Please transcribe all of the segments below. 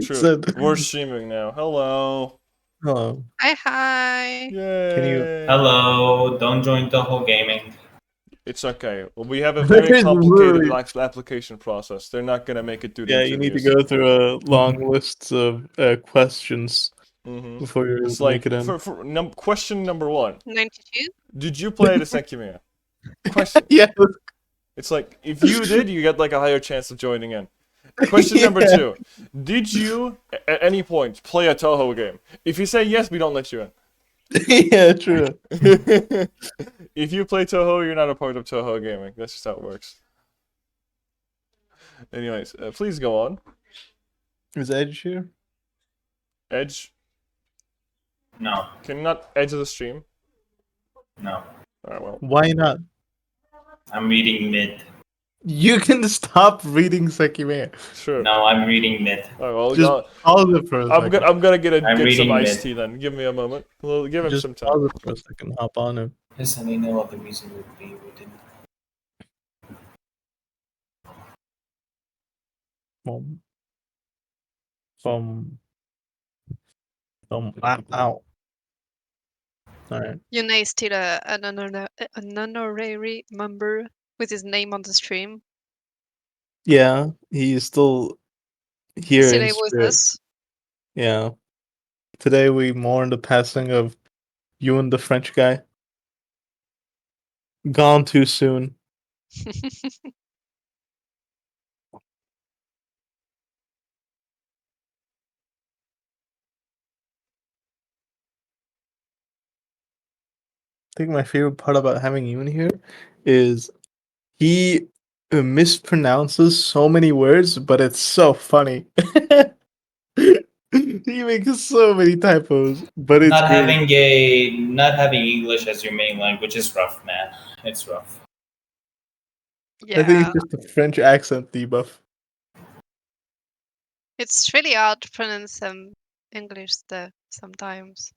True. We're streaming now. Hello. Hello. Hi. Yay. Can you- Hello, don't join Toho Gaming. It's okay. Well, we have a very There's complicated literally- application process. They're not gonna make it through the Yeah, you need to interviews. go through a long list of questions Mhm. before you It's make like it in. for question number 1. 92? Did you play the Sekime? Question. Yeah. It's like if you did, you get like a higher chance of joining in. Question number Yeah. 2. Did you at any point play a Toho game? If you say yes, we don't let you in. Yeah, true. If you play Toho, you're not a part of Toho Gaming. That's just how it works. Anyways, please go on. Is Edge here? Edge, No, can you not edge the stream? no. Alright, well. Why not? I'm reading mid. You can stop reading Sekime. Sure. No, I'm reading mid. Alright, well, Just pause it for a I'm second. gonna get I'm some reading iced mid. tea then. Give me a moment. Well, give him Just some pause time. it for a second. Hop on him. Yes, I know what the reason would be. We didn't. Boom. Boom. Boom. Ow. Alright. Yuna is still an honorary member with his name on the stream. Yeah, he's still here Still in with spirit. us. Yeah. Today we mourn the passing of you and the French guy. Gone too soon. I think my favorite part about having Yoon here is he mispronounces so many words, but it's so funny. He makes so many typos, but it's Not great. having English as your main language is rough, man. It's rough. I think Yeah, it's just a French accent debuff. it's really hard to pronounce English stuff sometimes.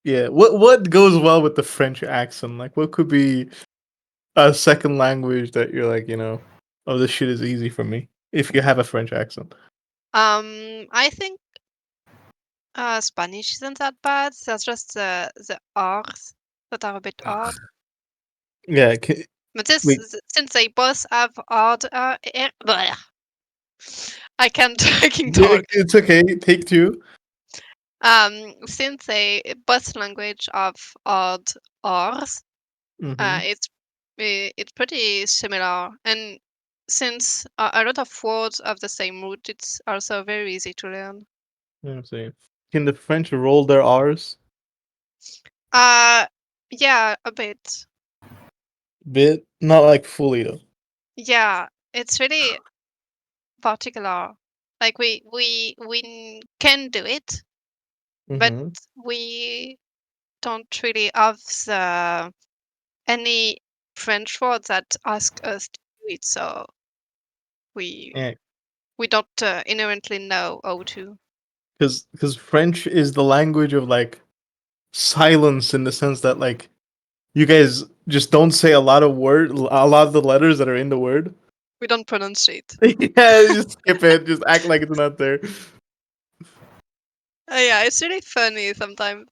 Yeah, what goes well with the French accent? Like, what could be a second language that you're like, oh, this shit is easy for me if you have a French accent. I think Spanish isn't that bad. There's just the R's that are a bit hard. Yeah, But this, wait. since they both have hard, bleh. I can't fucking Yeah, talk. it's okay. Take 2. Since they both language have hard R's, Mhm. it's pretty similar. And since a lot of words have the same root, it's also very easy to learn. Let me see. Can the French roll their R's? Yeah, a bit. Bit, not like fully though. Yeah, it's really particular. Like we can do it, but Mhm. we don't really have any French word that ask us to do it. So we Yeah. we don't inherently know how to. Because French is the language of like silence in the sense that like you guys just don't say a lot of the letters that are in the word. We don't pronounce it. Yeah, just skip it. Just act like it's not there. Yeah, it's really funny sometimes.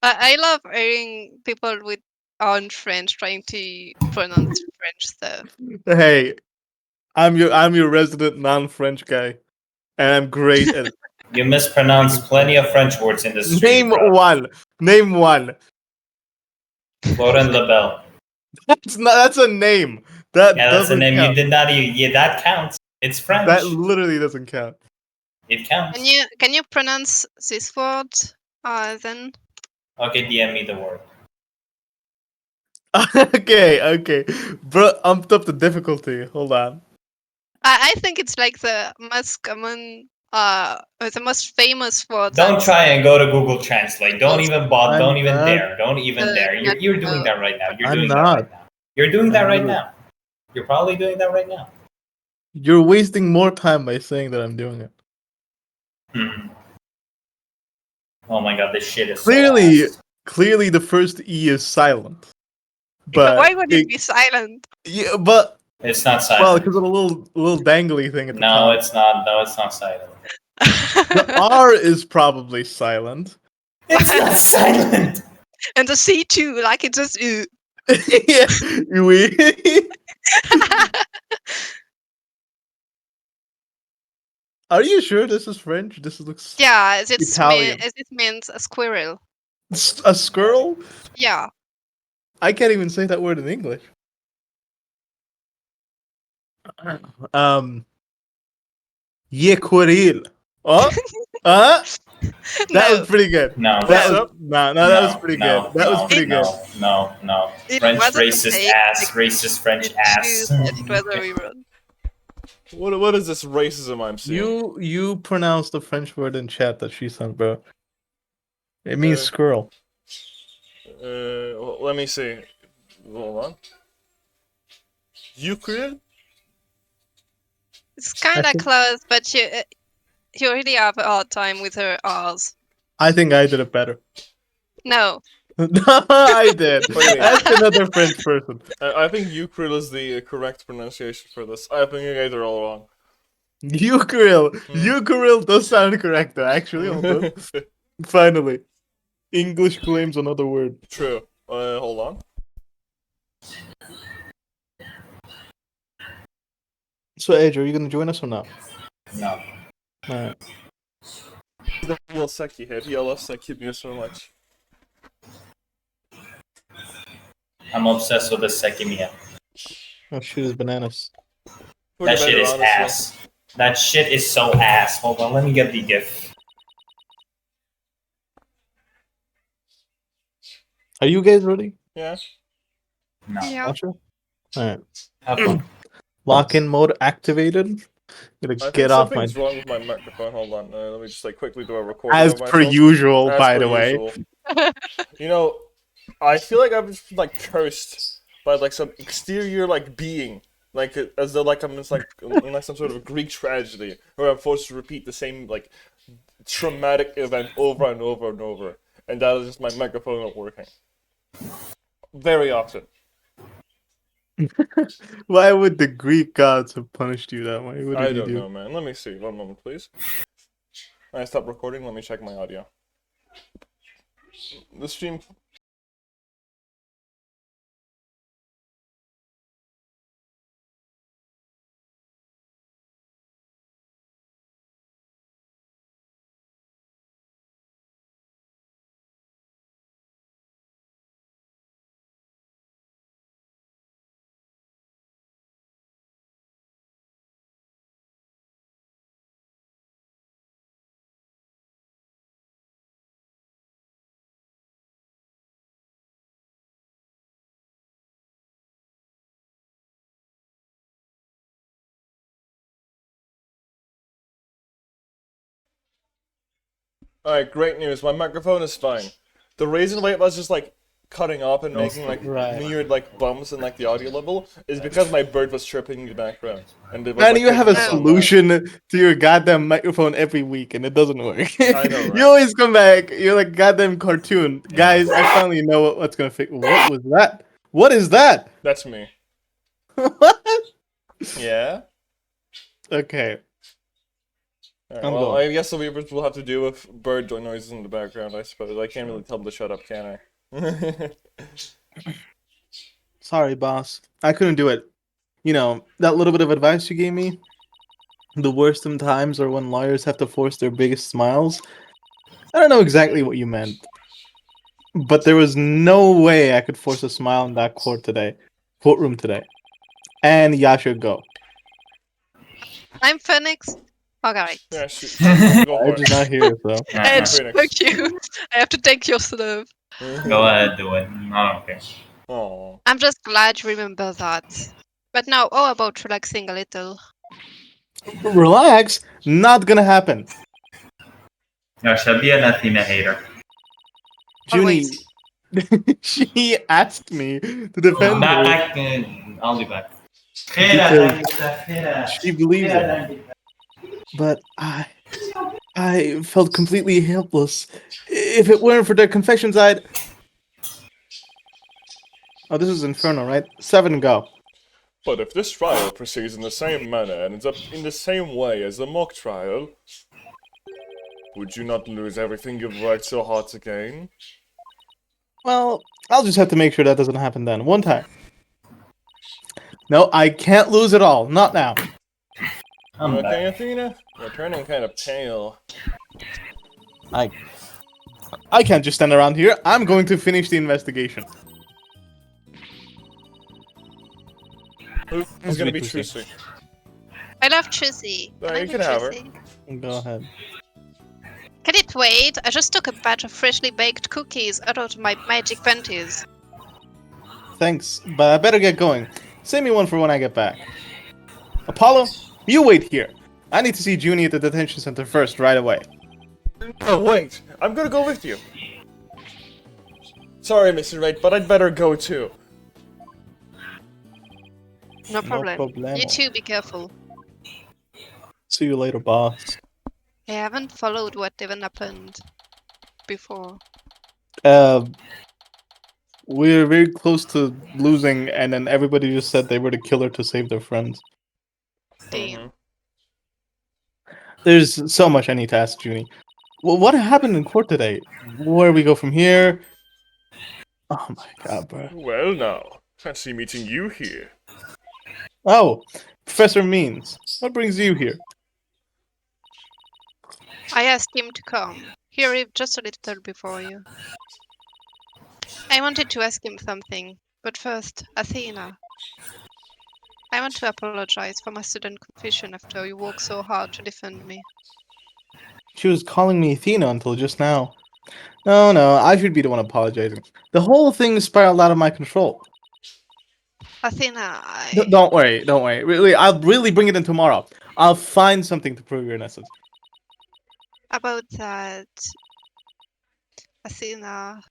I love hearing people with on French trying to pronounce French stuff. Hey, I'm your resident non-French guy, and I'm great at it. You mispronounce plenty of French words in this stream, Name bro. one. Name one. Florent Lebel. That's a name. That Yeah, that's a doesn't name count. you did not even. Yeah, that counts. It's French. That literally doesn't count. It counts. Can you pronounce this word then? Okay, DM me the word. Okay. Bro, umped up the difficulty. Hold on. I think it's like the most common the most famous word. Don't try and go to Google Translate. Don't even bother. Don't even not. dare. Don't even dare. You're doing that right now. You're doing that right now. You're doing that right now. You're probably doing that right now. You're wasting more time by saying that I'm doing it. Oh my god, this shit is Clearly, so fast. clearly the first E is silent. But why would it be silent? Yeah, but It's not silent. well, because of a little dangly thing at the top. No, it's not. No, it's not silent. The R is probably silent. It's not silent. And the C too, like it just Yeah, oui. Are you sure this is French? This looks Yeah, it Italian. means a squirrel. A squirrel? Yeah. I can't even say that word in English. Yequaril. Oh, that No, was pretty good. No, That What's was up? that was pretty good. That was pretty good. No. it French wasn't a racist mistake. ass. Racist French It ass. was a rerun. What is this racism I'm seeing? You pronounced the French word in chat that she sent, bro. It means squirrel. Let me see. Hold on. Euclid? It's kind of think- close, but you really have a hard time with her R's. I think I did it better. No. I did. What do you mean? Ask another French person. I think Euclid is the correct pronunciation for this. I think you guys are all wrong. Eucharil. Eucharil does sound correct, though. Actually, hold on. Finally, English claims another word. True. Hold on. So, Age, are you gonna join us or not? No. Alright. The little Seki head. I love Seki so much. I'm obsessed with the Sekimiya. Oh shoot, it's bananas. That shit is ass. That shit is so ass. Hold on, let me get the GIF. Are you guys ready? Yeah. No. Yeah. Gotcha. Alright. Have fun. Lock-in mode activated. I Gonna think get off my. something's wrong with my microphone. Hold on. Let me just quickly do a recording As of per myself. usual, As by per the way. usual. You know, I feel like I'm just cursed by some exterior being, as though I'm just in some sort of Greek tragedy where I'm forced to repeat the same traumatic event over and over and over, and that is just my microphone not working. Very often. Why would the Greek gods have punished you that way? What did I you don't do? know, man. Let me see. One moment, please. I stopped recording. Let me check my audio. The stream. Alright, great news. My microphone is fine. The reason why it was just cutting off and making Right. weird bumps in the audio level is because my bird was chirping in the background. And it was, Man, you have a picking up on that. solution to your goddamn microphone every week, and it doesn't work. I know, right? You always come back. You're like goddamn cartoon, guys. I finally know what's gonna fix. What was that? What is that? That's me. What? Yeah? Okay. Alright, I'm well, going. I guess the viewers will have to deal with bird noises in the background, I suppose. I can't really tell them to shut up, can I? Sorry, boss. I couldn't do it. You know, that little bit of advice you gave me, the worst in times are when lawyers have to force their biggest smiles. I don't know exactly what you meant, but there was no way I could force a smile in that courtroom today. And Yasha, go. I'm Phoenix. Alright. Yeah, shoot. Go I'm for just not here, so. Edge, Phoenix. fuck you. I have to take your stuff. it. Go ahead, do it. I don't care. Aw. I'm just glad you remember that. But now, how about relaxing a little? Relax. Not gonna happen. No, she'll be an Athena hater. Junie, Always. she asked me to defend her. Back, I'll be back. She believes it. But I felt completely helpless. If it weren't for the confessions, I'd. Oh, this is Inferno, right? 7, go. But if this trial proceeds in the same manner and ends up in the same way as the mock trial, Would you not lose everything you've worked so hard to gain? Well, I'll just have to make sure that doesn't happen then. One time. No, I can't lose it all. Not now. I'm You okay, back. Athena? You're turning kind of pale. I can't just stand around here. I'm going to finish the investigation. Who's gonna be Trucy? I love Trissy. No, Can I you be can have her. Trissy? Go ahead. Can it wait? I just took a batch of freshly baked cookies out of my magic panties. Thanks, but I better get going. Send me one for when I get back. Apollo, you wait here. I need to see Junie at the detention center first, right away. Oh, wait. I'm gonna go with you. Sorry, Mr. Wright, but I'd better go too. No problem. problemo. You too, be careful. See you later, boss. I haven't followed what even happened before. We're very close to losing, and then everybody just said they were the killer to save their friends. Damn. There's so much I need to ask Junie. Well, what happened in court today? Where we go from here? Oh my god, bro. Well now, fancy meeting you here. Oh, Professor Means. What brings you here? I asked him to come. He arrived just a little before you. I wanted to ask him something, but first, Athena. I want to apologize for my sudden confession after you worked so hard to defend me. She was calling me Athena until just now. No, I should be the one apologizing. The whole thing spiraled out of my control. Athena, Don't worry. Really, I'll really bring it in tomorrow. I'll find something to prove your innocence. about that, Athena,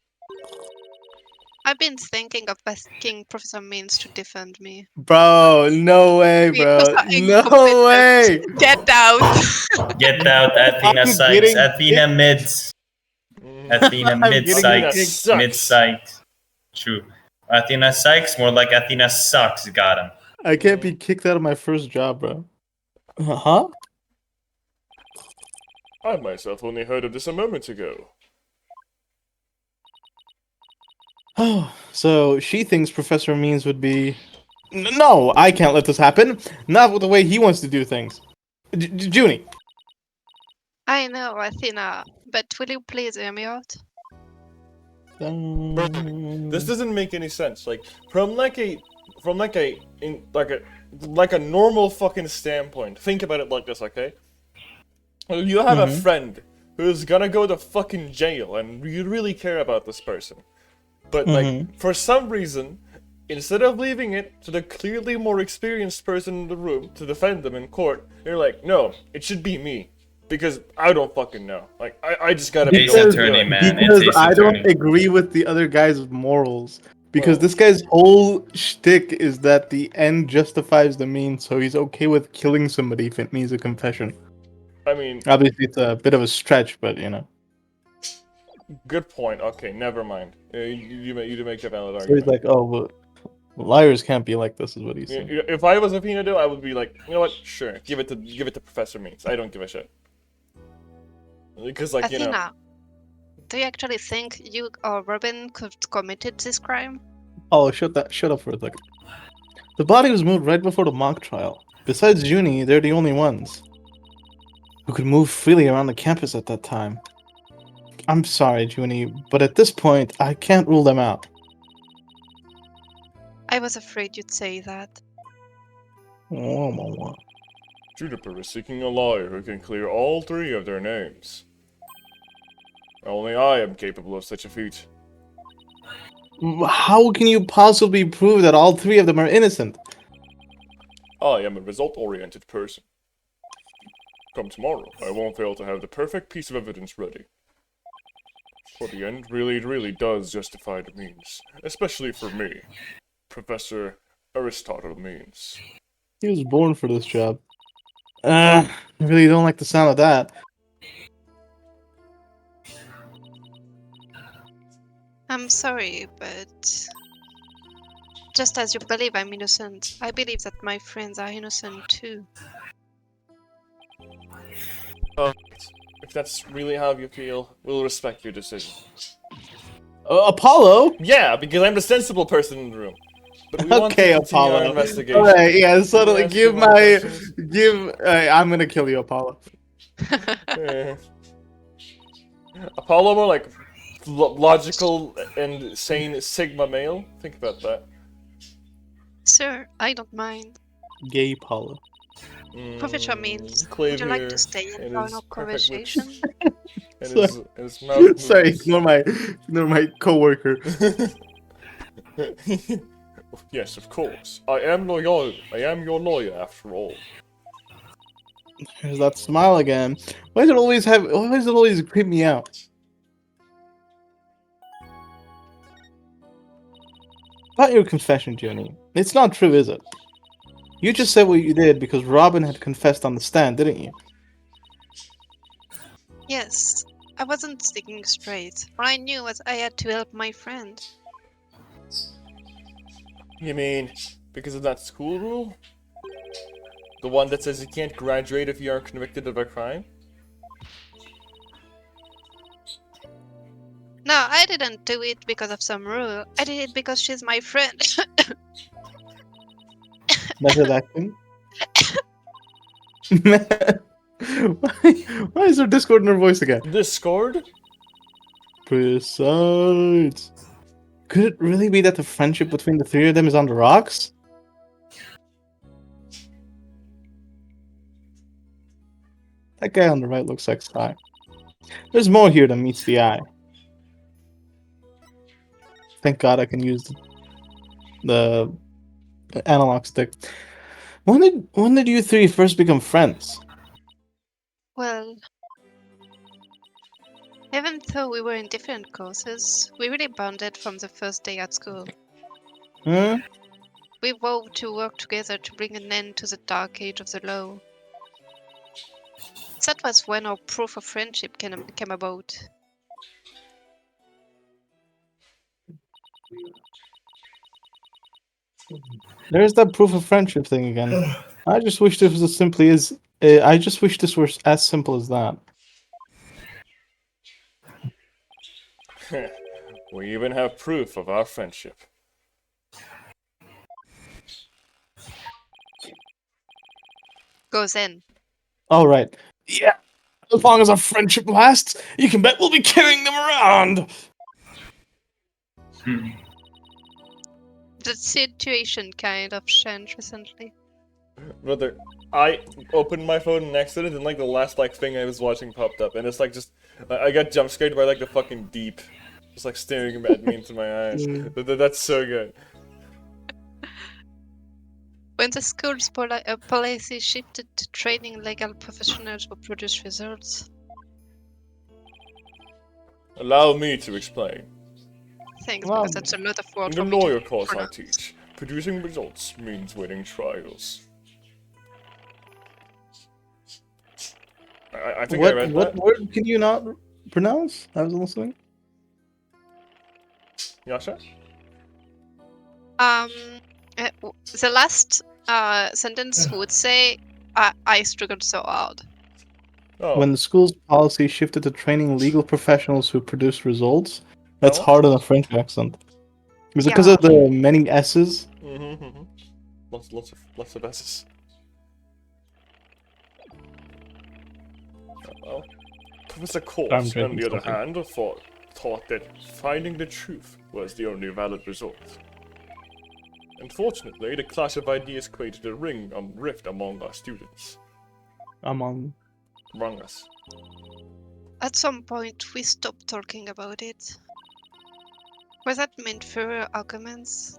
I've been thinking of asking Professor Means to defend me. Bro, no way, bro. Because I'm No incompetent. way. Get out! Get out, Athena I'm Sykes. getting Athena mids. Athena I'm mid getting Sykes. kicked. Mid Sykes. True. Athena Sykes, more like Athena sucks. Got him. I can't be kicked out of my first job, bro. Huh? I myself only heard of this a moment ago. Oh, so she thinks Professor Means would be... No, I can't let this happen. Not with the way he wants to do things. Junie. I know, Athena, but will you please hear me out? This doesn't make any sense. Like from a normal fucking standpoint. Think about it like this, okay? You have a friend who's gonna go to fucking jail, and you really care about this person. But like, for some reason, instead of leaving it to the clearly more experienced person in the room to defend them in court, you're like, no, it should be me. Because I don't fucking know. Like, I just gotta be Ace the one to do Attorney, it. man. Because It's Ace I don't Attorney. agree with the other guy's morals. Because Well- this guy's whole shtick is that the end justifies the means, so he's okay with killing somebody if it means a confession. I mean, Obviously, it's a bit of a stretch, but you know. good point. Okay, never mind. You make a valid So he's argument. like, oh, well, liars can't be like this, is what he's saying. If I was a Pinado, I would be like, you know what? Sure, give it to Professor Means. I don't give a shit. Because like Athena, do you actually think you or Robin could committed this crime? Oh, shut up for a second. The body was moved right before the mock trial. Besides Junie, they're the only ones who could move freely around the campus at that time. I'm sorry, Junie, but at this point, I can't rule them out. I was afraid you'd say that. Juniper is seeking a lawyer who can clear all three of their names. Only I am capable of such a feat. How can you possibly prove that all three of them are innocent? I am a result-oriented person. Come tomorrow, I won't fail to have the perfect piece of evidence ready. For the end really does justify the means. Especially for me, Professor Aristotle Means. He was born for this job. I really don't like the sound of that. I'm sorry, but just as you believe I'm innocent, I believe that my friends are innocent too. If that's really how you feel, we'll respect your decision. Apollo? Yeah, because I'm the sensible person in the room. But we want to Okay, continue our Apollo. investigation. Alright, yeah, so Can I ask you give more my... questions? I'm gonna kill you, Apollo. Apollo more like logical and sane Sigma male? Think about that. Sir, I don't mind. Gay Apollo. Professor means, Clave would you like here to stay and and join his our perfect lips. conversation? And Sorry. his mouth Sorry, moves. ignore my coworker. Yes, of course. I am loyal. I am your lawyer, after all. There's that smile again. Why does it always creep me out? About your confession, Junie. It's not true, is it? You just said what you did because Robin had confessed on the stand, didn't you? Yes, I wasn't sticking straight. All I knew was I had to help my friend. You mean because of that school rule? The one that says you can't graduate if you are convicted of a crime? No, I didn't do it because of some rule. I did it because she's my friend. Method acting? why is there Discord in her voice again? Discord? Precise. Could it really be that the friendship between the three of them is on the rocks? That guy on the right looks like Sky. There's more here than meets the eye. Thank God I can use the analog stick. When did you three first become friends? Well, even though we were in different courses, we really bonded from the first day at school. Hmm? We vowed to work together to bring an end to the dark age of the law. That was when our proof of friendship came about. There's that proof of friendship thing again. I just wish this was as simply as I just wish this were as simple as that. We even have proof of our friendship. Goes in. All right. Yeah. As long as our friendship lasts, you can bet we'll be carrying them around. The situation kind of changed recently. Brother, I opened my phone next to it and like the last like thing I was watching popped up and it's like just I got jump scared by like the fucking deep. Just like staring at me into my eyes. That's so good. When the school's policy shifted to training legal professionals who produce results. Allow me to explain. Thanks, Wow. because that's a lot of work In for the me to lawyer course I pronounce. teach, producing results means winning trials. I think I read What that. word can you not pronounce? I was listening. Yasha? The last sentence would say, I struggled so hard. Oh. When the school's policy shifted to training legal professionals who produce results, that's Oh. hard on a French accent. Is it because Yeah. of the many S's? Lots of S's. Uh-oh. Professor I'm Course, on drinking the other something. hand, thought that finding the truth was the only valid result. Unfortunately, the clash of ideas created a rift among our students. Among us. At some point, we stopped talking about it. Was that meant for arguments?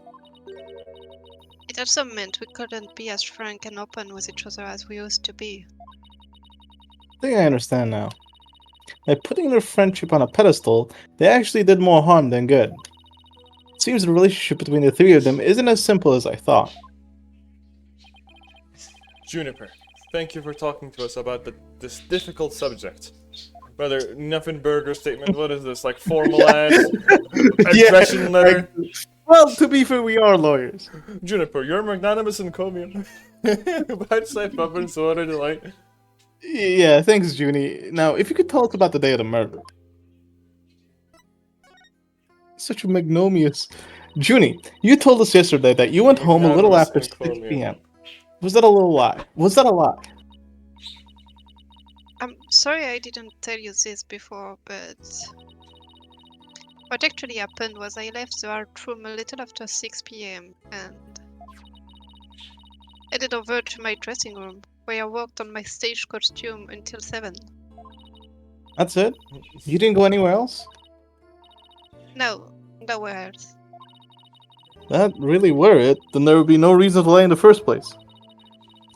It also meant we couldn't be as frank and open with each other as we used to be. I think I understand now. By putting their friendship on a pedestal, they actually did more harm than good. It seems the relationship between the three of them isn't as simple as I thought. Juniper, thank you for talking to us about this difficult subject. Brother, Nuffenberger statement, what is this, like formal ass aggression letter? Well, to be fair, we are lawyers. Juniper, you're magnanimous and comium. Bite say puppet sorta delight. Yeah, thanks, Junie. Now, if you could tell us about the day of the murder. Such a magnanimous. Junie, you told us yesterday that you went home a little Magnanimous after 6 encomium. p.m. Was that a little lie? Was that a lie? I'm sorry I didn't tell you this before, but what actually happened was I left the art room a little after 6 p.m. and headed over to my dressing room, where I worked on my stage costume until 7. That's it? You didn't go anywhere else? No, nowhere else. That really were it, then there would be no reason to lie in the first place.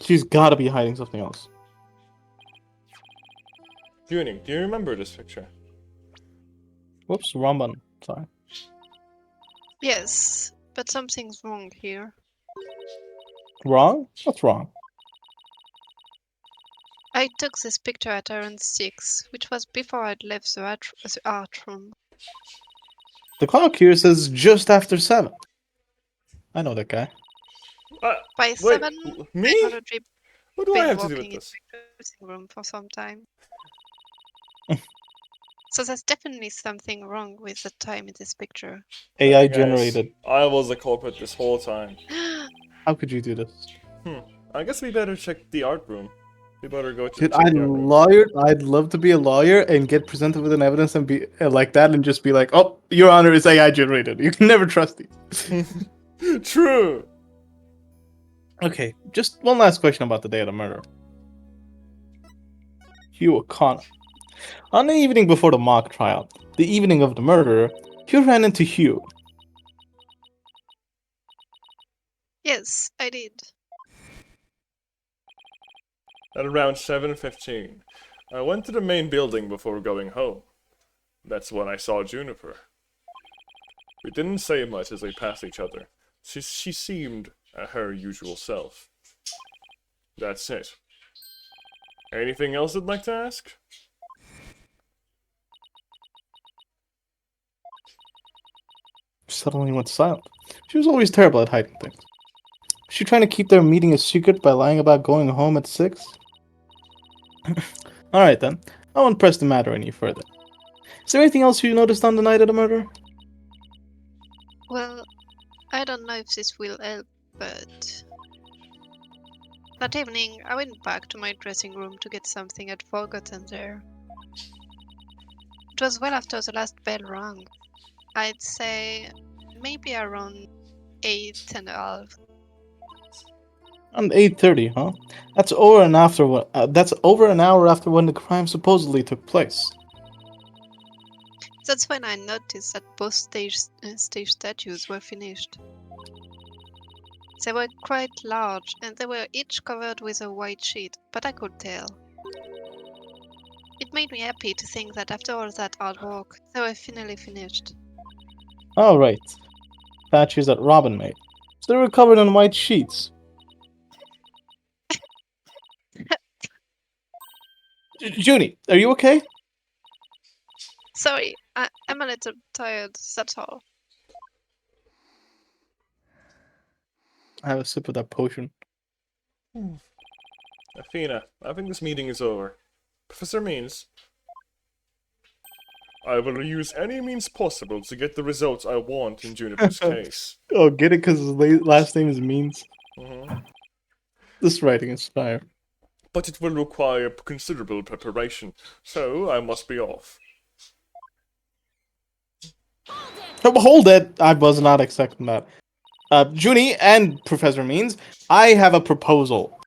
She's gotta be hiding something else. Junie, do you remember this picture? Whoops, wrong button. Sorry. Yes, but something's wrong here. Wrong? What's wrong? I took this picture at around 6, which was before I'd left the art room. The clock here says just after 7. I know that guy. By Wait, 7, me? I'd already What do I been have to do with walking in this? my dressing room for some time. So there's definitely something wrong with the time in this picture. AI Guys, generated. I was the culprit this whole time. How could you do this? I guess we better check the art room. We better go to Dude, check the art room. I'd love to be a lawyer and get presented with an evidence and be like that and just be like, oh, Your Honor, it's AI generated. You can never trust these. True. Okay, just one last question about the day of the murder. Hugh O'Connor. On the evening before the mock trial, the evening of the murder, you ran into Hugh. Yes, I did. At around 7:15, I went to the main building before going home. That's when I saw Juniper. We didn't say much as we passed each other. She seemed her usual self. That's it. Anything else you'd like to ask? Suddenly went silent. She was always terrible at hiding things. Was she trying to keep their meeting a secret by lying about going home at 6? Alright then, I won't press the matter any further. Is there anything else you noticed on the night of the murder? Well, I don't know if this will help, but that evening I went back to my dressing room to get something I'd forgotten there. It was well after the last bell rang. I'd say maybe around 8:30. Around 8:30, huh? That's over an hour after when the crime supposedly took place. That's when I noticed that both stage statues were finished. They were quite large and they were each covered with a white sheet, but I could tell. It made me happy to think that after all that hard work, they were finally finished. Oh, right. Statues that Robin made. So they were covered in white sheets. Junie, are you okay? Sorry, I'm a little tired, that's all. I have a sip of that potion. Athena, I think this meeting is over. Professor Means, I will use any means possible to get the results I want in Juniper's case. Oh, get it because his last name is Means? Mhm. This writing is fire. But it will require considerable preparation, so I must be off. Hold it! I was not expecting that. Junie and Professor Means, I have a proposal.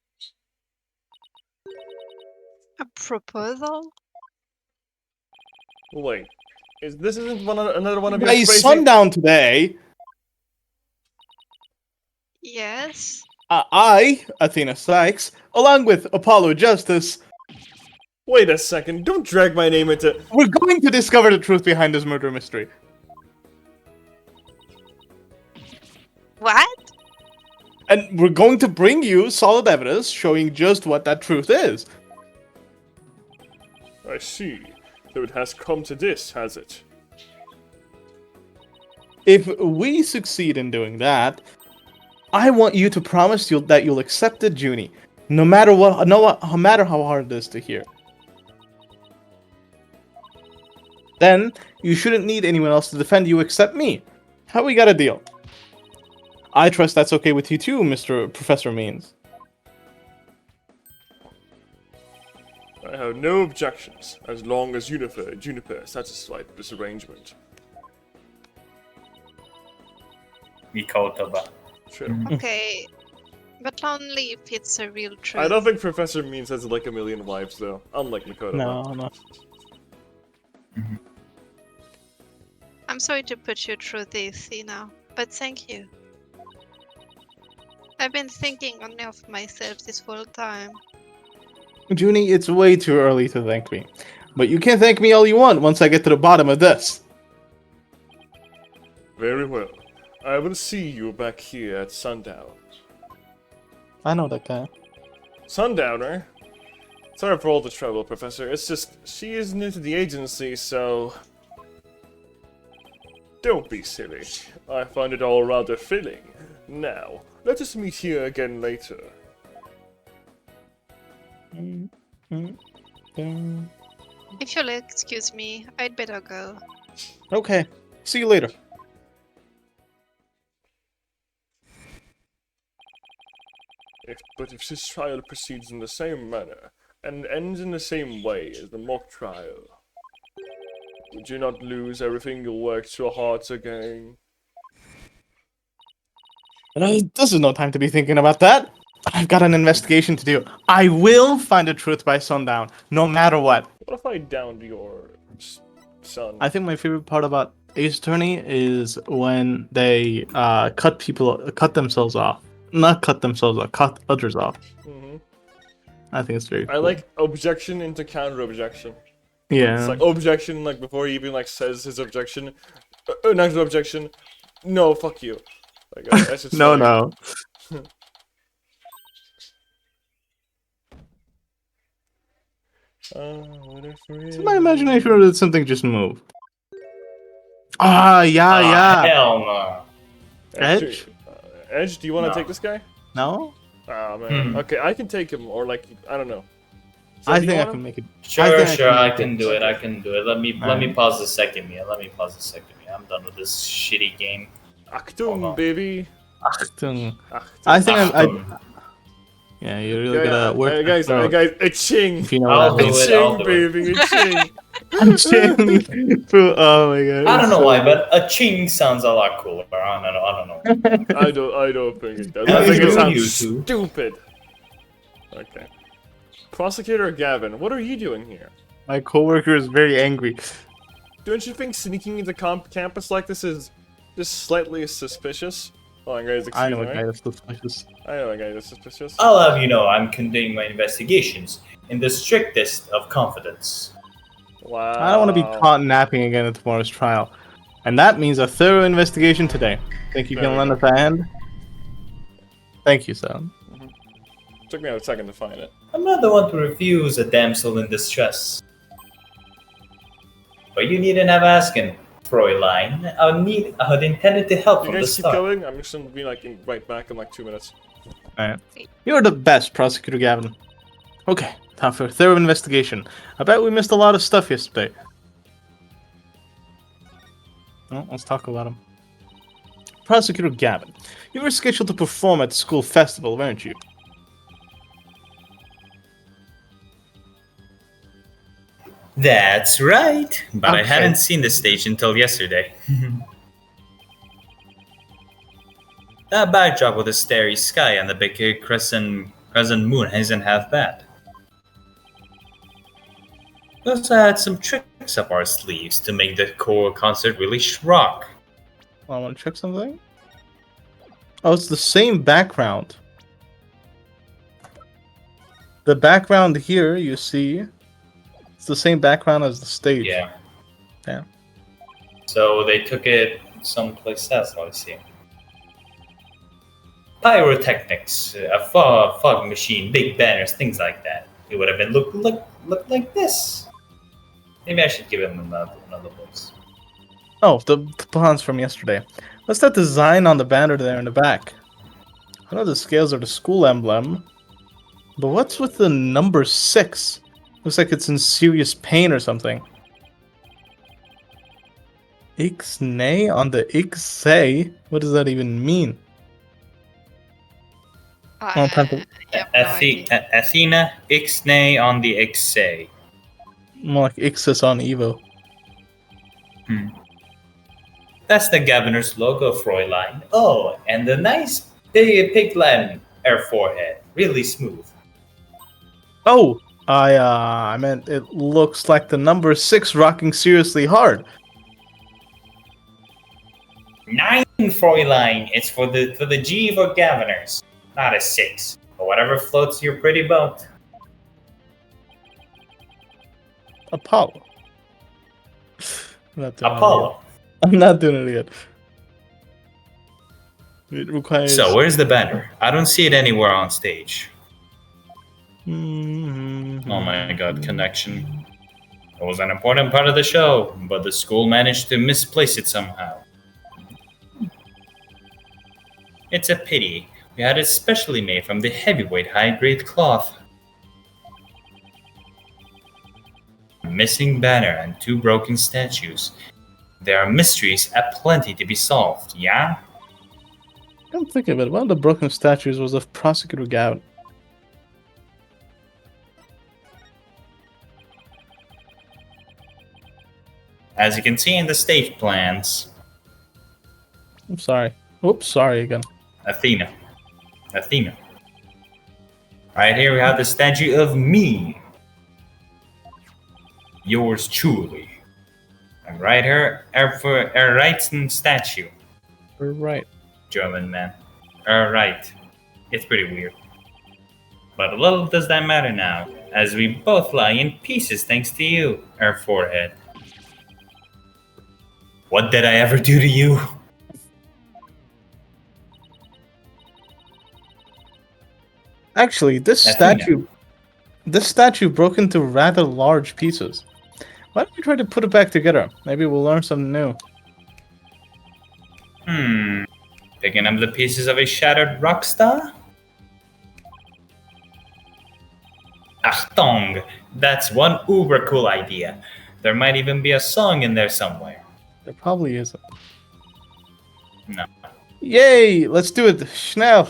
A proposal? Wait, this isn't another one of your By crazy... sundown today, Yes? I, Athena Sykes, along with Apollo Justice, Wait a second, don't drag my name into... we're going to discover the truth behind this murder mystery. What? And we're going to bring you solid evidence showing just what that truth is. I see. So it has come to this, has it? If we succeed in doing that, I want you to promise that you'll accept it, Junie. No matter what, no matter how hard it is to hear. Then you shouldn't need anyone else to defend you except me. How we got a deal? I trust that's okay with you too, Mr. Professor Means. I have no objections, as long as Juniper is satisfied with this arrangement. Mikotoba. Sure. Okay, but only if it's a real truth. I don't think Professor Means has like a million wives, though. Unlike Makoto. No. I'm sorry to put you through this, Ina, but thank you. I've been thinking only of myself this whole time. Junie, it's way too early to thank me. But you can thank me all you want once I get to the bottom of this. Very well. I will see you back here at sundown. I know that guy. Sundowner? Sorry for all the trouble, Professor. It's just, she is new to the agency, so... Don't be silly. I find it all rather filling. Now, let us meet here again later. If you'll excuse me, I'd better go. Okay. See you later. But if this trial proceeds in the same manner, and ends in the same way as the mock trial, would you not lose everything you worked so hard to gain? This is no time to be thinking about that. I've got an investigation to do. I will find the truth by sundown, no matter what. What if I downed your son? I think my favorite part about Ace Attorney is when they cut themselves off. Not cut themselves off, cut others off. Mm-hmm. I think it's very cool. I like objection into counter objection. Yeah. It's like objection, like before he even like says his objection. Not objection. No, fuck you. Like, that's just No, funny. no. What if So my imagination or did something just move? Ah, yeah. Hell no. Edge? Edge, do you want to No. take this guy? No? Oh man. Okay, I can take him, or like I don't know. I do you think I want can him? make it. Sure, I make can do it. I can do it. Let me Alright. pause the second me. Let me pause the second me. I'm done with this shitty game. Achtung, Hold on. baby. Achtung. Achtung. I think Achtung. yeah, you're really gonna work. Hey guys, a-ching. If you know I'll what do that it. means. I'll A-ching, do it. baby, a-ching. Oh my god. I don't know so why, good. but a ching sounds a lot cooler. I don't know. I don't think it does. I I think think it sounds you two. stupid. Okay. Prosecutor Gavin, what are you doing here? My coworker is very angry. Don't you think sneaking into campus like this is just slightly suspicious? Hold on, guys, I excuse know me. a guy that's suspicious. I know a guy that's suspicious. I'll have you know I'm conducting my investigations in the strictest of confidence. Wow. I don't want to be caught napping again at tomorrow's trial. And that means a thorough investigation today. Think you There can we lend go. us a hand? Thank you, son. Took me a second to find it. I'm not the one to refuse a damsel in distress. But you needn't have asking, Fräulein. I had intended to help You from the guys keep start. going? I'm just gonna be like right back in like 2 minutes. Alright. You're the best, Prosecutor Gavin. Okay, time for a thorough investigation. I bet we missed a lot of stuff yesterday. Well, let's talk about him. Prosecutor Gavin, you were scheduled to perform at the school festival, weren't you? That's right. But I Okay. hadn't seen the stage until yesterday. That backdrop with the starry sky and the big crescent moon isn't half bad. We also had some tricks up our sleeves to make the core concert really rock. I want to check something. Oh, it's the same background. The background here, you see, it's the same background as the stage. Yeah. Yeah. So they took it someplace else. Let me see. Pyrotechnics, a fog machine, big banners, things like that. It would have been look like this. Maybe I should give him another voice. Oh, the plans from yesterday. What's that design on the banner there in the back? I know the scales are the school emblem. But what's with the number 6? Looks like it's in serious pain or something. Ixnay on the Ixay? What does that even mean? Oh, time to, I have no idea. Athena, Ixnay on the Ixay. more like Ixus on Evo. That's the governor's logo, Fräulein. Oh, and the nice big piglet air forehead. Really smooth. Oh! I meant it looks like the number 6 rocking seriously hard. 9, Fräulein. It's for the G for governors, not a 6. Or whatever floats your pretty boat. Apollo. I'm not doing it Apollo. yet. I'm not doing it yet. It requires. So where's the banner? I don't see it anywhere on stage. Mhm. Oh my god, connection. It was an important part of the show, but the school managed to misplace it somehow. It's a pity. We had it specially made from the heavyweight high-grade cloth. Missing banner and 2 broken statues. There are mysteries aplenty to be solved, yeah? Come think of it, one of the broken statues was of Prosecutor Gavin. As you can see in the stage plans, I'm sorry. Oops, sorry again. Athena. Right here we have the statue of me. Yours truly. And right here, a Reitzen statue. You're right. German man. Right. It's pretty weird. But little does that matter now, as we both lie in pieces thanks to you, our forehead. What did I ever do to you? Actually, this Athena. statue broke into rather large pieces. Why don't we try to put it back together? Maybe we'll learn something new. Picking up the pieces of a shattered rock star? Achtung! That's one uber cool idea. There might even be a song in there somewhere. There probably isn't. No. Yay! Let's do it! Schnell!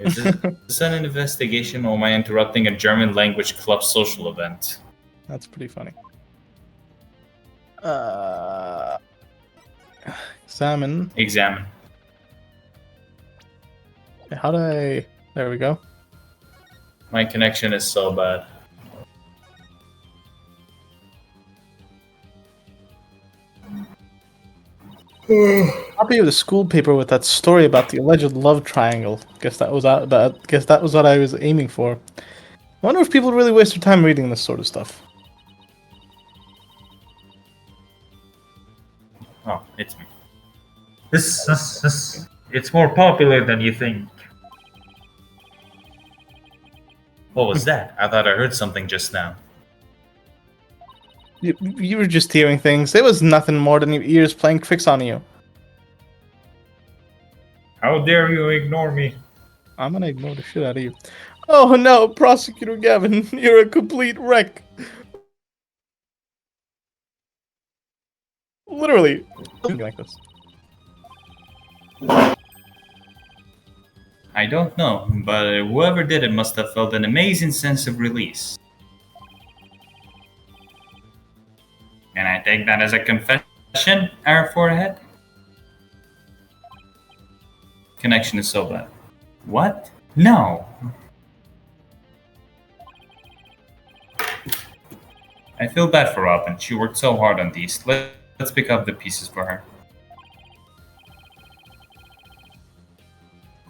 Is this an investigation or am I interrupting a German language club social event? That's pretty funny. Examine. Examine. How do I... There we go. My connection is so bad. Copy of the school paper with that story about the alleged love triangle. Guess that was what I was aiming for. I wonder if people really waste their time reading this sort of stuff. Oh, it's me. This it's more popular than you think. What was that? I thought I heard something just now. You were just hearing things. It was nothing more than your ears playing tricks on you. How dare you ignore me? I'm gonna ignore the shit out of you. Oh no, Prosecutor Gavin, you're a complete wreck. Literally. Something like this. I don't know, but whoever did it must have felt an amazing sense of release. Can I take that as a confession, our forehead? Connection is so bad. What? No. I feel bad for Robin. She worked so hard on these. Let's pick up the pieces for her.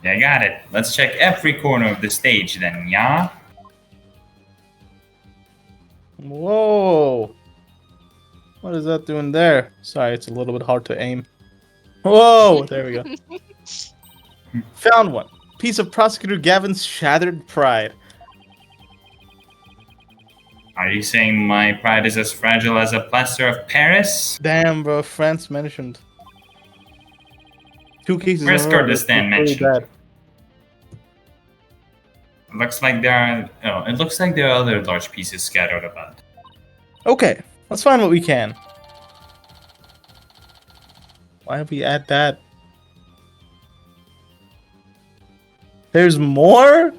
Yeah, got it. Let's check every corner of the stage then, yeah? Whoa. What is that doing there? Sorry, it's a little bit hard to aim. Whoa, there we go. Found one. Piece of Prosecutor Gavin's shattered pride. Are you saying my pride is as fragile as a plaster of Paris? Damn, bro, France mentioned. 2 cases Where's in a row. Kurdistan That's really mentioned? bad. Looks like there are. Oh, it looks like there are other large pieces scattered about. Okay, let's find what we can. Why don't we add that? There's more?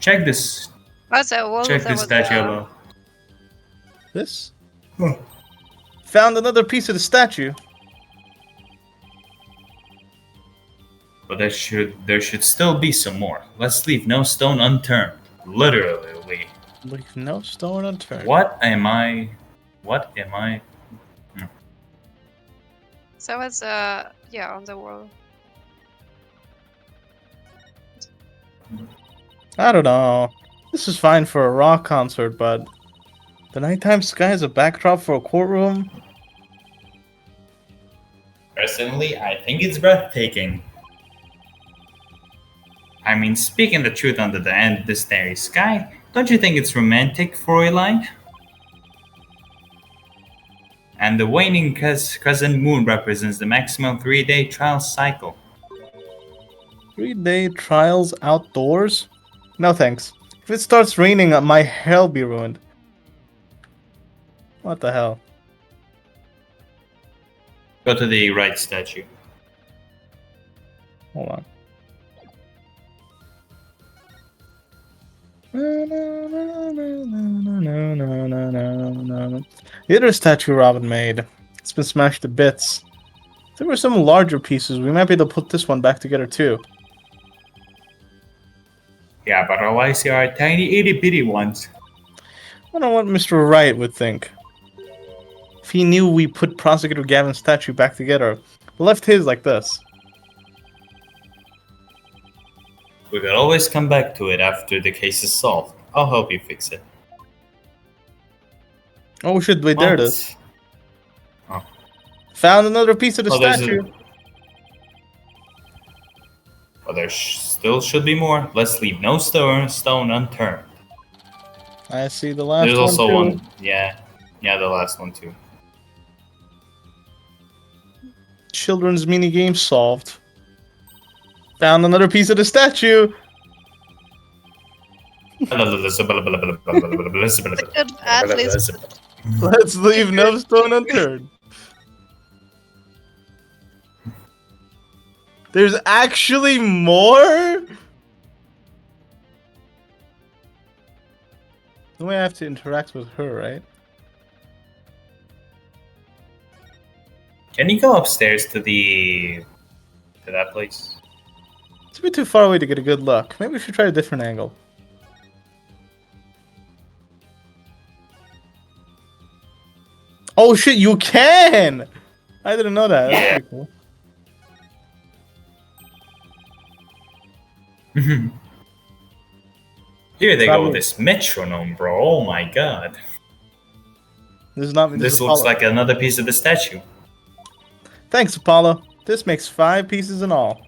Check this. Was there a wall? Check There this was statue a... above. This? Huh. Found another piece of the statue. But there should still be some more. Let's leave no stone unturned. Literally. Leave no stone unturned. What am I? What am I? So was yeah, on the wall. I don't know. This is fine for a rock concert, but the nighttime sky is a backdrop for a courtroom? Personally, I think it's breathtaking. I mean, speaking the truth under the end of the starry sky, don't you think it's romantic, Fräulein? And the waning crescent moon represents the maximum 3-day trial cycle. 3-day trials outdoors? No thanks. If it starts raining, my hell'll be ruined. What the hell? Go to the right statue. Hold on. The other statue Robin made. It's been smashed to bits. If there were some larger pieces, we might be able to put this one back together too. Yeah, but otherwise there are tiny itty-bitty ones. I don't know what Mr. Wright would think. If he knew we put Prosecutor Gavin's statue back together, but left his like this. We could always come back to it after the case is solved. I'll help you fix it. Oh shit, wait, there it What? is. Found another piece of the there's statue. Well, there still should be more. Let's leave no stone unturned. I see the last There's one also too. one. Yeah, the last one too. Children's minigame solved. Found another piece of the statue. At least Let's leave no stone unturned. There's actually more? The way I have to interact with her, right? Can you go upstairs to that place? It's a bit too far away to get a good look. Maybe we should try a different angle. Oh shit, you can! I didn't know that. That's Yeah. pretty cool. Here they go Probably. with this metronome, bro. Oh my god. This is not. This is looks Apollo. like another piece of the statue. Thanks, Apollo. This makes 5 pieces in all.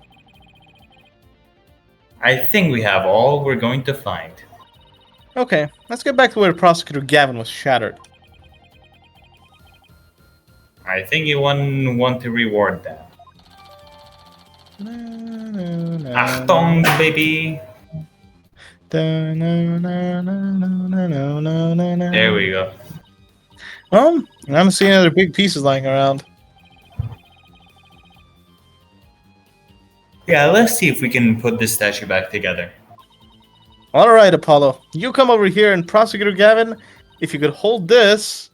I think we have all we're going to find. Okay, let's get back to where Prosecutor Gavin was shattered. I think you want to reward that. Achtung, baby. There we go. Well, I haven't seen any other big pieces lying around. Yeah, let's see if we can put this statue back together. Alright, Apollo. You come over here, and Prosecutor Gavin, if you could hold this...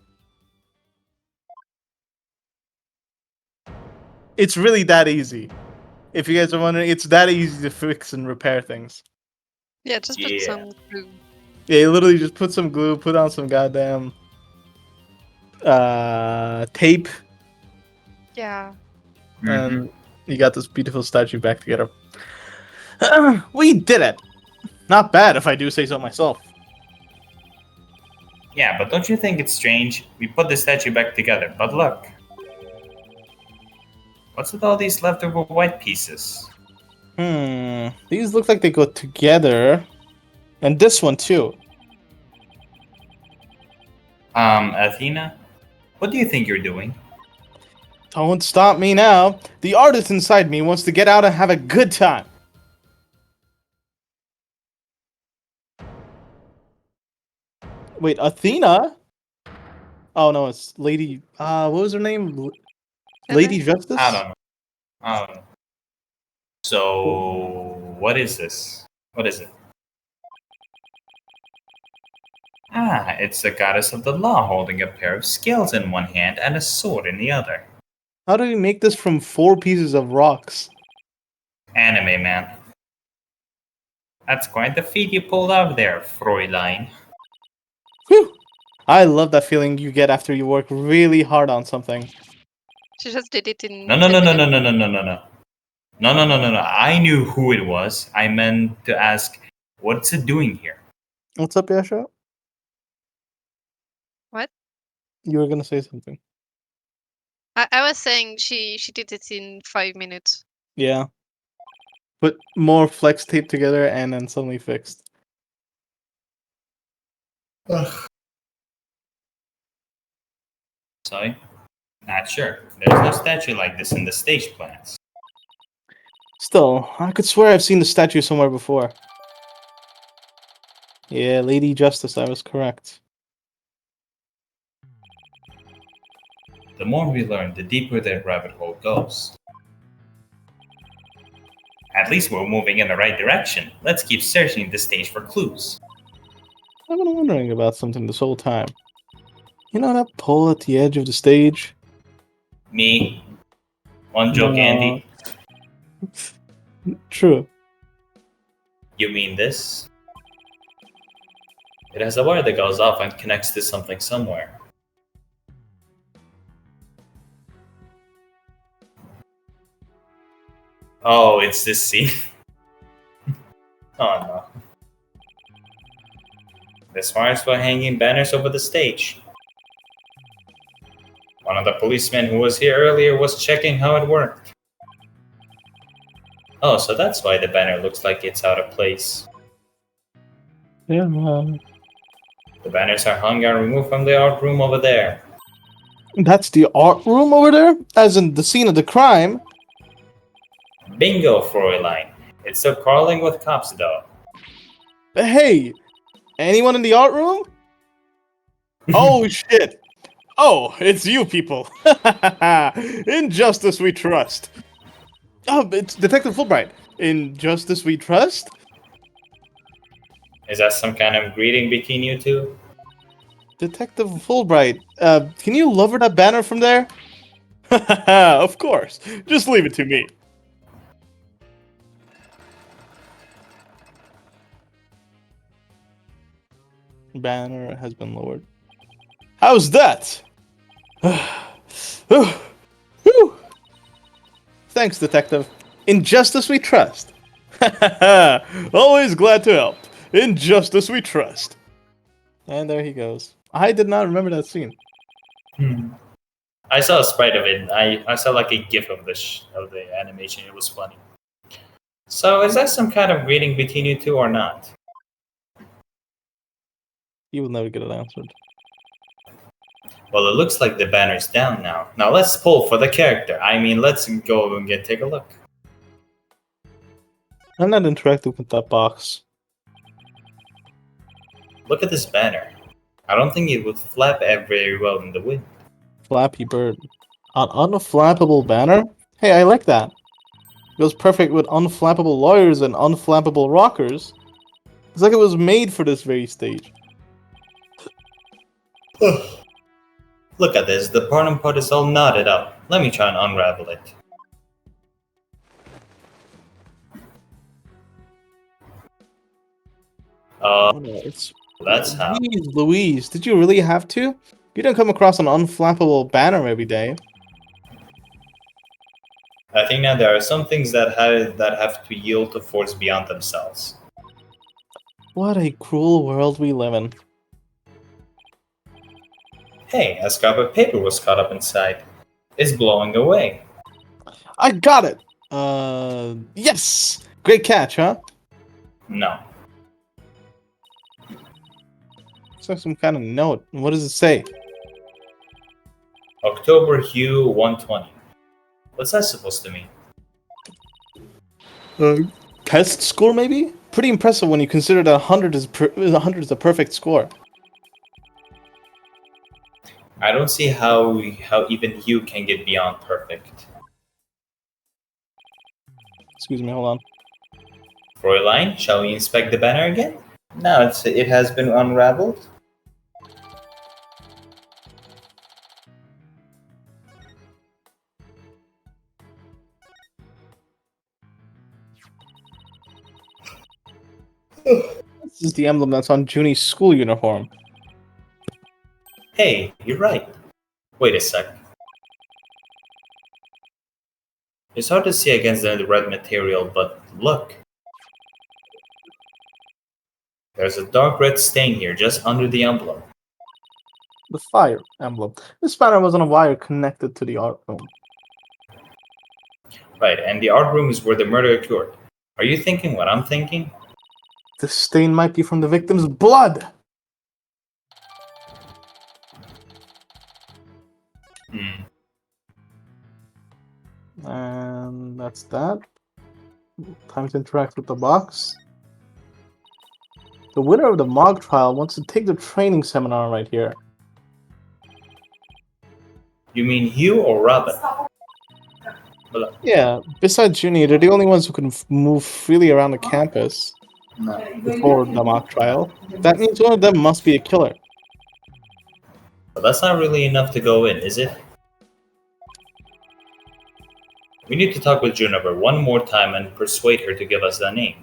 It's really that easy. If you guys are wondering, it's that easy to fix and repair things. yeah, just put Yeah. some glue. Yeah, you literally just put some glue, put on some goddamn... tape, Yeah. and you got this beautiful statue back together. We did it! Not bad, if I do say so myself. Yeah, but don't you think it's strange? We put the statue back together, but look. What's with all these leftover white pieces? These look like they go together. And this one too. Athena? What do you think you're doing? Don't stop me now. The artist inside me wants to get out and have a good time. Wait, Athena? Oh no, it's Lady. What was her name? Lady Justice? I don't know. I don't know. So, what is this? What is it? Ah, it's the goddess of the law holding a pair of scales in one hand and a sword in the other. How do we make this from 4 pieces of rocks? Anime, man. That's quite the feat you pulled out there, Fräulein. Whew! I love that feeling you get after you work really hard on something. She just did it in No, no, 10 no, no, minutes. no, no, no, no, no, no. No, no, no, no, no. I knew who it was. I meant to ask, what's it doing here? What's up, Yasha? What? You were gonna say something. I was saying she did it in 5 minutes. Yeah. Put more flex tape together and then suddenly fixed. Sorry? Not sure. There's no statue like this in the stage plans. Still, I could swear I've seen the statue somewhere before. Yeah, Lady Justice, I was correct. The more we learn, the deeper that rabbit hole goes. At least we're moving in the right direction. Let's keep searching the stage for clues. I've been wondering about something this whole time. You know that pole at the edge of the stage? Me? One joke, No. Andy? True. You mean this? It has a wire that goes off and connects to something somewhere. Oh, it's this scene. Oh no. This wire's for hanging banners over the stage. One of the policemen who was here earlier was checking how it worked. Oh, so that's why the banner looks like it's out of place. Yeah, The banners are hung and removed from the art room over there. that's the art room over there? As in the scene of the crime? Bingo, Fräulein. It's still crawling with cops, though. Hey! Anyone in the art room? Oh, shit! Oh, it's you people! In justice we trust! Oh, it's Detective Fulbright. In justice we trust? Is that some kind of greeting between you two? Detective Fulbright, can you lower that banner from there? Of course. Just leave it to me. Banner has been lowered. How's that? Whew. Thanks, Detective. In justice we trust. Always glad to help. In justice we trust. And there he goes. I did not remember that scene. I saw a sprite of it. I saw like a gif of of the animation. It was funny. So is that some kind of greeting between you two or not? You will never get it answered. Well, it looks like the banner's down now. Now let's pull for the character. I mean, let's go and take a look. I'm not interacting with that box. Look at this banner. I don't think it would flap very well in the wind. Flappy Bird. An unflappable banner? Hey, I like that. Goes perfect with unflappable lawyers and unflappable rockers. It's like it was made for this very stage. Look at this. The bottom part is all knotted up. Let me try and unravel it. Oh, no, it's That's how. Jeez Louise, did you really have to? You don't come across an unflappable banner every day. I think now there are some things that have to yield to force beyond themselves. What a cruel world we live in. Hey, a scrap of paper was caught up inside. It's blowing away. I got it! Yes! Great catch, huh? No. Looks like some kind of note. What does it say? October Hue 120. What's that supposed to mean? Test score, maybe? Pretty impressive when you consider that 100 is 100 is a perfect score. I don't see how even you can get beyond perfect. Excuse me, hold on. Fräulein, shall we inspect the banner again? No, it has been unraveled. This is the emblem that's on Junie's school uniform. Hey, you're right. Wait a sec. It's hard to see against the red material, but look. There's a dark red stain here just under the emblem. The fire emblem. This banner was on a wire connected to the art room. Right, and the art room is where the murder occurred. Are you thinking what I'm thinking? The stain might be from the victim's blood. Hmm. And that's that. Time to interact with the box. The winner of the mock trial wants to take the training seminar right here. You mean Hugh or Robin? Yeah, besides Junie, they're the only ones who can move freely around the campus before the mock trial. That means one of them must be a killer. But that's not really enough to go in, is it? We need to talk with Juniper one more time and persuade her to give us the name.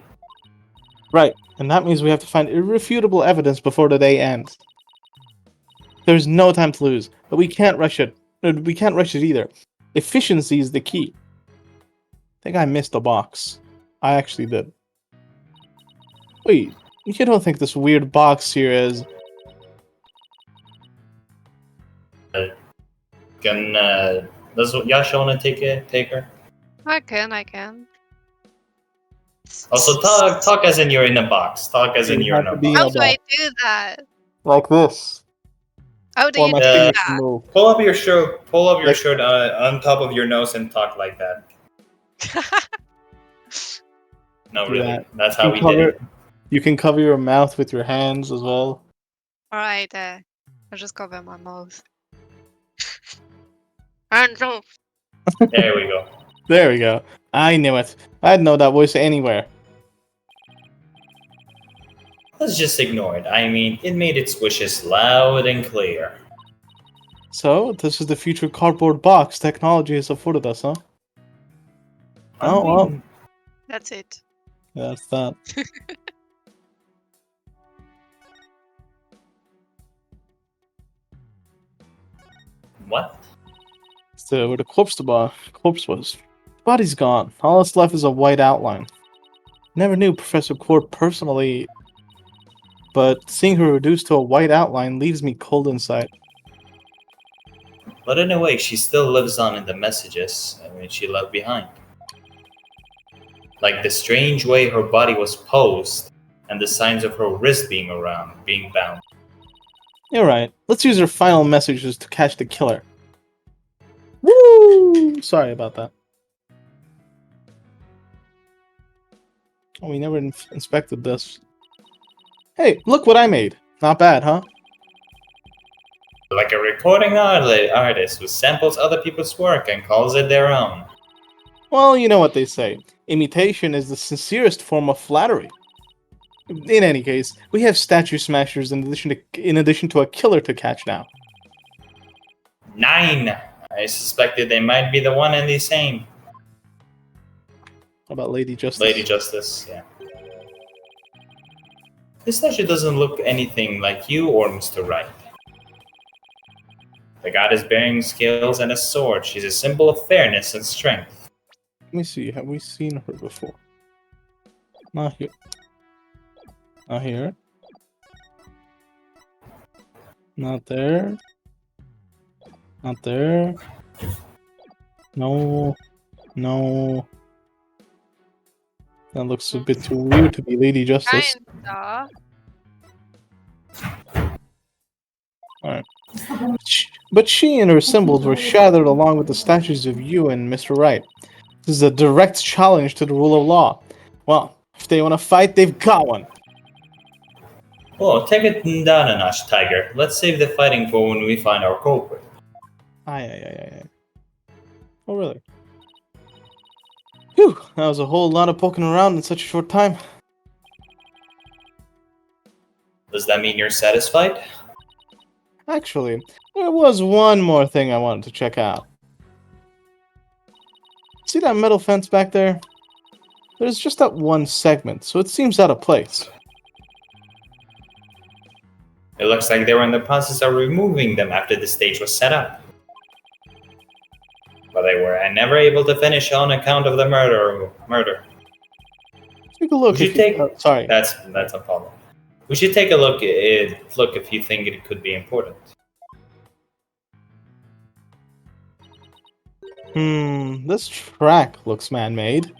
Right, and that means we have to find irrefutable evidence before the day ends. There's no time to lose, but we can't rush it. We can't rush it either. Efficiency is the key. I think I missed a box. I actually did. Wait, you don't think this weird box here is... Does Yasha want to take her? I can. Also, talk as in you're in a box. Talk as in You you're in have a to be How box. do I do that? like this. How do Or you my do fingers that? can move. Pull up your shirt. Pull up your Like- shirt on top of your nose and talk like that. No, Do really. that. That's how we did it. You can cover your mouth with your hands as well. Alright, I'll just cover my mouth. And so, There we go. There we go. I knew it. I'd know that voice anywhere. Let's just ignore it. I mean, it made its wishes loud and clear. So, this is the future cardboard box technology has afforded us, huh? Oh, well. that's it. That's that. What? So, where the corpse was. The body's gone. All that's left is a white outline. Never knew Professor Cord personally, but seeing her reduced to a white outline leaves me cold inside. But in a way, she still lives on in the messages she left behind. Like the strange way her body was posed, and the signs of her wrist being bound. You're right. Let's use her final messages to catch the killer. Woo! Sorry about that. Oh, we never inspected this. Hey, look what I made. Not bad, huh? Like a recording artist who samples other people's work and calls it their own. Well, you know what they say. Imitation is the sincerest form of flattery. In any case, we have statue smashers in addition to a killer to catch now. 9! I suspected they might be the one and the same. How about Lady Justice? Lady Justice, yeah. This statue doesn't look anything like you or Mr. Wright. The goddess bearing scales and a sword. She's a symbol of fairness and strength. Let me see. Have we seen her before? Not here. Not here. Not there. Not there. No. No. That looks a bit too weird to be Lady Justice. Kinda. But she and her symbols were shattered along with the statues of you and Mr. Wright. This is a direct challenge to the rule of law. Well, if they want to fight, they've got one. Oh, take it down a notch, Tiger. Let's save the fighting for when we find our culprit. Aye. Oh, really? Whew, that was a whole lot of poking around in such a short time. Does that mean you're satisfied? Actually, there was one more thing I wanted to check out. See that metal fence back there? There's just that one segment, so it seems out of place. It looks like they were in the process of removing them after the stage was set up. But they were never able to finish on account of the murder. Take a look. We should If take. you, sorry. That's a problem. We should take a look at it. Look if you think it could be important. This track looks man-made.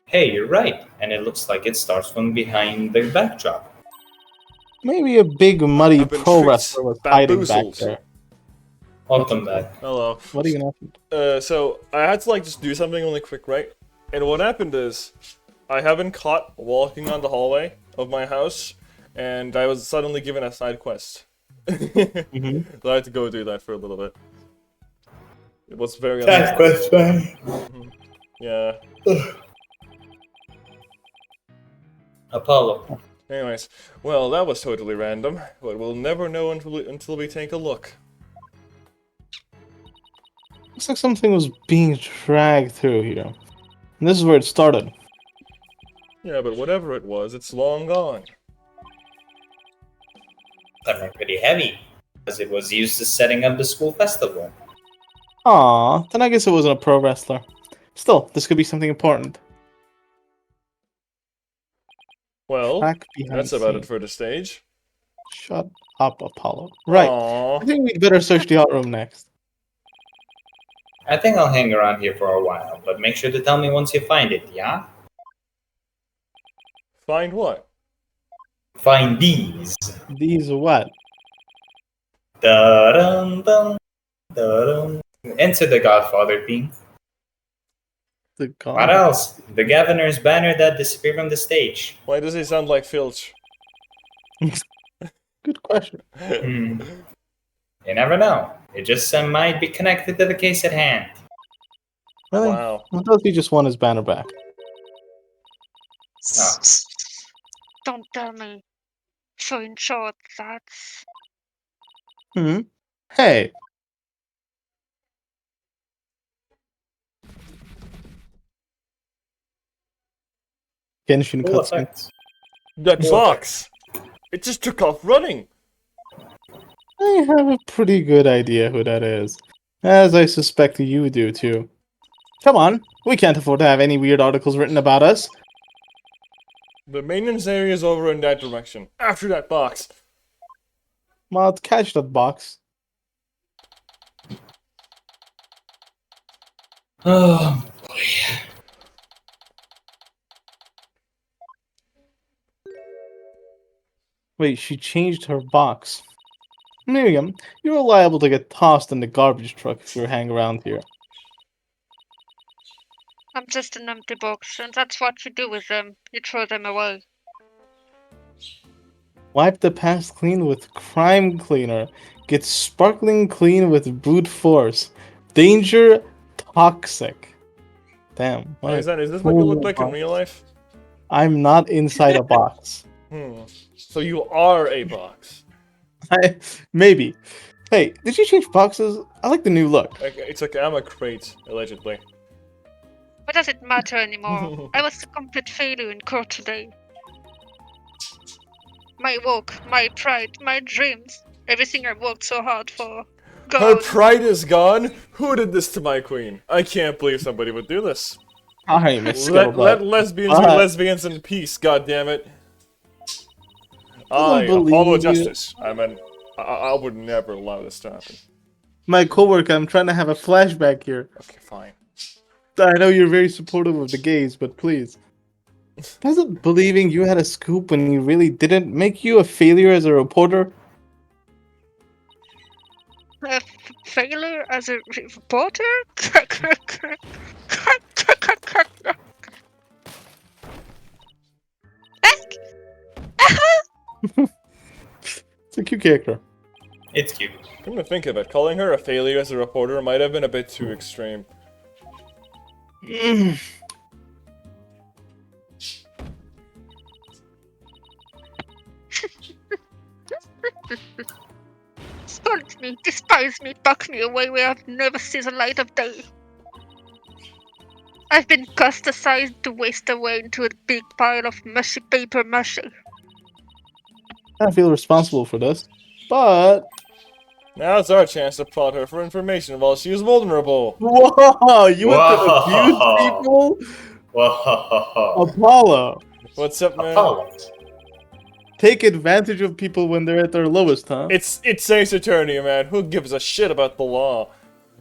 Hey, you're right, and it looks like it starts from behind the backdrop. Maybe a big muddy I've been pro tricked, wrestler was hiding back bamboozled. there. Welcome back. Hello. What are you gonna have to... So I had to just do something really quick, right? And what happened is, I have been caught walking on the hallway of my house, and I was suddenly given a side quest. Mhm. So I had to go do that for a little bit. It was very quest, man. Yeah. Apollo. Anyways, well, that was totally random, but we'll never know until we take a look. Looks like something was being dragged through here. And this is where it started. Yeah, but whatever it was, it's long gone. Something pretty heavy, as it was used as setting up the school festival. Aw, then I guess it wasn't a pro wrestler. Still, this could be something important. Well, Track behind that's about scene. it for the stage. Shut up, Apollo. Right. Aww. I think we'd better search the art room next. I think I'll hang around here for a while, but make sure to tell me once you find it, yeah? Find what? Find these. These what? Da-dum, dum, da-dum. Enter the Godfather theme. The What god. else? The governor's banner that disappeared from the stage. Why does he sound like Filch? Good question. Hmm. You never know. It just might be connected to the case at hand. Really? Wow. What does he just want his banner back? Oh. Don't tell me. So in short, that's... Hey. Genshin Cool cutscene. effects. That Cool box! It just took off running! I have a pretty good idea who that is. As I suspect you do too. Come on, we can't afford to have any weird articles written about us. The maintenance area is over in that direction. After that box. Well, catch that box. Oh, Wait, she changed her box. Miriam, you're liable to get tossed in the garbage truck if you hang around here. I'm just an empty box, and that's what you do with them. You throw them away. Wipe the past clean with crime cleaner. Get sparkling clean with brute force. Danger toxic. Damn. what Is a this what you look cool like in box. real life? I'm not inside a box. So you are a box. Maybe. Hey, did you change boxes? I like the new look. It's like I'm a crate, allegedly. What does it matter anymore? I was a complete failure in court today. My work, my pride, my dreams, everything I worked so hard for. Her Gone. pride is gone? Who did this to my queen? I can't believe somebody would do this. Hi, Miss Let Scuttlebutt. lesbians be lesbians in peace, goddammit. I, believe Apollo you. Justice. I would never allow this to happen. My coworker, I'm trying to have a flashback here. Okay, fine. I know you're very supportive of the gays, but please. Doesn't believing you had a scoop when you really didn't make you a failure as a reporter? A failure as a reporter? It's a cute character. It's cute. Come to think of it, calling her a failure as a reporter might have been a bit too extreme. Scold me, despise me, tuck me away where I've never seen the light of day. I've been cast aside to waste away into a big pile of mushy paper mache. I feel responsible for this, but Now it's our chance to prod her for information while she is vulnerable. whoa, you want to abuse Whoa. people? Whoa. Apollo, What's up, man? Apollo. take advantage of people when they're at their lowest, huh? It's Ace Attorney, man. Who gives a shit about the law?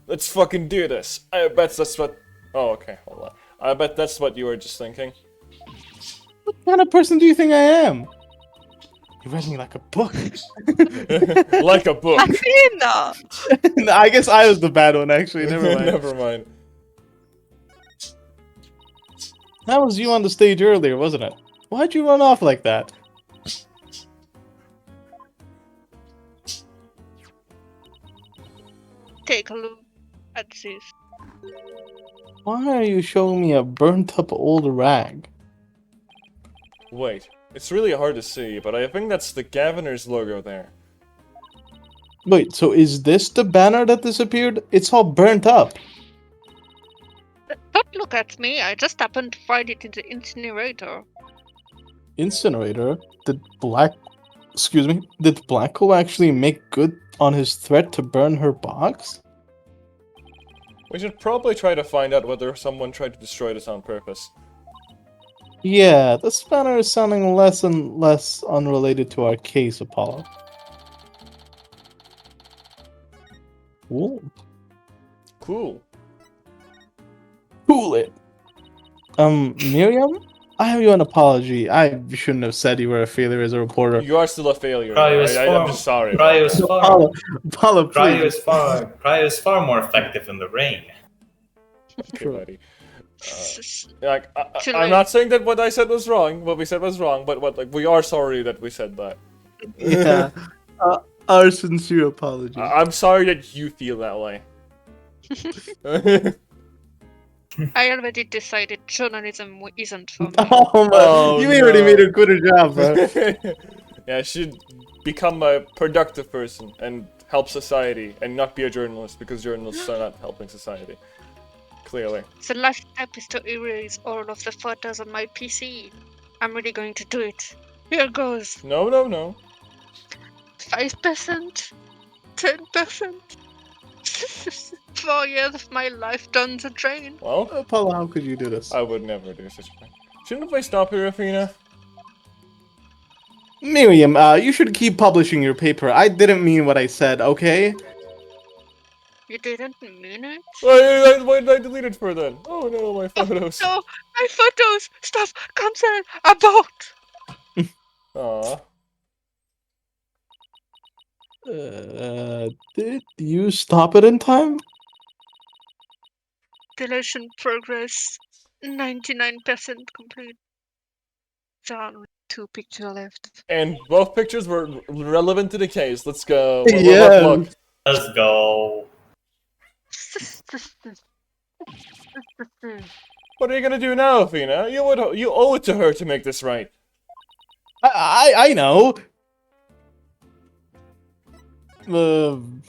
Let's fucking do this. I bet that's what... Oh, okay, hold on. I bet that's what you were just thinking. What kind of person do you think I am? You read me like a book. Like a book. Athena! I guess I was the bad one, actually. Never mind. Never mind. That was you on the stage earlier, wasn't it? Why'd you run off like that? Take a look at this. Why are you showing me a burnt-up old rag? Wait, it's really hard to see, but I think that's the Gaviner's logo there. Wait, so is this the banner that disappeared? It's all burnt up. Don't look at me, I just happened to find it in the incinerator. Incinerator? Did Blacko actually make good on his threat to burn her box? We should probably try to find out whether someone tried to destroy this on purpose. Yeah, this banner is sounding less and less unrelated to our case, Apollo. Ooh, Cool. cool it. Miriam? I owe you an apology. I shouldn't have said you were a failure as a reporter. You are still a failure. Cryo I'm just sorry. Apollo, please. Cryo is far more effective in the rain. Okay, buddy. S- Like, Too I'm late. not saying that what I said was wrong, what we said was wrong, but we are sorry that we said that. Yeah. Our sincere apology. I'm sorry that you feel that way. I already decided journalism isn't for me. Oh my! Oh, You already no. made a good job, bro. Yeah, I should become a productive person and help society and not be a journalist because journalists are not helping society. Clearly. The last step is to erase all of the photos on my PC. I'm really going to do it. Here goes. No, no, no. 5%? 10%? 4 years of my life down the drain. Well, Apollo, how could you do this? I would never do such a thing. Shouldn't we stop here, Athena? Miriam, you should keep publishing your paper. I didn't mean what I said, okay? You didn't mean it? Why did I delete it for then? Oh no, my photos. No, my photos! Stop! Cancel! Abort! Aw. Did you stop it in time? Deletion progress 99% complete. There are only 2 pictures left. And both pictures were relevant to the case. Let's go. Yeah. Look. Let's go. What are you gonna do now, Athena? You owe it to her to make this right. I know. Don't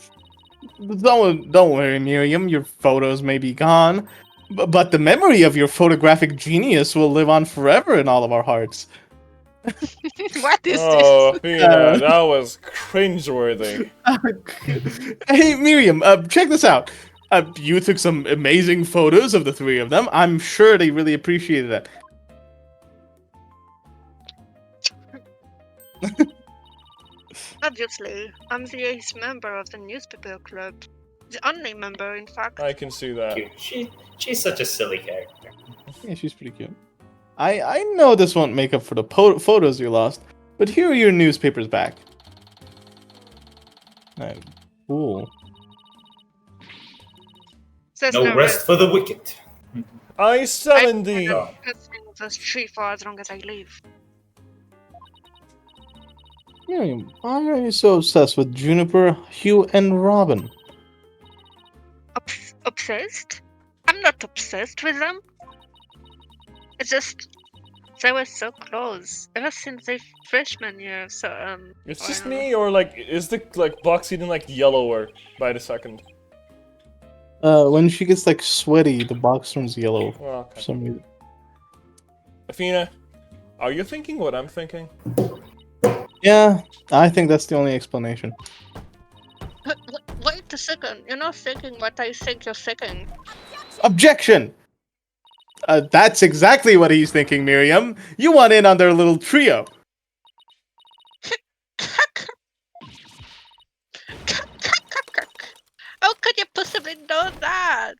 worry, Miriam. Your photos may be gone, but the memory of your photographic genius will live on forever in all of our hearts. What is Oh, this? Athena, that was cringeworthy. Hey, Miriam, check this out. You took some amazing photos of the three of them. I'm sure they really appreciated it. Obviously, I'm the 8th member of the newspaper club. The only member, in fact. I can see that. Cute. She's such a silly character. Yeah, she's pretty cute. I know this won't make up for the photos you lost, but here are your newspapers back. Cool. There's No rest for the wicked. I summon thee. Oh. This tree for as long as I live. Miriam, why are you so obsessed with Juniper, Hugh, and Robin? Obsessed? I'm not obsessed with them. It's just they were so close ever since they freshman year. So It's I just don't know. me, or like, is the like box getting like yellower by the second? When she gets like sweaty, the box turns yellow Oh, for okay. some reason. Athena, are you thinking what I'm thinking? Yeah, I think that's the only explanation. Wait a second. You're not thinking what I think you're thinking. Objection! That's exactly what he's thinking, Miriam. You want in on their little trio. How could you possibly know that?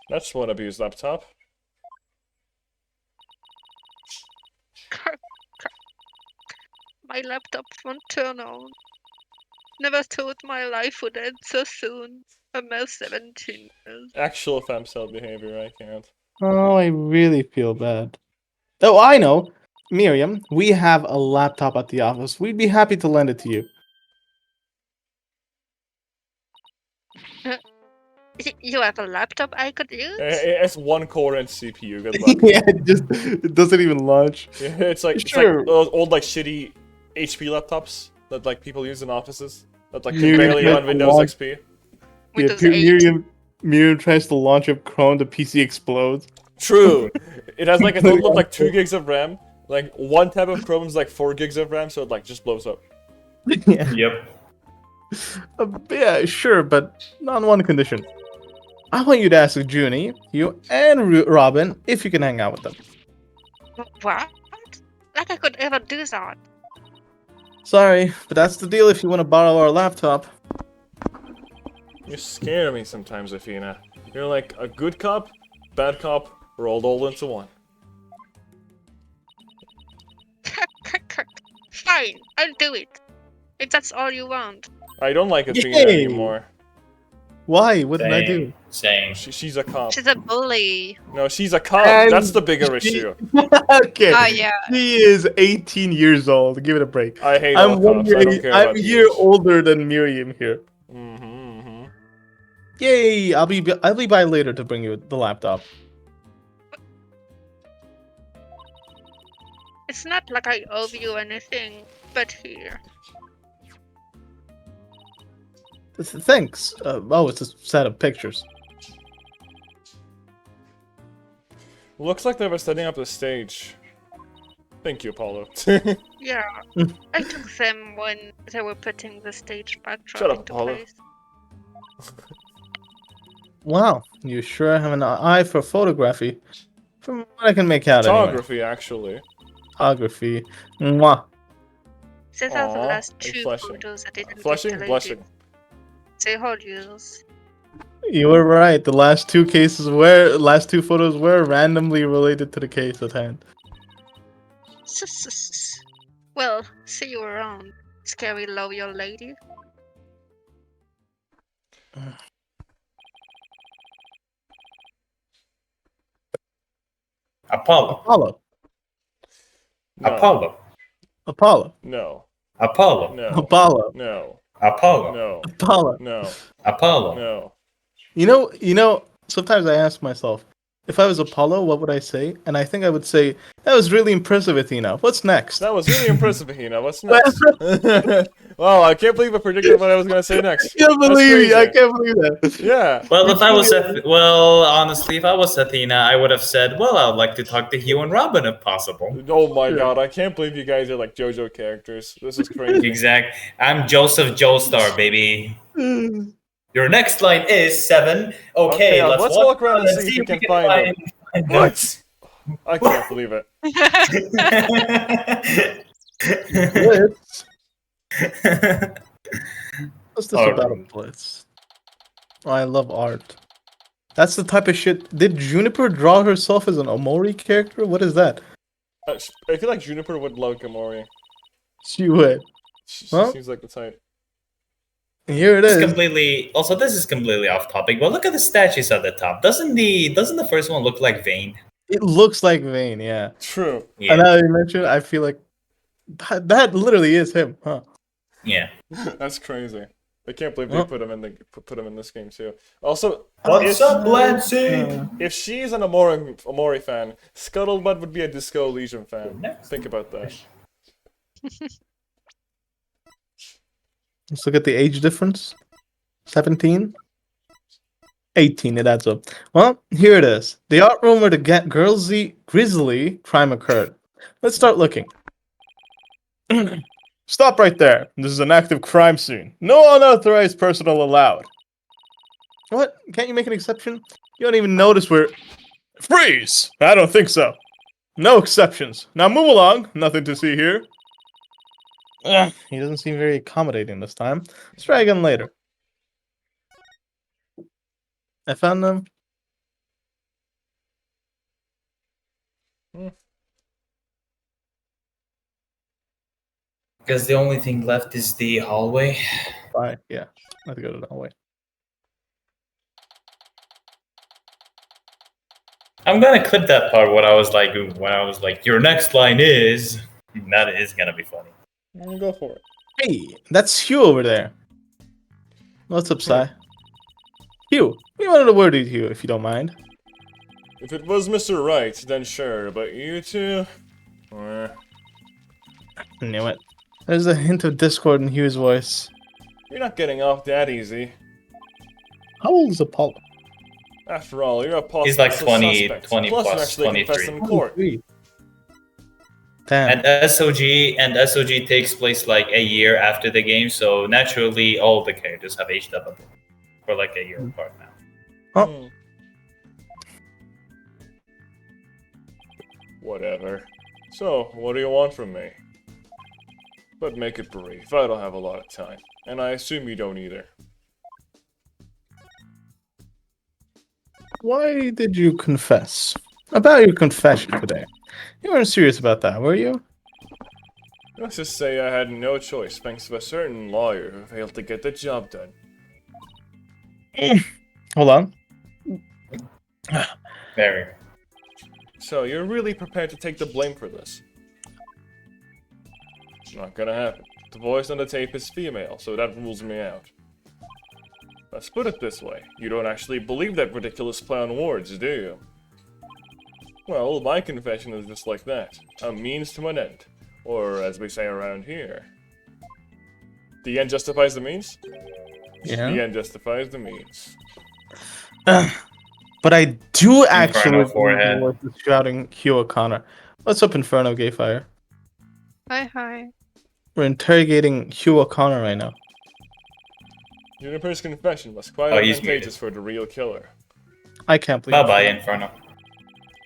That's one abused laptop. My laptop won't turn on. Never thought my life would end so soon. I'm now 17 years. Actual femcel behavior, I can't. Oh, I really feel bad. Oh, I know. Miriam, we have a laptop at the office. We'd be happy to lend it to you. You have a laptop I could use? It's one core and CPU, good luck. Yeah, it doesn't even launch. Yeah, it's like Sure. those old like shitty HP laptops that like people use in offices that like can Miriam barely tried run to Windows launch- XP. Windows Yeah, 8. Miriam tries to launch up Chrome, the PC explodes. True. It has like a total of like 2 gigs of RAM. Like one tab of Chrome is like 4 gigs of RAM, so it like just blows up. Yeah. Yep. Yeah, sure, but on one condition. I want you to ask Junie, you, and Robin if you can hang out with them. What? Like I could ever do that. Sorry, but that's the deal if you want to borrow our laptop. You scare me sometimes, Athena. You're like a good cop, bad cop, rolled all into one. Fine, I'll do it. If that's all you want. I don't like Athena Yay! anymore. Why? What did I do? Same. She's a cop. She's a bully. No, she's a cop. And That's the bigger she- issue. Okay. Oh yeah. He is 18 years old. Give it a break. I hate all I'm cops. I don't care I'm about a year these. older than Miriam here. Mm-hmm. Yay! I'll be by later to bring you the laptop. It's not like I owe you anything, but here. Thanks. Oh, it's a set of pictures. Looks like they were setting up the stage. Thank you, Apollo. Yeah. I took them when they were putting the stage backdrop Shut up, into Paula. place. Wow, you sure have an eye for photography. From what I can make out, anyway. Photography, actually. Photography. Mwah. These are the Aw, last and 2 flushing. photos that didn't Flushing? get deleted. Blushing. They hold yours. You were right. The last two photos were randomly related to the case at hand. Well, see you around, scary loyal lady. Apollo. Apollo. No. Apollo. Apollo. No. Apollo. No. Apollo. No. Apollo. No. Apollo. No. Apollo. No. You know, sometimes I ask myself, if I was Apollo, what would I say? And I think I would say, that was really impressive, Athena. What's next? That was really impressive, Hina. What's next? Wow, I can't believe I predicted what I was gonna say next. I can't That's believe I crazy. can't believe that. Yeah. Well, honestly, if I was Athena, I would have said, well, I'd like to talk to Hugh and Robin if possible. Oh my Sure. god, I can't believe you guys are like JoJo characters. This is crazy. Exact. I'm Joseph Joestar, baby. Your next line is 7. Okay, let's walk around and see if we can find them. What? I can't believe it. What's this Art about a room. blitz? Oh, I love art. That's the type of shit. Did Juniper draw herself as an Omori character? What is that? I feel like Juniper would love Gamori. She would. She Huh? seems like the type. Here it This is is. completely. Also, this is completely off topic. But look at the statues at the top. Doesn't the first one look like Vayne? It looks like Vayne, yeah. True. Yeah. And now you mentioned, I feel like that literally is him, huh? Yeah. That's crazy. I can't believe they Well- put him in this game too. Also, What's if, up, Lansing? if she's an Omori fan, Scuttlebutt would be a Disco Elysium fan. Next. Think about that. Let's look at the age difference. 17? 18, it adds up. Well, here it is. The art room where the grisly crime occurred. Let's start looking. Stop right there. This is an active crime scene. No unauthorized personnel allowed. What? Can't you make an exception? You don't even notice where... Freeze! I don't think so. No exceptions. Now move along. Nothing to see here. He doesn't seem very accommodating this time. Let's try again later. I found them. Because the only thing left is the hallway. Bye. Yeah. I have to go to the hallway. I'm gonna clip that part when I was like, your next line is. That is gonna be funny. Go for it. Hey, that's Hugh over there. What's up, Sai? Hugh, we wanted a word with you, if you don't mind. If it was Mr. Right, then sure, but you two... Knew it. There's a hint of discord in Hugh's voice. You're not getting off that easy. How old is Apollo? After all, you're a possible He's like 20 suspect. 20 Plus, you plus, actually confessed 23. in court. 23. Damn. And SOG takes place like a year after the game, so naturally all the characters have aged up a bit. For like a year apart now. Oh. Hmm. Whatever. So, what do you want from me? But make it brief. I don't have a lot of time. And I assume you don't either. Why did you confess? About your confession today. You weren't serious about that, were you? Let's just say I had no choice thanks to a certain lawyer who failed to get the job done. Hold on. Very. So, you're really prepared to take the blame for this? Not gonna happen. The voice on the tape is female, so that rules me out. Let's put it this way. You don't actually believe that ridiculous play on words, do you? Well, my confession is just like that. A means to an end. Or, as we say around here. The end justifies the means? Yeah. The end justifies the means. But I do actually forehead. believe the voice is shouting Hugh O'Connor. What's up, Inferno Gayfire? Hi. We're interrogating Hugh O'Connor right now. Juniper's confession was quite Oh, he's advantageous for the real killer. I can't believe Bye-bye, it. Inferno.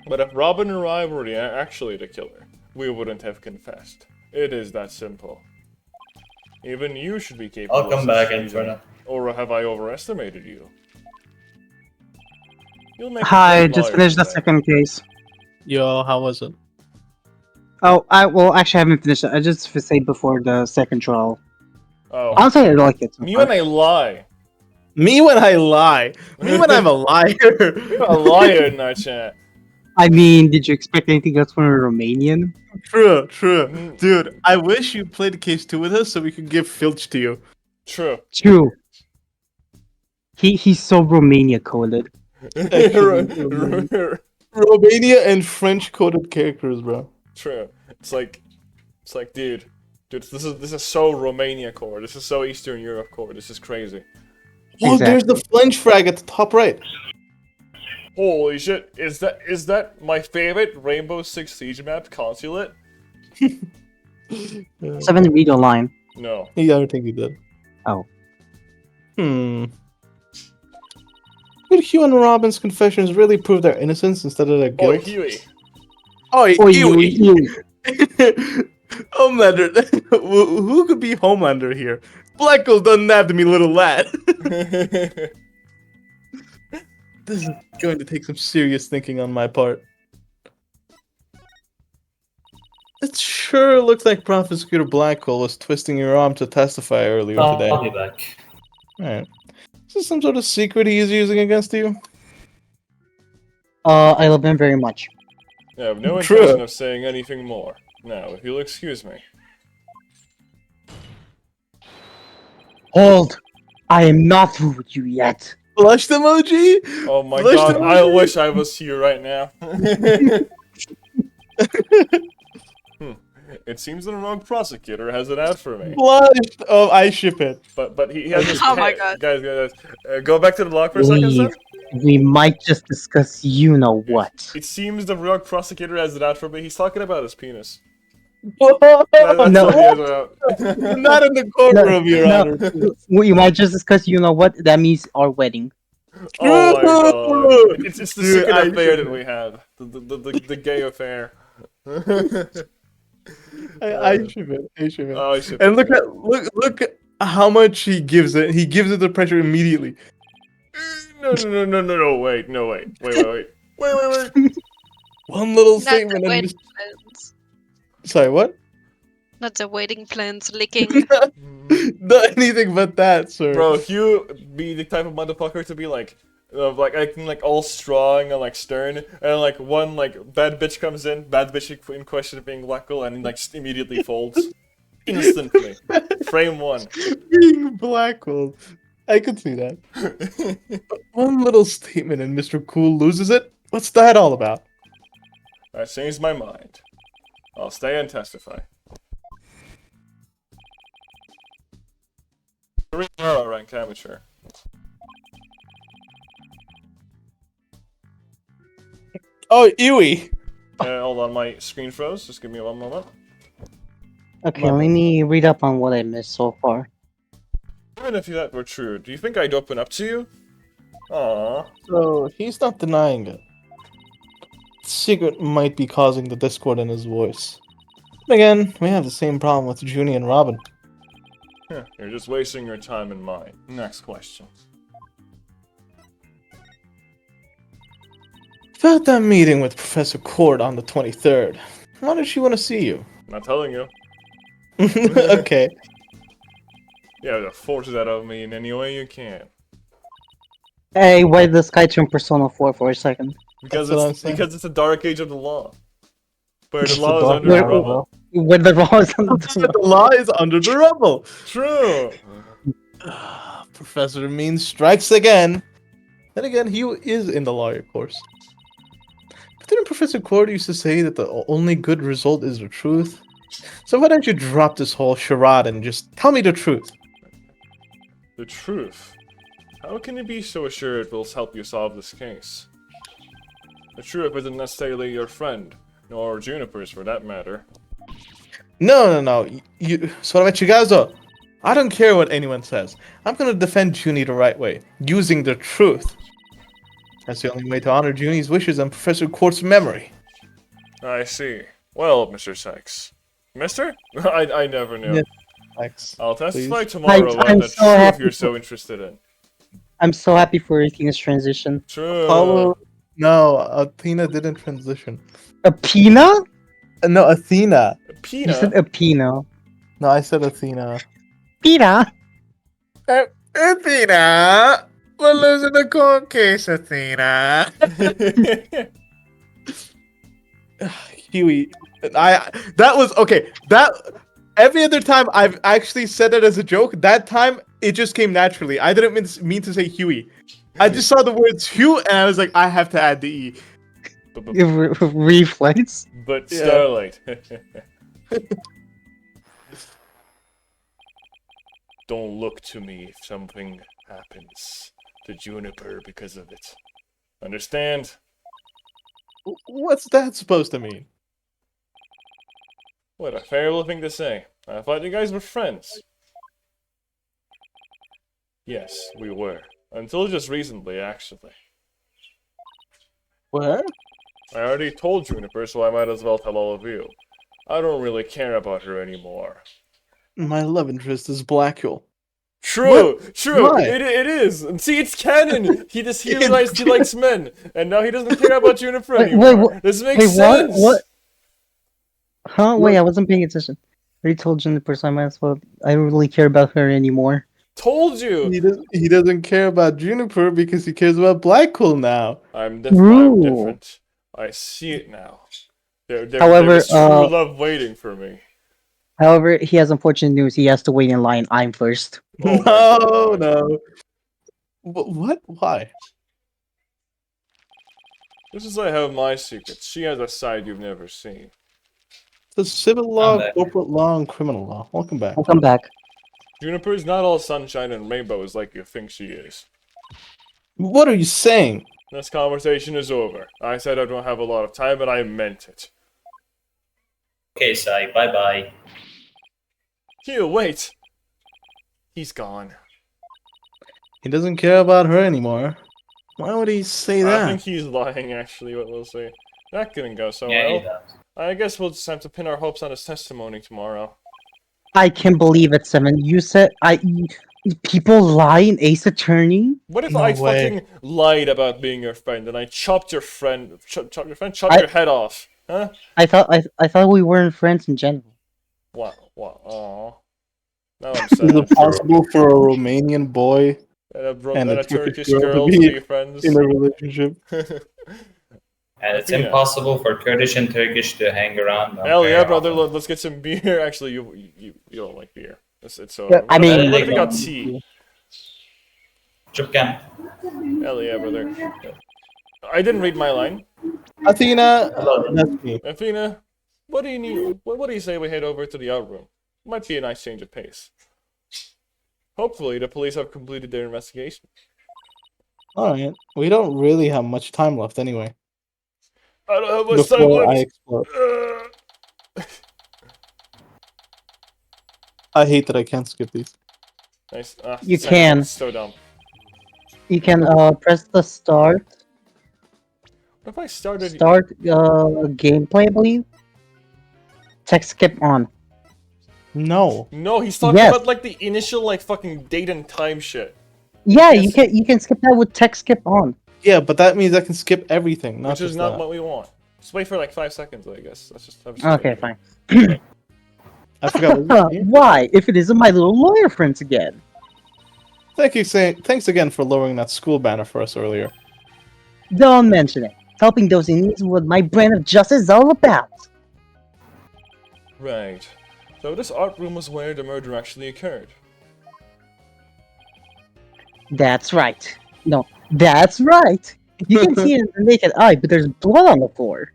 But if Robin and I were actually the killer, we wouldn't have confessed. It is that simple. Even you should be capable I'll come of back, such reasoning. Inferno. Or have I overestimated you? You'll make a Hi, great just lawyer finished the someday. second case. Yo, how was it? Oh, actually haven't finished it. I just saved before the second trial. Oh, I'll say I like it. So me far. when I lie. Me when I lie. Me when I'm a liar. You're a liar in our chat. I mean, did you expect anything else from a Romanian? True, true. Mm. Dude, I wish you played case 2 with us so we could give Filch to you. True. True. He's so Romania coded. Romania and French coded characters, bro. True. It's like, dude, this is so Romania core. This is so Eastern Europe core. This is crazy. Oh, there's the French flag at the top right. Holy shit! Is that my favorite Rainbow Six Siege map, Consulate? Seven read online. No. Yeah, I think he did. Oh. Would Hugh and Robin's confessions really prove their innocence instead of their Oh, guilt? Huey. Oh, You. Homelander. Who could be Homelander here? Blackwell done that to me, little lad. This is going to take some serious thinking on my part. It sure looks like Prosecutor Blackwell was twisting your arm to testify earlier today. I'll be back. Alright. Is this some sort of secret he's using against you? I love him very much. I have no True. intention of saying anything more. Now, if you'll excuse me. Hold! I am not through with you yet. Blushed emoji? Oh my Blushed god, I emoji? wish I was here right now. It seems the rogue prosecutor has it out for me. Blushed! Oh, I ship it. But he has his Oh my pen- god. Guys, go back to the log for a second, sir. We might just discuss you know what. It seems the rogue prosecutor has it out for me. He's talking about his penis. Whoa! That's No. what he has it out. Not in the courtroom, Your Honor. We might just discuss you know what. That means our wedding. Oh my god. It's the Dude, secret I affair ship that we have. The gay affair. I ship it. I ship it. Oh, I should. And look at how much he gives it. He gives it the pressure immediately. No, wait. One little Not the statement and wedding just... plans. Sorry, what? Not the wedding plans licking. Not anything but that, sir. Bro, if you be the type of motherfucker to be like acting like all strong and like stern, and like one like bad bitch comes in, bad bitch in question being Blackwell, and he like immediately folds. Instantly. Frame one. Being Blackwell. I could see that. One little statement and Mr. Cool loses it? What's that all about? I changed my mind. I'll stay and testify. 3-0 ranked amateur. Oh, Ewy! Hold on, my screen froze. Just give me one moment. Okay, let me read up on what I missed so far. Even if that were true, do you think I'd open up to you? Aww. So, he's not denying it. Secret might be causing the discord in his voice. Again, we have the same problem with Junie and Robin. You're just wasting your time and mine. Next question. About that meeting with Professor Cord on the 23rd. Why did she want to see you? Not telling you. Okay. Yeah, force that out of me in any way you can. Hey, why did this guy turn Persona 4 for a second? Because That's what I'm it's saying. because it's a dark age of the law. Where the It's law a is dark under age, rubble. Where the law is on The law is under the rubble. True. Professor Mean strikes again. Then again, he is in the lawyer course. But didn't Professor Cord used to say that the only good result is the truth? So why don't you drop this whole charade and just tell me the truth? The truth. How can you be so assured it will help you solve this case? The truth isn't necessarily your friend, nor Juniper's for that matter. No. You. So what about you guys? Though? I don't care what anyone says. I'm gonna defend Junie the right way, using the truth. That's the only way to honor Junie's wishes and Professor Quart's memory. I see. Well, Mr. Sykes. Mister? I never knew. Yeah, Thanks. I'll testify please. tomorrow about I'm the so truth happy you're so interested in. I'm so happy for your King's transition. True. Apollo. No, Athena didn't transition. Apina? No, Athena. You said Pina. Apino. No, I said Athena. Pina? Athena! We're losing the court case, Athena. Huey, that was okay. That every other time I've actually said it as a joke. That time it just came naturally. I didn't mean to say Huey. I just saw the words Hugh and I was like, I have to add the E. Reflex. But Yeah. Starlight. Don't look to me if something happens to Juniper because of it. Understand? What's that supposed to mean? What a terrible thing to say. I thought you guys were friends. Yes, we were. Until just recently, actually. Where? I already told Juniper, so I might as well tell all of you. I don't really care about her anymore. My love interest is Blackwell. True, true. Why? It is. And see, it's canon. He realized he likes men, and now he doesn't care about Juniper Wait, anymore. wait, This makes wait, what? sense. What? Huh? What? Wait, I wasn't paying attention. I already told Juniper, so I might as well. I don't really care about her anymore. Told you. He doesn't care about Juniper because he cares about Blackpool now. I'm True. different. I see it now. There However, is true love waiting for me. However, he has unfortunate news. He has to wait in line. I'm first. Oh my No, God. no. What? Why? This is I have my secrets. She has a side you've never seen. The civil law, back. corporate law, and criminal law. Welcome back. I'll come back. Juniper's not all sunshine and rainbows like you think she is. What are you saying? This conversation is over. I said I don't have a lot of time, and I meant it. Okay, Sai, bye-bye. Hugh, wait. He's gone. He doesn't care about her anymore. Why would he say I that? think he's lying, actually, but we'll see. That couldn't go so Yeah, he well. does. I guess we'll just have to pin our hopes on his testimony tomorrow. I can't believe it, Seven. You said people lie in Ace Attorney. What if No I way. fucking lied about being your friend and I chopped your I- your head off? Huh? I thought we weren't friends in general. What? Aw. Now I'm Is sad. it possible for a Romanian boy And a Turkish girl girl to to be be friends. in a relationship? And it's Yeah. impossible for Kurdish and Turkish to hang around. Hell yeah, very brother! often. Let's get some beer. Actually, you don't like beer. It's so. Yeah, I mean- what if we got tea? Chupkan. Hell yeah, brother. Yeah. I didn't read my line. Athena, that's me. Athena, what do you need? What do you say we head over to the out room? Might be a nice change of pace. Hopefully, the police have completed their investigation. Alright, we don't really have much time left anyway. I don't have much time Before I left. explode. I hate that I can't skip these. Nice. You Sam, can. that's so dumb. You can press the start What if I started? gameplay, I believe. Text skip on. No. No, he's talking Yes. about like the initial like fucking date and time shit, Yeah, Yes. you can skip that with text skip on. Yeah, but that means I can skip everything, not which is just not that. what we want. Just wait for like 5 seconds, I guess. That's just. Okay, fine. I forgot. What was your name? Why? If it isn't my little lawyer friends again. Thanks again for lowering that school banner for us earlier. Don't mention it. Helping those in need is what my brand of justice is all about. Right. So this art room was where the murder actually occurred. That's right. No, that's right. You can see it in the naked eye, but there's blood on the floor.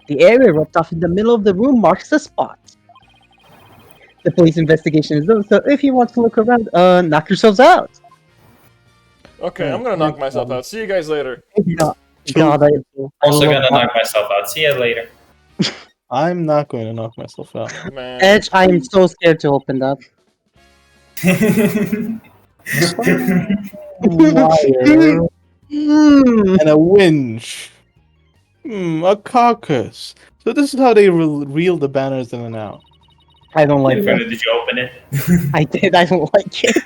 The area rubbed off in the middle of the room marks the spot. The police investigation is done, so if you want to look around, knock yourselves out. Okay, Yeah, I'm gonna knock no myself problem. out. See you guys later. God, I Also love gonna knock myself out. See you later. I'm not going to knock myself out. Man. Edge, I am so scared to open that. Wire Mm. and a winch. A caucus. So this is how they reel the banners in and out. I don't like Inferno, that. did you open it? I did, I don't like it.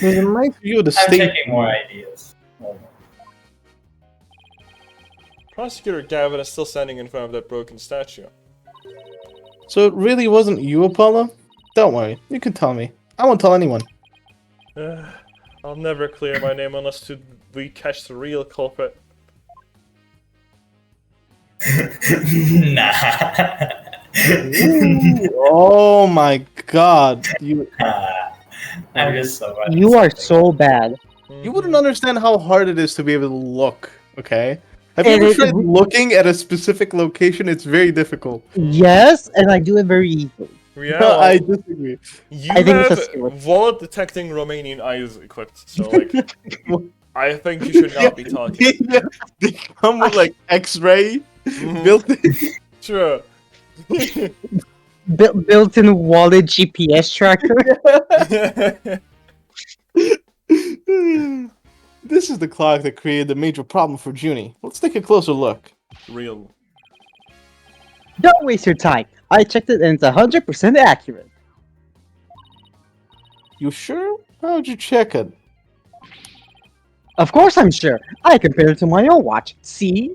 There's a nice view of the I'm state. taking more ideas. Prosecutor Gavin is still standing in front of that broken statue. So it really wasn't you, Apollo? Don't worry, you can tell me. I won't tell anyone. I'll never clear my name unless we catch the real culprit. Nah. Oh my god. You I'm just so much. You are so bad. wouldn't understand how hard it is to be able to look, okay? Have you And ever it- tried looking at a specific location? It's very difficult. Yes, and I do it very easily. Yeah, well, I disagree. you I think it's a have skill. wallet detecting Romanian eyes equipped, so like, I think you should not be talking. They come with like X-ray Mhm. built in. Sure. Built-in wallet GPS tracker. This is the clock that created the major problem for Junie. Let's take a closer look. Real. Don't waste your time. I checked it and it's 100% accurate. You sure? How'd you check it? Of course I'm sure. I compared it to my own watch. See?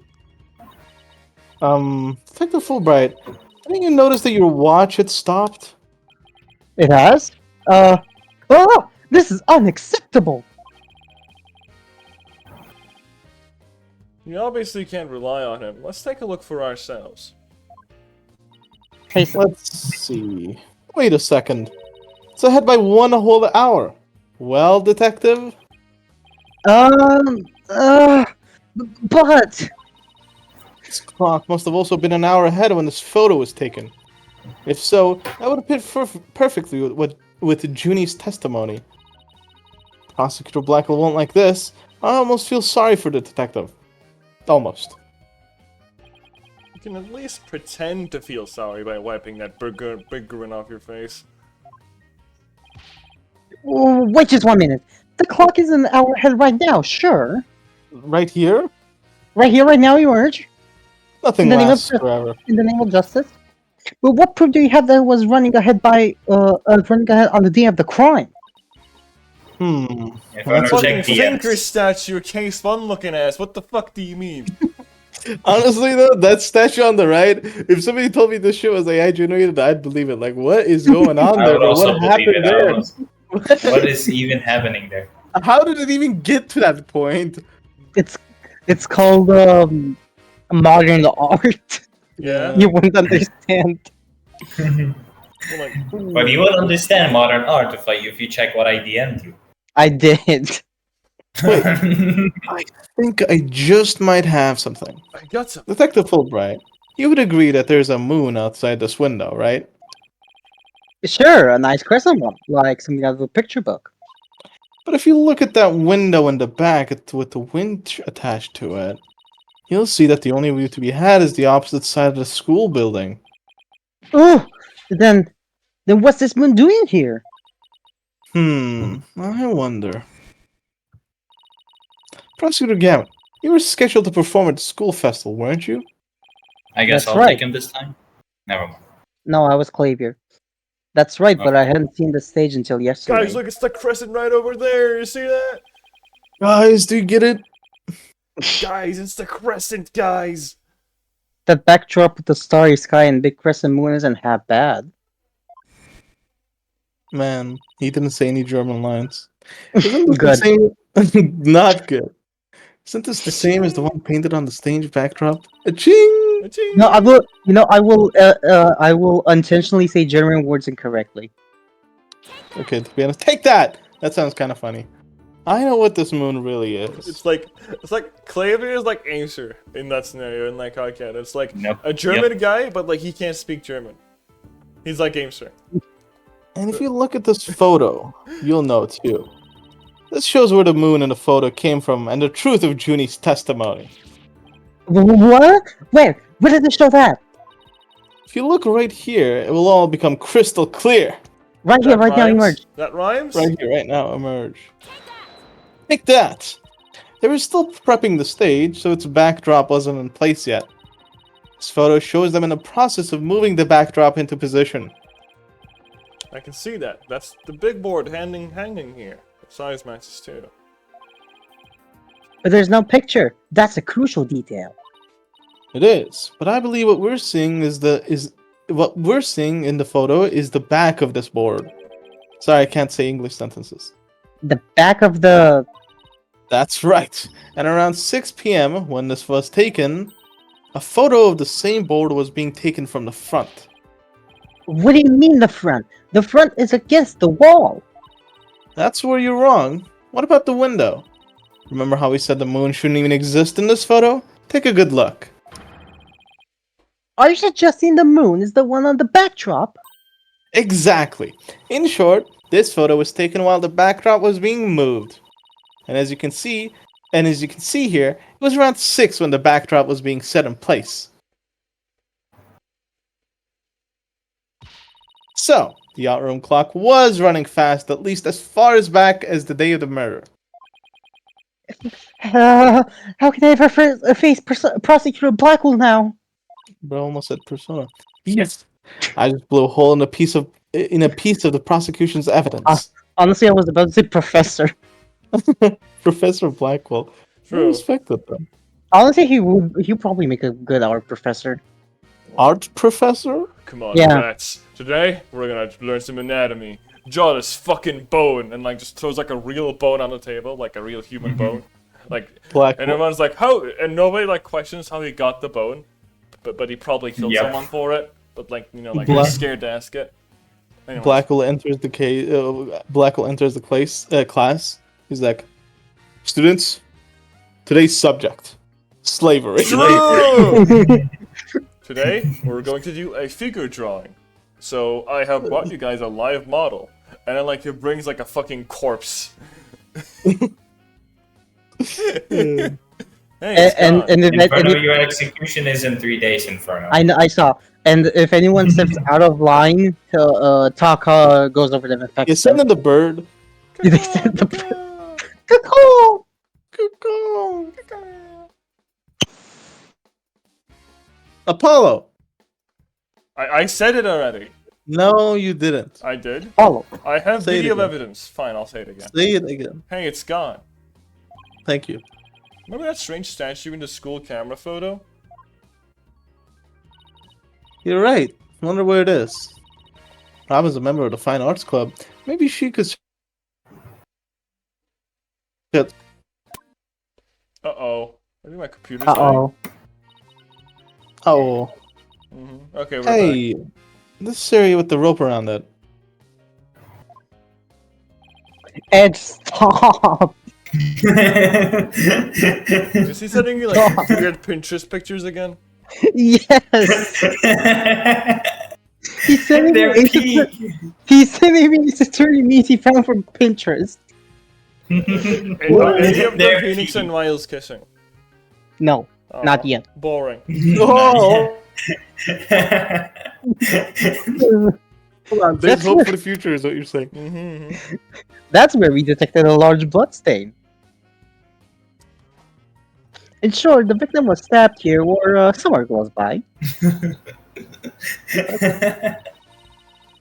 Detective Fulbright, didn't you notice that your watch had stopped? It has? Oh! This is unacceptable! You obviously can't rely on him. Let's take a look for ourselves. Hey, Let's see. Wait a second. It's ahead by 1 whole hour. Well, Detective? But... This clock must have also been an hour ahead when this photo was taken. If so, that would fit perfectly with Junie's testimony. Prosecutor Blackwell won't like this. I almost feel sorry for the detective. Almost. You can at least pretend to feel sorry by wiping that big grin off your face. Wait just 1 minute. The clock is an hour ahead right now, sure. Right here? Right here, right now, you urge? Nothing In the name of lasts justice. forever. In the name of justice? But what proof do you have that it was running ahead on the day of the crime? If I That's want to Fucking check the thinker statue, your case fun looking ass. What the fuck do you mean? Honestly though, that statue on the right, if somebody told me this shit was AI generated, I'd believe it. Like, what is going on I there? would Bro? also What believe happened it. there? What is even happening there? How did it even get to that point? It's called modern art. Yeah? You wouldn't understand. Well, like, But you would understand modern art if you check what I DM'd you. I did. Wait. I think I just might have something. I got some. Detective Fulbright, you would agree that there's a moon outside this window, right? Sure, a nice crescent one, like something out of a picture book. But if you look at that window in the back with the winch attached to it, you'll see that the only view to be had is the opposite side of the school building. Oh, then what's this moon doing here? I wonder. Prosecutor Gammon, you were scheduled to perform at the school festival, weren't you? I guess That's I'll right. take him this time. Never mind. No, I was Clavier. That's right, but Okay. I hadn't seen the stage until yesterday. Guys, look, it's the crescent right over there. You see that? Guys, do you get it? Guys, it's the crescent, guys. That backdrop with the starry sky and big crescent moon isn't half bad. Man, he didn't say any German lines. Isn't this Good. the same? Not good. Isn't this the same as the one painted on the stage backdrop? A-ching! Aching. No, I will intentionally say German words incorrectly. Okay, to be honest, take that! That sounds kind of funny. I know what this moon really is. It's like Clavier is like Acer in that scenario in like Hardcat. It's like Nope. a German guy, but like he can't speak German. He's like Acer. And if you look at this photo, you'll know too. This shows where the moon in the photo came from and the truth of Junie's testimony. What? Where? Where did it show that? If you look right here, it will all become crystal clear. Right here, right now, rhymes? emerge. That rhymes? Right here, right now, emerge. Take that! They were still prepping the stage, so its backdrop wasn't in place yet. This photo shows them in the process of moving the backdrop into position. I can see that. That's the big board hanging here. Size matches too. But there's no picture. That's a crucial detail. It is, but I believe what we're seeing what we're seeing in the photo is the back of this board. Sorry, I can't say English sentences. The back of the... That's right. And around 6 p.m., when this was taken, a photo of the same board was being taken from the front. What do you mean the front? The front is against the wall. That's where you're wrong. What about the window? Remember how we said the moon shouldn't even exist in this photo? Take a good look. Are you suggesting the moon is the one on the backdrop? Exactly. In short, this photo was taken while the backdrop was being moved. And as you can see here, it was around 6 when the backdrop was being set in place. So, the outroom clock was running fast, at least as far as back as the day of the murder. How can I ever face Prosecutor Blackwell now? Bro almost said persona. Yes, I just blew a hole in a piece of the prosecution's evidence. Honestly, I was about to say professor. Professor Blackwell. I True. respect it though. Honestly, he'd probably make a good art professor. Art professor? Come on, Yeah. rats. Today, we're gonna learn some anatomy. Draw this fucking bone, and like just throws like a real bone on the table, like a real human bone. Like, and Blackwell. everyone's like, how? And nobody like questions how he got the bone, but he probably killed Yep. someone for it. But like, you know, like Black- they're scared to ask it. Anyways. Blackwell enters the Blackwell enters the class. He's like, students, today's subject, slavery. True! Today, we're going to do a figure drawing. So I have brought you guys a live model. And then like it brings like a fucking corpse. Hey, it's And gone. Inferno, your execution is in 3 days, Inferno. I saw. And if anyone steps out of line, Taka goes over them and You affects send them. in the bird. They send the Caw-caw. Cuckoo! Apollo. I said it already. No, you didn't. I did. Follow. I have Say it video again. evidence. Fine, I'll say it again. Say it again. Hey, it's gone. Thank you. Remember that strange statue in the school camera photo? You're right. Wonder where it is. Robin's a member of the Fine Arts Club. Maybe she could. Uh-oh. I think my computer's Uh-oh. Oh, dying. Okay, we're back. hey, this area with the rope around it. Ed, stop! Is he sending you like weird Pinterest pictures again? Yes! He's sending me They're insecure- peak. He's sending me insecurity memes he found from Pinterest. And any of the They're Phoenix peak. and Miles kissing? No, Oh, not yet. Boring. Oh, hold on. There's That's hope where- for the future, is what you're saying. That's where we detected a large bloodstain. In short, the victim was stabbed here or somewhere close by. The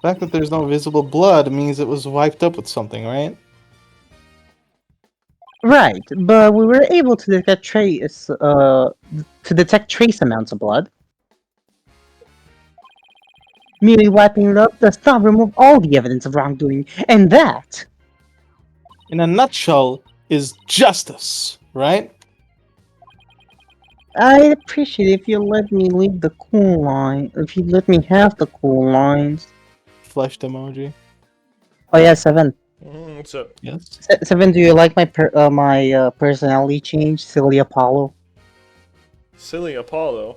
fact that there's no visible blood means it was wiped up with something, right? Right, but we were able to detect trace amounts of blood. Merely wiping it up does not remove all the evidence of wrongdoing, and that In a nutshell, is justice, right? I'd appreciate if you let me leave the cool line. If you let me have the cool lines. Fleshed emoji. Oh yeah, Seven. What's up? Yes. Seven, do you like my personality change, Silly Apollo? Silly Apollo.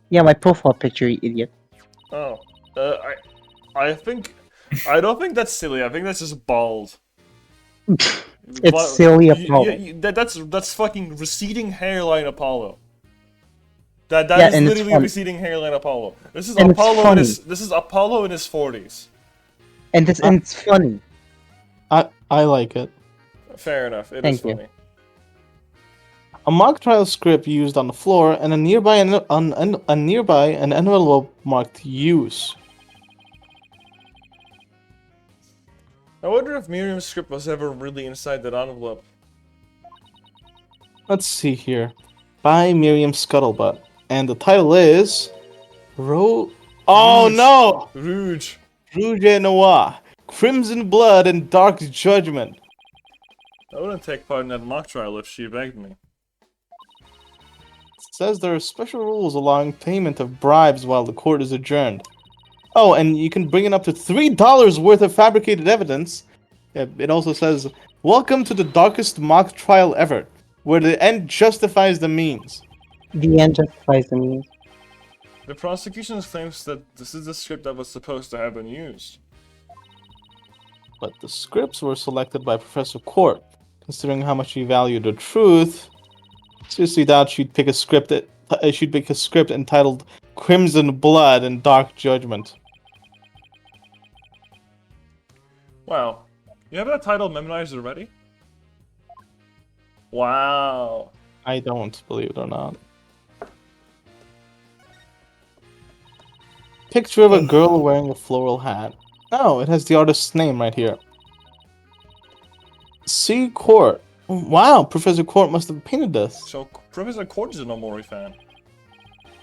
Yeah, my profile picture, you idiot. Oh. I don't think that's silly. I think that's just bald. It's Silly Apollo. That's fucking receding hairline Apollo. That Yeah, is and it's literally funny. receding hairline Apollo. This is And it's Apollo in funny. this is Apollo in his 40s. And it's funny. I like it. Fair enough. It is Thank you. funny. A mock trial script used on the floor, and a nearby an envelope marked "use." I wonder if Miriam's script was ever really inside that envelope. Let's see here. By Miriam Scuttlebutt, and the title is Oh Rouge. no! Rouge. Rouge et Noir, Crimson Blood and Dark Judgment. I wouldn't take part in that mock trial if she begged me. It says there are special rules allowing payment of bribes while the court is adjourned. Oh, and you can bring in up to $3 worth of fabricated evidence. It also says, "Welcome to the darkest mock trial ever, where the end justifies the means." The end justifies the means. The prosecution claims that this is the script that was supposed to have been used. But the scripts were selected by Professor Court. Considering how much he valued the truth, seriously doubt she'd pick a script entitled "Crimson Blood and Dark Judgment." Wow. You have that title memorized already? Wow. I don't believe it or not. Picture of a girl wearing a floral hat. Oh, it has the artist's name right here. C. Court. Wow, Professor Court must have painted this. So Professor Court is an Omori fan.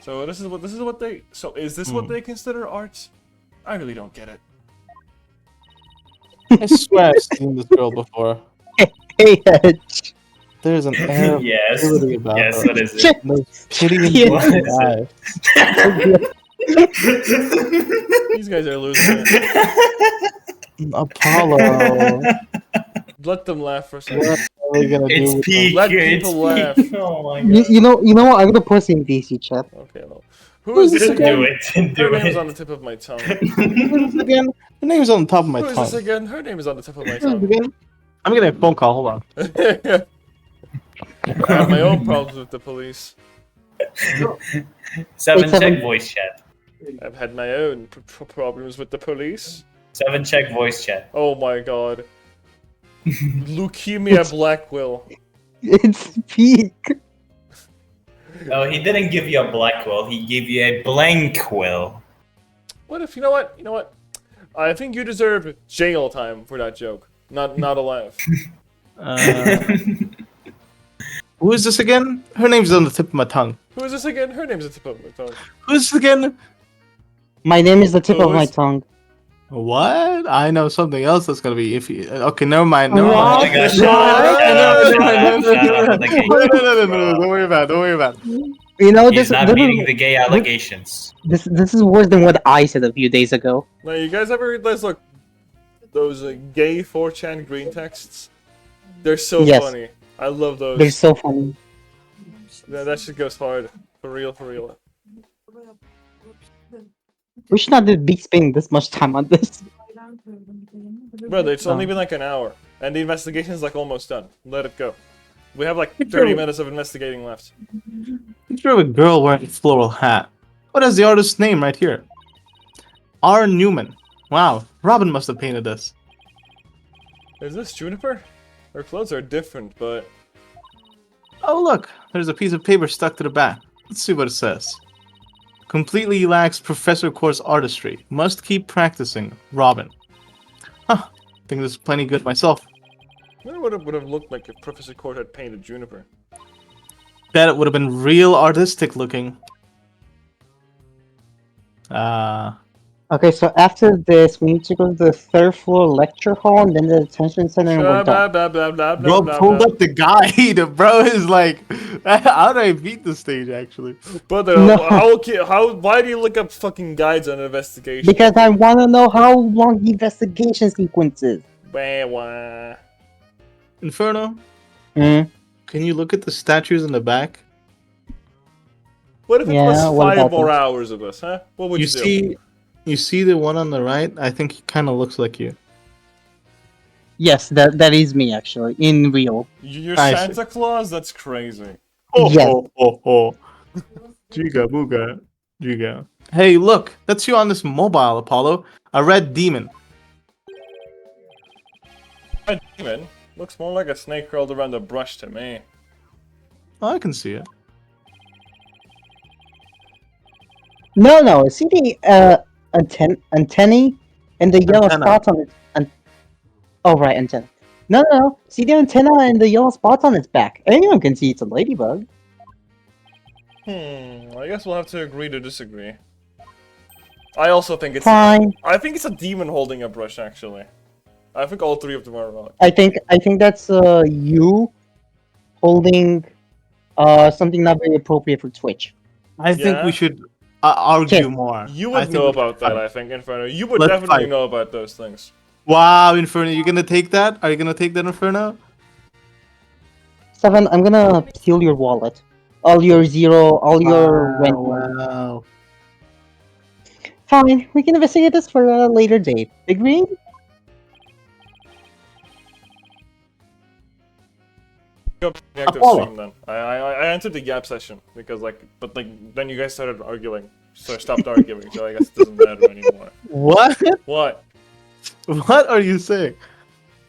So this is what they. So is this what they consider art? I really don't get it. I swear I've seen this girl before. Hey, Edge. There's an air of Yes. ability about Yes, her. what is it? Check. No pity in Yeah. What her is eyes. These guys are losing it. Apollo. Let them laugh for a second. What are we gonna do It's with peak. Let It's people laugh. peak. Oh my god. You know what? I'm gonna post in VC chat. Okay, no. Who is this Just again? do it. Her Do name is it. on the tip of my tongue. Who's this again? Her name is on the top of my Who is tongue. this again? Her name is on the tip of my Who's this tongue. again? I'm getting a phone call. Hold on. I have my own problems with the police. Seven, Seven. check voice chat. I've had my own problems with the police. 7, check voice chat. Oh my god. Leukemia Blackwell. It's peak. Oh, he didn't give you a black will. He gave you a blank will. What if, you know what? You know what? I think you deserve jail time for that joke. Not a laugh. Who is this again? Her name's on the tip of my tongue. Who is this again? Her name's at the tip of my tongue. Who is this again? My name is the tip Who of my is- tongue. What? I know something else that's gonna be iffy. Okay, never mind. What? Never Oh mind. my gosh, No, shut up, no, shut up, no, shut up, shut up. no, don't worry about it. Don't worry about it. You know He's this. not This meeting is, the gay allegations. this is worse than what I said a few days ago. Now, you guys ever read those gay 4chan green texts? They're so Yes. funny. I love those. They're so funny. That shit goes hard. For real, for real. We should not be spending this much time on this. Brother, it's only been like an hour. And the investigation is like almost done. Let it go. We have like 30 minutes of investigating left. Picture of a girl wearing a floral hat. What is the artist's name right here? R. Newman. Wow, Robin must have painted this. Is this Juniper? Her clothes are different, but... Oh look, there's a piece of paper stuck to the back. Let's see what it says. Completely lacks Professor Court's artistry. Must keep practicing. Robin. Huh. Think this is plenty good myself. I wonder what it would have looked like if Professor Court had painted Juniper. Bet it would have been real artistic looking. Okay, so after this, we need to go to the third floor lecture hall and then the detention center and we're Blah, done. blah, blah, blah, blah, Bro, blah, pulled blah. up the guide. Bro is like, how do I beat the stage actually? Brother, No. why do you look up fucking guides on investigation? Because I want to know how long the investigation sequence is. Wah, wah. Inferno, Hmm? can you look at the statues in the back? What if it Yeah, was what 5 about more them? hours of this, huh? What would you, do? You see the one on the right? I think he kind of looks like you. Yes, that is me actually, in real. You're I Santa Claus? That's crazy. Yes. Giga booga. Giga. Hey, look, that's you on this mobile, Apollo. A red demon. A demon? Looks more like a snake curled around a brush to me. Oh, I can see it. No, see the antennae and the yellow Antenna. spots on it. Oh right, antenna. No. See the antenna and the yellow spots on its back. Anyone can see it's a ladybug. I guess we'll have to agree to disagree. I also think it's... Fine. I think it's a demon holding a brush, actually. I think all 3 of them are wrong. I think that's you holding something not very appropriate for Twitch. I think Yeah? we should argue Okay. more. You I would think know we about should that, fight. I think, Inferno. You would Let's definitely fight. know about those things. Wow, Inferno, you gonna take that? Are you gonna take that, Inferno? Seven, I'm gonna steal your wallet. All your rent money. Wow. Fine, we can investigate this for a later date. Agreed? Go to the active Apollo. stream then. I entered the gap session because then you guys started arguing, so I stopped arguing. So I guess it doesn't matter anymore. What? What? What are you saying?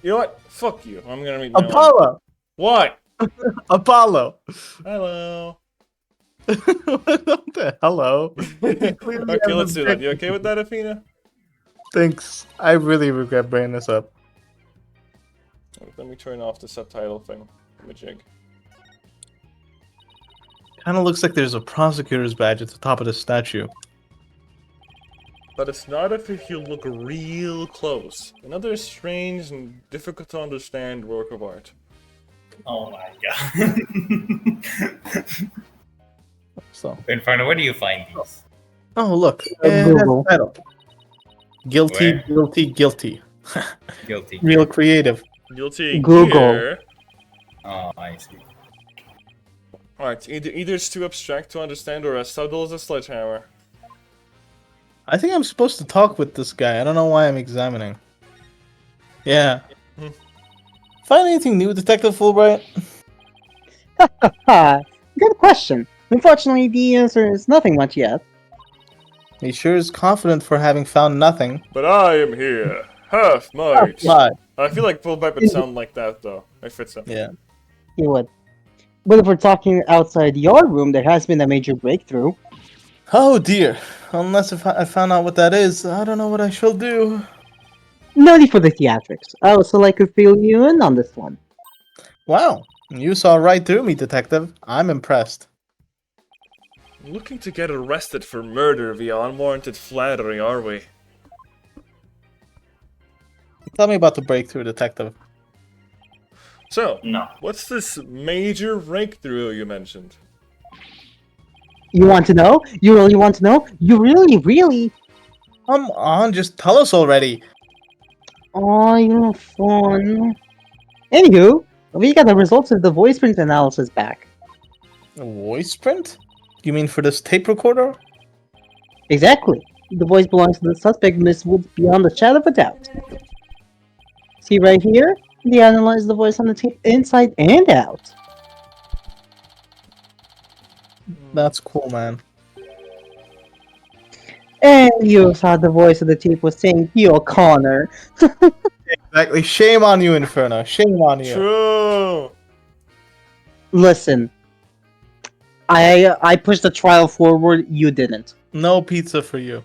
You know what? Fuck you. I'm gonna meet my wife. Apollo! What? Apollo! Hello. What the hello? Okay, let's do that. You okay with that, Athena? Thanks. I really regret bringing this up. Let me turn off the subtitle thing. Let me jig. Kind of looks like there's a prosecutor's badge at the top of the statue. But it's not if you look real close. Another strange and difficult to understand work of art. Oh my god. So, Inferno, where do you find these? oh look, Google. title. Guilty, Where? guilty, guilty. Guilty. Real creative. Guilty Google. gear. Oh, I see. Alright, either it's too abstract to understand or as subtle as a sledgehammer. I think I'm supposed to talk with this guy. I don't know why I'm examining. Yeah. Find anything new, Detective Fulbright? Ha! Good question. Unfortunately, the answer is nothing much yet. He sure is confident for having found nothing. But I am here. Half might. But, I feel like Fulbright would sound like that though. It fits him. yeah. He would. But if we're talking outside your room, there has been a major breakthrough. Oh dear. Unless if I found out what that is, I don't know what I shall do. No need for the theatrics. I also like to fill you in on this one. Wow. You saw right through me, Detective. I'm impressed. Looking to get arrested for murder via unwarranted flattery, are we? Tell me about the breakthrough, Detective. So, No. what's this major breakthrough you mentioned? You want to know? You really want to know? You really? Come on, just tell us already. Oh, you're fun. Anywho, we got the results of the voice print analysis back. A voice print? You mean for this tape recorder? Exactly. The voice belongs to the suspect, Miss Woods, beyond a shadow of a doubt. See right here? They analyzed the voice on the tape inside and out. That's cool, man. And you saw the voice of the tape was saying, "You're Connor." Exactly. Shame on you, Inferno. Shame on you. True! Listen, I pushed the trial forward. You didn't. No pizza for you.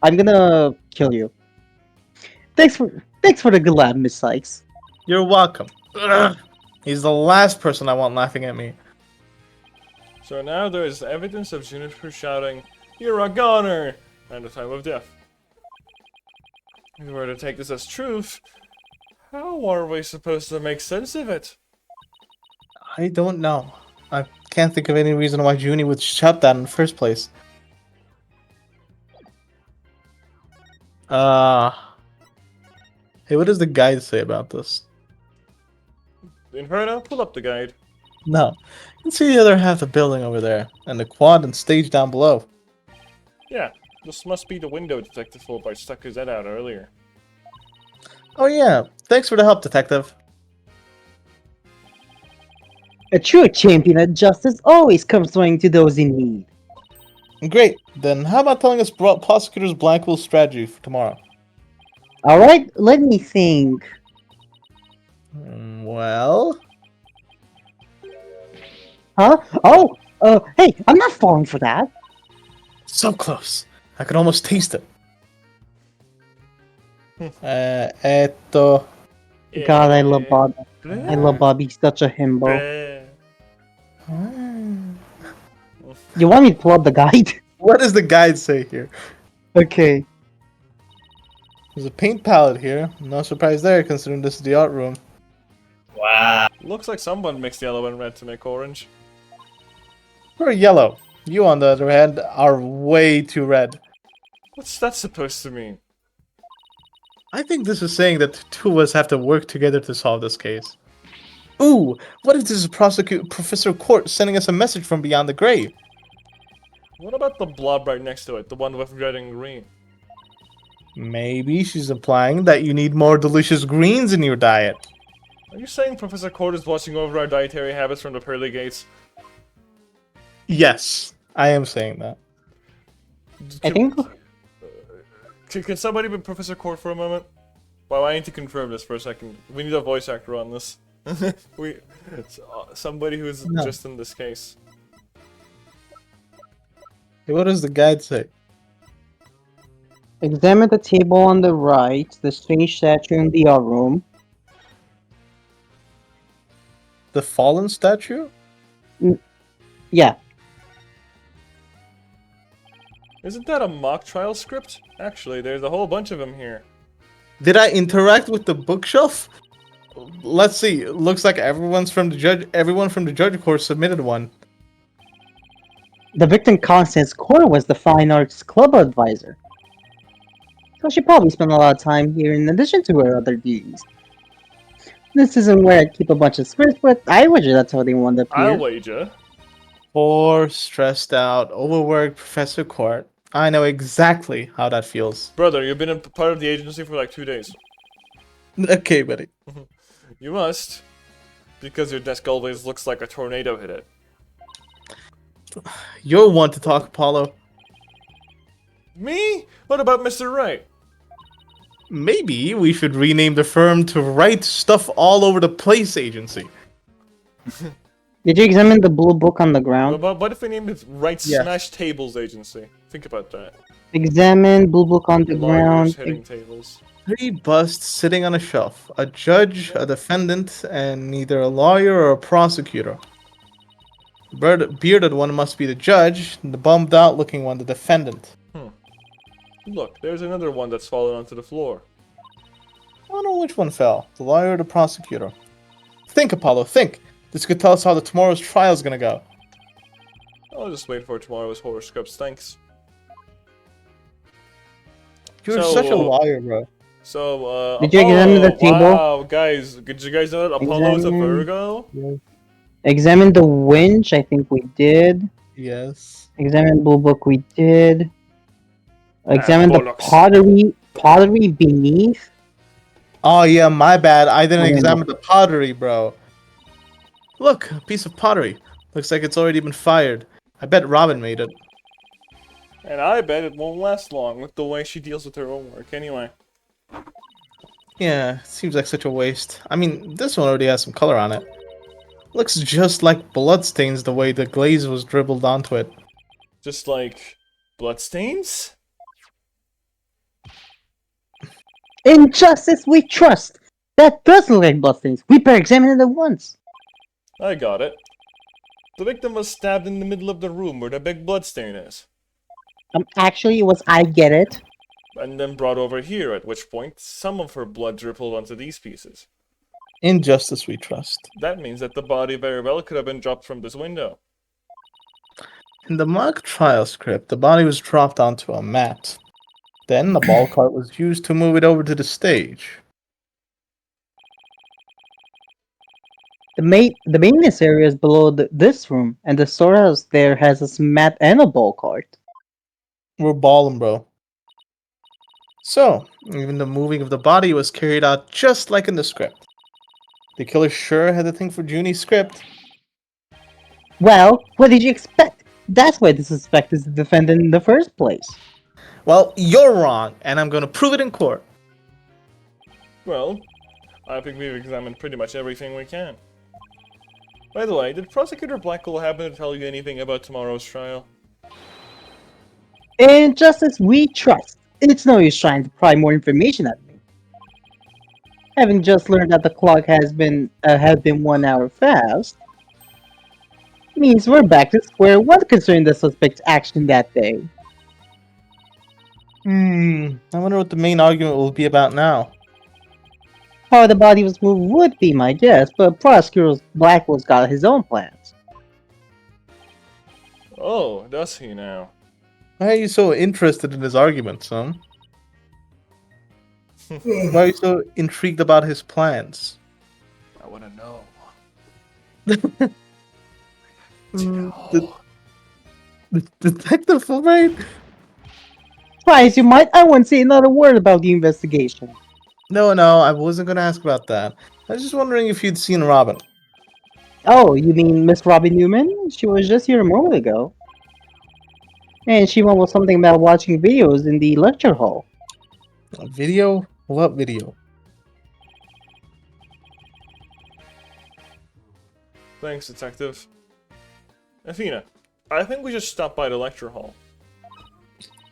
I'm gonna kill you. Thanks for the good laugh, Miss Sykes. You're welcome. Ugh. He's the last person I want laughing at me. So now there is evidence of Juniper shouting, "You're a goner!" at the time of death. If we were to take this as truth, how are we supposed to make sense of it? I don't know. I can't think of any reason why Junie would shout that in the first place. Hey, what does the guide say about this? Inferno, pull up the guide. No. You can see the other half of the building over there, and the quad and stage down below. Yeah, this must be the window Detective Fulbright stuck his head out earlier. Oh yeah, thanks for the help, Detective. A true champion of justice always comes running to those in need. Great, then how about telling us Prosecutor's Blackwell strategy for tomorrow? Alright, let me think. Well... Huh? Oh, hey, I'm not falling for that. So close. I could almost taste it. Eto... God, I love Bobby. I love Bobby, he's such a himbo. You want me to pull up the guide? What does the guide say here? Okay. There's a paint palette here. No surprise there, considering this is the art room. Wow. Looks like someone mixed yellow and red to make orange. We're yellow. You, on the other hand, are way too red. What's that supposed to mean? I think this is saying that the two of us have to work together to solve this case. Ooh, what if this is Professor Court sending us a message from beyond the grave? What about the blob right next to it, the one with red and green? Maybe she's implying that you need more delicious greens in your diet. Are you saying Professor Court is watching over our dietary habits from the pearly gates? Yes, I am saying that. I think... Can somebody be Professor Court for a moment? Well, I need to confirm this for a second. We need a voice actor on this. Somebody who's No. just in this case. What does the guide say? Examine the table on the right, the strange statue in the art room. The fallen statue? Yeah, Isn't that a mock trial script? Actually, there's a whole bunch of them here. Did I interact with the bookshelf? Let's see. Looks like everyone from the judge course submitted one. the victim Constance Core was the Fine Arts Club advisor. So she probably spent a lot of time here in addition to her other duties. This isn't where I keep a bunch of scripts, but I wager that's how they wound up I'll here. wager. Poor, stressed out, overworked Professor Court. I know exactly how that feels. Brother, you've been a part of the agency for like 2 days. Okay, buddy. You must. Because your desk always looks like a tornado hit it. You're one to talk, Apollo. Me? What about Mr. Wright? Maybe we should rename the firm to Write Stuff All Over the Place Agency. Did you examine the blue book on the ground? What if we named it Wright Yeah. Smash Tables Agency? Think about that. Examine blue book on the Lawyers ground. hitting tables. 3 busts sitting on a shelf. A judge, a defendant, and neither a lawyer or a prosecutor. The bearded one must be the judge, and the bummed out looking one the defendant. Look, there's another one that's fallen onto the floor. I don't know which one fell, the lawyer or the prosecutor. Think, Apollo, think! This could tell us how tomorrow's trial is gonna go. I'll just wait for tomorrow's horoscopes, thanks. You're So, such a liar, bro. So, Did you examine the table? Wow, guys, did you guys know that Apollo is a Examine. Virgo? Examine the winch, I think we did. Yes. Examine blue book, we did. Examine the bollocks. pottery beneath. Oh yeah, my bad. I didn't Okay, examine the pottery, bro. Look, a piece of pottery. Looks like it's already been fired. I bet Robin made it. And I bet it won't last long with the way she deals with her own work anyway. Yeah, seems like such a waste. I mean, this one already has some color on it. Looks just like bloodstains the way the glaze was dribbled onto it. Just like bloodstains? In justice we trust. That does look like bloodstains. We better examine it at once. I got it. The victim was stabbed in the middle of the room where the big bloodstain is. Actually, it was I get it. And then brought over here, at which point some of her blood dribbled onto these pieces. In justice we trust. That means that the body very well could have been dropped from this window. In the mock trial script, the body was dropped onto a mat. Then the ball cart was used to move it over to the stage. The maintenance area is below this room, and the storehouse there has a mat and a ball cart. We're ballin', bro. So, even the moving of the body was carried out just like in the script. The killer sure had a thing for Junie's script. Well, what did you expect? That's why the suspect is the defendant in the first place. Well, you're wrong, and I'm gonna prove it in court. Well, I think we've examined pretty much everything we can. By the way, did Prosecutor Blackwell happen to tell you anything about tomorrow's trial? In justice we trust. It's no use trying to pry more information at me. Having just learned that the clock has been 1 hour fast, means we're back to square one concerning the suspect's action that day. I wonder what the main argument will be about now. How the body was moved would be my guess, but Prosecutor Blackwell's got his own plans. Oh, does he now? Why are you so interested in his arguments, son? Why are you so intrigued about his plans? I wanna know. Detective Fulbright? Try as you might, I won't say another word about the investigation. No, I wasn't gonna ask about that. I was just wondering if you'd seen Robin. Oh, you mean Miss Robin Newman? She was just here a moment ago. And she mumbled something about watching videos in the lecture hall. A video? What video? Thanks, Detective. Athena, I think we should stop by the lecture hall.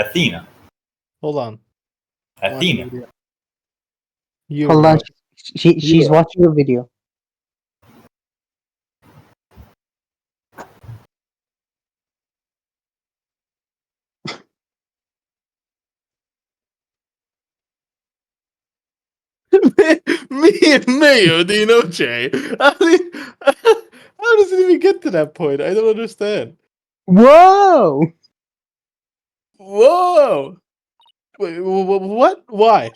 Athena. Hold on. Athena. You, Hold on, bro. she's Yeah. watching a video. Me and Mayo di noche. How does it even get to that point? I don't understand. Whoa! Whoa! Wait, what? Why?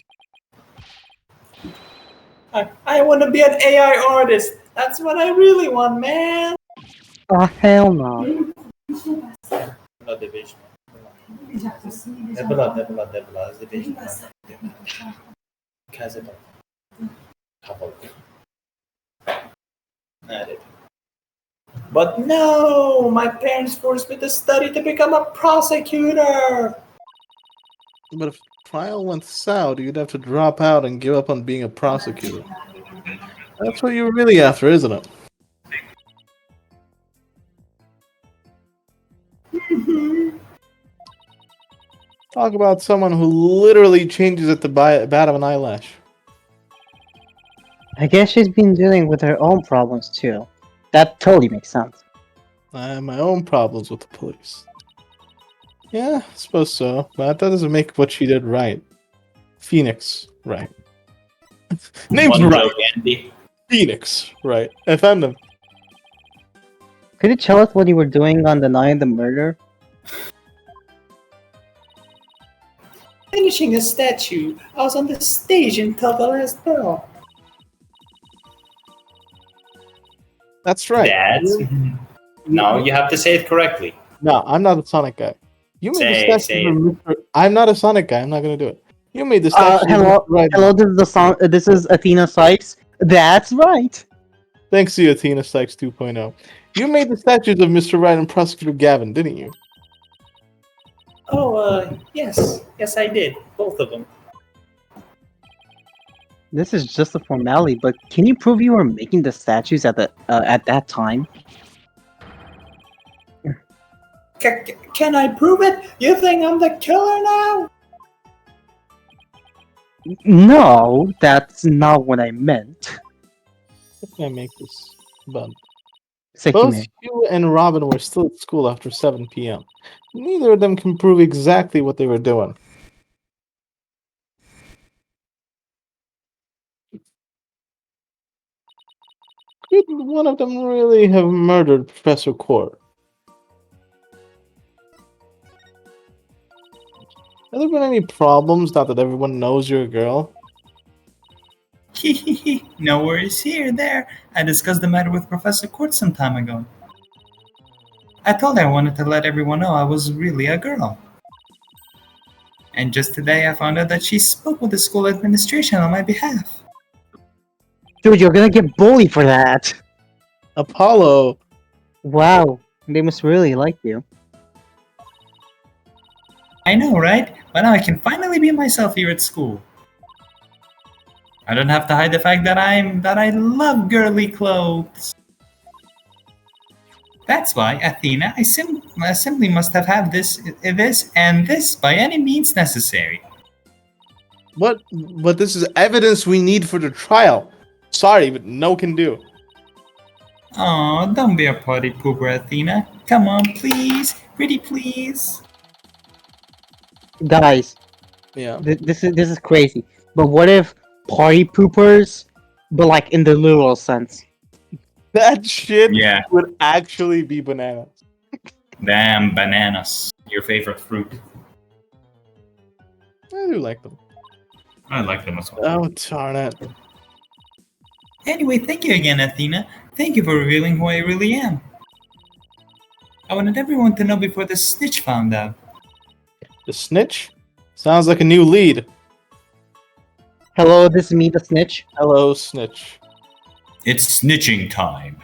I want to be an AI artist. That's what I really want, man. Oh hell no! No division. Nebula. Division. Kazeta. Couple. Added. But no, my parents forced me to study to become a prosecutor. But if trial went south, you'd have to drop out and give up on being a prosecutor. That's what you're really after, isn't it? Talk about someone who literally changes at the bat of an eyelash. I guess she's been dealing with her own problems too. That totally makes sense. I have my own problems with the police. Yeah, I suppose so, but that doesn't make what she did right. Phoenix, right. Name's One right. joke, Andy. Phoenix, right. I found him. Could you tell us what you were doing on the night of the murder? Finishing a statue. I was on the stage until the last bell. That's right. Dad? No, you have to say it correctly. No, I'm not a Sonic guy. You made Say the statue of Mr. I'm not a Sonic guy. I'm not gonna do it. You made the statue. Hello, of Mr. Right. hello. This is the song. This is Athena Sykes. That's right. Thanks to you, Athena Sykes 2.0. You made the statues of Mr. Right and Prosecutor Gavin, didn't you? Oh, yes. Yes, I did. Both of them. This is just a formality, but can you prove you were making the statues at that time? Can I prove it? You think I'm the killer now? No, that's not what I meant. How can I make this bun? Sekime. Both you and Robin were still at school after 7 p.m. Neither of them can prove exactly what they were doing. Could one of them really have murdered Professor Court? Have there been any problems now that everyone knows you're a girl? No worries here, there. I discussed the matter with Professor Court some time ago. I told her I wanted to let everyone know I was really a girl. And just today I found out that she spoke with the school administration on my behalf. Dude, you're gonna get bullied for that. Apollo! Wow, they must really like you. I know, right? But now I can finally be myself here at school. I don't have to hide the fact that I love girly clothes. That's why, Athena, I simply must have this and this by any means necessary. What? But this is evidence we need for the trial. Sorry, but no can do. Aw, don't be a party pooper, Athena. Come on, please. Pretty please. Guys, Yeah. this is crazy. But what if party poopers, but like in the literal sense? That shit Yeah. would actually be bananas. Damn bananas. Your favorite fruit. I do like them. I like them as well. Oh, darn it. Anyway, thank you again, Athena. Thank you for revealing who I really am. I wanted everyone to know before the snitch found out. The snitch? Sounds like a new lead. Hello, this is me, the snitch. Hello, snitch. It's snitching time.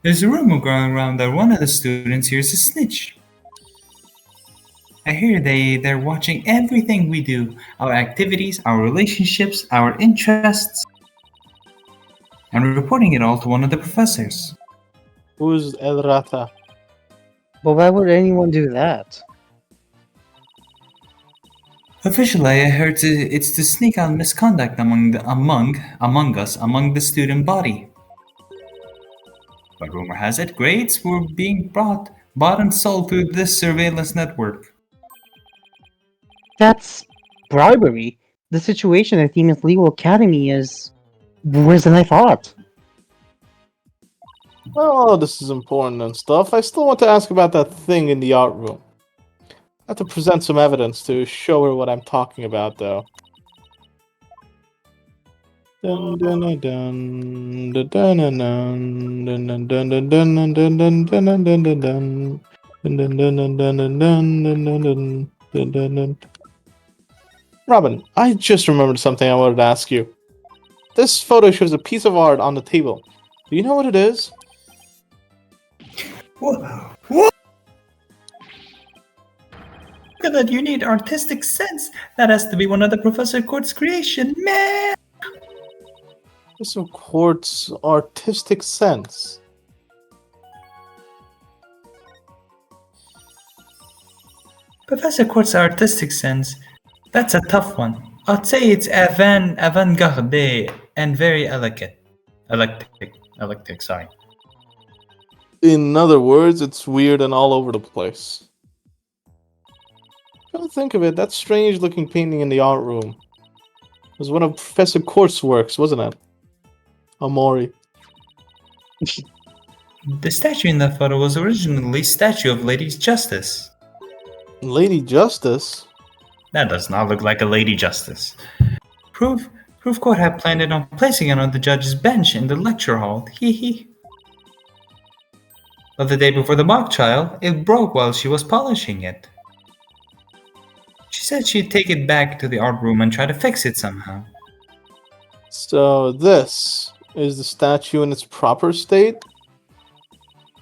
There's a rumor going around that one of the students here is a snitch. I hear they're watching everything we do, our activities, our relationships, our interests, and reporting it all to one of the professors. Who's El Rata? But why would anyone do that? Officially, I heard it's to sneak out misconduct among us, among the student body. But rumor has it, grades were being bought and sold through this surveillance network. That's bribery. The situation at Demon's Legal Academy is worse than I thought. Well, all this is important and stuff. I still want to ask about that thing in the art room. I have to present some evidence to show her what I'm talking about, though. Dun, dun, dun, dun, dun, dun, dun, dun, dun, dun, dun, dun, dun, dun, dun, dun, dun, dun, dun. Dun, dun, dun, dun, dun, dun, dun, dun, dun, dun, dun, dun, dun. Robin, I just remembered something I wanted to ask you. This photo shows a piece of art on the table. Do you know what it is? What? Look at that, you need artistic sense. That has to be one of the Professor Court's creation, man. This of Quartz artistic sense. Professor Court's artistic sense. That's a tough one. I'd say it's avant-garde and very eclectic, sorry. In other words, it's weird and all over the place. Come to think of it, that strange-looking painting in the art room was one of Professor Quartz's works, wasn't it? Amori. The statue in that photo was originally a statue of Lady Justice. Lady Justice? That does not look like a Lady Justice. Proof Court had planned it on placing it on the judge's bench in the lecture hall. Hee hee. But the day before the mock trial, it broke while she was polishing it. She said she'd take it back to the art room and try to fix it somehow. So this is the statue in its proper state?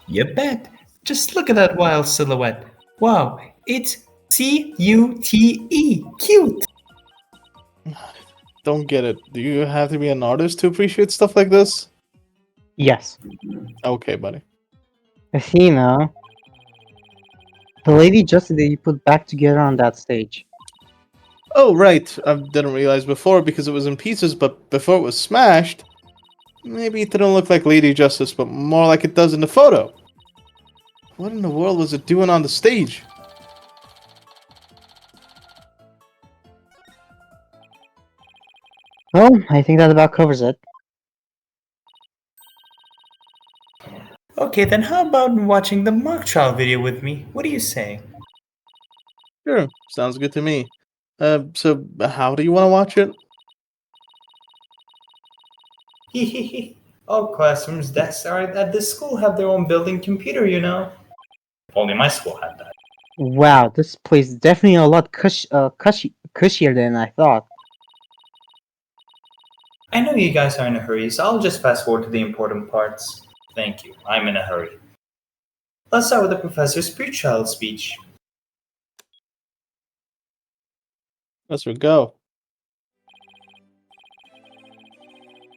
You bet. Just look at that wild silhouette. Wow, it's C-U-T-E. Cute. Don't get it. Do you have to be an artist to appreciate stuff like this? Yes. Okay, buddy. Athena. The Lady Justice that you put back together on that stage. Oh, right. I didn't realize before because it was in pieces, but before it was smashed, maybe it didn't look like Lady Justice, but more like it does in the photo. What in the world was it doing on the stage? Well, I think that about covers it. Okay, then how about watching the mock trial video with me? What do you say? Sure, sounds good to me. So how do you want to watch it? Hehehe. All classrooms' desks are at this school have their own built-in computer, you know. Only my school had that. Wow, this place is definitely a lot cushier than I thought. I know you guys are in a hurry, so I'll just fast forward to the important parts. Thank you, I'm in a hurry. Let's start with the professor's pre-trial speech. Let's go.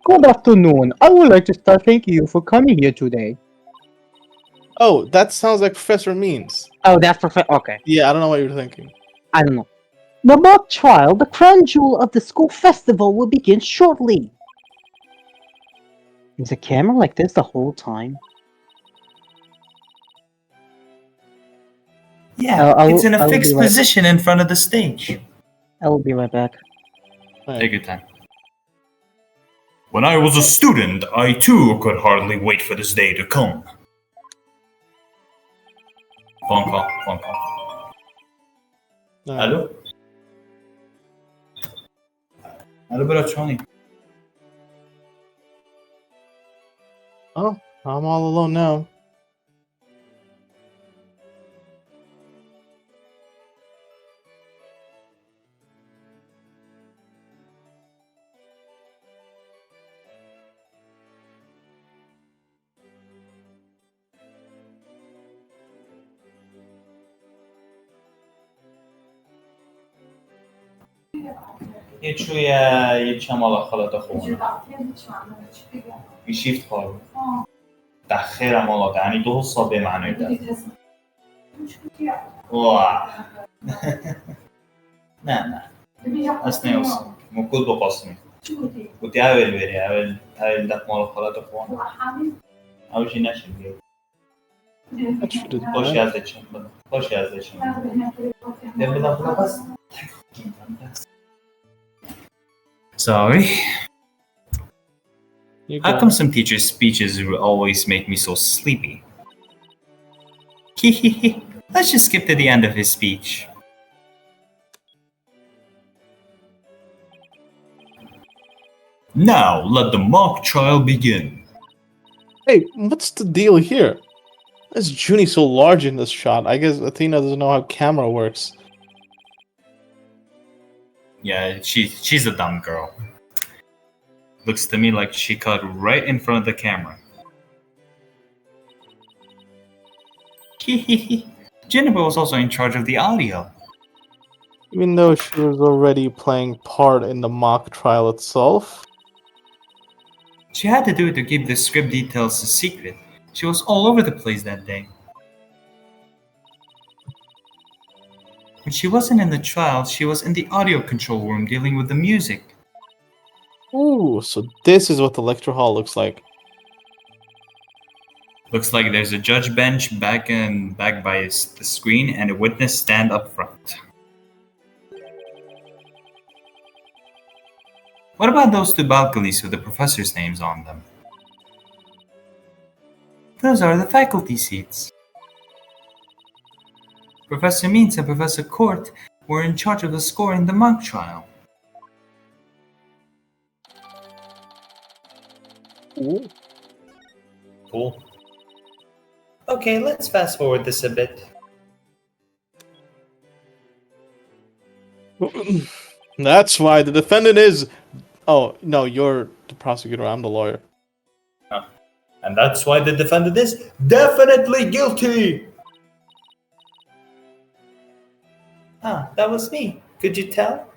Good afternoon. I would like to start thanking you for coming here today. Oh, that sounds like Professor Means. Oh, that's perfect. Okay, Yeah, I don't know what you're thinking. I don't know. The mock trial, the crown jewel of the school festival, will begin shortly. Is the camera like this the whole time? Yeah, I it's in will a fixed be right- position in front of the stage. I will be right back. Take your time. When I was a student, I too could hardly wait for this day to come. Phone call. Allô? Allô, Braccioni. Oh, I'm all alone now. یه چم على خلطة خونا يشيفت قارو دخيرم والله يعني دو صابي معنى ده Wow. Nah. That's nails. Mukul bokosni. Uti I will veri. I will that mall khala to phone. I will shina shindi. That should have Hoş been. yazdıçım. Hoş yazdıçım. Demin lafına bas. Sorry. You How got come it. some teachers' speeches always make me so sleepy? Hehehe. Let's just skip to the end of his speech. Now, let the mock trial begin. Hey, what's the deal here? This Junie's so large in this shot. I guess Athena doesn't know how camera works. Yeah, she's a dumb girl. Looks to me like she cut right in front of the camera. Hehehe. Jennifer was also in charge of the audio. Even though she was already playing part in the mock trial itself. She had to do it to keep the script details a secret. She was all over the place that day. When she wasn't in the trial, she was in the audio control room dealing with the music. Ooh, so this is what the lecture hall looks like. Looks like there's a judge bench back by the screen and a witness stand up front. What about those two balconies with the professors' names on them? Those are the faculty seats. Professor Means and Professor Court were in charge of the score in the mock trial. Ooh. Cool. Okay, let's fast forward this a bit. That's why the defendant is... Oh, no, you're the prosecutor, I'm the lawyer. And that's why the defendant is definitely guilty! Ah, that was me. Could you tell?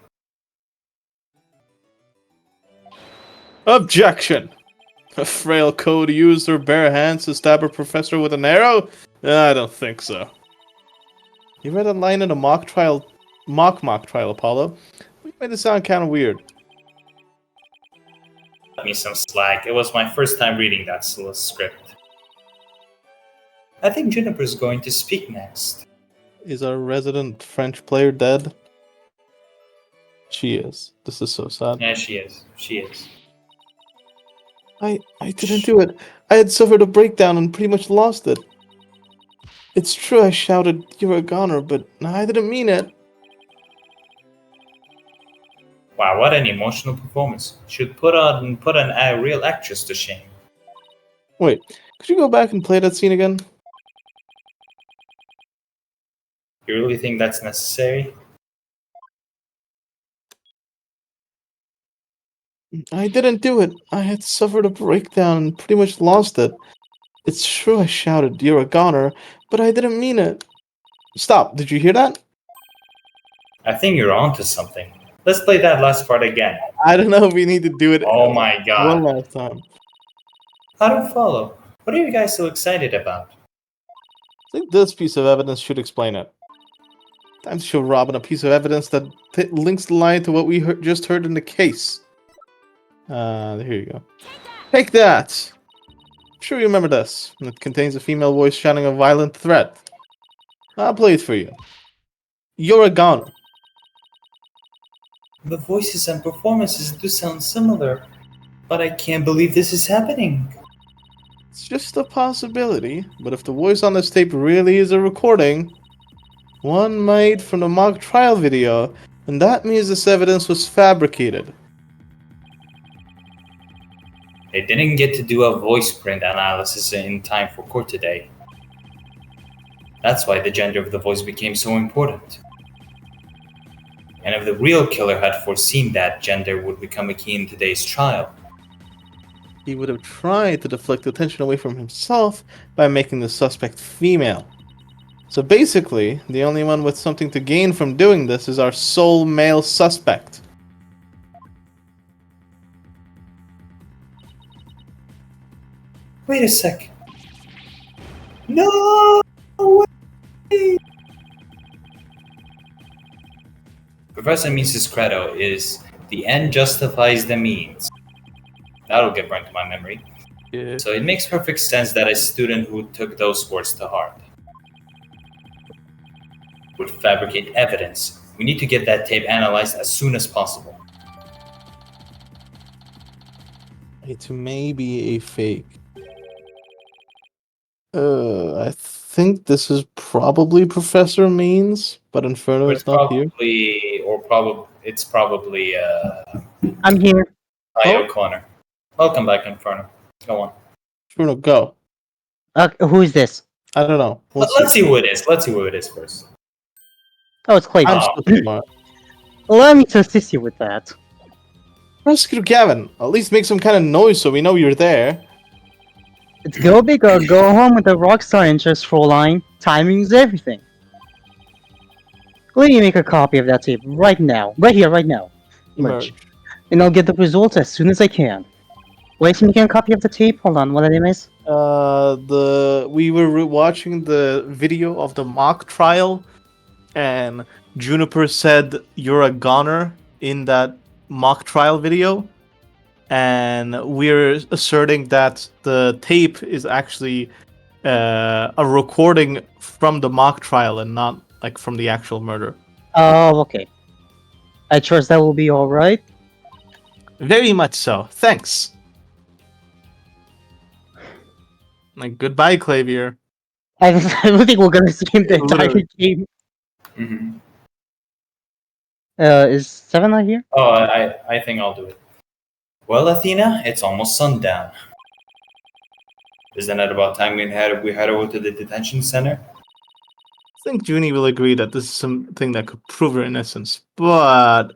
Objection! A frail code used her bare hands to stab a professor with an arrow? I don't think so. You read a line in a mock trial, mock trial, Apollo. You made it sound kind of weird. Cut me some slack. It was my first time reading that script. I think Juniper's going to speak next. Is our resident French player dead? She is. This is so sad. Yeah, she is. She is. I didn't do it. I had suffered a breakdown and pretty much lost it. It's true I shouted, "You're a goner," but I didn't mean it. Wow, what an emotional performance. Should put a real actress to shame. Wait, could you go back and play that scene again? You really think that's necessary? I didn't do it. I had suffered a breakdown and pretty much lost it. It's true I shouted, "You're a goner," but I didn't mean it. Stop, did you hear that? I think you're onto something. Let's play that last part again. I don't know if we need to do it Oh my one god. last time. I don't follow. What are you guys so excited about? I think this piece of evidence should explain it. Time to show Robin a piece of evidence that links the line to what we just heard in the case. Here you go. Take that! I'm sure you remember this. It contains a female voice shouting a violent threat. I'll play it for you. You're a goner. The voices and performances do sound similar, but I can't believe this is happening. It's just a possibility, but if the voice on this tape really is a recording, one made from the mock trial video, then that means this evidence was fabricated. They didn't get to do a voice print analysis in time for court today. That's why the gender of the voice became so important. And if the real killer had foreseen that gender would become a key in today's trial, He would have tried to deflect attention away from himself by making the suspect female. So basically, the only one with something to gain from doing this is our sole male suspect. wait a sec. No way! Professor Mises' credo is the end justifies the means. That'll get burned to my memory. Yeah. So it makes perfect sense that a student who took those words to heart would fabricate evidence. We need to get that tape analyzed as soon as possible. It may be a fake. I think this is probably Professor Means, but Inferno is not here. It's probably I'm here. Io Oh. Connor. Welcome back, Inferno. Go on. Inferno, go. Who is this? I don't know. Let's see who it is. Let's see who it is first. Oh, it's Clay. I'm Oh. still smart. Allow me to assist you with that. Prosecutor Gavin, at least make some kind of noise so we know you're there. It's go big or go home with the rockstar interest, Fräulein. Timing's everything. Let me make a copy of that tape right now. Right here, right now. Emerge. And I'll get the results as soon as I can. Wait, to make a copy of the tape? Hold on, what did I miss? We were watching the video of the mock trial, and Juniper said you're a goner in that mock trial video, and we're asserting that the tape is actually a recording from the mock trial and not like from the actual murder. Oh, okay. I trust that will be alright. Very much so. Thanks. Like goodbye, Clavier. I don't think we're gonna see him the entire Literally. game. Mm-hmm. Is Seven not here? Oh, I think I'll do it. Well, Athena, it's almost sundown. Isn't it about time we head over to the detention center? I think Junie will agree that this is something that could prove her innocence, but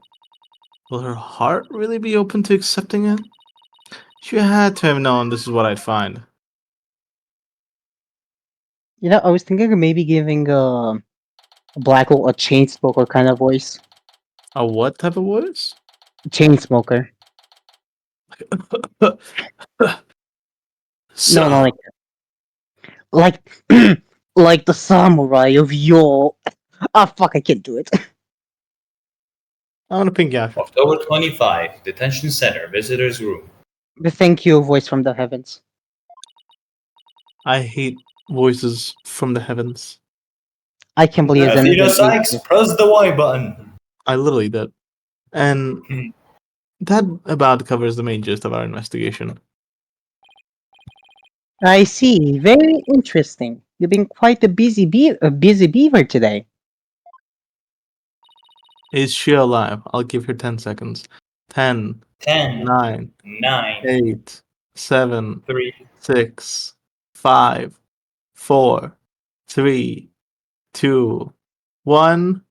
will her heart really be open to accepting it? She had to have known this is what I'd find. You know, I was thinking of maybe giving Black Hole a chain smoker kind of voice. A what type of voice? Chain smoker. So, No, like like the samurai of your. Ah, fuck! I can't do it. I want to ping Gaff. October 25, detention center, visitors room. But thank you, voice from the heavens. I hate voices from the heavens. I can't believe it's Athena anything. Sykes, press the Y button. I literally did. And that about covers the main gist of our investigation. I see. Very interesting. You've been quite a busy beaver today. Is she alive? I'll give her 10 seconds. 10, 10, 9, 9, 8, 7, 3. 6, 5, 4, 3, 2, 1.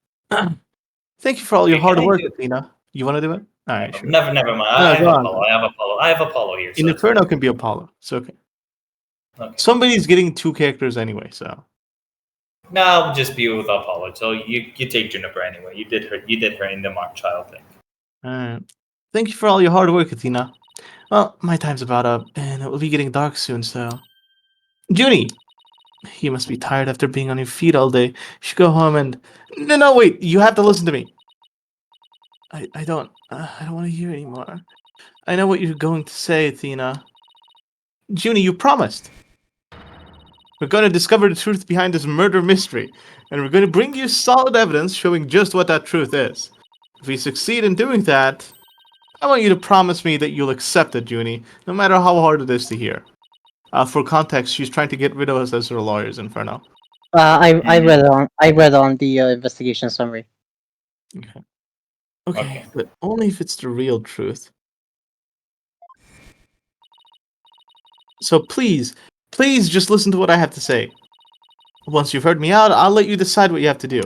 Thank you for all your Okay, hard can I work, do it? Athena. You want to do it? All right, sure. Never mind. No, I have go on. Apollo. I have Apollo here. In So Inferno can be Apollo. It's okay. okay. Somebody's getting 2 characters anyway, so. No, I'll just be with Apollo. So you take Juniper anyway. You did her in the mock child thing. Alright. Thank you for all your hard work, Athena. Well, my time's about up, and it will be getting dark soon, so. Junie! You must be tired after being on your feet all day. You should go home and. No, wait! You have to listen to me! I don't want to hear anymore. I know what you're going to say, Athena. Junie, you promised! We're going to discover the truth behind this murder mystery, and we're going to bring you solid evidence showing just what that truth is. If we succeed in doing that, I want you to promise me that you'll accept it, Junie, no matter how hard it is to hear. For context, she's trying to get rid of us as her lawyers, Inferno. I read on the investigation summary. Okay, but only if it's the real truth. So please just listen to what I have to say. Once you've heard me out, I'll let you decide what you have to do.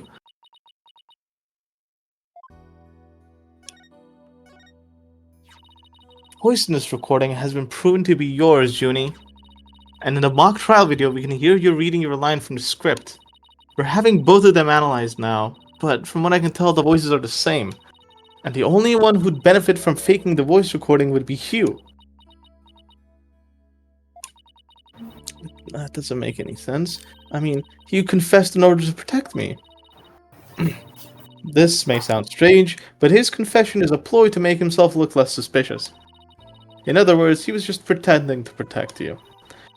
Voice in this recording has been proven to be yours, Junie. And in the mock trial video, we can hear you reading your line from the script. We're having both of them analyzed now, but from what I can tell, the voices are the same. And the only one who'd benefit from faking the voice recording would be Hugh. That doesn't make any sense. I mean, Hugh confessed in order to protect me. This may sound strange, but his confession is a ploy to make himself look less suspicious. In other words, he was just pretending to protect you.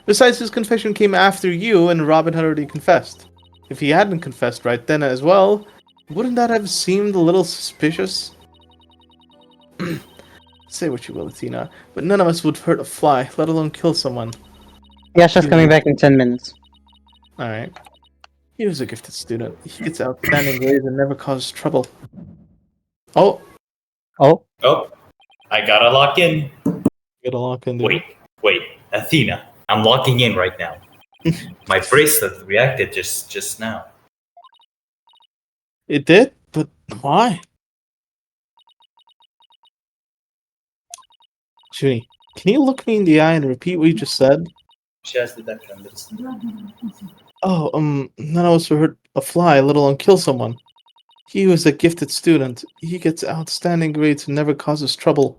Besides, his confession came after you, and Robin had already confessed. If he hadn't confessed right then as well, wouldn't that have seemed a little suspicious? Say what you will, Athena, but none of us would hurt a fly, let alone kill someone. Yasha's coming back in 10 minutes. Alright. He was a gifted student. He gets outstanding grades and never causes trouble. Oh, Oh, Oh, I gotta lock in. get a lock in, dude. Wait, Athena, I'm locking in right now. My bracelet reacted just now. It did? But why? Junie, can you look me in the eye and repeat what you just said? She has the deck on this. Oh, none of us would hurt a fly, let alone kill someone. He was a gifted student. He gets outstanding grades and never causes trouble.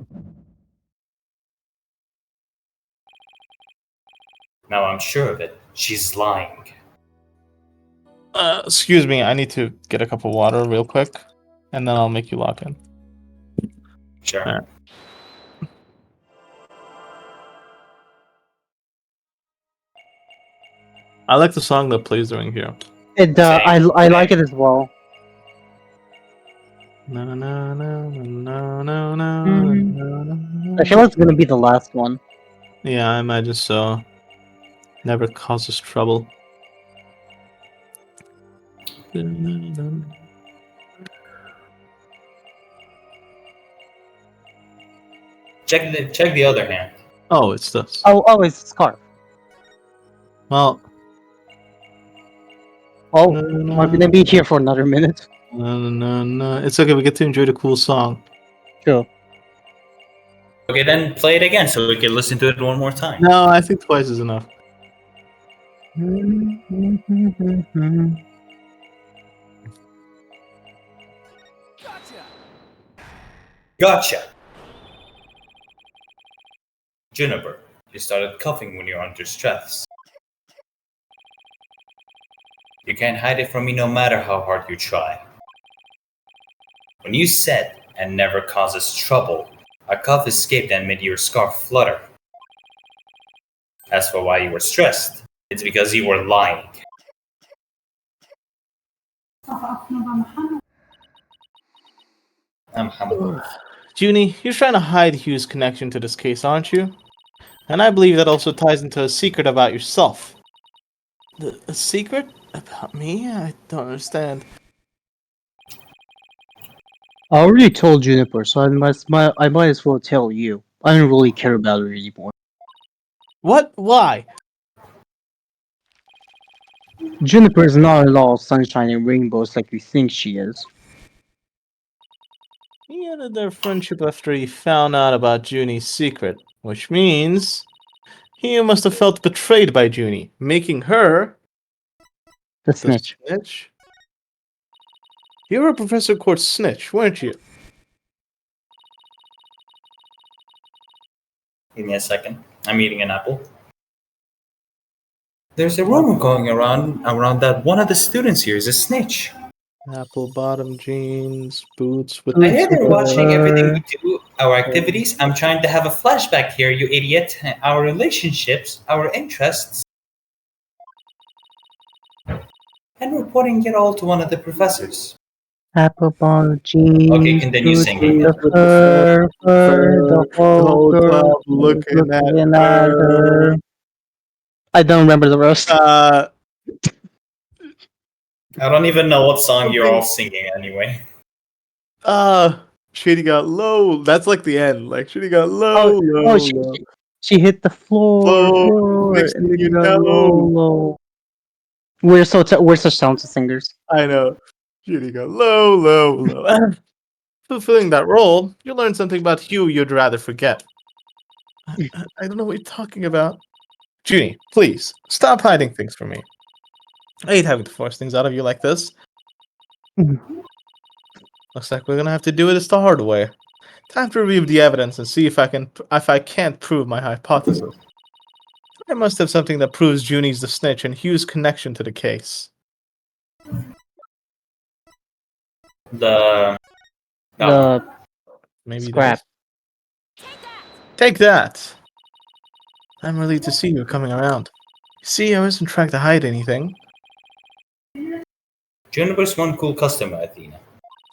Now I'm sure of it. She's lying. Excuse me, I need to get a cup of water real quick, and then I'll make you lock in. Sure. Alright. I like the song that plays during here. I like it as well. No, no, no, no, no, no, Mhm. no, no. I feel it's gonna be the last one. Yeah, I imagine so. Never causes trouble. Check the other hand. Oh, it's this. Oh, it's Scarf. Well, Oh, no, we're gonna be here for another minute. no. It's okay. We get to enjoy the cool song. Sure. Okay, then play it again so we can listen to it one more time. No, I think twice is enough. Gotcha! Juniper, you started coughing when you're under stress. You can't hide it from me no matter how hard you try. When you said, and never causes trouble, a cough escaped and made your scarf flutter. As for why you were stressed, it's because you were lying. Junie, you're trying to hide Hugh's connection to this case, aren't you? And I believe that also ties into a secret about yourself. A secret? About me? I don't understand. I already told Juniper, so I might as well tell you. I don't really care about her anymore. What? Why? Juniper is not at all sunshine and rainbows like you think she is. He ended their friendship after he found out about Junie's secret, which means he must have felt betrayed by Junie, making her The the snitch. snitch. You were Professor Court's snitch, weren't you? Give me a second. I'm eating an apple. There's a rumor going around that one of the students here is a snitch. Apple bottom jeans, boots with. I hear they're watching everything we do, our Uh, activities. I'm trying to have a flashback here, you idiot. Our relationships, our interests. And reporting it all to one of the professors. Apple bottom jeans. Okay, continue boots singing. with the fur, the whole girl club looking at her. I don't remember the rest. I don't even know what song you're all singing anyway. Shady got low. That's like the end. Like Shady got low, low, low. She hit the floor, Next and thing then you you got know. low. We're such talented singers. I know. Shady got low, low, low. Fulfilling that role, you learn something about Hugh you'd rather forget. I don't know what you're talking about. Junie, please, stop hiding things from me. I hate having to force things out of you like this. Looks like we're gonna have to do this the hard way. Time to review the evidence and see if I can't prove my hypothesis. I must have something that proves Junie's the snitch and Hugh's connection to the case. The that one. The Maybe Scrap. that. Take that. I'm relieved to see you coming around. See, I wasn't trying to hide anything. Juniper's one cool customer, Athena. I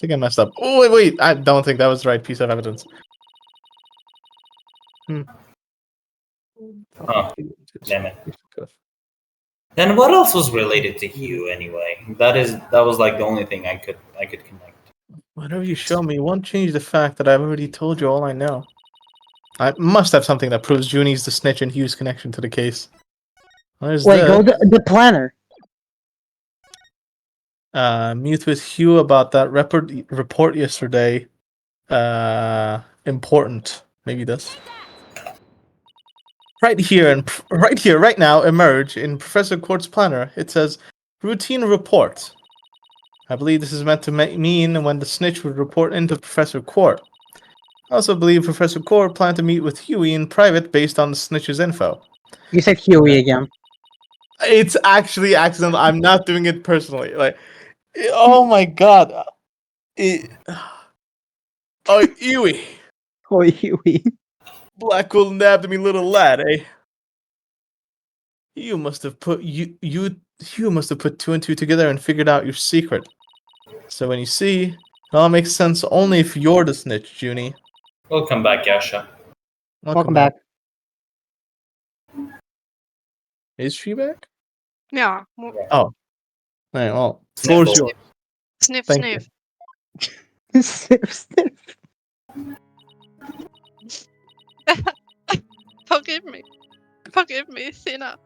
think I messed up. Oh, wait. I don't think that was the right piece of evidence. Oh, damn it. Then what else was related to Hugh anyway? That was like the only thing I could connect. Whatever you show me won't change the fact that I've already told you all I know. I must have something that proves Junie's the snitch and Hugh's connection to the case. There's Wait, this. go the planner. Mute with Hugh about that report yesterday. Important. Maybe this. Right here, right now, emerge in Professor Quart's planner. It says routine report. I believe this is meant to mean when the snitch would report into Professor Quart. I also believe Professor Quart planned to meet with Huey in private based on the snitch's info. You said Huey again. It's actually accidental. I'm not doing it personally. Like, oh my god. Oh, Huey. Oh, Huey. Blackwell nabbed me, little lad, eh? You must have put two and two together and figured out your secret. So when you see, it all makes sense only if you're the snitch, Junie. Welcome back, Yasha. Welcome back. Is she back? Yeah. Oh. Alright, well, floor's Sniffle. yours. Sniff, Thank sniff. Sniff, sniff. Forgive me. Forgive me, Athena.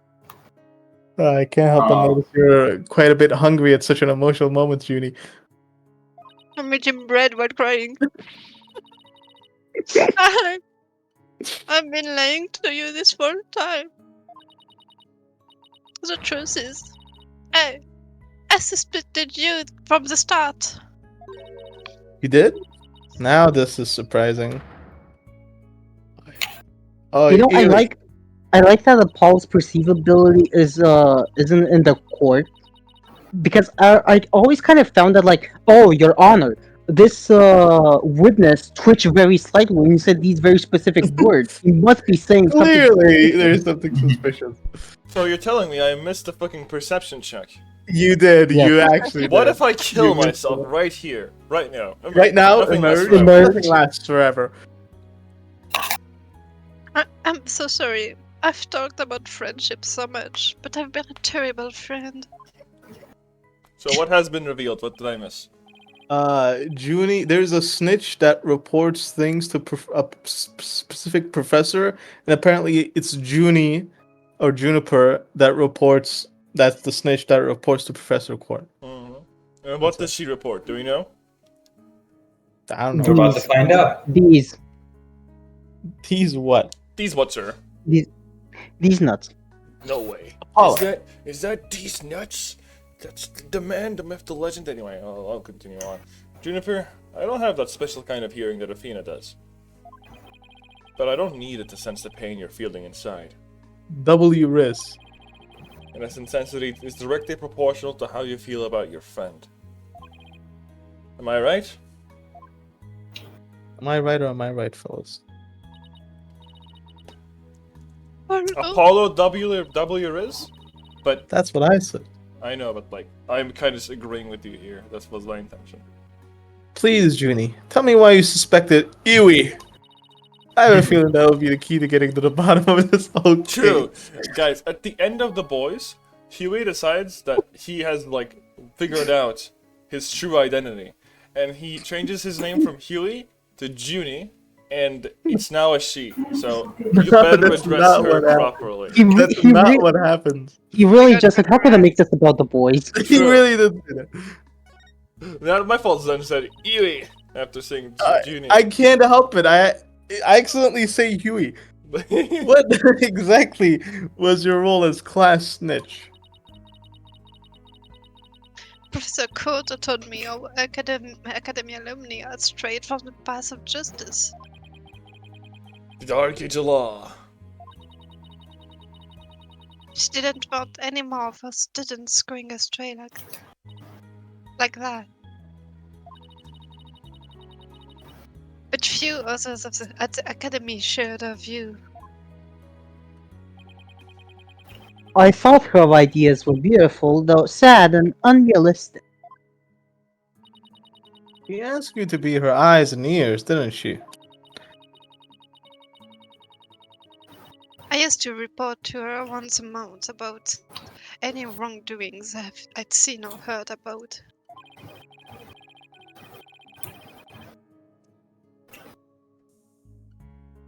I can't help but notice you're quite a bit hungry at such an emotional moment, Junie. I'm eating bread while crying. I've been lying to you this whole time. The truth is, I suspected you from the start. You did? Now this is surprising. Oh, You know, I ew. like how the Paul's perceivability isn't in the court, because I always kind of found that, like, oh, Your Honor, this witness twitched very slightly when you said these very specific words. He must be saying something. Clearly, there's something suspicious. So you're telling me I missed the fucking perception check? You did. Yes. You actually What did. if I kill You missed myself it. right here, right now? I mean, Right now, nothing lasts emerge. forever. Nothing lasts forever. I'm so sorry. I've talked about friendship so much, but I've been a terrible friend. So what has been revealed? What did I miss? Junie, there's a snitch that reports things to a specific professor, and apparently it's Junie or Juniper that reports. That's the snitch that reports to Professor Quart. Mm-hmm. And what does she report? Do we know? I don't We're know. about to find out. These He's what? These what, sir? these nuts. No way. Apollo. Is that these nuts? That's the man, the myth, the legend. Anyway, I'll continue on. Juniper, I don't have that special kind of hearing that Athena does. But I don't need it to sense the pain you're feeling inside. W Riz. And its intensity is directly proportional to how you feel about your friend. Am I right? Am I right or am I right, fellas? Apollo W is? But That's what I said. I know, but like, I'm kind of agreeing with you here. That was my intention. Please, Junie, tell me why you suspected Iwi. I have a feeling that will be the key to getting to the bottom of this whole case. True. Guys, at the end of The Boys, Huey decides that he has, like, figured out his true identity. And he changes his name from Huey to Junie, and it's now a she. So you better That's address not her what happened. properly. That's not what happens. He really got just said, how can I make this about the boys? He really didn't do that. Not my fault, Zen said Huey after saying Junie. I can't help it. I accidentally say Huey. What exactly was your role as class snitch? Professor Coulter told me our academy alumni are strayed from the path of justice. The Dark Age of Law. She didn't want any more of her students going astray like that. Few others at the academy shared our view. I thought her ideas were beautiful, though sad and unrealistic. She asked you to be her eyes and ears, didn't she? I used to report to her once a month about any wrongdoings I'd seen or heard about.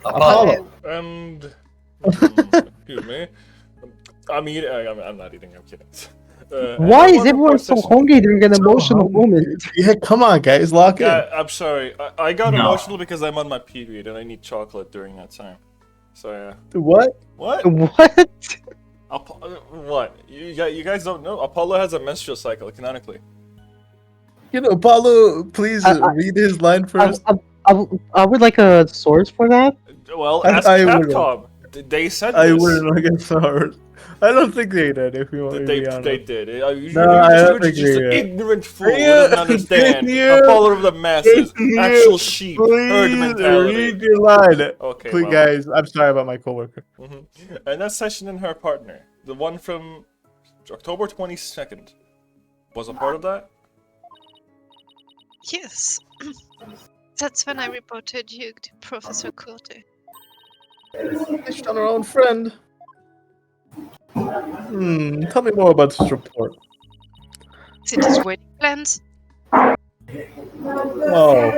Apollo. And excuse me. I'm eating. I'm not eating. I'm kidding. Why and is one everyone report so session- hungry during an emotional moment? Yeah, come on, guys, lock in. Yeah, I'm sorry. I got No. emotional because I'm on my period and I need chocolate during that time. So yeah. What? What? What? What? You guys don't know? Apollo has a menstrual cycle canonically. You know, Paulo, please read his line first. I would like a source for that. Well, I- ask I wouldn't. Capcom. They said I this. wouldn't look at stars. I don't think they did, if you want to be honest. They did. No, I don't think You're just they an did. ignorant fool who Yeah, doesn't understand. can you- A follower of the masses. can you Actual sheep. Herd Please mentality. read your line. Okay, Please, well. guys, I'm sorry about my coworker. And that session and her partner, the one from October 22nd, was a part of that? Yes. That's when I reported you to Professor Cote. Snitched on her own friend. Tell me more about this report. Is it his wedding plans? Oh,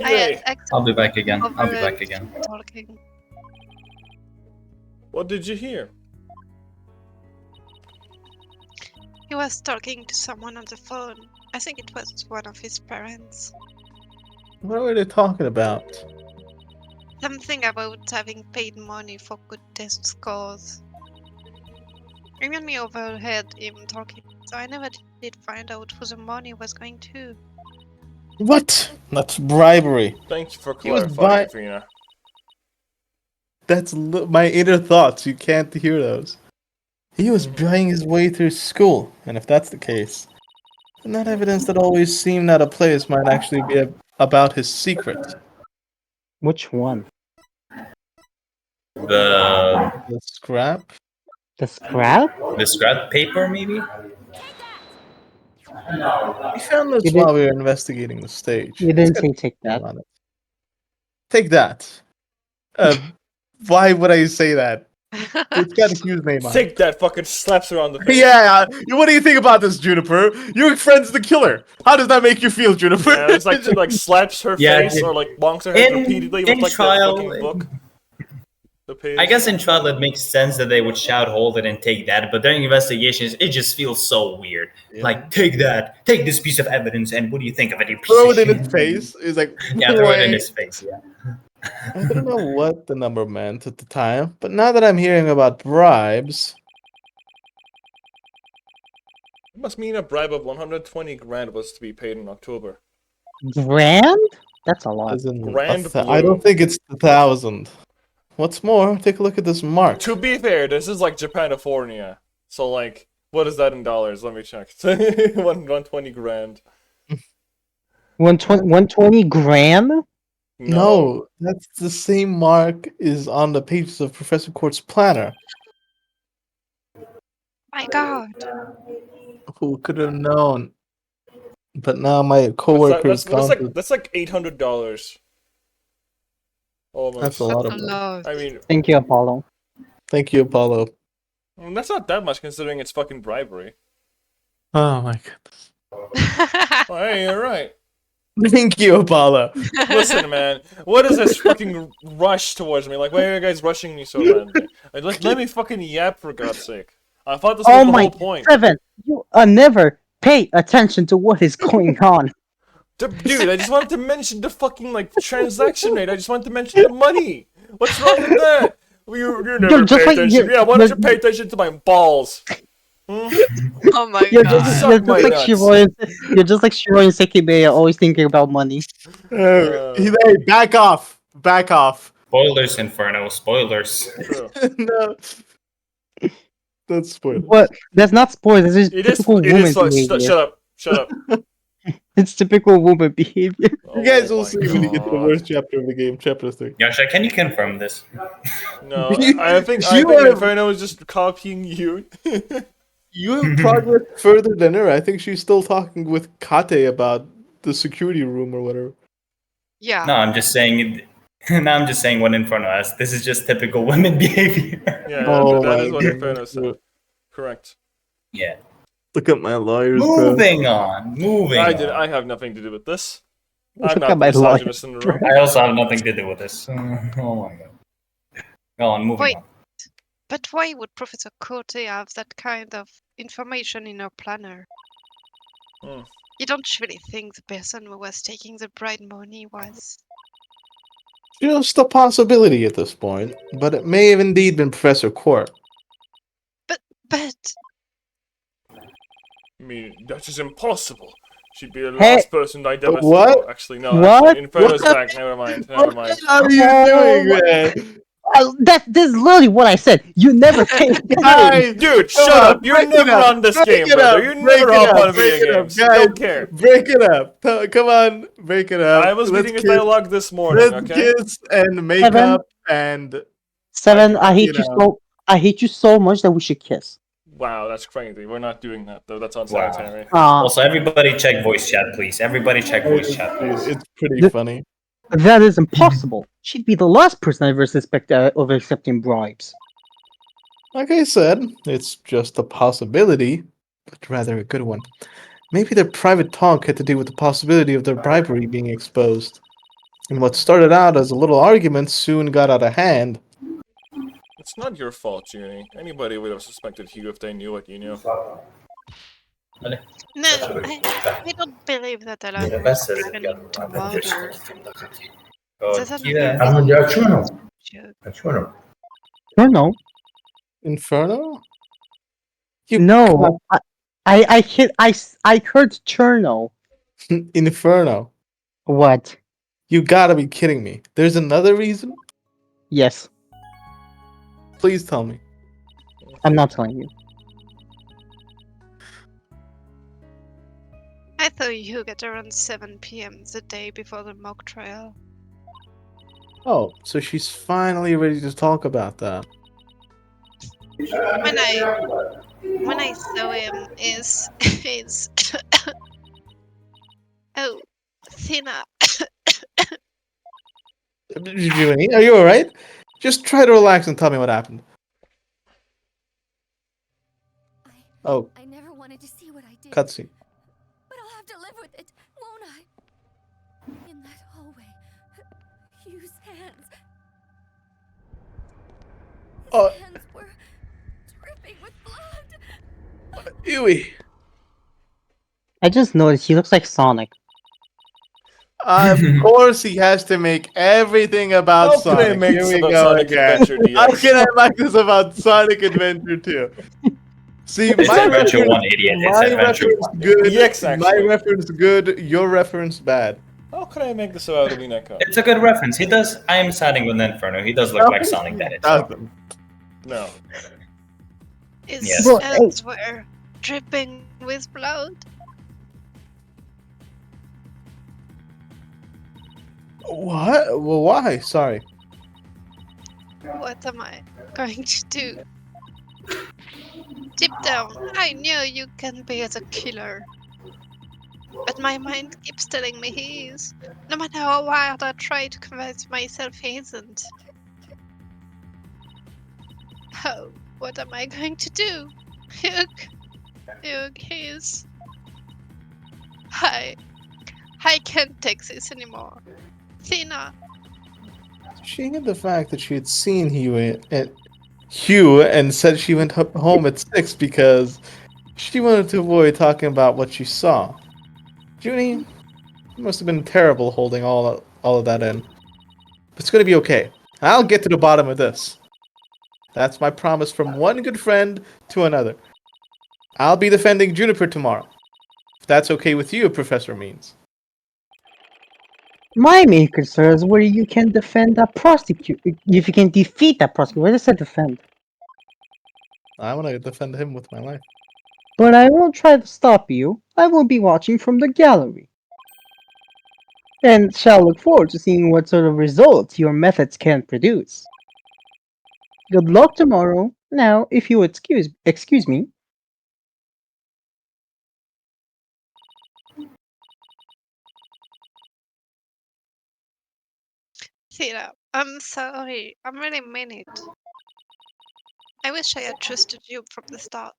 I had access I'll be back again. I'll be over back again. talking. What did you hear? He was talking to someone on the phone. I think it was one of his parents. what were they talking about? Something about having paid money for good test scores. Even me overheard him talking, so I never did find out who the money was going to. What? That's bribery. Thank you for He was clarifying, Fina. That's my inner thoughts. You can't hear those. He was buying his way through school, and if that's the case, then that evidence that always seemed out of place might actually be about his secret. Which one? The The scrap? The scrap? scrap paper, maybe? We found this You while we were investigating the stage. You didn't say take that. On it. Take that. Why would I say that? It's got a huge name on it. Take that fucking slaps her on the face. Yeah, what do you think about this, Juniper? Your friend's the killer. How does that make you feel, Juniper? Yeah, it's like she like slaps her Yeah, face or like bonks her head repeatedly with in like trial, the fucking book. The page. I guess in trial it makes sense that they would shout hold it and take that, but during investigations it just feels so weird. Yeah. Like, take that, take this piece of evidence, and what do you think of it? You piece Throw of it in shit?" his face. It's like, Yeah, throw it in "Wait." his face, yeah. I don't know what the number meant at the time, but now that I'm hearing about bribes, It must mean a bribe of 120 grand was to be paid in October. Grand? That's a lot. as in Grand I don't blue. think it's 1,000. What's more, take a look at this mark. To be fair, this is like Japanifornia. So like, what is that in dollars? Let me check. 120 grand. 120 grand? No, that's the same mark is on the pages of Professor Court's planner. My God. Who could have known? But now my coworker's gone. That's like $800. Almost. That's a lot That's of a money. lot. I mean, Thank you, Apollo. Thank you, Apollo. that's not that much considering it's fucking bribery. Oh my goodness. Oh, hey, you're right. Thank you, Apollo. Listen, man, what is this fucking rush towards me? Like, why are you guys rushing me so badly? Like, let me fucking yap for God's sake. I thought this was Oh the my whole point. Seven, you never pay attention to what is going on. Dude, I just wanted to mention the fucking, like, transaction rate. I just wanted to mention the money. What's wrong with that? You never just pay like- attention. Yeah, why don't you pay attention to my balls? Oh my You're God. just, Suck you're just my like nuts. you're just like Shiro and Sekibeya, always thinking about money. Hey, back off. Back off. Spoilers, Inferno, spoilers. True. No. That's spoiled. What? That's not spoilers. This is It is. typical It woman is. Shut behavior. up. Shut up. It's typical woman behavior. You guys Oh will my see when you get to the God. worst chapter of the game, chapter 3. Yasha, can you confirm this? No, You- I think you are- Inferno is just copying you. You have progressed further than her. I think she's still talking with Kate about the security room or whatever. Yeah. No, I'm just saying. No, I'm just saying what Inferno asked. This is just typical women behavior. Yeah, Oh that my is what goodness. Inferno said. Correct. Yeah. Look at my lawyers, bro. Moving on. Moving on. I have nothing to do with this. Look I'm at not my the lawyer, misogynist in the room. I also have nothing to do with this. Oh my god. Go on, moving Wait. on. But why would Professor Cote have that kind of information in her planner? Hmm. You don't really think the person who was taking the bride money was... Just a possibility at this point, but it may have indeed been Professor Court. But... I mean, that is impossible. She'd be the Hey. last person I devastate. What? Oh, actually, no. What? Actually, Inferno's What? back. Never mind. Never mind. What are you Oh doing, man? This is literally what I said. You never pay attention. Guys, Dude, come shut on, up. You're break it never up, on this break game, it brother. up, You break never it hop up, on break video it up, games. guys. Don't care. Break it up. Come on, break it up. I was Let's reading his kiss- dialogue this morning, Let's okay? kiss and make up and Seven, I I hate you know. so. I hate you so much that we should kiss. Wow, that's crazy. We're not doing that, though. That's unsanitary. Also, everybody check voice chat, please. Everybody check voice chat, please. It's pretty The- funny. That is impossible. She'd be the last person I ever suspect of accepting bribes. Like I said, it's just a possibility, but rather a good one. Maybe their private talk had to do with the possibility of their bribery being exposed. And what started out as a little argument soon got out of hand. It's not your fault, Junie. Anybody would have suspected you if they knew what you knew. No, I don't believe that a lot of people to murder. Doesn't joke. No. Inferno? You No. I heard Cherno. Inferno. What? You gotta be kidding me. There's another reason? Yes. Please tell me. I'm not telling you. I thought you got around 7 p.m. the day before the mock trial. Oh, so she's finally ready to talk about that. When I saw him, is oh, Thina. Junie, are you alright? Just try to relax and tell me what happened. Oh, I never wanted to see what I did. cutscene. But I'll have to live with it, won't I? In that hallway, Hugh's hands. Oh. His hands were dripping with blood. Ewy. I just noticed he looks like Sonic. Of course he has to make everything about How can I Sonic. make Here this we about go Sonic again. Adventure How DX? can I make this about Sonic Adventure 2? See, It's my Adventure reference, 1, idiot. It's my Adventure reference 1. good, DX, my actually. reference good, your reference bad. How can I make this about Wineko? It's a good reference. He does. I am siding with Inferno. He does look like Sonic Bandit. Doesn't. No. His Yes. Well, hands were dripping with blood. What? Well, why? Sorry. What am I going to do? Deep down, I know you can be as a killer. But my mind keeps telling me he is. No matter how hard I try to convince myself he isn't. Oh, what am I going to do? Hugh, he is... I can't take this anymore. Thina, She hid the fact that she had seen Hugh and said she went home at 6 because she wanted to avoid talking about what she saw. Junie, it must have been terrible holding all of that in. But it's gonna be okay. I'll get to the bottom of this. That's my promise from one good friend to another. I'll be defending Juniper tomorrow. If that's okay with you, Professor Means. My main concern is whether you can defend that prosecutor. If you can defeat that prosecutor. What does that defend? I want to defend him with my life. But I won't try to stop you. I will be watching from the gallery. and shall look forward to seeing what sort of results your methods can produce. Good luck tomorrow. Now, if you excuse me. Thea, I'm sorry. I really mean it. I wish I had trusted you from the start.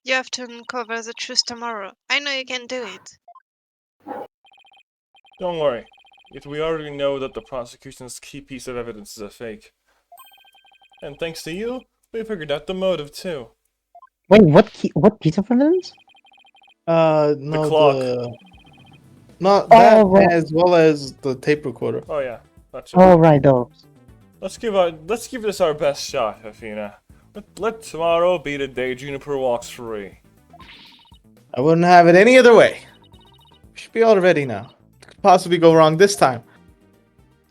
You have to uncover the truth tomorrow. I know you can do it. Don't worry. We already know that the prosecution's key piece of evidence is a fake. And thanks to you, we figured out the motive too. Wait, what piece of evidence? No, clock. not Oh, that right. as well as the tape recorder. Oh yeah, that's it. Oh, right, those. Let's give this our best shot, Athena. Let tomorrow be the day Juniper walks free. I wouldn't have it any other way. We should be all ready now. What could possibly go wrong this time?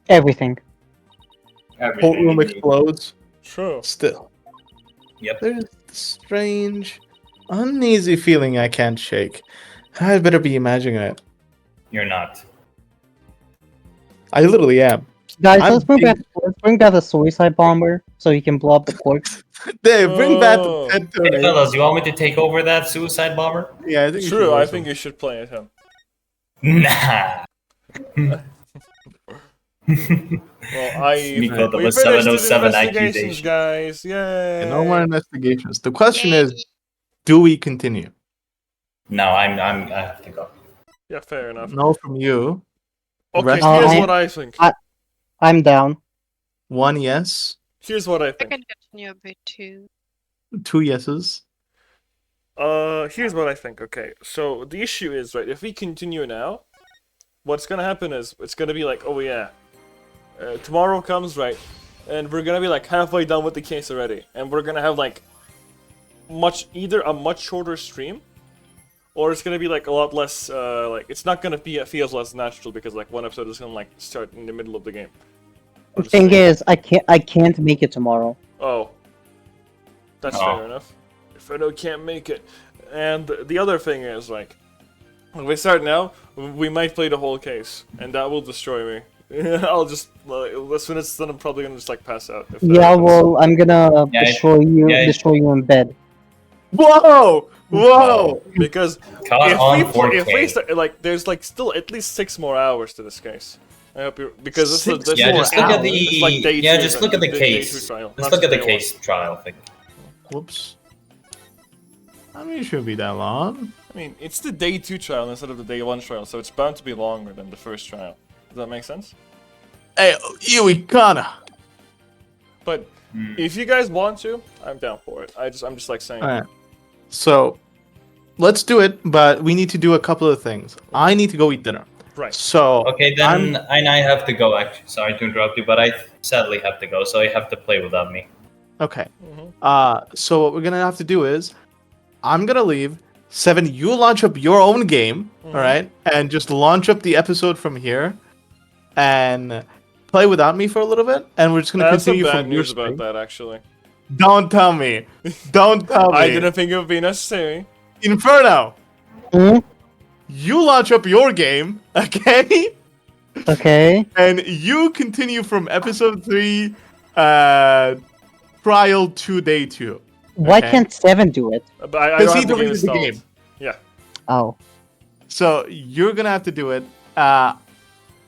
Everything. Everything Courtroom indeed. explodes. True. Still, Yep. there's this strange, uneasy feeling I can't shake. I better be imagining it. You're not. I literally am. Guys, I'm let's bring back the suicide bomber so he can blow up the court. Dave, bring back the Oh. pet Hey, tornado. fellas, you want me to take over that suicide bomber? Yeah, I think you should True, I also. think you should play at him. Nah. Well, Sneak out of we a finished the 707 investigations, accusation. guys. Yay! No more investigations. The question Yay. is, do we continue? No, I have to go. Yeah, fair enough. No from you. Okay, Rest of here's it. what I think. I'm down. 1 yes, Here's what I I think. can continue a bit too. 2 yeses. Here's what I think. Okay, so the issue is, right, if we continue now, what's gonna happen is it's gonna be like, oh yeah, tomorrow comes, right, and we're gonna be like halfway done with the case already, and we're gonna have like either a much shorter stream, or it's gonna be like a lot less, like it's not gonna be, it feels less natural because like one episode is gonna like start in the middle of the game. The thing is, I can't make it tomorrow. Oh, that's Oh. fair enough. If I can't make it, and the other thing is like, if we start now, we might play the whole case, and that will destroy me. I'll just as soon as it's done, I'm probably gonna just like pass out. If that Yeah, happens. well, I'm gonna Yeah, destroy you in bed. Whoa! Whoa! Because Caught if on we play, 4K. if we start, like, there's like still at least 6 more hours to this case. I hope you because this is 6 Yeah, more just look at the it's like day yeah, two, just look at the day case. two trial, Let's not look at the just day case trial thing. Whoops. I mean, it shouldn't be that long. one. I mean, it's the day 2 trial instead of the day 1 trial, so it's bound to be longer than the first trial. Does that make sense? Hey, you Ikana! But Hmm. if you guys want to, I'm down for it. I'm just like saying. Alright. So, let's do it, but we need to do a couple of things. I need to go eat dinner. Right. So, Okay, then I have to go. Actually, sorry to interrupt you, but I sadly have to go, so you have to play without me. okay. Mhm. So what we're gonna have to do is, I'm gonna leave. 7, you launch up your own game, Mhm. alright? And just launch up the episode from here, and play without me for a little bit, and we're just gonna I have some continue bad from your news about stream. that, actually. Don't tell me. Don't tell me. I didn't think it would be necessary. Inferno, Hmm? you launch up your game, okay? Okay. And you continue from episode 3, trial to day 2. Why Okay. can't 7 do it? But I Because don't he have the game deleted the installed. game. Yeah. Oh. So you're gonna have to do it.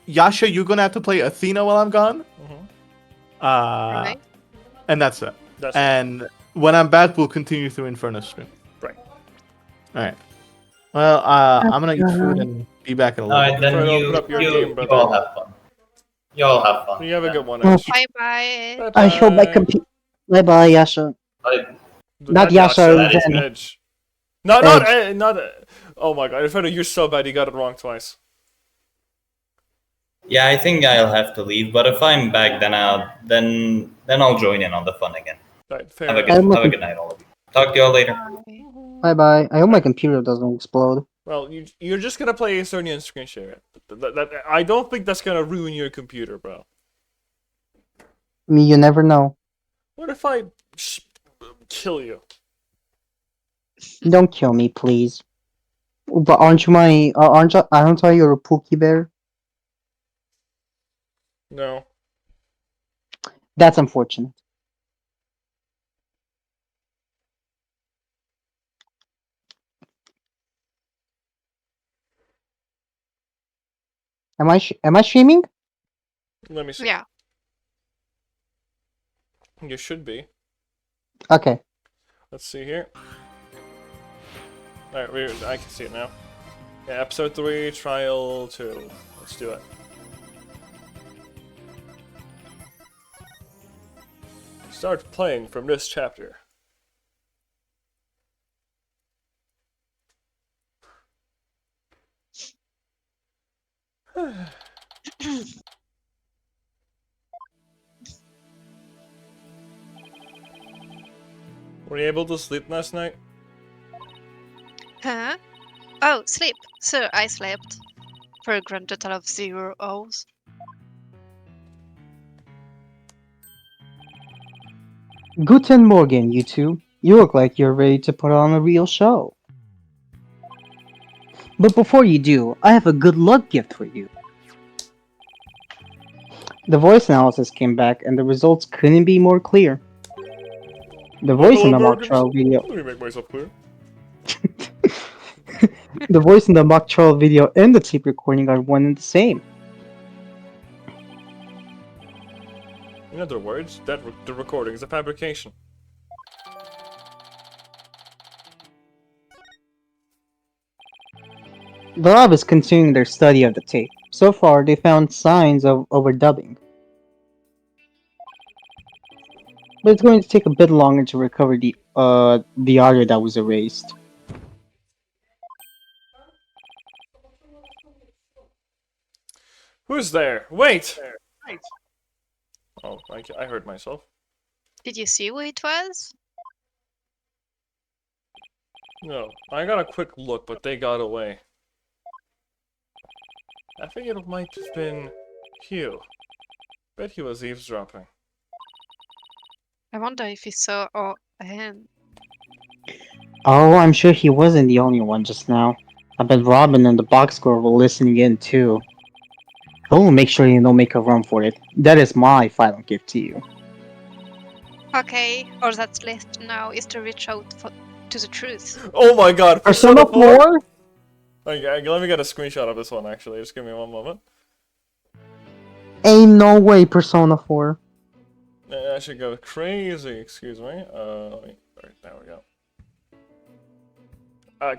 Yasha, you're gonna have to play Athena while I'm gone. Mhm. Right? And that's it. That's And when I'm back, we'll continue through Inferno stream. right. All right. Well, I'm gonna eat food and be back in a little Alright, bit. then Fred, you open up your you, game, you brother. all have fun. You all have fun. You have a Yeah. good one, Oh. Ash. Bye bye. I hope my computer. Bye bye, Yasha. I- Not Yasha, that is Zen. Edge. No, not Edge. not. Oh my god, Fred, you're so bad. You got it wrong twice. Yeah, I think I'll have to leave, but if I'm back, then I'll join in on the fun again. Right, fair. Have a enough. good have a good night, all of you. Talk to you all later. Bye bye. I hope my computer doesn't explode. Well, you're just gonna play Sony and screen share it. I don't think that's gonna ruin your computer, bro. Me, you never know. What if I kill you? Don't kill me, please. But aren't you my? Aren't I your Pookie Bear? No. That's unfortunate. Am I streaming? Let me see. Yeah. You should be. Okay. Let's see here. Alright, I can see it now. Yeah, episode 3, trial 2. Let's do it. Start playing from this chapter. Were you able to sleep last night? Huh? Oh, sleep. Sir, I slept. For a grand total of 0 hours. Guten Morgen, you two. You look like you're ready to put on a real show. But before you do, I have a good luck gift for you. The voice analysis came back, and the results couldn't be more clear. The voice in Buffalo the mock Burgers? trial video, Let me make myself clear. the voice in the mock trial video and the tape recording are one and the same. In other words, the recording is a fabrication. The lab is continuing their study of the tape. So far, they found signs of overdubbing. But it's going to take a bit longer to recover the audio that was erased. Who's there? Wait! Oh, I heard myself. Did you see who it was? No, I got a quick look, but they got away. I figured it might have been Hugh. Bet he was eavesdropping. I wonder if he saw a hand. Oh, I'm sure he wasn't the only one just now. I bet Robin and the box girl were listening in too. Oh, make sure you don't make a run for it. That is my final gift to you. Okay, all that's left now is to reach out to the truth. Oh my god, Persona 4? Okay, let me get a screenshot of this one actually. Just give me one moment. Ain't no way, Persona 4. I should go crazy, excuse me. Alright, there we go.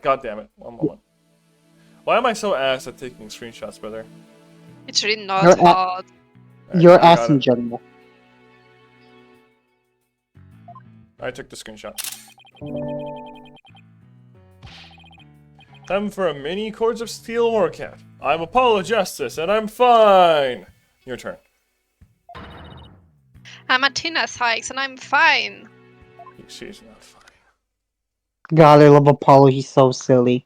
God damn it, one moment. Why am I so ass at taking screenshots, brother? It's really not You're hard. Alright, Your I got ass in it. general. I took the screenshot. Time for a mini Chords of Steel workout. I'm Apollo Justice, and I'm fine! Your turn. I'm Athena Sykes and I'm fine. She's not fine. God, I love Apollo, he's so silly.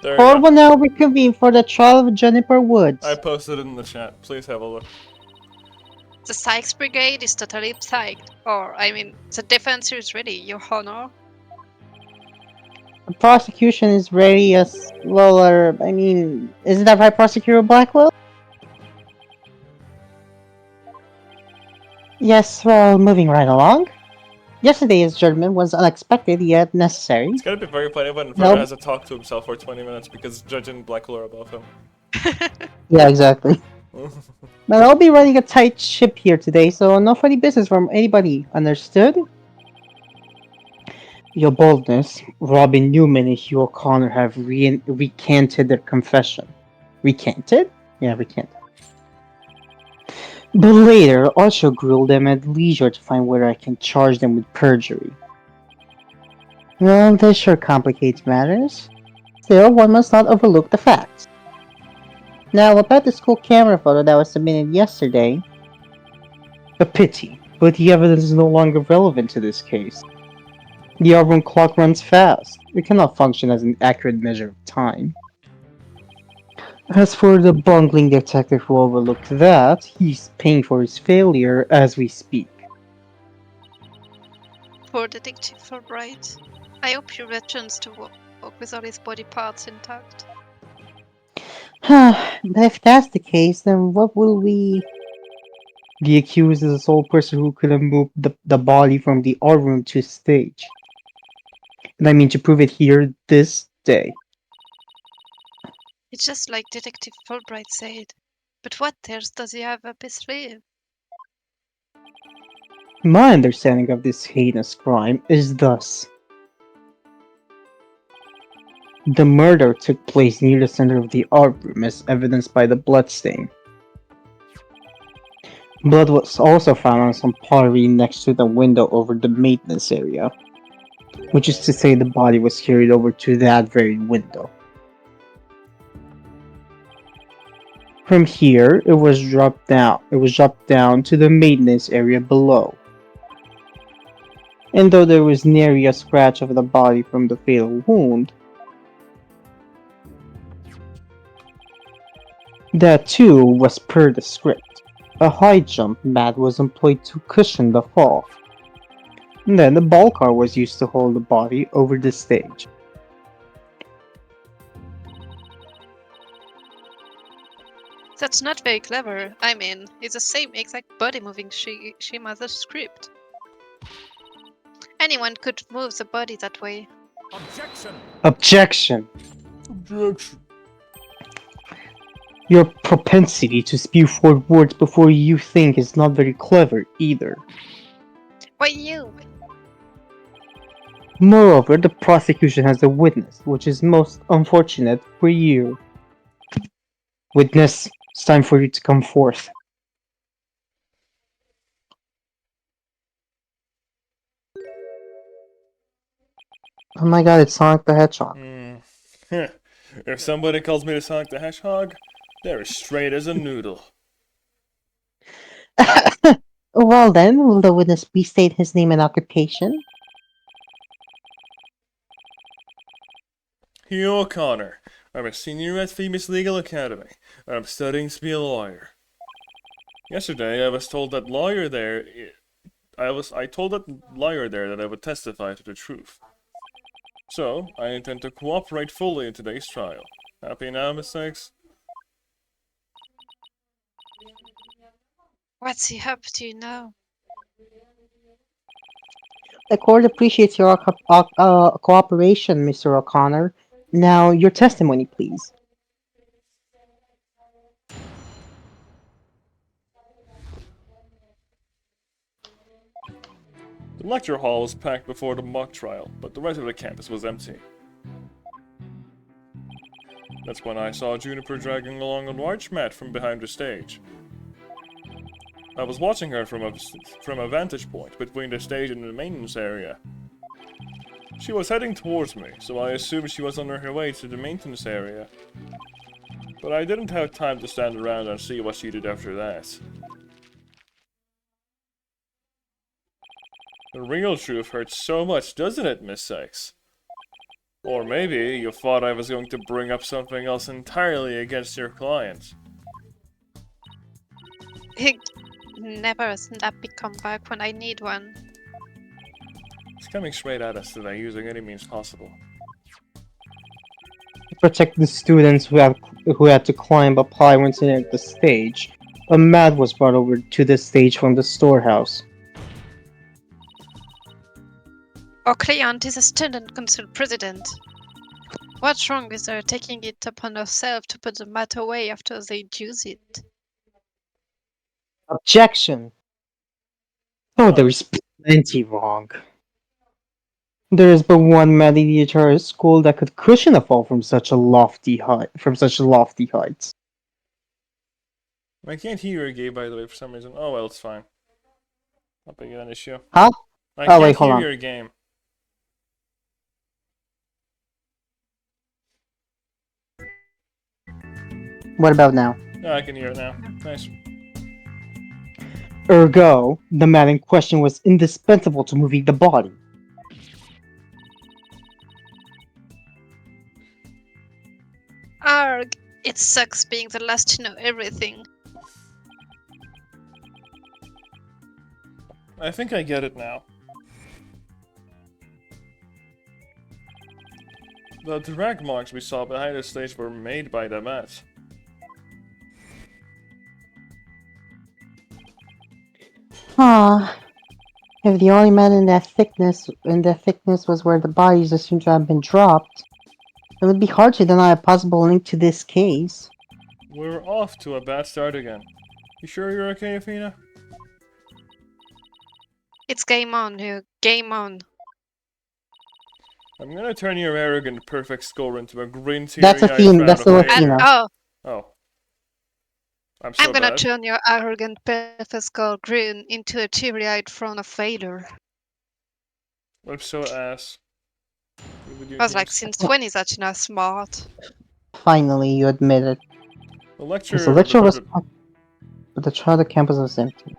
There you Court go. will now reconvene for the trial of Juniper Woods. I posted it in the chat. Please have a look. The Sykes Brigade is totally psyched. Or, I mean, the defense is ready, Your Honor. The prosecution is ready as well, I mean, isn't that right, Prosecutor Blackwell? Yes, well, moving right along. Yesterday's judgment was unexpected yet necessary. It's gonna be very funny when Inferno Nope. has to talk to himself for 20 minutes because Judge and Blackwell are above him. Yeah, exactly. But I'll be running a tight ship here today, so no funny business from anybody, understood? Your boldness, Robin Newman and Hugh O'Connor have recanted their confession. Recanted? Yeah, recanted. But later, I shall grill them at leisure to find whether I can charge them with perjury. Well, this sure complicates matters. Still, one must not overlook the facts. Now, about the school camera photo that was submitted yesterday. A pity, but the evidence is no longer relevant to this case. The Auburn clock runs fast. It cannot function as an accurate measure of time. As for the bungling detective who overlooked that, he's paying for his failure as we speak. Poor Detective Fulbright. I hope he returns to work with all his body parts intact. But if that's the case, then what will we... The accused is the sole person who could have moved the body from the art room to stage. And I mean to prove it here this day. It's just like Detective Fulbright said. But what else does he have up his sleeve? My understanding of this heinous crime is thus. The murder took place near the center of the art room as evidenced by the bloodstain. Blood was also found on some pottery next to the window over the maintenance area, which is to say the body was carried over to that very window. From here, it was dropped down. It was dropped down to the maintenance area below. And though there was nary a scratch of the body from the fatal wound, that too was per the script. A high jump mat was employed to cushion the fall. And then the ball car was used to hold the body over the stage. That's not very clever. I mean, it's the same exact body moving scheme as the script. Anyone could move the body that way. Objection! Objection! Objection. Your propensity to spew forth words before you think is not very clever either. Why you? Moreover, the prosecution has a witness, which is most unfortunate for you. Witness, it's time for you to come forth. Oh my god, it's Sonic the Hedgehog. If somebody calls me the Sonic the Hedgehog, they're as straight as a noodle. Well then, will the witness please state his name and occupation? Hugh O'Connor. I'm a senior at Famous Legal Academy, and I'm studying to be a lawyer. Yesterday, I was told that lawyer there. I told that lawyer there that I would testify to the truth. So, I intend to cooperate fully in today's trial. Happy now, Miss Sykes? What's he up to now? The court appreciates your cooperation, Mr. O'Connor. Now, your testimony, please. The lecture hall was packed before the mock trial, but the rest of the campus was empty. That's when I saw Juniper dragging along a large mat from behind the stage. I was watching her from a vantage point between the stage and the maintenance area. She was heading towards me, so I assumed she was on her way to the maintenance area. But I didn't have time to stand around and see what she did after that. The real truth hurts so much, doesn't it, Miss Sykes? Or maybe you thought I was going to bring up something else entirely against your client. Never a snappy comeback when I need one. It's coming straight at us today, using any means possible. To protect the students who had to climb up high once they entered the stage, a mat was brought over to the stage from the storehouse. Our client is a student council president. What's wrong with her taking it upon herself to put the mat away after they use it? Objection! Oh, there is plenty wrong. There is but one mat in the entire school that could cushion a fall from such lofty heights. I can't hear you, Gabe, by the way, for some reason. Oh well, it's fine. Not big of an issue. Huh? I Oh, can't wait, hold hear on. your game. What about now? Yeah, I can hear it now. Nice. Ergo, the mat in question was indispensable to moving the body. Arg! It sucks being the last to know everything. I think I get it now. The drag marks we saw behind the stage were made by the mat. Ah, if the only man in that thickness was where the bodies assumed to have been dropped, it would be hard to deny a possible link to this case. We're off to a bad start again. You sure you're okay, Athena? It's game on, you. Game on. I'm gonna turn your arrogant perfect score into a green That's teary-eyed Athena. frown That's of still hatred. Athena. Oh, Oh. I'm so I'm gonna bad. turn your arrogant perfect skull green into a teary-eyed frown of failure. I'm so ass. Good with your I was like, games. since when is Achina smart? Finally, you admit it. The As the lecture... lecture was on, but the crowded campus was empty.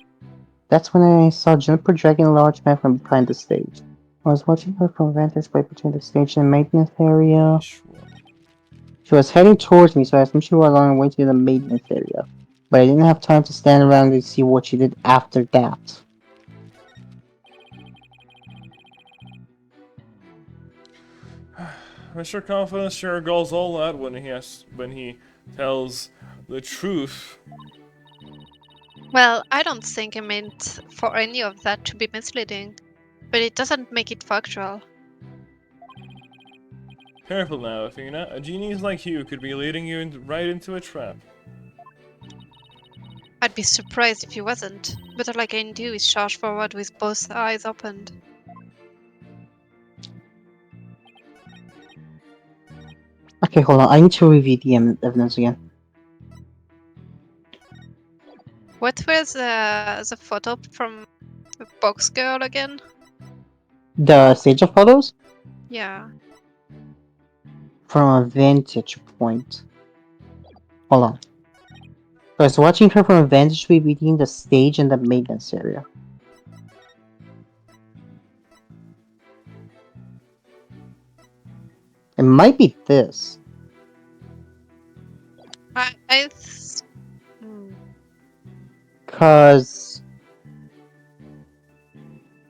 That's when I saw Juniper dragging a large man from behind the stage. I was watching her from a vantage point between the stage and the maintenance area. She was heading towards me, so I assumed she was on her way to the maintenance area. But I didn't have time to stand around and see what she did after that. Mr. Confidence sure goes all out when he tells the truth. Well, I don't think I meant for any of that to be misleading, but it doesn't make it factual. Careful now, Athena. A genius like you could be leading you right into a trap. I'd be surprised if he wasn't, but all I can do is charge forward with both eyes opened. Okay, hold on. I need to review the evidence again. What was the photo from the box girl again? The stage of photos? Yeah. From a vantage point. Hold on. I was watching her from a vantage point between the stage and the maintenance area. It might be this. Cause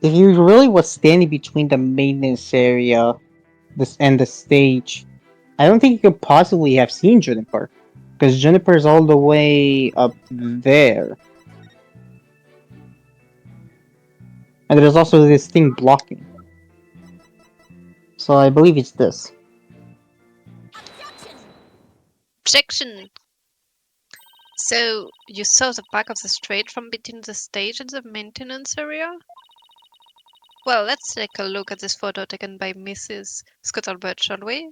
if he really was standing between the maintenance area and the stage, I don't think he could possibly have seen Juniper. Because Juniper's all the way up there. And there's also this thing blocking. So I believe it's this. Objection! So, you saw the back of the stage from between the stage and the maintenance area? Well, let's take a look at this photo taken by Mrs. Scuttlebutt, shall we?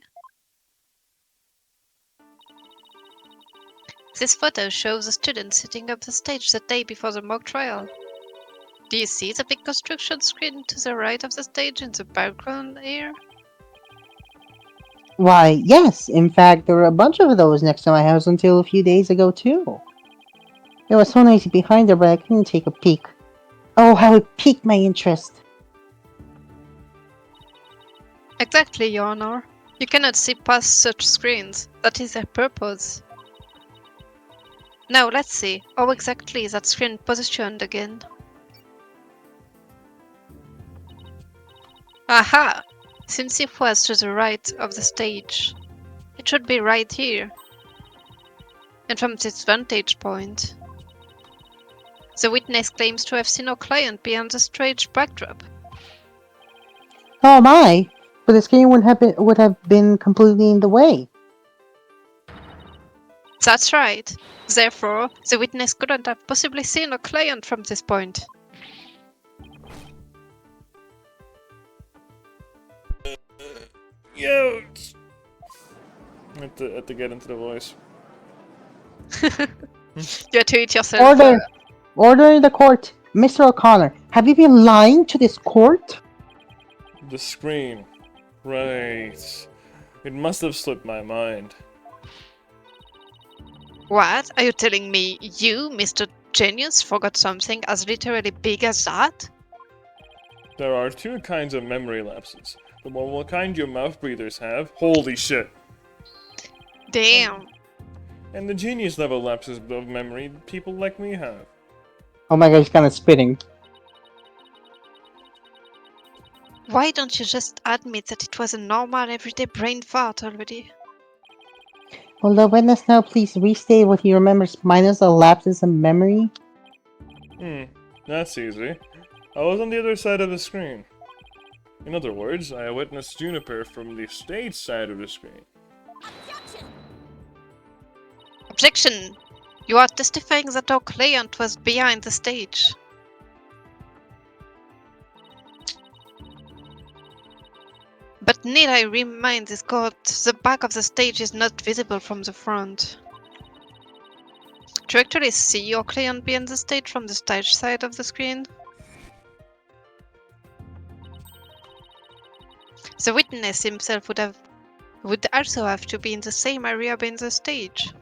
This photo shows a student setting up the stage the day before the mock trial. Do you see the big construction screen to the right of the stage in the background here? Why, yes. In fact, there were a bunch of those next to my house until a few days ago, too. It was so noisy behind there, but I couldn't take a peek. Oh, how it piqued my interest. Exactly, Your Honor. You cannot see past such screens. That is their purpose. Now, let's see. How exactly is that screen positioned again? Aha! Since it was to the right of the stage, it should be right here. And from this vantage point, the witness claims to have seen our client behind the stage backdrop. Oh my! But the screen would have been completely in the way. That's right. Therefore, the witness couldn't have possibly seen our client from this point. Yo! I have to get into the voice. You have to eat yourself. Order! Order in the court! Mr. O'Connor, have you been lying to this court? The screen. Right. It must have slipped my mind. What? Are you telling me you, Mr. Genius, forgot something as literally big as that? There are two kinds of memory lapses. The one kind your mouth breathers have. Holy shit! Damn. And the genius level lapses of memory people like me have. Oh my god, he's kind of spitting. Why don't you just admit that it was a normal everyday brain fart already? Will the witness now please restate what he remembers minus the lapses of memory? That's easy. I was on the other side of the screen. In other words, I witnessed Juniper from the stage side of the screen. Objection! You are testifying that our client was behind the stage. But need I remind this court, the back of the stage is not visible from the front. Do you actually see your client behind the stage from the stage side of the screen? The witness himself would also have to be in the same area behind the stage.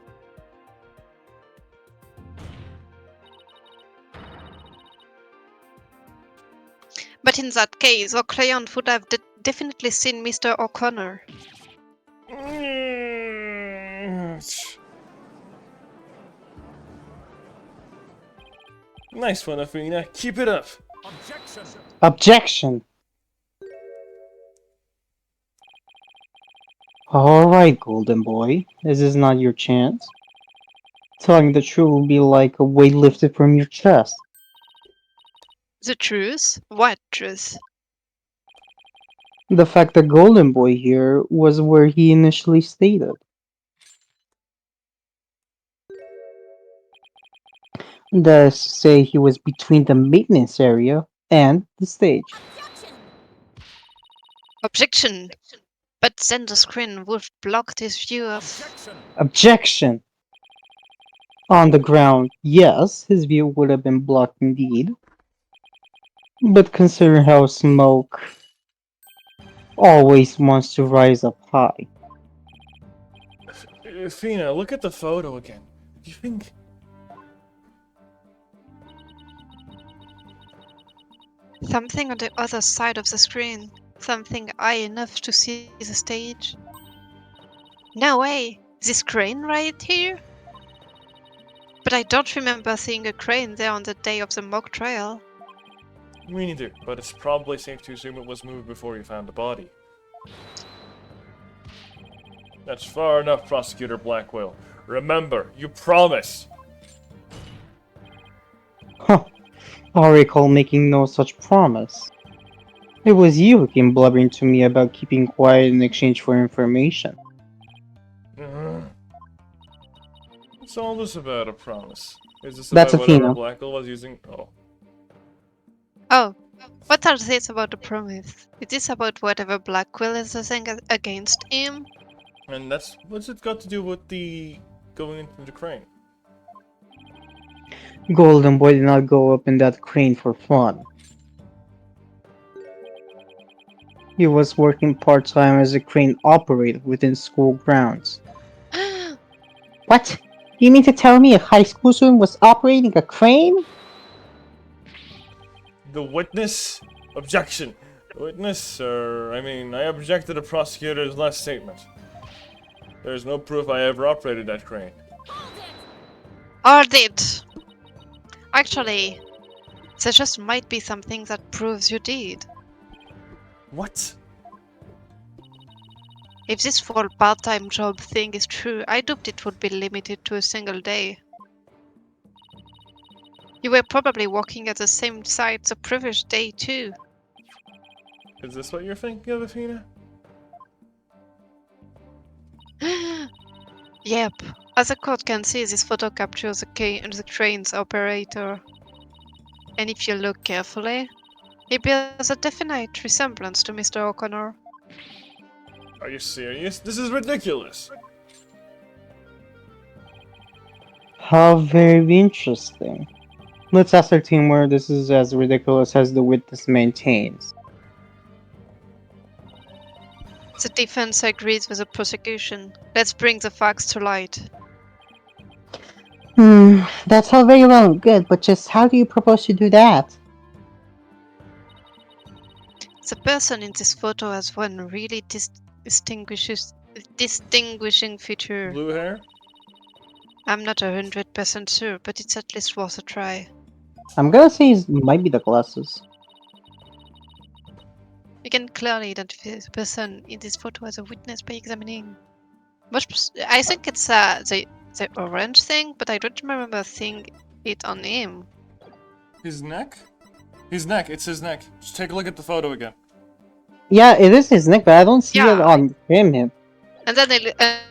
But in that case, our client would have definitely seen Mr. O'Connor. Nice one, Athena. Keep it up. Objection! Alright, Golden Boy. This is not your chance. Telling the truth will be like a weight lifted from your chest. The truth? What truth? The fact that Golden Boy here was where he initially stated. That is to say, he was between the maintenance area and the stage. Objection! But then the screen would block his view of... Objection! On the ground, yes, his view would have been blocked indeed. But consider how smoke always wants to rise up high. Athena, look at the photo again. Do you think... Something on the other side of the screen. Something high enough to see the stage. No way! This crane right here? But I don't remember seeing a crane there on the day of the mock trial. Me neither, but it's probably safe to assume it was moved before you found the body. That's far enough, Prosecutor Blackwell. Remember, you promised! Huh. I recall making no such promise. It was you who came blubbering to me about keeping quiet in exchange for information. What's all this about a promise? Is this That's about whatever Athena. Blackwell was using? Oh. Oh, what are these about the promise? Is this about whatever Blackwell is using against him? And that's... what's it got to do with the... going into the crane? Golden Boy did not go up in that crane for fun. He was working part-time as a crane operator within school grounds. What? You mean to tell me a high school student was operating a crane? The witness? Objection! The witness, sir... I object to the prosecutor's last statement. There's no proof I ever operated that crane. Or did? Actually, there just might be something that proves you did. What? If this full part-time job thing is true, I doubt it would be limited to a single day. You were probably working at the same site the previous day too. Is this what you're thinking of, Athena? Yep. As the court can see, this photo captures the crane's operator. And if you look carefully, he bears a definite resemblance to Mr. O'Connor. Are you serious? This is ridiculous! How very interesting. Let's ascertain whether this is as ridiculous as the witness maintains. The defense agrees with the prosecution. Let's bring the facts to light. That's all very well and good, but just how do you propose to do that? The person in this photo has one really distinguishing feature. Blue hair? I'm not 100% sure, but it's at least worth a try. I'm gonna say it might be the glasses. You can clearly identify the person in this photo as a witness by examining. I think it's the orange thing, but I don't remember seeing it on him. His neck? His neck. It's his neck. Just take a look at the photo again. Yeah, it is his neck, but I don't see it Yeah. on him. And then they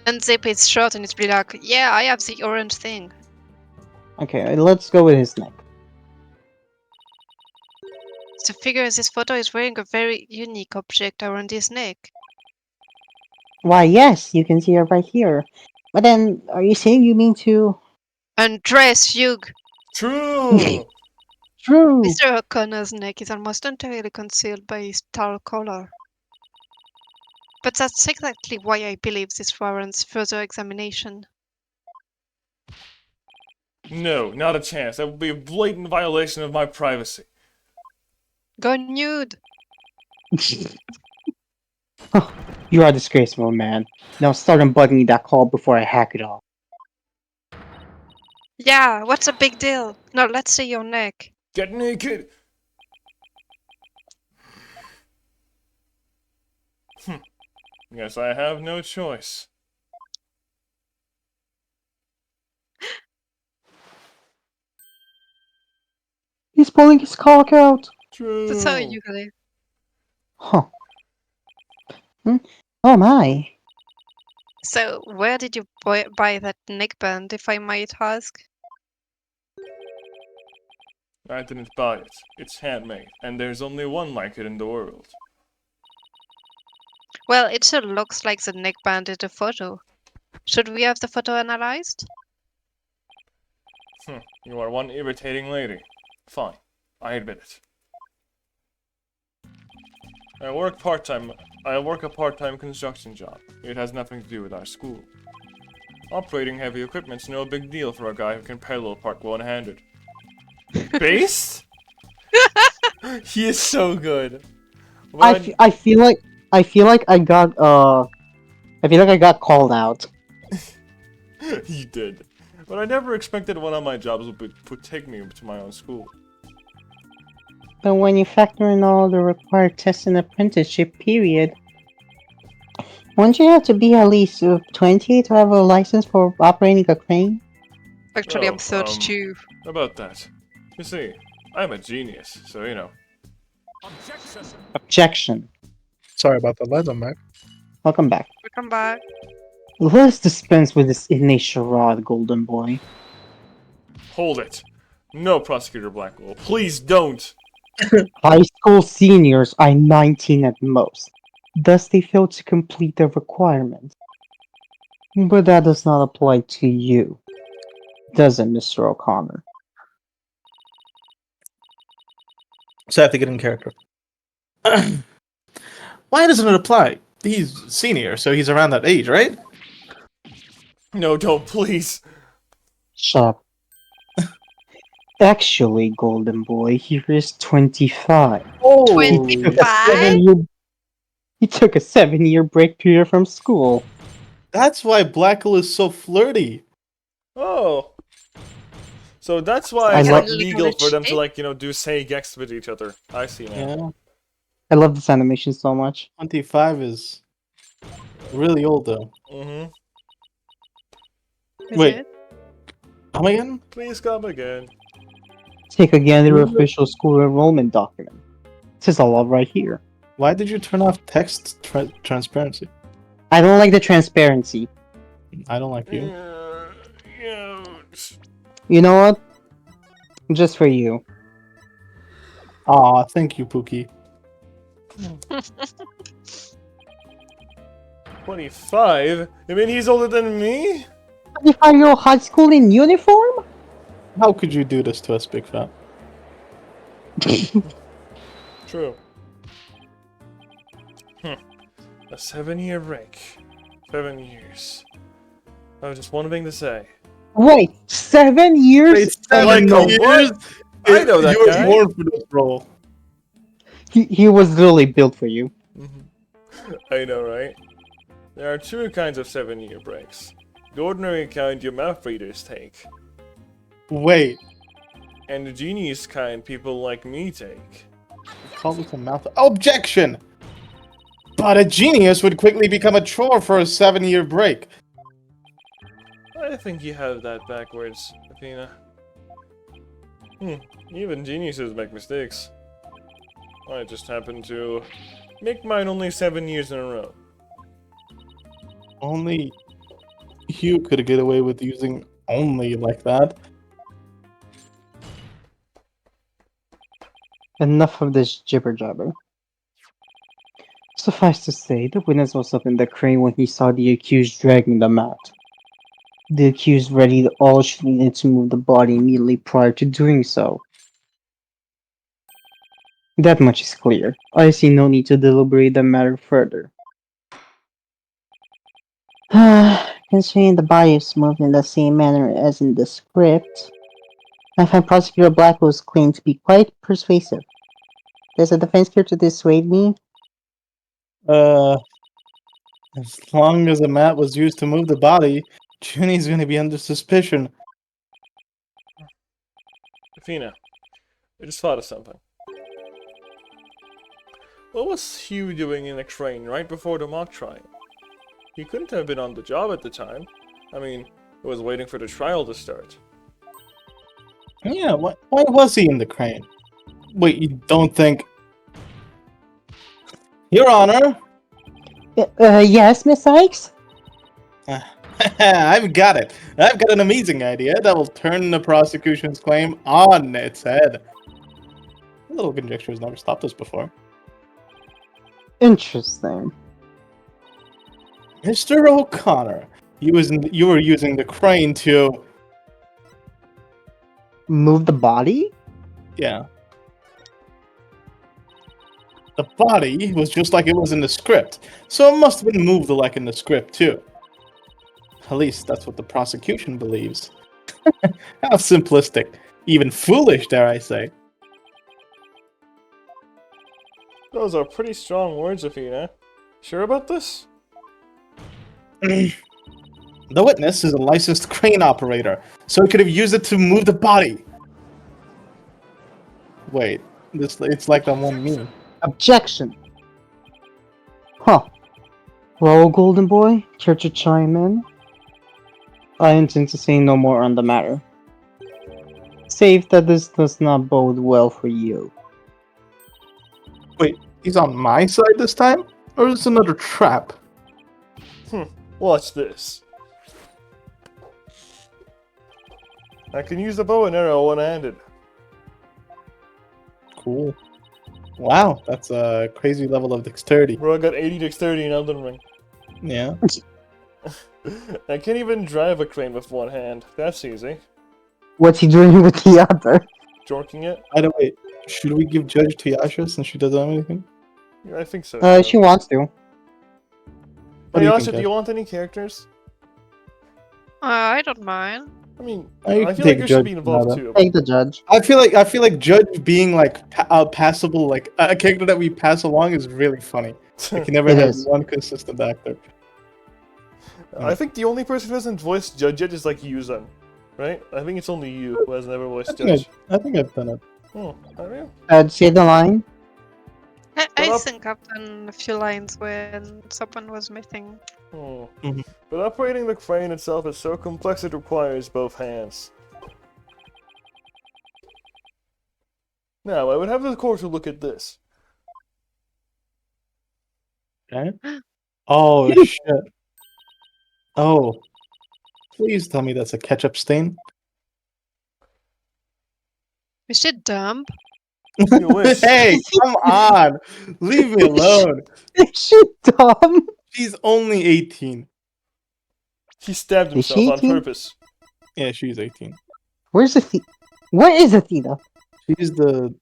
unzip his shirt and it's be like, yeah, I have the orange thing. Okay, let's go with his neck. The figure in this photo is wearing a very unique object around his neck. Why, yes, you can see it right here. But then, are you saying you mean to... Undress, Hugh! True! True! Mr. O'Connor's neck is almost entirely concealed by his tall collar. But that's exactly why I believe this warrants further examination. No, not a chance. That would be a blatant violation of my privacy. Go nude! You are disgraceful, man. Now start unbugging that call before I hack it off. Yeah, what's a big deal? Now let's see your neck. Get naked! Guess I have no choice. He's pulling his cock out! True. That's how you get it. Huh. Oh my. So, where did you buy that neckband, if I might ask? I didn't buy it. It's handmade, and there's only one like it in the world. Well, it sure looks like the neckband in the photo. Should we have the photo analyzed? You are one irritating lady. Fine, I admit it. I work a part-time construction job. It has nothing to do with our school. Operating heavy equipment's no big deal for a guy who can parallel park one-handed. Based? He is so good. I feel like I got I got called out. You did. But I never expected one of my jobs would take me to my own school. But when you factor in all the required tests and apprenticeship period, won't you have to be at least 20 to have a license for operating a crane? Actually, I'm Oh, 32. About that. You see, I'm a genius, so you know. Objection. Sorry about that, lads. I'm back. Welcome back. Welcome back. Let us dispense with this innate charade, Golden Boy. Hold it. No, Prosecutor Blackwell. Please don't! High school seniors are 19 at most. Thus, they fail to complete their requirements. But that does not apply to you, does it, Mr. O'Connor? So I have to get in character. Why doesn't it apply? He's senior, so he's around that age, right? No, don't, please! Shut up. Actually, Golden Boy, he is 25. Oh, 25? He took a 7-year break period from school. That's why Blackle is so flirty. Oh. So that's why I it's love- not legal for them to, like, you know, do say gex with each other. I see now. Yeah, I love this animation so much. 25 is really old though. Mm-hmm. Is Wait. it? Come again? Please come again. Take again your official school enrollment document. It says a lot right here. Why did you turn off text transparency? I don't like the transparency. I don't like you. Yeah. You know what? Just for you. Aw, thank you, Pookie. 25? You mean he's older than me? 25-year-old high school in uniform? How could you do this to us, Big Fat? True. A 7-year break. 7 years. I have just one thing to say. Wait, 7 years? Wait, 7 Like, years? what? I know that you guy. were born for this role. He was literally built for you. I know, right? There are two kinds of 7-year breaks. The ordinary kind your mouth readers take. Wait, And the genius kind people like me take. call this a mouth. Objection! But a genius would quickly become a chore for a 7-year break. I think you have that backwards, Athena. Even geniuses make mistakes. I just happened to make mine only 7 years in a row. Only you could get away with using only like that. Enough of this jibber jabber. Suffice to say, the witness was up in the crane when he saw the accused dragging the mat. The accused readied all she needed to move the body immediately prior to doing so. That much is clear. I see no need to deliberate the matter further. Considering the body is moved in the same manner as in the script, I find Prosecutor Blackwell's claim to be quite persuasive. Does the defense care to dissuade me? As long as a mat was used to move the body, Junie's gonna be under suspicion. Athena, I just thought of something. What was Hugh doing in a crane right before the mock trial? He couldn't have been on the job at the time. I mean, he was waiting for the trial to start. Yeah, why was he in the crane? Wait, you don't think... Your Honor! Yes, Miss Sykes? I've got it. I've got an amazing idea that will turn the prosecution's claim on its head. A little conjecture has never stopped us before. Interesting. Mr. O'Connor, you were using the crane to... Move the body? Yeah. The body was just like it was in the script, so it must have been moved like in the script too. At least that's what the prosecution believes. How simplistic. Even foolish, dare I say. Those are pretty strong words, Athena. Sure about this? The witness is a licensed crane operator, so he could have used it to move the body. Wait, it's like that one meme. Objection! Huh. Well, Golden Boy, care to chime in? I intend to say no more on the matter. Save that this does not bode well for you. Wait, he's on my side this time? Or is this another trap? Watch this. I can use the bow and arrow one-handed. Cool. Wow, that's a crazy level of dexterity. Bro, I got 80 dexterity in Elden Ring. Yeah. I can't even drive a crane with one hand. That's easy. What's he doing with the other? Jorking it? By the way, should we give Judge to Yasha since she doesn't have anything? Yeah, I think so. She wants to. What Hey, do you Yasha, think, do Judge? you want any characters? I don't mind. I mean, You I can feel like take you should Judge be involved Nada. too. Take the judge. I feel like Judge being like passable, like a character that we pass along is really funny. Like you never It have is. one consistent actor. I think the only person who hasn't voiced Judge yet is like Yuzan, right? I think it's only you who has never voiced Judge. I think I've done it. I mean, Say the line. I think I've done a few lines when someone was missing. Mhm. But operating the crane itself is so complex it requires both hands. Now, I would have the court to look at this. Okay. Oh shit. Oh. Please tell me that's a ketchup stain. Is she dumb? You wish. Hey, come on! Leave me alone. Is she dumb? She's only 18. He stabbed Is she himself on 18? purpose. Yeah, she's 18. Where's Athena? Where is Athena? She's the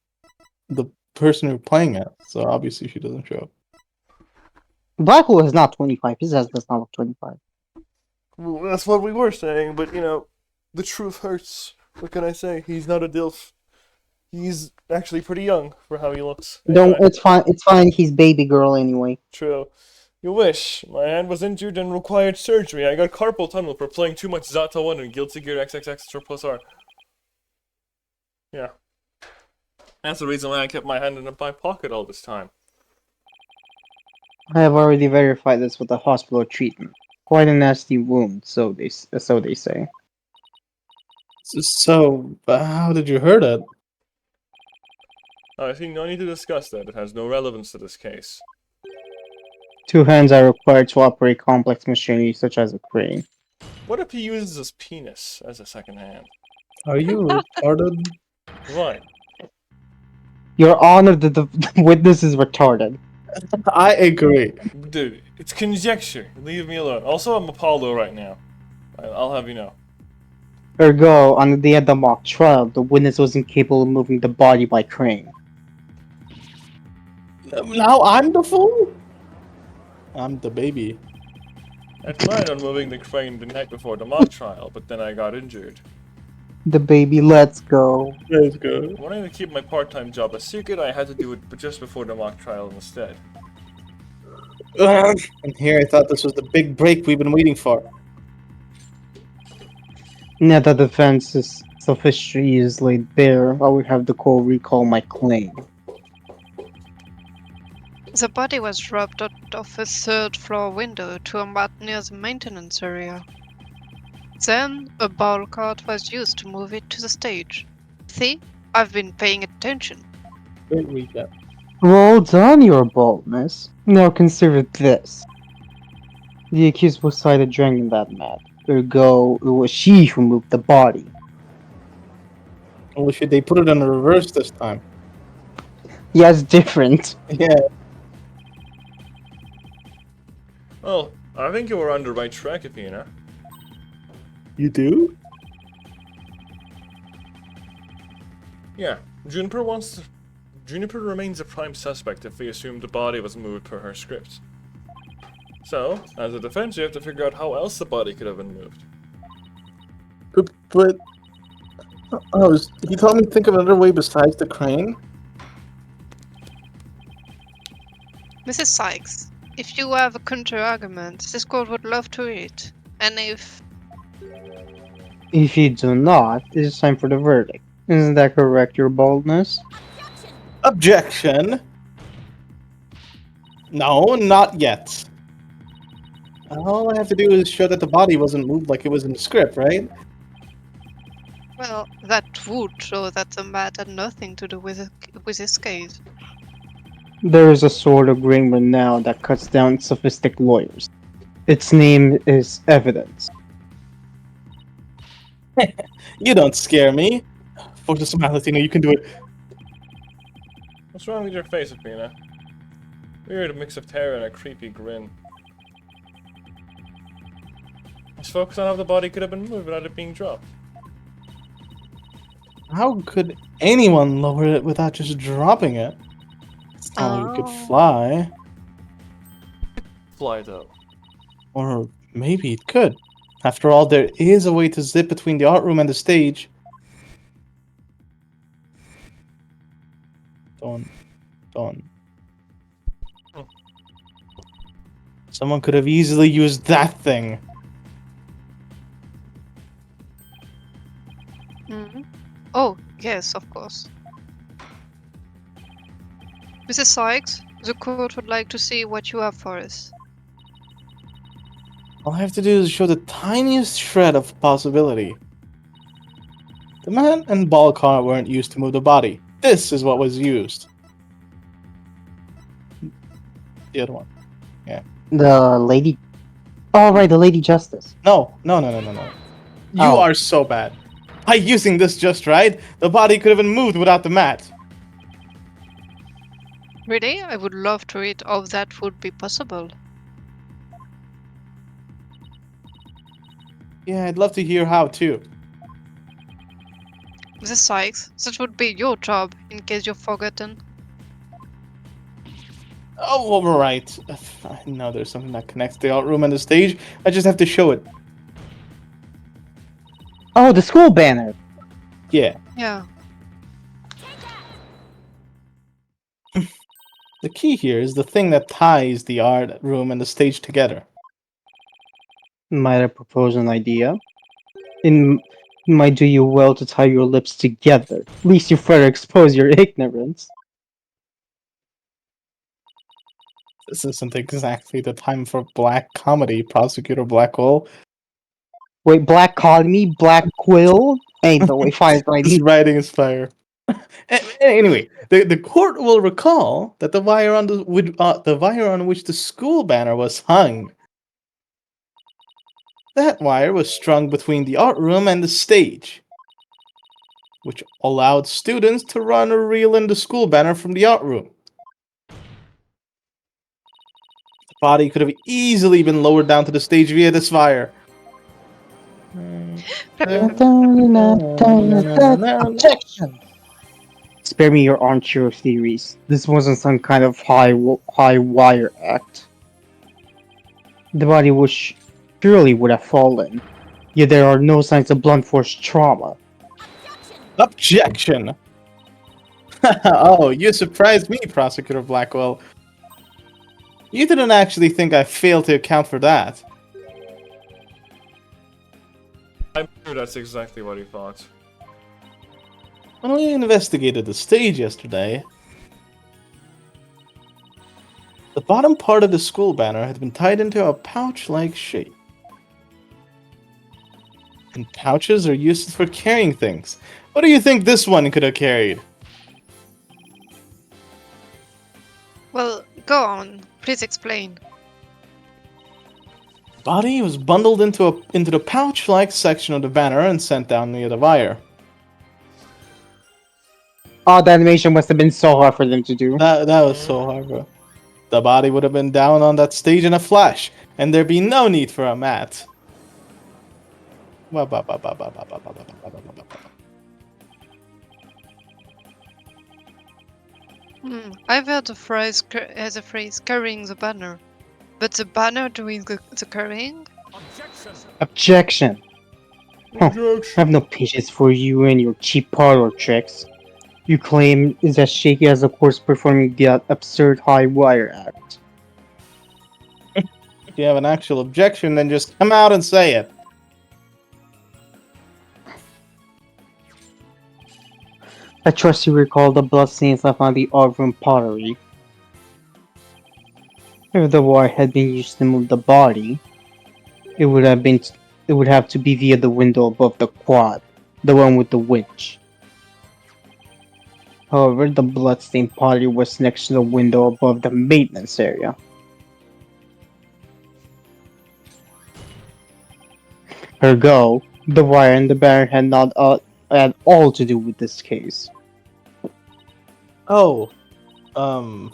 person we're playing at, so obviously she doesn't show up. Blackwell is not 25. His ass does not look 25. Well, that's what we were saying, but you know, the truth hurts. What can I say? He's not a DILF. He's actually pretty young for how he looks. Don't. Anyway, It's fine. It's fine. He's baby girl anyway. true. You wish. My hand was injured and required surgery. I got carpal tunnel for playing too much Zata 1 and Guilty Gear XXX+R. Yeah. That's the reason why I kept my hand in my pocket all this time. I have already verified this with the hospital treatment. Quite a nasty wound, so they say. So, how did you hurt it? I think no need to discuss that. It has no relevance to this case. 2 hands are required to operate complex machinery such as a crane. What if he uses his penis as a second hand? Are you retarded? Why? Your Honor, the witness is retarded. I agree. Dude, it's conjecture. Leave me alone. Also, I'm Apollo right now. I'll have you know. Ergo, on the day of the mock trial, the witness was incapable of moving the body by crane. Now I'm the fool? I'm the baby. I planned on moving the crane the night before the mock trial, but then I got injured. The baby, let's go. Let's go. Wanting to keep my part-time job a secret, I had to do it just before the mock trial instead. And here I thought this was the big break we've been waiting for. Now that the defense's sophistry is laid bare, I will have the court recall my claim. The body was dropped out of a third-floor window to a mat near the maintenance area. Then, a ball cart was used to move it to the stage. See? I've been paying attention. Great recap. Well done, your boldness. Now consider this. The accused was sighted during that mat. Ergo, it was she who moved the body. Only should they put it in reverse this time? Yeah, it's different. Yeah. Well, I think you were on the right track, Athena. You do? Yeah, Juniper remains a prime suspect if we assume the body was moved per her script. So, as a defense, you have to figure out how else the body could have been moved. But you told me to think of another way besides the crane? Mrs. Sykes, if you have a counter-argument, this court would love to hear it. And if... If you do not, it is time for the verdict. Isn't that correct, your boldness? Objection! No, not yet. All I have to do is show that the body wasn't moved like it was in the script, right? Well, that would show that the mat had nothing to do with this case. There is a sort of agreement now that cuts down sophistic lawyers. Its name is evidence. You don't scare me. Focus on Latino, you can do it. What's wrong with your face, Athena? Weird mix of terror and a creepy grin. Let's focus on how the body could have been moved without it being dropped. How could anyone lower it without just dropping it? It's not like it could fly. Fly, though. Or maybe it could. After all, there is a way to zip between the art room and the stage. Don't. Someone could have easily used that thing. Mm-hmm. Oh, yes, of course. Mrs. Sykes, the court would like to see what you have for us. All I have to do is show the tiniest shred of possibility. The man and ball cart weren't used to move the body. This is what was used. The other one. The lady... Oh, right, the Lady Justice. No. You Oh. are so bad. By using this just right, the body could have been moved without the mat. Really? I would love to read how that would be possible. Yeah, I'd love to hear how too. Mrs. Sykes, that would be your job, in case you've forgotten. Oh, all right. I know there's something that connects the art room and the stage. I just have to show it. Oh, the school banner. Yeah. Yeah. the key here is the thing that ties the art room and the stage together. Might I propose an idea? It might do you well to tie your lips together. Least you further expose your ignorance. This isn't exactly the time for black comedy, Prosecutor Blackwell. Wait, Black Colony? Black Quill? Ain't the way His firefighting. writing is fire. Anyway, the court will recall that the wire on the wire on which the school banner was hung. That wire was strung between the art room and the stage, which allowed students to run or reel in the school banner from the art room. The body could have easily been lowered down to the stage via this wire. Objection! Spare me your armchair theories. This wasn't some kind of high wire act. The body surely would have fallen. Yet there are no signs of blunt force trauma. Objection! Oh, you surprised me, Prosecutor Blackwell. You didn't actually think I failed to account for that. I'm sure that's exactly what he thought. When we investigated the stage yesterday, the bottom part of the school banner had been tied into a pouch-like shape. And pouches are used for carrying things. What do you think this one could have carried? Well, go on. Please explain. The body was bundled into the pouch-like section of the banner and sent down near the wire. Oh, the animation must have been so hard for them to do. That was so hard, bro. The body would have been down on that stage in a flash, and there'd be no need for a mat. I've heard the phrase as a phrase carrying the banner, but the banner doing the carrying? Objection! Huh. I have no patience for you and your cheap parlor tricks. You claim is as shaky as the course performing the absurd high wire act. If you have an actual objection, then just come out and say it. I trust you recall the bloodstains left on the art room pottery. If the wire had been used to move the body, it would have to be via the window above the quad, the one with the winch. However, the bloodstained pottery was next to the window above the maintenance area. Ergo, the wire and the banner had not at all to do with this case. Oh, the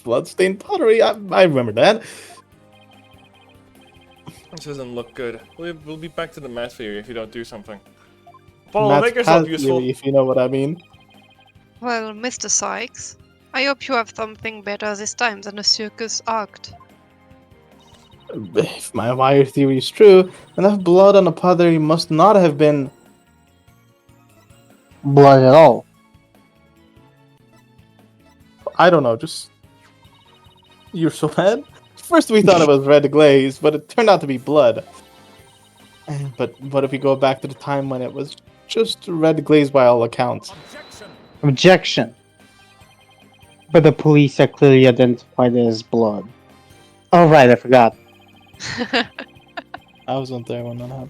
bloodstained pottery. I remember that. This doesn't look good. We'll be back to the math theory if you don't do something. Paul, Matt's make yourself pad useful. theory, if you know what I mean. Well, Mr. Sykes, I hope you have something better this time than a circus act. If my wire theory is true, enough blood on the pottery must not have been Blood at all. I don't know, just... You're so mad? First we thought it was red glaze, but it turned out to be blood. But what if we go back to the time when it was just red glaze by all accounts? Objection. But the police had clearly identified it as blood. Oh right, I forgot. I wasn't there when that happened.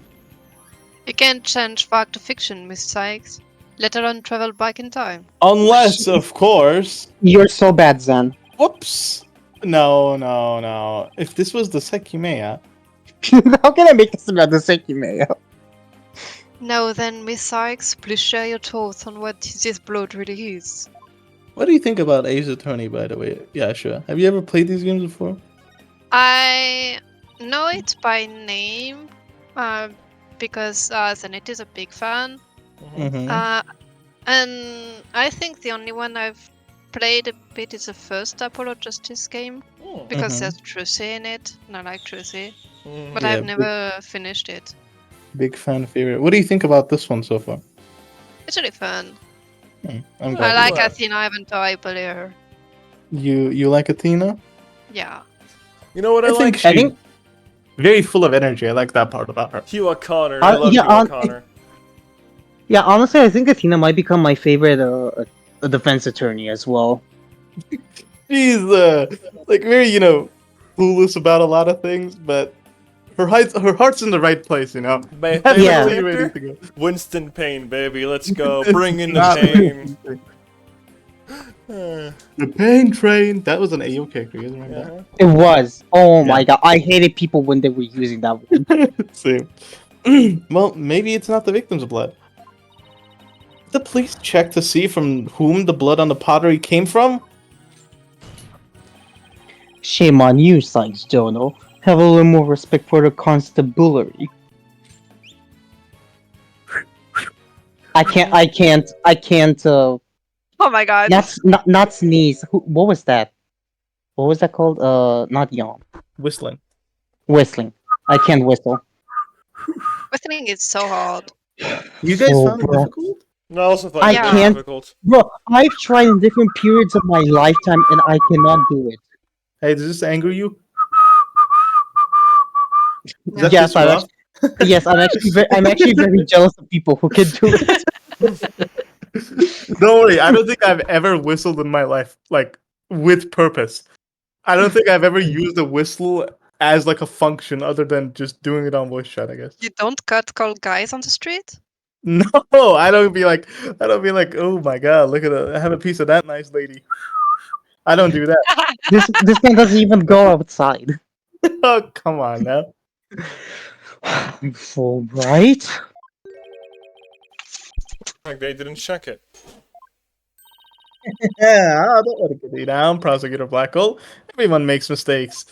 You can't change fact to fiction, Miss Sykes. Let alone travel back in time. Unless, of course... You're so bad, Zan. Whoops! No. If this was the Sekimea... How can I make this about the Sekimea? Now then, Miss Sykes, please share your thoughts on what this blood really is. What do you think about Ace Attorney, by the way? Yeah, sure. Have you ever played these games before? I know it by name, because Zenith is a big fan. Mm-hmm. And I think the only one I've played a bit is the first Apollo Justice game, because there's Trucy in it, and I like Trucy. But Yeah, I've never finished it. Big fan favorite. What do you think about this one so far? It's really fun. I'm I glad. like Well, Athena, even though I bully her. You like Athena? Yeah. you know what I, I think like? she's I think very full of energy. I like that part about her. Hugh O'Connor. I love yeah, Hugh O'Connor. yeah. Honestly, I think Athena might become my favorite defense attorney as well. She's like very clueless about a lot of things, but her heart's in the right place. My That's favorite Yeah. really ready character? to go. Winston Payne, baby. Let's go. Bring in the Not pain. really. Uh, The pain train. That was an AO character. You guys remember uh-huh. It was. Oh my Yeah. god, I hated people when they were using that one. that? Same. Well, maybe it's not the victim's blood. Did the police check to see from whom the blood on the pottery came from? Shame on you, Sykes Jono. Have a little more respect for the constabulary. I can't. Oh my god. Not sneeze. What was that? What was that called? Not yawn. Whistling. Whistling. I can't whistle. Whistling is so hard. You guys Oh, found it bro. difficult? No, I also thought I it was can't. difficult. Bro, I've tried in different periods of my lifetime and I cannot do it. Hey, does this anger you? Does Yeah. that piss you off? Yes, I'm actually very jealous of people who can do it. Don't worry, I don't think I've ever whistled in my life, like with purpose. I don't think I've ever used a whistle as like a function other than just doing it on voice chat, I guess. You don't call guys on the street? No, I don't be like, oh my god, look at I have a piece of that nice lady. I don't do that. This man doesn't even go outside. Oh, come on now. All right. Like they didn't check it. Yeah, I don't want to get you down, Prosecutor Blackhole. Everyone makes mistakes.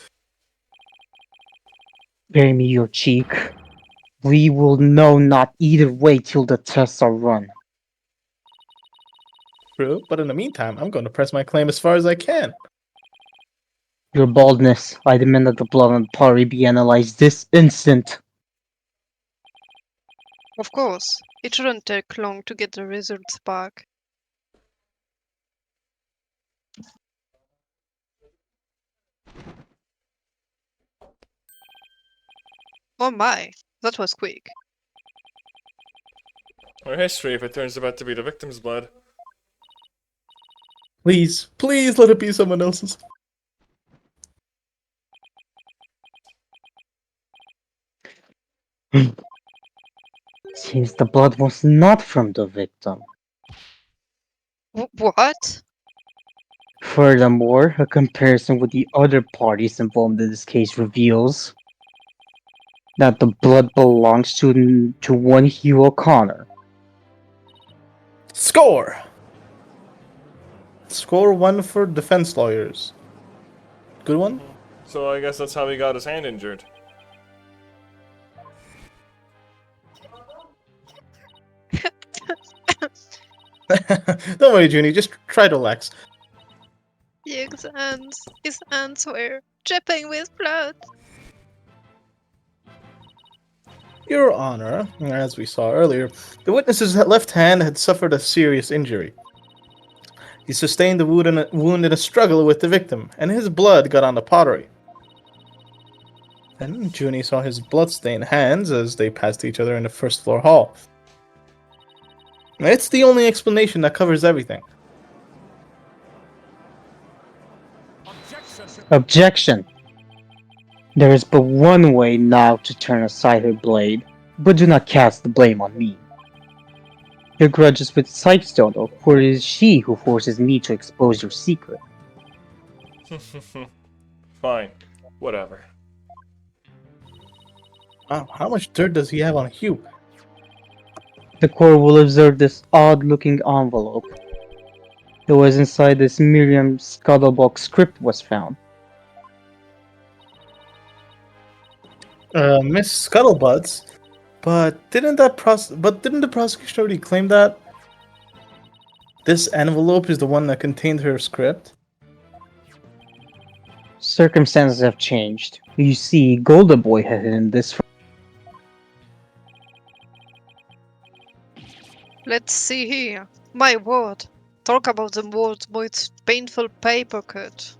Bear me your cheek. We will know not either way till the tests are run. True, but in the meantime, I'm going to press my claim as far as I can. Your boldness, I demand that the blood on the pottery be analyzed this instant. Of course. It shouldn't take long to get the results back. Oh my, that was quick. Or history if it turns out to be the victim's blood. Please, please let it be someone else's. Seems the blood was not from the victim. What? Furthermore, a comparison with the other parties involved in this case reveals that the blood belongs to one Hugh O'Connor. Score! Score 1 for defense lawyers. Good one? So I guess that's how he got his hand injured. Don't worry, Junie, just try to relax. His hands were dripping with blood. Your Honor, as we saw earlier, the witness's left hand had suffered a serious injury. He sustained the wound in a struggle with the victim, and his blood got on the pottery. Then Junie saw his blood-stained hands as they passed each other in the first floor hall. It's the only explanation that covers everything. Objection! There is but one way now to turn aside her blade, but do not cast the blame on me. Your grudge is with Sightstone, for it is she who forces me to expose your secret. Fine. Whatever. Wow, how much dirt does he have on Hugh? The court will observe this odd-looking envelope. It was inside this Miriam Scuttlebox script was found. Miss Scuttlebutts? But didn't the prosecution already claim that this envelope is the one that contained her script? Circumstances have changed. You see, Golden Boy had hidden this from Let's see here. My word. Talk about the world's most painful paper cut.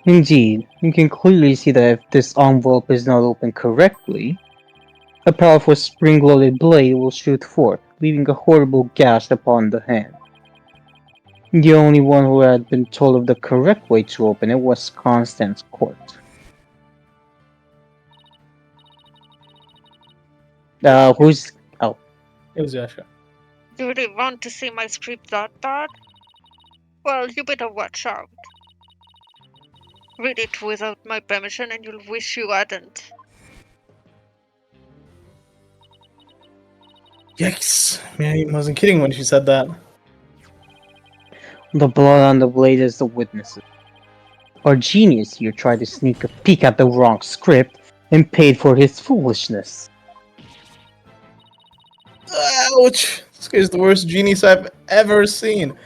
Indeed, you can clearly see that if this envelope is not opened correctly, a powerful spring-loaded blade will shoot forth, leaving a horrible gash upon the hand. The only one who had been told of the correct way to open it was Constance Court. Who's... Oh, It was Yasha. You really want to see my script that bad? Well, you better watch out. Read it without my permission and you'll wish you hadn't. Yikes. Yeah, he wasn't kidding when she said that. the blood on the blade is the witnesses. Our genius here tried to sneak a peek at the wrong script and paid for his foolishness. Ouch! This guy's the worst genius I've ever seen.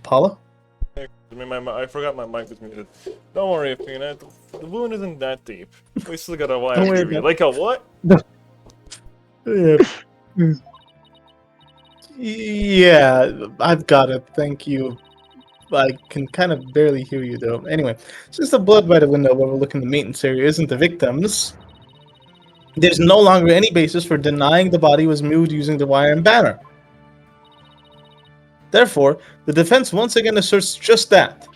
Paula? I mean, I forgot my mic was muted. Don't worry, Athena. The wound isn't that deep. We still got a while Don't to worry give you. about Like a what? Yeah, I've got it. Thank you. I can kind of barely hear you though. Anyway, since the blood by the window overlooking the maintenance area isn't the victim's, there's no longer any basis for denying the body was moved using the wire and banner. Therefore, the defense once again asserts just that.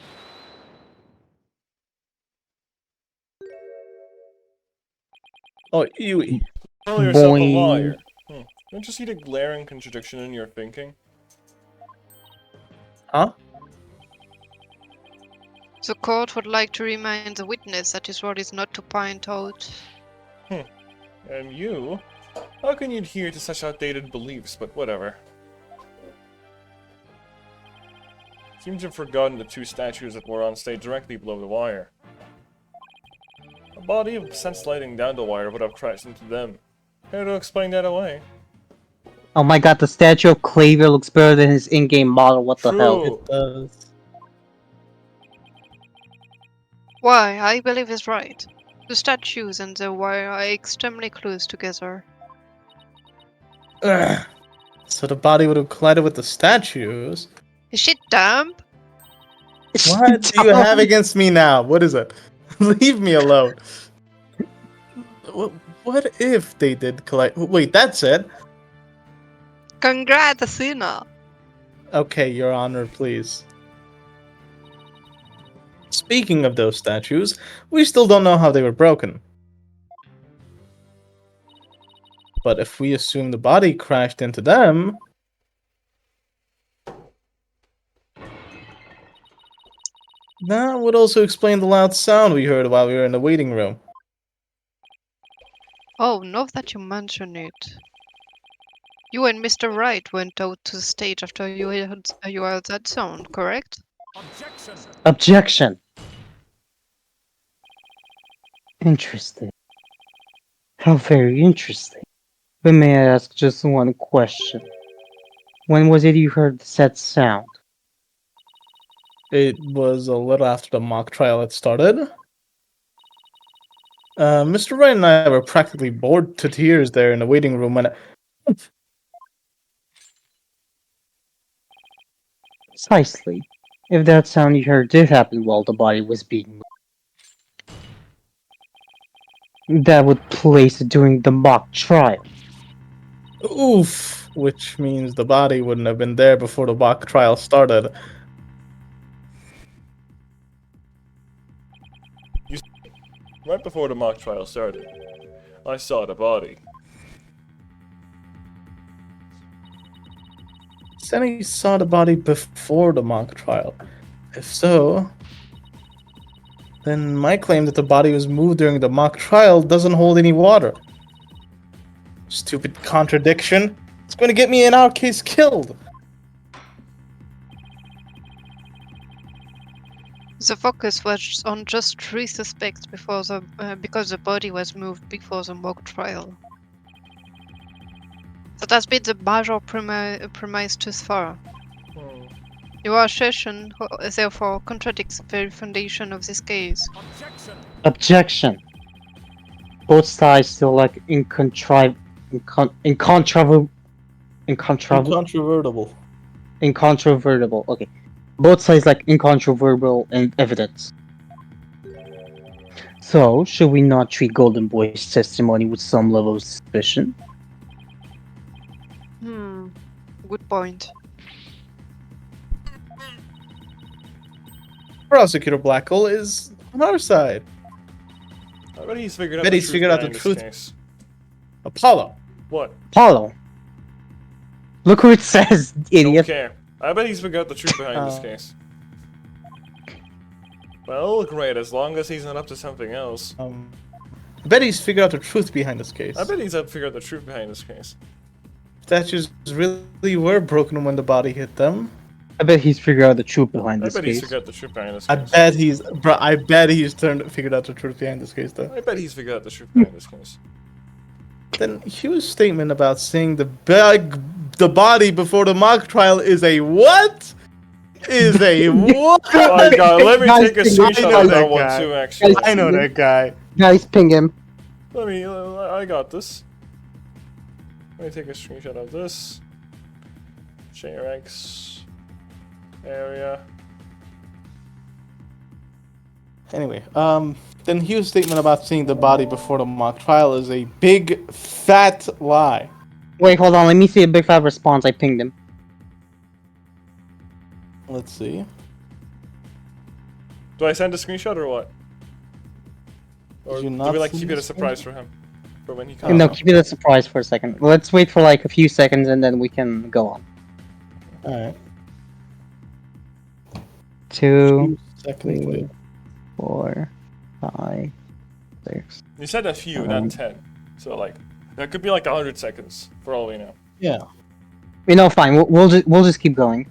Oh, Yui. Call yourself a Boing. liar. Don't you see the glaring contradiction in your thinking? Huh? The court would like to remind the witness that his word is not to point out. And you? How can you adhere to such outdated beliefs, but whatever. Seems you've forgotten the two statues that were on stage directly below the wire. A body of sent sliding down the wire would have crashed into them. How to explain that away? Oh my god, the statue of Claver looks better than his in-game model, what the hell? True. It does. Why, I believe he's right. The statues and the wire are extremely close together. Ugh. So the body would have collided with the statues? Is she dumb? What do you have against me now? What is it? Leave me alone. What if they did collide? Wait, that's it? Congrats, Athena! Okay, Your Honor, please. Speaking of those statues, we still don't know how they were broken. But if we assume the body crashed into them... that would also explain the loud sound we heard while we were in the waiting room. Oh, now that you mention it. You and Mr. Wright went out to the stage after you heard that sound, correct? Objection! Interesting. How very interesting. But may I ask just one question? When was it you heard the said sound? It was a little after the mock trial had started. Mr. Wright and I were practically bored to tears there in the waiting room when... Precisely. If that sound you heard did happen while the body was being moved, that would place it during the mock trial. Oof! Which means the body wouldn't have been there before the mock trial started. Right before the mock trial started, I saw the body. Said he saw the body before the mock trial. If so, then my claim that the body was moved during the mock trial doesn't hold any water. Stupid contradiction. It's going to get me in our case killed. The focus was on just 3 suspects before because the body was moved before the mock trial. That has been the major premise thus far. Your assertion, therefore, contradicts the very foundation of this case. Objection! both sides still like incontrovertible. Incontrovertible. Incontrovertible. Okay, both sides like incontrovertible and evidence. So, should we not treat Golden Boy's testimony with some level of suspicion? Good point. Prosecutor Blackhole is on our side. I bet he's figured out Bet the he's truth figured out the behind this truth. case. Apollo. What? Paulo. Look what it says, Don't idiot. care. I bet he's figured out the truth behind this case. Well, great, as long as he's not up to something else. I bet he's figured out the truth behind this case. I bet he's figured out the truth behind this case. Statues really were broken when the body hit them. I bet he's figured out the truth behind I this bet he's case. figured out the truth behind this I case. bet he's figured out the truth behind this case though. I bet he's figured out the truth behind this case. Then Hugh's statement about seeing the body before the mock trial is a what? Is a what? Oh my god, let me Nice take a thing. screenshot I know of that that one guy. too, actually. I know that guy. Guys, ping him. Let me, I got this. Let me take a screenshot of this. JRX area. Anyway, then Hugh's statement about seeing the body before the mock trial is a big fat lie. Wait, hold on. Let me see a big fat response. I pinged him. Let's see. Do I send a screenshot or what? Or Did you do not we like send keep it a a surprise for him? For when he comes? No, keep it a surprise for a second. Let's wait for like a few seconds and then we can go on. Alright. 2, 2 seconds 3, later. 4, 5, 6. You said a few, not 10. So like, that could be like 100 seconds for all we know. Yeah. You know, fine. We'll just keep going.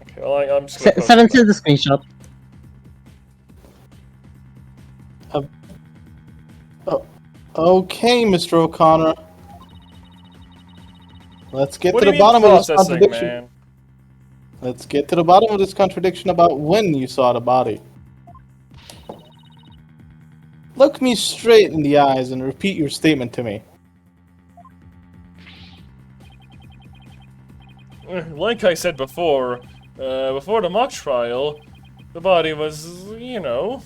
Okay, well I'm just gonna post 7 it. to the screenshot. Okay, Mr. O'Connor. Let's get What to do the you mean bottom of this processing, contradiction. man? Let's get to the bottom of this contradiction about when you saw the body. Look me straight in the eyes and repeat your statement to me. Like I said before the mock trial, the body was, you know...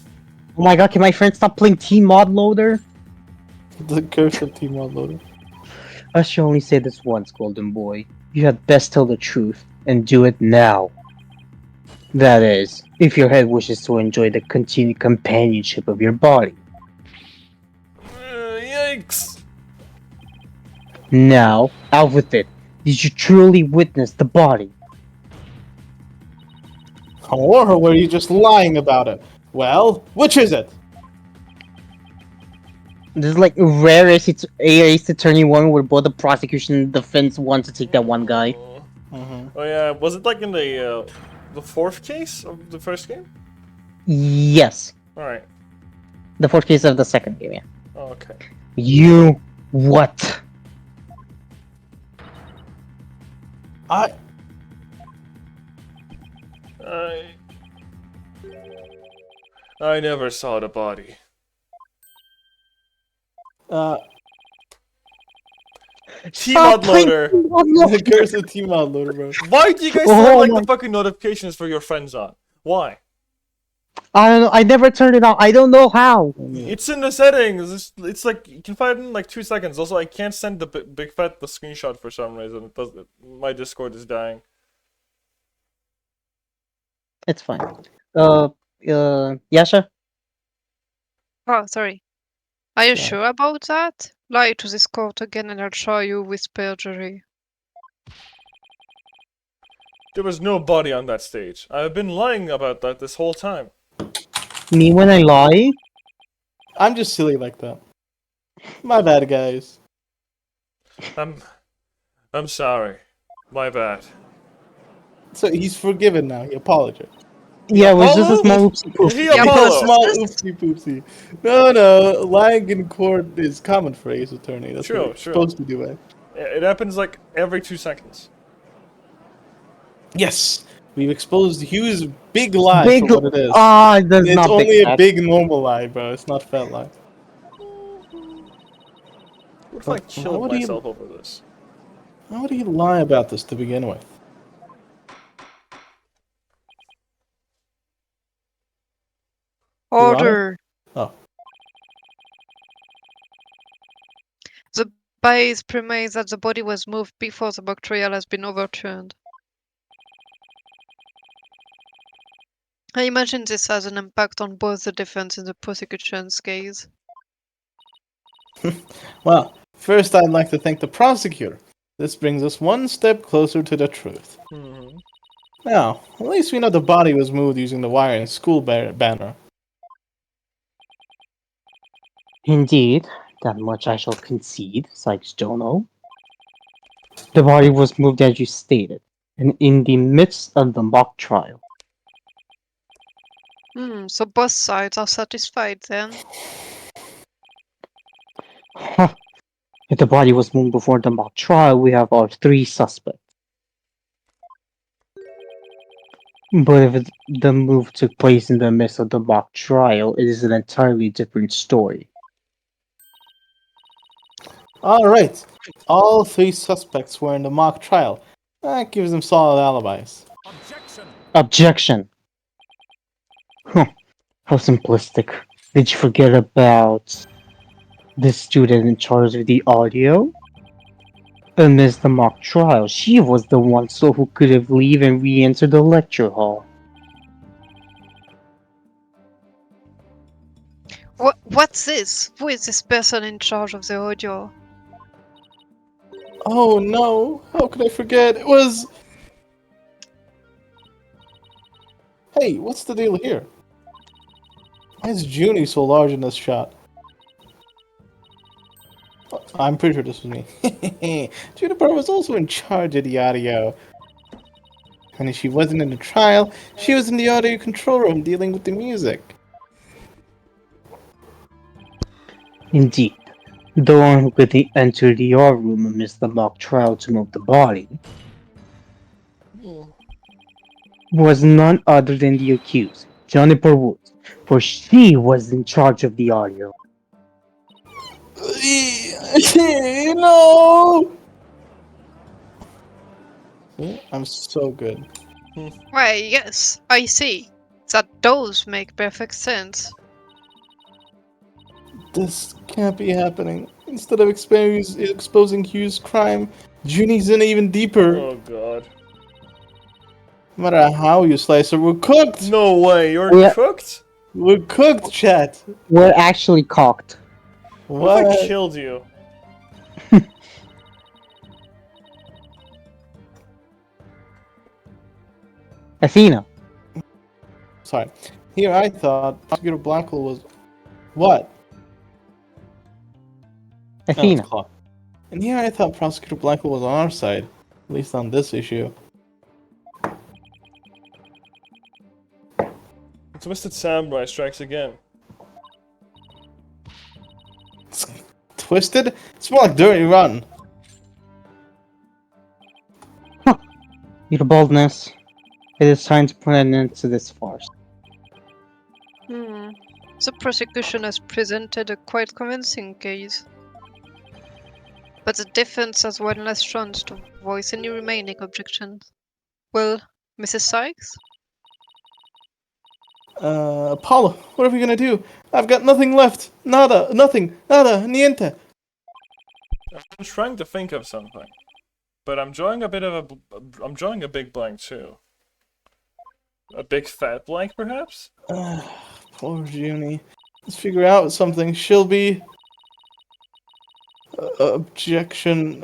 Oh my god, can my friend stop playing Team Mod Loader? The curse of Team Loader. I shall only say this once, Golden Boy. You had best tell the truth, and do it now. That is, if your head wishes to enjoy the continued companionship of your body. Yikes! Now, out with it. Did you truly witness the body? Or were you just lying about it? Well, which is it? This is like a rare Ace Attorney one where both the prosecution and defense want to take that one guy. Oh yeah, was it like in the fourth case of the first game? Yes. Alright. The fourth case of the second game, yeah. Oh, okay. You what? I never saw the body. T-Mod Loader! The curse of Team Loader, bro. Why do you guys Oh turn like my- the fucking notifications for your friends on? Why? I don't know. I never turned it on. I don't know how. It's in the settings. It's like you can find it in like 2 seconds. Also, I can't send the big fat the screenshot for some reason. It does. My Discord is dying. It's fine. Yasha? Oh, sorry. Are you Yeah. sure about that? Lie to this court again and I'll try you with perjury. There was no body on that stage. I've been lying about that this whole time. Me when I lie? I'm just silly like that. My bad, guys. I'm sorry. My bad. So he's forgiven now. He apologized. Yeah, it was just a Apollo? small oopsie poop. He Yeah, Apollo. but- Small oopsie poopsie. No, lying in court is common for Ace Attorney. That's True, what you're true. supposed to do, eh? It happens like every 2 seconds. Yes, we've exposed Hugh's big lie Big for what it is. Ah, that's It's not only big a fat. big normal lie, bro. It's not fat lie. What if I How killed would he- myself over this? How would he lie about this to begin with? Your Honor? Order! Oh. The base premise that the body was moved before the mock trial has been overturned. I imagine this has an impact on both the defense and the prosecution's case. Well, first I'd like to thank the prosecutor. This brings us one step closer to the truth. Hmm. Now, at least we know the body was moved using the wire and school banner. Indeed, that much I shall concede, Sykes Jono. The body was moved as you stated, and in the midst of the mock trial. So both sides are satisfied then? Huh. If the body was moved before the mock trial, we have our 3 suspects. But if the move took place in the midst of the mock trial, it is an entirely different story. Alright, all 3 suspects were in the mock trial. That gives them solid alibis. Objection! Huh. How simplistic. Did you forget about the student in charge of the audio? Amidst the mock trial, she was the one who could have leave and re-enter the lecture hall. What's this? Who is this person in charge of the audio? Oh no, how could I forget? It was... Hey, what's the deal here? Why is Junie so large in this shot? I'm pretty sure this was me. Juniper was also in charge of the audio. And if she wasn't in the trial, she was in the audio control room dealing with the music. Indeed, the one who could enter the R room amidst the mock trial to move the body was none other than the accused, Juniper Woods, for she was in charge of the audio. No! See? I'm so good. Why, yes, I see. That does make perfect sense. This can't be happening. Instead of exposing Hugh's crime, Junie's in even deeper. Oh god. No matter how you slice her, we're cooked! No way, you're Yeah. cooked? We're cooked, chat! We're actually cocked. What if I What? killed you? Athena, Sorry. Here I thought Prosecutor Blackle was... What? Oh, it's Athena, Claw. And here I thought Prosecutor Blackle was on our side. At least on this issue. Twisted Samurai strikes again. Twisted? It's more like Dirty Run. your boldness. It is time to put an end to this farce. The prosecution has presented a quite convincing case. But the defense has one last chance to voice any remaining objections. Well, Mrs. Sykes? Paula, what are we gonna do? I've got nothing left. Nada, nothing, nada, niente. I'm trying to think of something. But I'm drawing a bit of a... I'm drawing a big blank too. A big fat blank, perhaps? Poor Junie. Let's figure out something. She'll be... objection,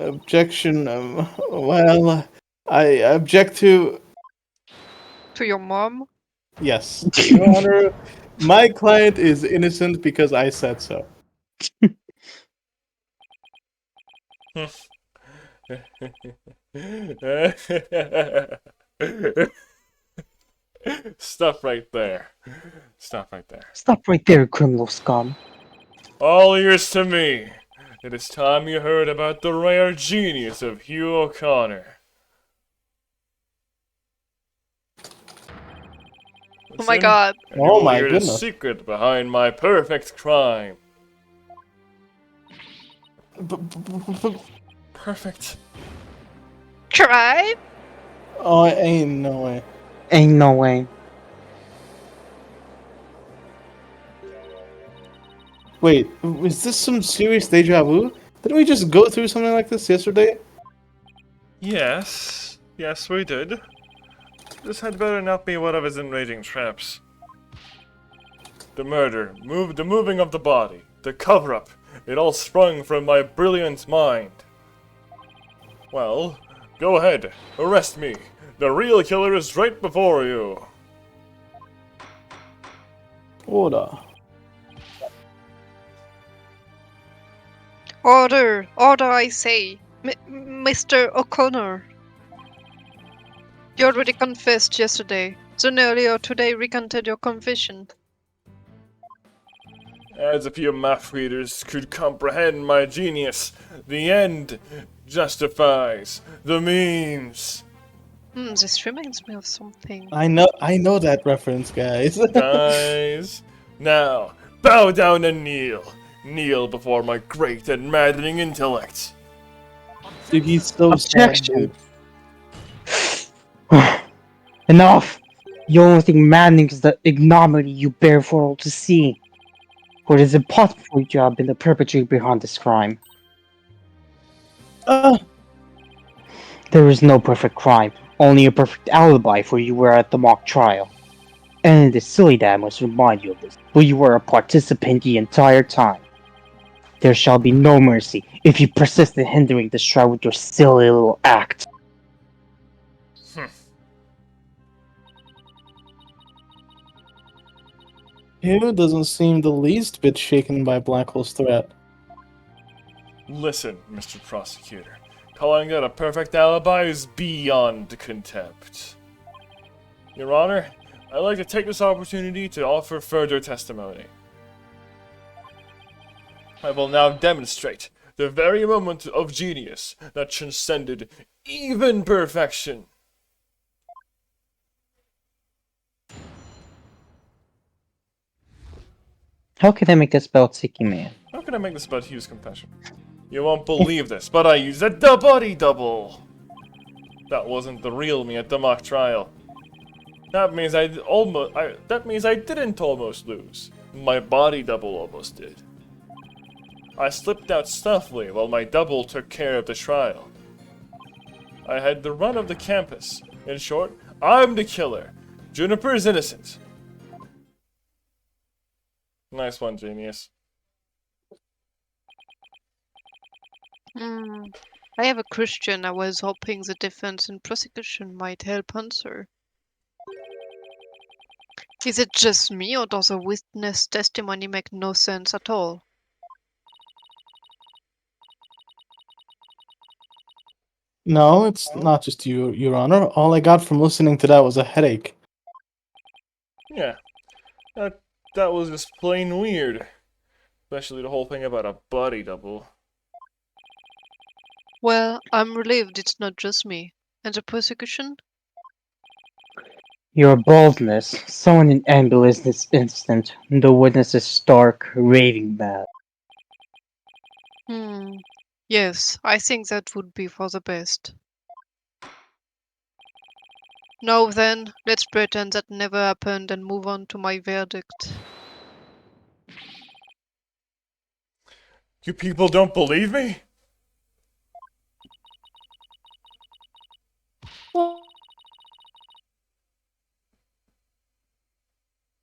well, I object to... To your mom? Yes, Your Honor, my client is innocent because I said so. Stop right there. Stop right there. Stop right there, criminal scum. All ears to me. It is time you heard about the rare genius of Hugh O'Connor. Oh my god. And Oh you will my hear goodness. the secret behind my perfect crime. Perfect. Crime? Oh, ain't no way. Ain't no way. Wait, is this some serious deja vu? Didn't we just go through something like this yesterday? Yes. Yes, we did. This had better not be one of his enraging traps. The murder, the moving of the body, the cover-up, it all sprung from my brilliant mind. Well, go ahead, arrest me. The real killer is right before you. Order. Order! Order, I say! Mr. O'Connor! You already confessed yesterday, then earlier today recanted your confession. As if you math readers could comprehend my genius, the end justifies the means. This reminds me of something. I know that reference, guys. Guys, now, bow down and kneel. Kneel before my great and maddening intellect. Dude, he's so sad, Objection. dude. Enough! The only thing maddening is the ignominy you bear for all to see. For it is impossible for you to have been the perpetrator behind this crime. Ah, There is no perfect crime, only a perfect alibi, for you were at the mock trial. And it is silly that I must remind you of this, but you were a participant the entire time. There shall be no mercy if you persist in hindering this trial with your silly little act. Hugh doesn't seem the least bit shaken by Blackhole's threat. Listen, Mr. Prosecutor. Calling that a perfect alibi is beyond contempt. Your Honor, I'd like to take this opportunity to offer further testimony. I will now demonstrate the very moment of genius that transcended even perfection. How can I make this about Seeking Man? How can I make this about Hugh's confession? You won't believe this, but I used a body double! That wasn't the real me at the mock trial. That means that means I didn't almost lose. My body double almost did. I slipped out stealthily while my double took care of the trial. I had the run of the campus. In short, I'm the killer. Juniper is innocent. Nice one, genius. I have a question I was hoping the defense and prosecution might help answer. Is it just me, or does the witness testimony make no sense at all? No, it's not just you, Your Honor. All I got from listening to that was a headache. Yeah, that was just plain weird. Especially the whole thing about a body double. Well, I'm relieved it's not just me. And the prosecution? Your boldness, so in ambulance this instant, the witness is stark, raving mad. Yes, I think that would be for the best. Now then, let's pretend that never happened and move on to my verdict. You people don't believe me? Not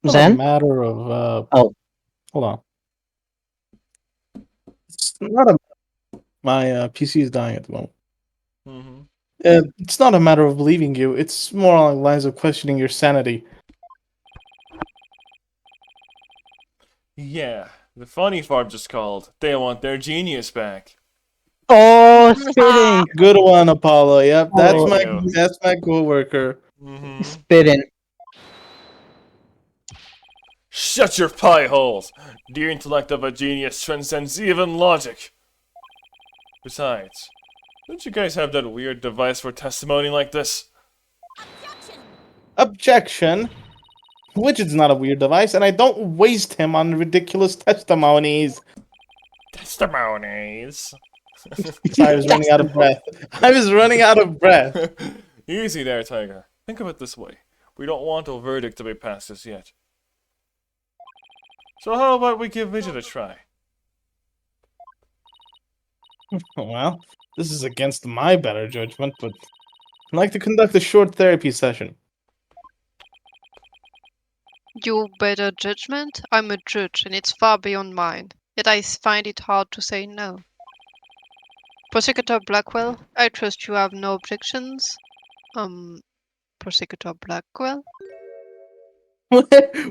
a Zen? matter of Oh. Hold on. It's not a. My PC is dying at the moment. Mm-hmm. It's not a matter of believing you. It's more along the lines of questioning your sanity. Yeah, the funny farm just called. They want their genius back. Oh, spitting! Good one, Apollo. Yep, that's Oh. my coworker. Mm-hmm. Spitting. Shut your pie holes! The intellect of a genius transcends even logic. Besides, don't you guys have that weird device for testimony like this? Objection. Widget's not a weird device, and I don't waste him on ridiculous testimonies. Testimonies. I was running out of breath. I was running out of breath. Easy there, Tiger. Think of it this way. We don't want a verdict to be passed as yet. So how about we give Midget a try? Well, this is against my better judgment, but I'd like to conduct a short therapy session. You better judgment? I'm a judge, and it's far beyond mine. Yet I find it hard to say no. Prosecutor Blackwell, I trust you have no objections. Prosecutor Blackwell?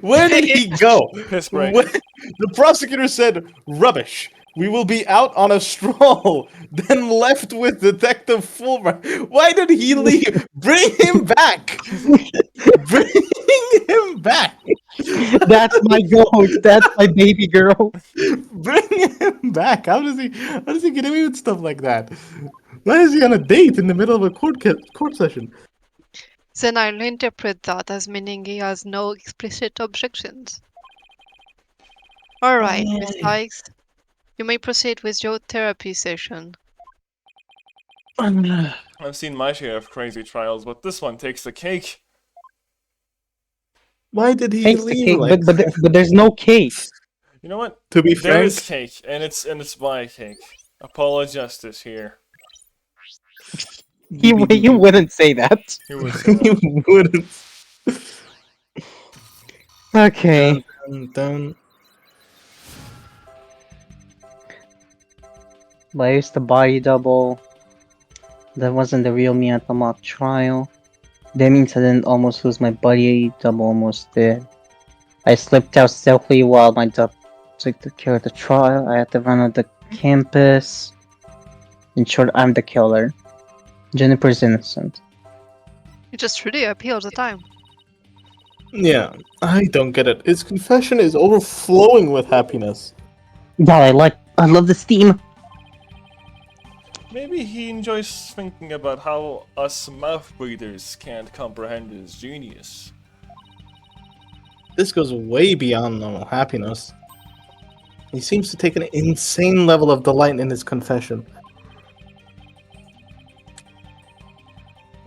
Where did he go? Piss break. The prosecutor said, "Rubbish. We will be out on a stroll." Then left with Detective Fulbright. Why did he leave? Bring him back. Bring him back. That's my goat. That's my baby girl. Bring him back. How does he get away with stuff like that? Why is he on a date in the middle of a court session? Then I'll interpret that as meaning he has no explicit objections. Alright, Miss Sykes. You may proceed with your therapy session. I've seen my share of crazy trials, but this one takes the cake. Why did he Thanks to leave? cake, Like, but there's no cake. You know what? to be There frank, is cake, and it's my cake. Apollo Justice here. You wouldn't say that. He was. you wouldn't. Okay. Dun. Where's the body double? That wasn't the real me at the mock trial. That means I didn't almost lose my body double, almost did. I slipped out stealthily while my double took the care of the trial. I had to run out the campus. In short, I'm the killer. Jennifer's innocent. You just really happy all the time. Yeah, I don't get it. His confession is overflowing with happiness. Yeah, I love the steam. Maybe he enjoys thinking about how us mouth breathers can't comprehend his genius. This goes way beyond normal happiness. He seems to take an insane level of delight in his confession.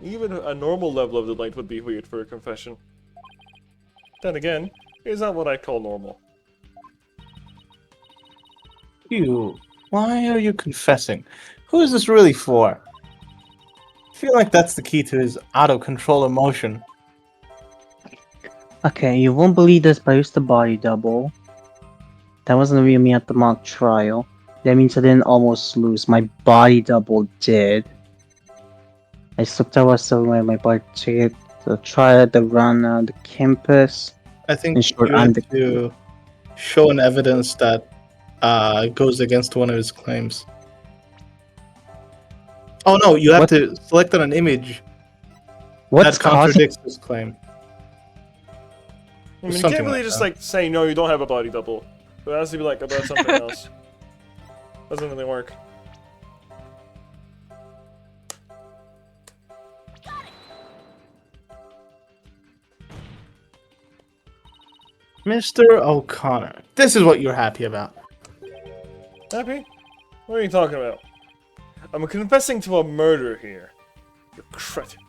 Even a normal level of delight would be weird for a confession. Then again, is that what I call normal? Why are you confessing? Who is this really for? I feel like that's the key to his out-of-control emotion. Okay, you won't believe this, but I used the body double. That wasn't real me at the mock trial. That means I didn't almost lose. My body double did. I slipped out somewhere my body took the trial, the run, the campus. I think In short, you I'm have the to show an evidence that goes against one of his claims. Oh no, you have What- to select on an image What's that causing? contradicts his claim. I mean, you Something can't really like just that. like say no, you don't have a body double. But it has to be like about something else. Doesn't really work. Mr. O'Connor, this is what you're happy about. Happy? What are you talking about? I'm confessing to a murder here. You cretin.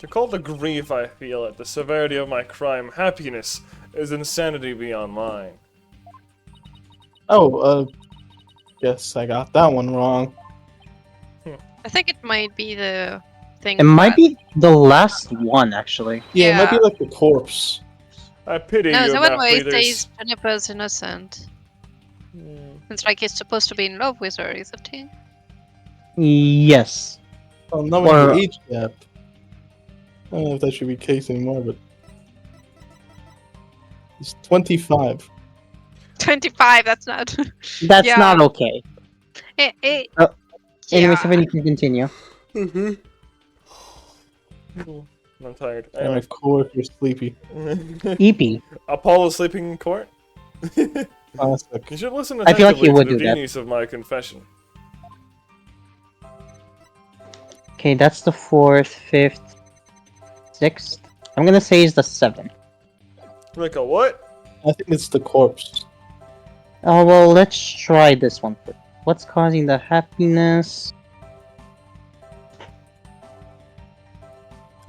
To call the grief I feel at the severity of my crime happiness is insanity beyond mine. Oh, guess I got that one wrong. I think it might be the thing. It might that- be the last one, actually. Yeah, it might be Yeah. like the corpse. I pity No, you, the one mouth where he breathers. says Jennifer's innocent. Hmm. It's like he's supposed to be in love with her, isn't he? Yes. Well, knowing Or- the age gap. I don't know if that should be the case anymore, but he's 25. 25, that's not. That's Yeah. not okay. Anyways, Anyways, if we can continue. I'm tired. And Anyway. of course, you're sleepy. EP. Apollo sleeping in court? Classic. You should listen I feel like attentively he would to the do that. genius of my confession. Okay, that's the 4th, 5th, 6th. I'm gonna say it's the 7th. Like a what? I think it's the corpse. Oh well, let's try this one first. What's causing the happiness?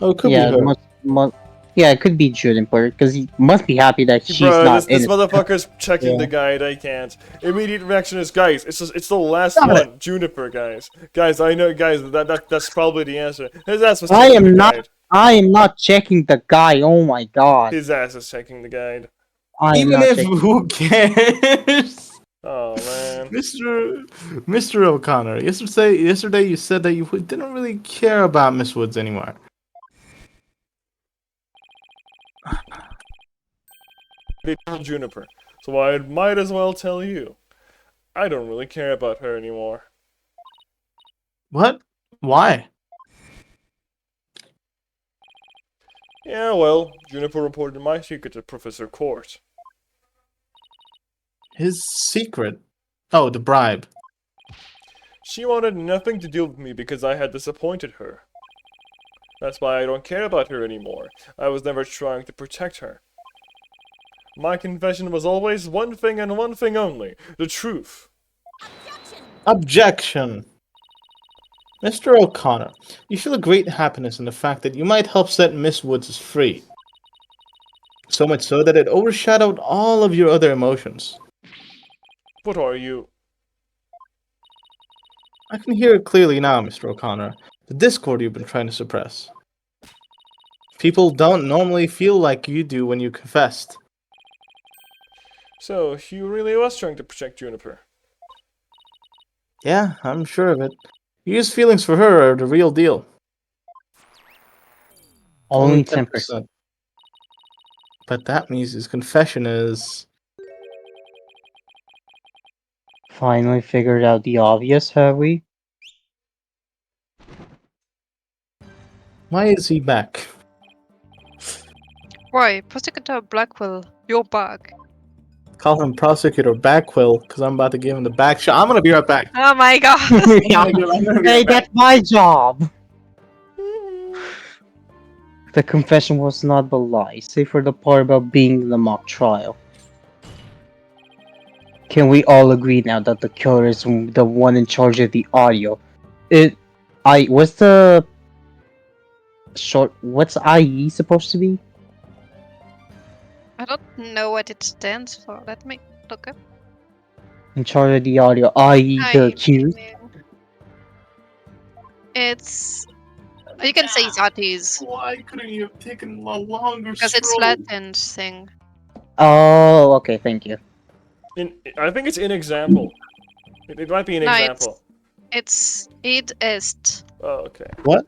Oh, it could Yeah, be her. yeah, it could be Juniper because he must be happy that she's Bro, not this innocent. motherfucker's checking Yeah. the guide. I can't. Immediate reaction is, guys. It's the last Stop it. one. Juniper, guys. Guys, I know, guys. That's probably the answer. His ass was I checking the am not. guide. I am not checking the guy. Oh my god. His ass is checking the guide. I am Even not if, checking. who cares? Oh man. Mr. O'Connor, yesterday you said that you didn't really care about Miss Woods anymore. They told Juniper, so I might as well tell you. I don't really care about her anymore. What? Why? Yeah, well, Juniper reported my secret to Professor Court. His secret? Oh, the bribe. She wanted nothing to do with me because I had disappointed her. That's why I don't care about her anymore. I was never trying to protect her. My confession was always one thing and one thing only, the truth. Objection! Mr. O'Connor, you feel a great happiness in the fact that you might help set Miss Woods free. So much so that it overshadowed all of your other emotions. What are you? I can hear it clearly now, Mr. O'Connor. The discord you've been trying to suppress. People don't normally feel like you do when you confessed. So, you really was trying to protect Juniper. Yeah, I'm sure of it. Your feelings for her are the real deal. Only 10%. But that means his confession is... Finally figured out the obvious, have we? Why is he back? Why? Prosecutor Blackwell, you're back. Call him Prosecutor Backwill, because I'm about to give him the back shot. I'm gonna be right back. Oh my god! I'm gonna be Hey, right back. that's my job! The confession was not the lie, save for the part about being in the mock trial. Can we all agree now that the killer is the one in charge of the audio? What's the what's IE supposed to be? I don't know what it stands for. Let me look up. In charge of the audio, i.e. the accused? It's... You can say that is, Why couldn't you have taken a longer because it's Latin thing. Oh, okay, thank you. I think it's in example. It might be an No, example. It's id est. Oh, okay. What?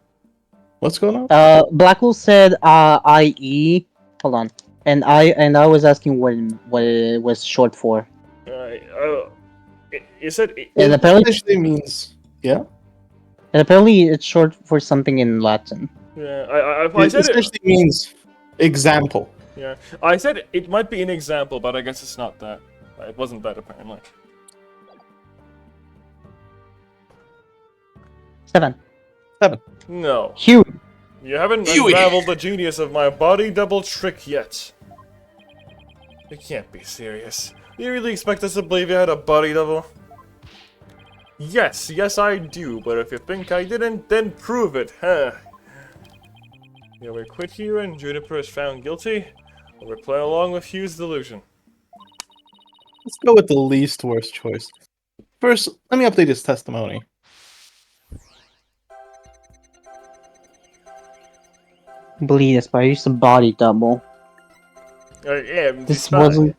What's going on? Blackwell said IE. Hold on. And I was asking what it was short for. You said And It apparently essentially means... Yeah? and apparently it's short for something in Latin. yeah. I It said it. essentially means example. Yeah, I said it might be an example, but I guess it's not that. It wasn't that apparently. 7. No, Huge. you haven't Huey. unraveled the genius of my body double trick yet. You can't be serious. You really expect us to believe you had a body double? Yes, I do, but if you think I didn't, then prove it, huh? You we quit here and Juniper is found guilty, or we play along with Hugh's delusion. Let's go with the least worst choice. First, let me update his testimony. Believe this, but I used a body double. Yeah, This fine. wasn't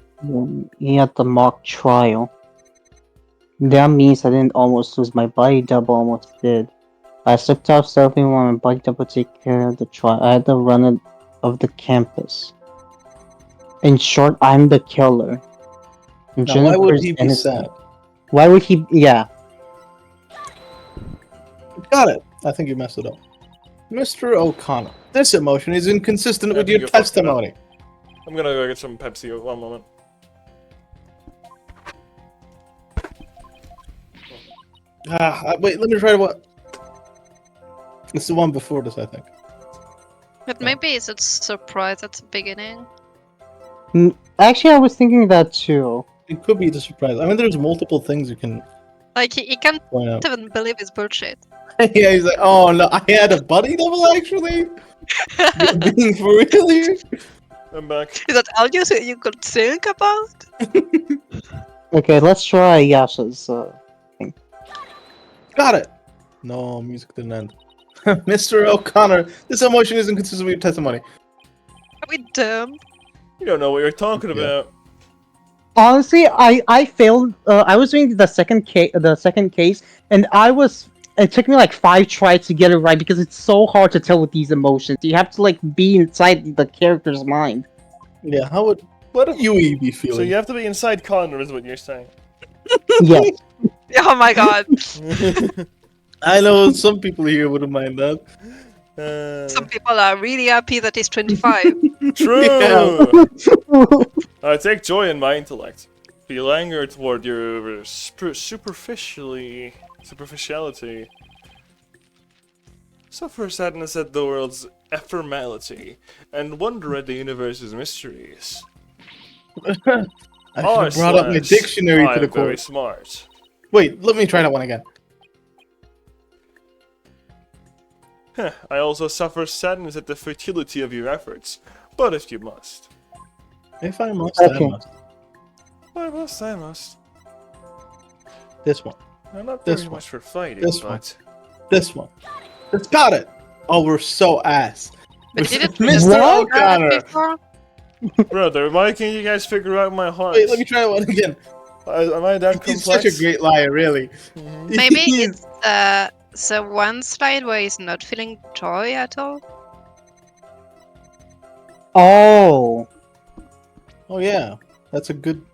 at the mock trial. That means I didn't almost lose my body double, almost did. I slipped out stealthily while my body double take care of the trial. I had to run it of the campus. In short, I'm the killer. And Now, why would Juniper's he be innocent. sad? Why would he? Yeah. Got it. I think you messed it up. Mr. O'Connor, this emotion is inconsistent I with think your you fucked it up. testimony. I'm gonna go get some Pepsi. One moment. Wait, let me try what? It's the one before this, I think. But maybe it's a surprise at the beginning. Actually, I was thinking that too. It could be the surprise. I mean, there's multiple things you can Like he can't point out. even believe his bullshit. Yeah, he's like, oh no, I had a buddy double actually. You're being for real here. I'm back. Is that all you could think about? Okay, let's try Yasha's. Got it. No, music didn't end. Mr. O'Connor, this emotion isn't consistent with your testimony. Are we dumb? You don't know what you're talking Yeah. about. Honestly, I failed. I was doing the second case, and it took me like 5 tries to get it right because it's so hard to tell with these emotions. You have to like be inside the character's mind. Yeah, how would What if Yui be So feeling? you have to be inside Connor, is what you're saying. Yes. Oh my god. I know some people here wouldn't mind that. Some people are really happy that he's 25. True! I take joy in my intellect. Feel anger toward your superficiality. Suffer sadness at the world's ephemerality, and wonder at the universe's mysteries. I should have brought up my dictionary to the I'm very court. smart. Wait, let me try that one again. I also suffer sadness at the futility of your efforts, but if you must. If I must, I Okay. must. I must. This one. I'm not This very one. much for fighting, This one. but... This one. It's got it. Oh, we're so ass. But didn't we Mr. just What? do that O'Connor. before? Brother, why can't you guys figure out my heart? Wait, let me try that one again. Am I that He's complex? such a great liar, really. Maybe He's- it's the one slide where he's not feeling joy at all. Oh. Oh yeah, that's a good.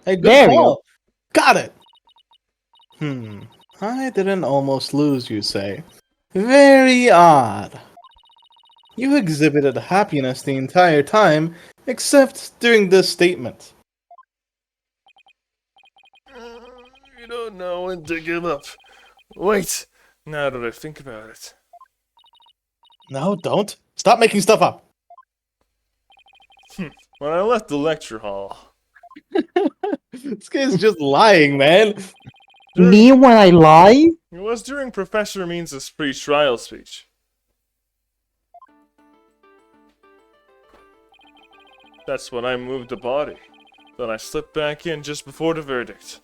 Hey, good There we call. Got it. I didn't almost lose, you say. Very odd. You exhibited happiness the entire time, except during this statement. You don't know when to give up. Wait, now that I think about it. No, don't. Stop making stuff up. When I left the lecture hall, This guy's just lying, man. Me when I lie? it was during Professor Means' pre-trial speech. That's when I moved the body. Then I slipped back in just before the verdict.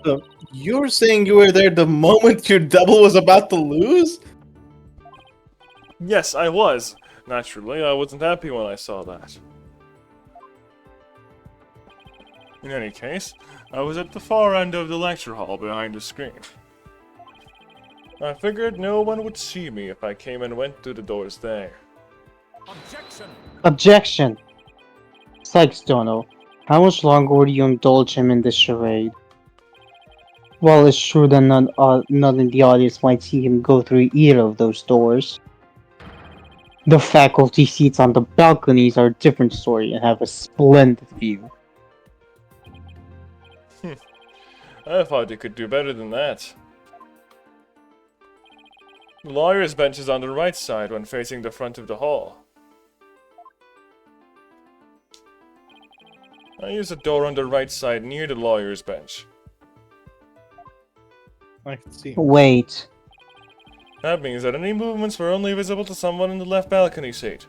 So, you're saying you were there the moment your double was about to lose? Yes, I was. Naturally, I wasn't happy when I saw that. In any case, I was at the far end of the lecture hall behind the screen. I figured no one would see me if I came and went through the doors there. Objection. Sykes Dono, how much longer would you indulge him in this charade? Well, it's true that none in the audience might see him go through either of those doors. The faculty seats on the balconies are a different story and have a splendid view. I thought you could do better than that. The lawyer's bench is on the right side when facing the front of the hall. I use a door on the right side near the lawyer's bench. I can see. Wait. That means that any movements were only visible to someone in the left balcony seat.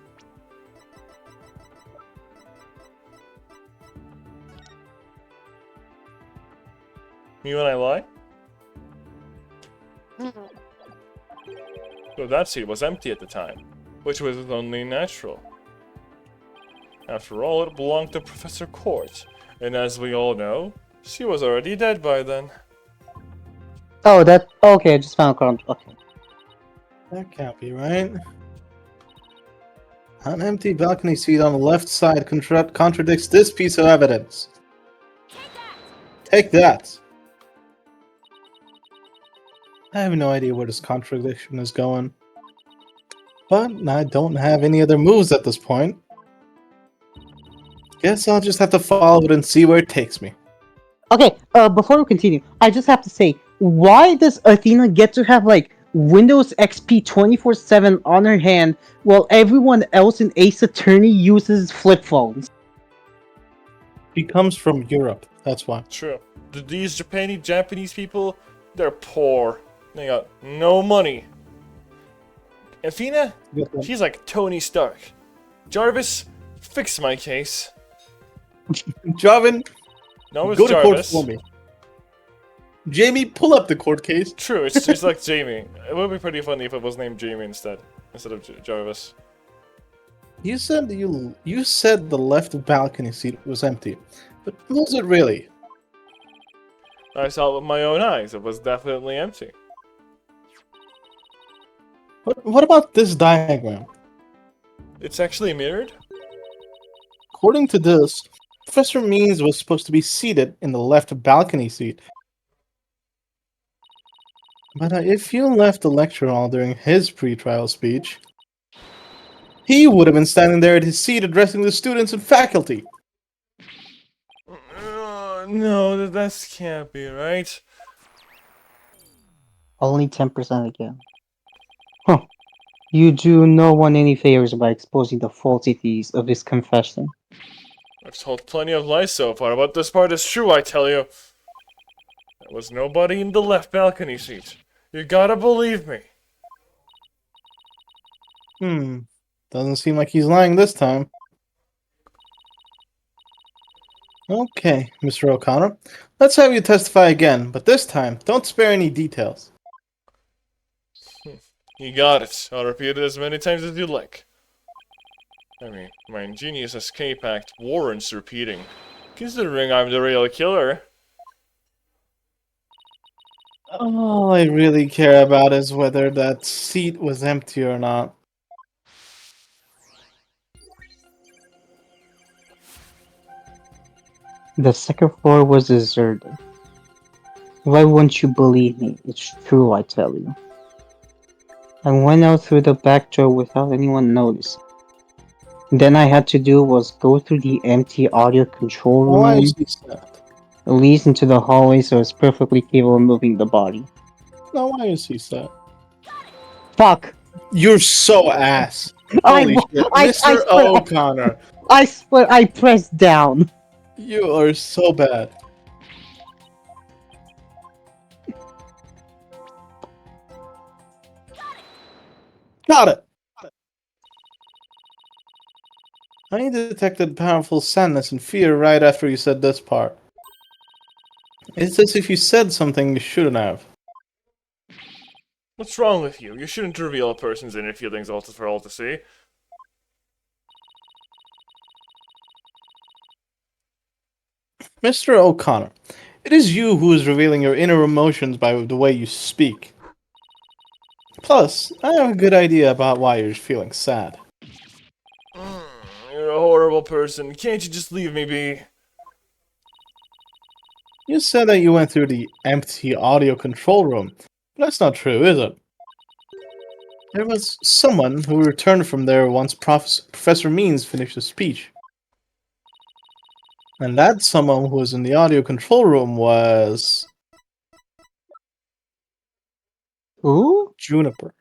Me when I lie? So that seat was empty at the time, which was only natural. After all, it belonged to Professor Court, and as we all know, she was already dead by then. Oh, that. Okay, I just found current. Okay. That can't be right. An empty balcony seat on the left side contradicts this piece of evidence. Take that! I have no idea where this contradiction is going. But I don't have any other moves at this point. Guess I'll just have to follow it and see where it takes me. Okay, before we continue, I just have to say, why does Athena get to have, like, Windows XP 24/7 on her hand, while everyone else in Ace Attorney uses flip phones. He comes from Europe. That's why. True. These Japanese people, they're poor. They got no money. Athena, she's like Tony Stark. Jarvis, fix my case. Jarvin, No, it's go to court Jarvis. for me. Jamie, pull up the court case. True, it's like Jamie. It would be pretty funny if it was named Jamie instead of Jarvis. You said you said the left balcony seat was empty, but was it really? I saw it with my own eyes. It was definitely empty. What about this diagram? It's actually mirrored? According to this, Professor Means was supposed to be seated in the left balcony seat. But if you left the lecture hall during his pre-trial speech, he would have been standing there at his seat addressing the students and faculty. No, that can't be right. Only 10% again. Huh. You do no one any favors by exposing the falsities of his confession. I've told plenty of lies so far, but this part is true, I tell you. There was nobody in the left balcony seat. You gotta believe me. Doesn't seem like he's lying this time. Okay, Mr. O'Connor. Let's have you testify again, but this time, don't spare any details. You got it. I'll repeat it as many times as you like. I mean, my ingenious escape act warrants repeating, considering I'm the real killer. All I really care about is whether that seat was empty or not. The second floor was deserted. Why won't you believe me? It's true, I tell you. I went out through the back door without anyone noticing. Then I had to do was go through the empty audio control Why room, is he sad? leads into the hallway so it's perfectly capable of moving the body. No, why is he sad? Fuck! You're so ass. I- Holy shit. I Mr. swear- O'Connor, I swear I pressed down! you are so bad. Got it! I detected powerful sadness and fear right after you said this part. It's as if you said something you shouldn't have. What's wrong with you? You shouldn't reveal a person's inner feelings for all to see. Mr. O'Connor, it is you who is revealing your inner emotions by the way you speak. Plus, I have a good idea about why you're feeling sad. You're a horrible person. Can't you just leave me be? You said that you went through the empty audio control room, but that's not true, is it? There was someone who returned from there once Professor Means finished his speech. And that someone who was in the audio control room was... Who? Juniper.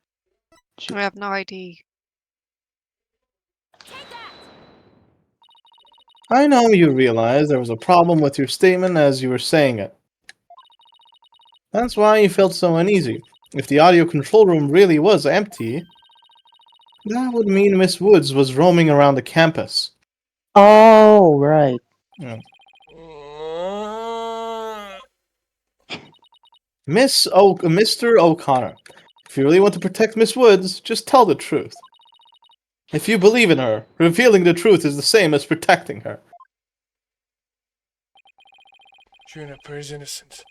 I have no idea. I know you realized there was a problem with your statement as you were saying it. That's why you felt so uneasy. If the audio control room really was empty, that would mean Miss Woods was roaming around the campus. Oh, right. Mr. O'Connor, if you really want to protect Miss Woods, just tell the truth. If you believe in her, revealing the truth is the same as protecting her. Juniper is innocent.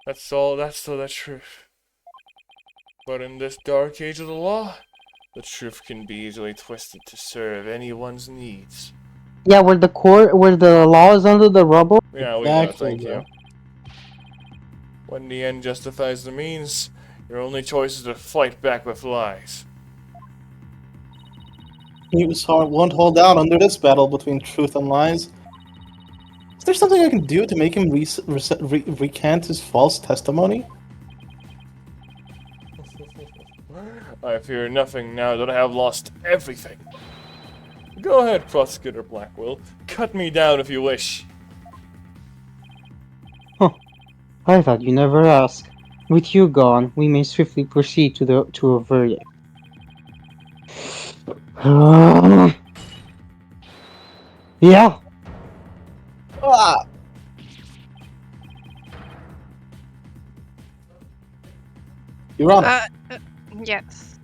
That's still the truth. But in this dark age of the law, the truth can be easily twisted to serve anyone's needs. Yeah, where the law is under the rubble. Yeah, we know, Exactly, thank you. When the end justifies the means, your only choice is to fight back with lies. Won't hold out under this battle between truth and lies. Is there something I can do to make him recant his false testimony? I fear nothing now that I have lost everything. Go ahead, Prosecutor Blackwell. Cut me down if you wish. I thought you never asked. With you gone, we may swiftly proceed to a verdict. Yeah. Ah! Your Honor. Yes.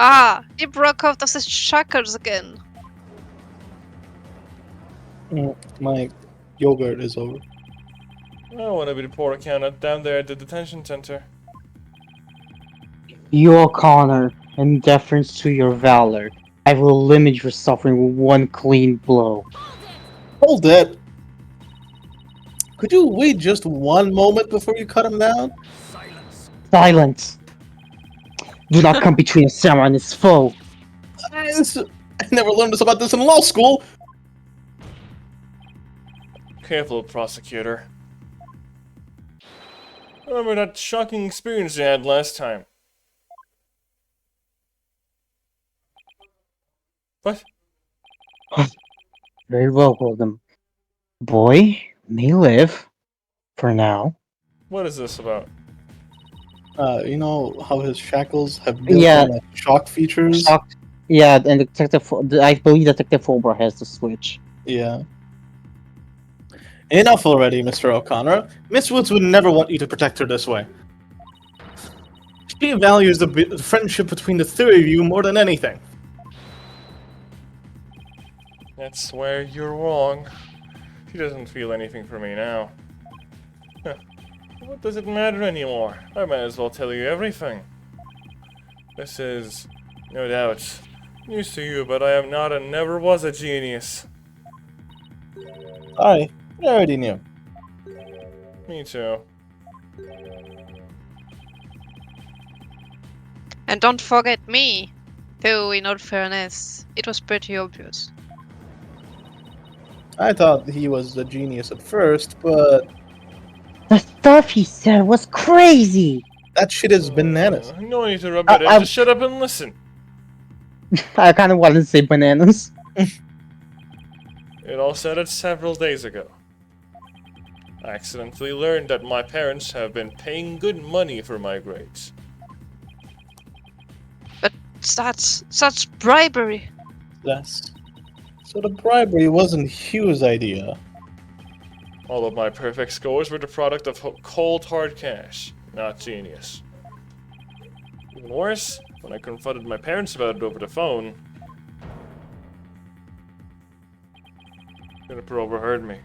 Ah, he broke out of his shackles again. My yogurt is over. I want to be report accountant down there at the detention center. Your Connor, in deference to your valor, I will limit your suffering with one clean blow. Hold it! Could you wait just one moment before you cut him down? Silence! Do not come between a samurai and his foe. I never learned this about this in law school! Careful, Prosecutor. Remember that shocking experience you had last time? What? Very well, Golden. Boy may live, for now. What is this about? You know how his shackles have Yeah. built-in shock features? Shocked. Yeah, and I believe Detective Fulbro has the switch. Yeah. Enough already, Mr. O'Connor. Miss Woods would never want you to protect her this way. She values the friendship between the three of you more than anything. That's where you're wrong. She doesn't feel anything for me now. Huh. What does it matter anymore? I might as well tell you everything. This is, no doubt, news to you, but I am not and never was a genius. I already knew. Me too. And don't forget me. Though, in all fairness, it was pretty obvious. I thought he was a genius at first, but The stuff he said was crazy! that shit is bananas. No need to rub it in, just shut up and listen. I kind of wanted to say bananas. It all started several days ago. I accidentally learned that my parents have been paying good money for my grades. That's bribery. Yes. So the bribery wasn't Hugh's idea. All of my perfect scores were the product of cold hard cash, not genius. Even worse, when I confronted my parents about it over the phone, Juniper overheard me.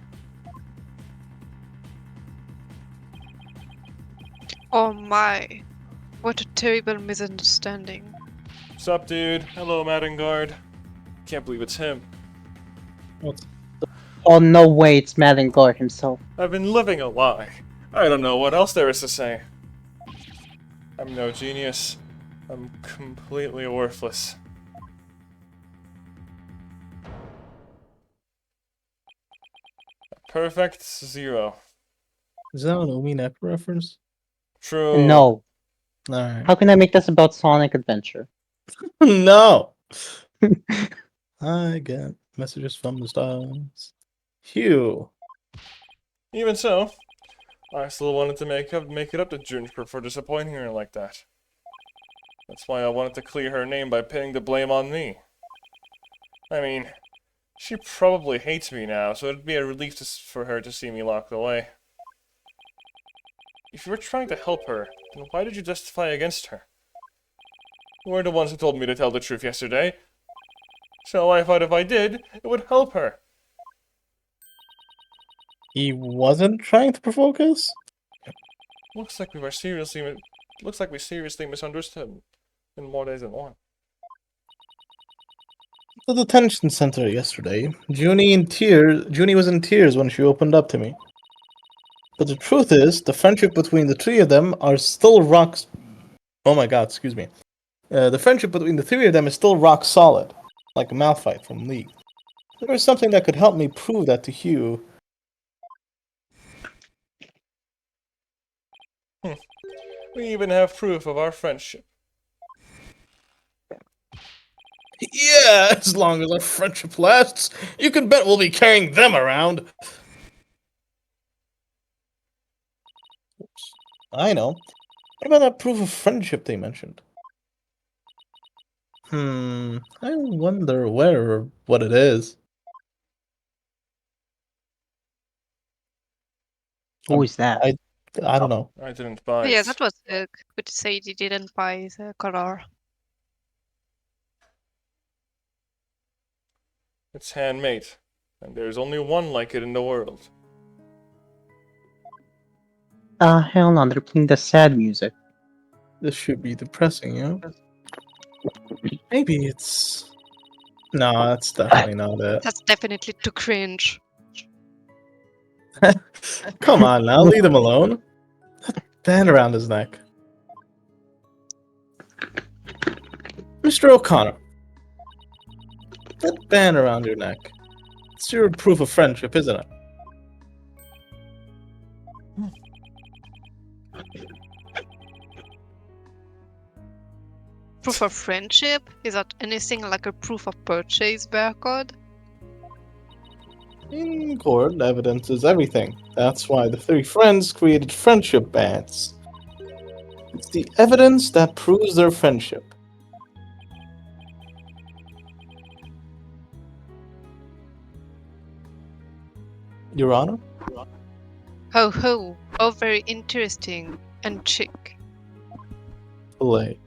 Oh my. What a terrible misunderstanding. Sup, dude? Hello, Madengard. Can't believe it's him. Oh, no way, it's Madengard himself. I've been living a lie. I don't know what else there is to say. I'm no genius. I'm completely worthless. A perfect zero. Is that an Ominep reference? True. No. Alright. How can I make this about Sonic Adventure? No! I get messages from the stars. Hugh. Even so, I still wanted to make it up to Juniper for disappointing her like that. That's why I wanted to clear her name by pinning the blame on me. I mean, she probably hates me now, so it'd be a relief for her to see me locked away. If you were trying to help her, then why did you testify against her? You were the ones who told me to tell the truth yesterday. So I thought if I did, it would help her. He wasn't trying to provoke us? Looks like we seriously misunderstood in more ways than one. The detention center yesterday. Junie was in tears when she opened up to me. But the truth is, the friendship between the three of them are still rocks. Oh my god, excuse me. The friendship between the three of them is still rock solid, like a Malphite from League. If there was something that could help me prove that to Hugh. We even have proof of our friendship. Yeah, as long as our friendship lasts, you can bet we'll be carrying them around. Oops. I know. What about that proof of friendship they mentioned? I wonder where or what it is. Who is that? I don't know. I didn't buy Yeah, it. that was good to say you didn't buy the color. It's handmade, and there's only one like it in the world. Hell no, they're playing the sad music. This should be depressing, you know? Maybe it's... No, that's definitely not it. That's definitely too cringe. Come on now, leave him alone. Band around his neck. Mr. O'Connor. That band around your neck. It's your proof of friendship, isn't it? Proof of friendship? Is that anything like a proof of purchase barcode? In court, evidence is everything. That's why the three friends created friendship bands. It's the evidence that proves their friendship. Your Honor? Ho ho! Oh, very interesting and chic. Play.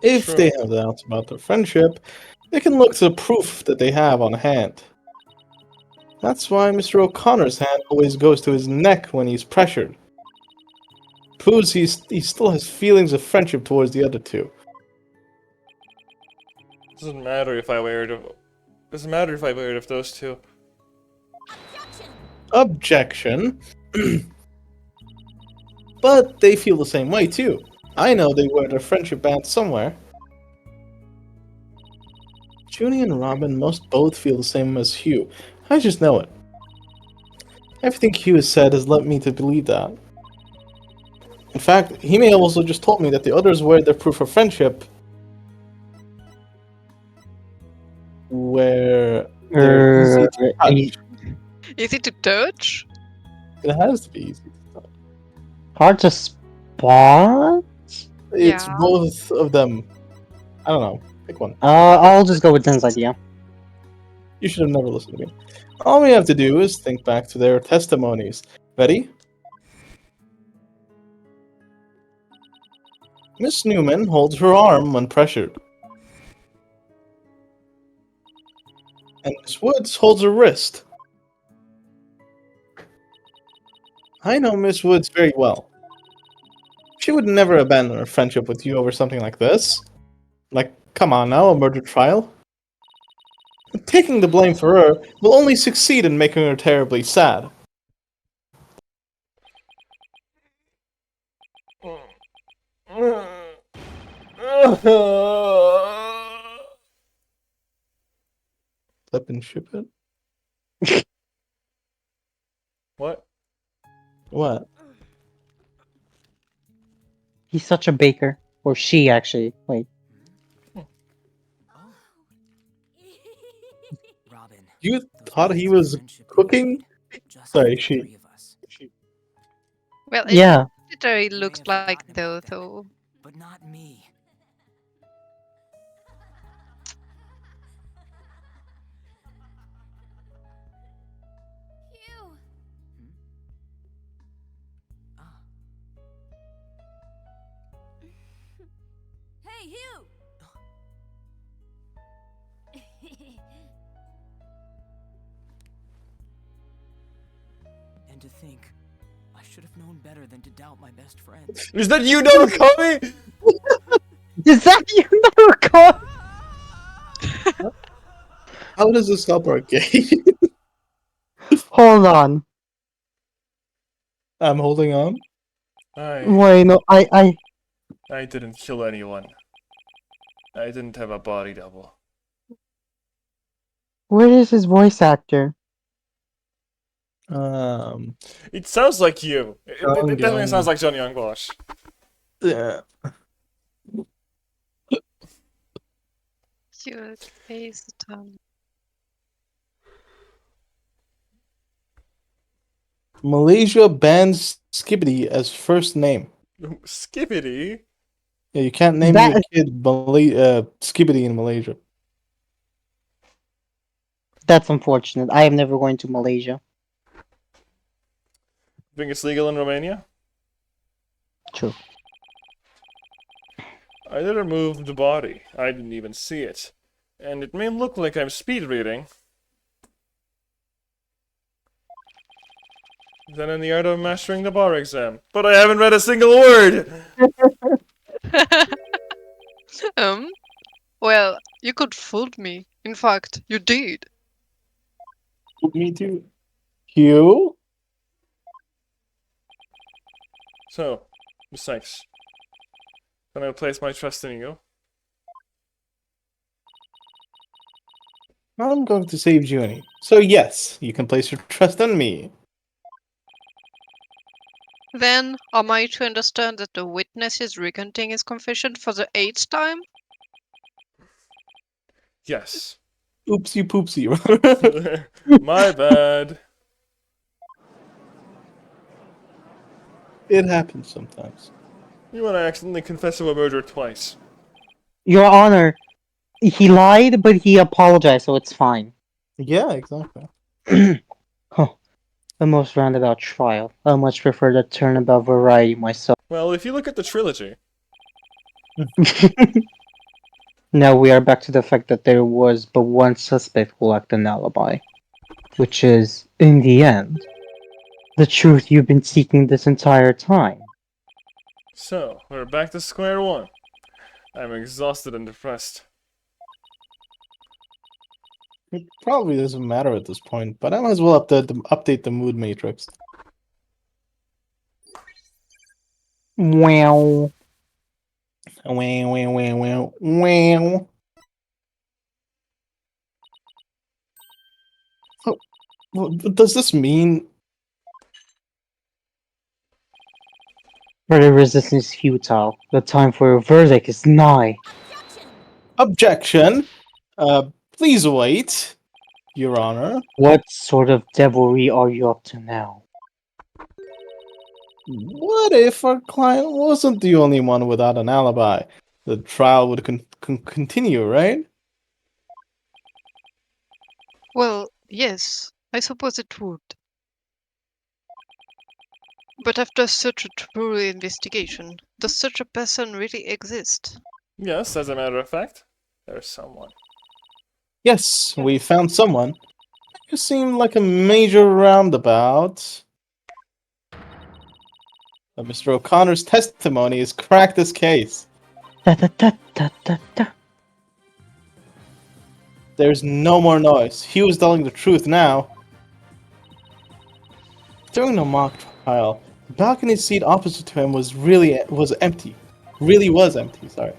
If True. they have doubts about their friendship, they can look to the proof that they have on hand. That's why Mr. O'Connor's hand always goes to his neck when he's pressured. Proves he still has feelings of friendship towards the other two. Doesn't matter if I wear it. Doesn't matter if I wear it of those two. Objection. But they feel the same way too. I know they wear their friendship band somewhere. Junie and Robin must both feel the same as Hugh. I just know it. Everything Hugh has said has led me to believe that. In fact, he may have also just told me that the others wear their proof of friendship where they're easy to touch. Easy to touch? It has to be easy. Hard to spot? It's Yeah. both of them. I don't know. Pick one. I'll just go with Den's idea. You should have never listened to me. All we have to do is think back to their testimonies. Ready? Miss Newman holds her arm when pressured. And Miss Woods holds her wrist. I know Miss Woods very well. She would never abandon her friendship with you over something like this. Like, come on now, a murder trial. Taking the blame for her will only succeed in making her terribly sad. Flip and ship it? What? What? He's such a baker. Or she, actually. Wait. Robin, You those thought he moments of was friendship we cooking? shared, just Sorry, the she. three of us. Well, Yeah. it literally You may looked have like forgotten though, about them, though. but not me. Hugh! Ah, Hey, Hugh! and to think, I should have known better than to doubt my best friend. Is that you, Narukami? Is that you, Naruko? How does this help our game? Hold on. I'm holding on. Wait, no, I I didn't kill anyone. I didn't have a body double. where is his voice actor? It sounds like you. It definitely Young. sounds like Johnny Youngwash. Yeah. Your face done. Malaysia bans Skibbity as first name. Skippity. Yeah, you can't name your That kid Skibbity in Malaysia. that's unfortunate. I am never going to Malaysia. Think it's legal in Romania? True. I did remove the body. I didn't even see it. And it may look like I'm speed reading. Then in the art of mastering the bar exam. But I haven't read a single word! Well, you could fool me. In fact, you did. Me too. Hugh? So, besides, can I place my trust in you? I'm going to save Junie. So yes, you can place your trust in me. Then, am I to understand that the witness is recanting his confession for the 8th time? Yes. Oopsie poopsie. My bad. It happens sometimes. You and I accidentally confessed to a murder twice. Your Honor, he lied, but he apologized, so it's fine. Yeah, exactly. Huh. The most roundabout trial. I much prefer the turnabout variety myself. Well, if you look at the trilogy, Now we are back to the fact that there was but one suspect who lacked an alibi. Which is, in the end, the truth you've been seeking this entire time. so we're back to square one. I'm exhausted and depressed. It probably doesn't matter at this point, but I might as well update the mood matrix. Wow. Wow, wow, wow, wow, wow. Oh, what does this mean? Further resistance is futile. The time for a verdict is nigh. Objection! Please wait, Your Honor. What sort of devilry are you up to now? What if our client wasn't the only one without an alibi? The trial would continue, right? Well, yes, I suppose it would. But after such a thorough investigation, does such a person really exist? Yes, as a matter of fact, there's someone. Yes, we found someone. You seem like a major roundabout. But Mr. O'Connor's testimony has cracked this case. Da da da da da da. There's no more noise. Hugh is telling the truth now. During the mock trial, the balcony seat opposite to him was empty. Really was empty, sorry.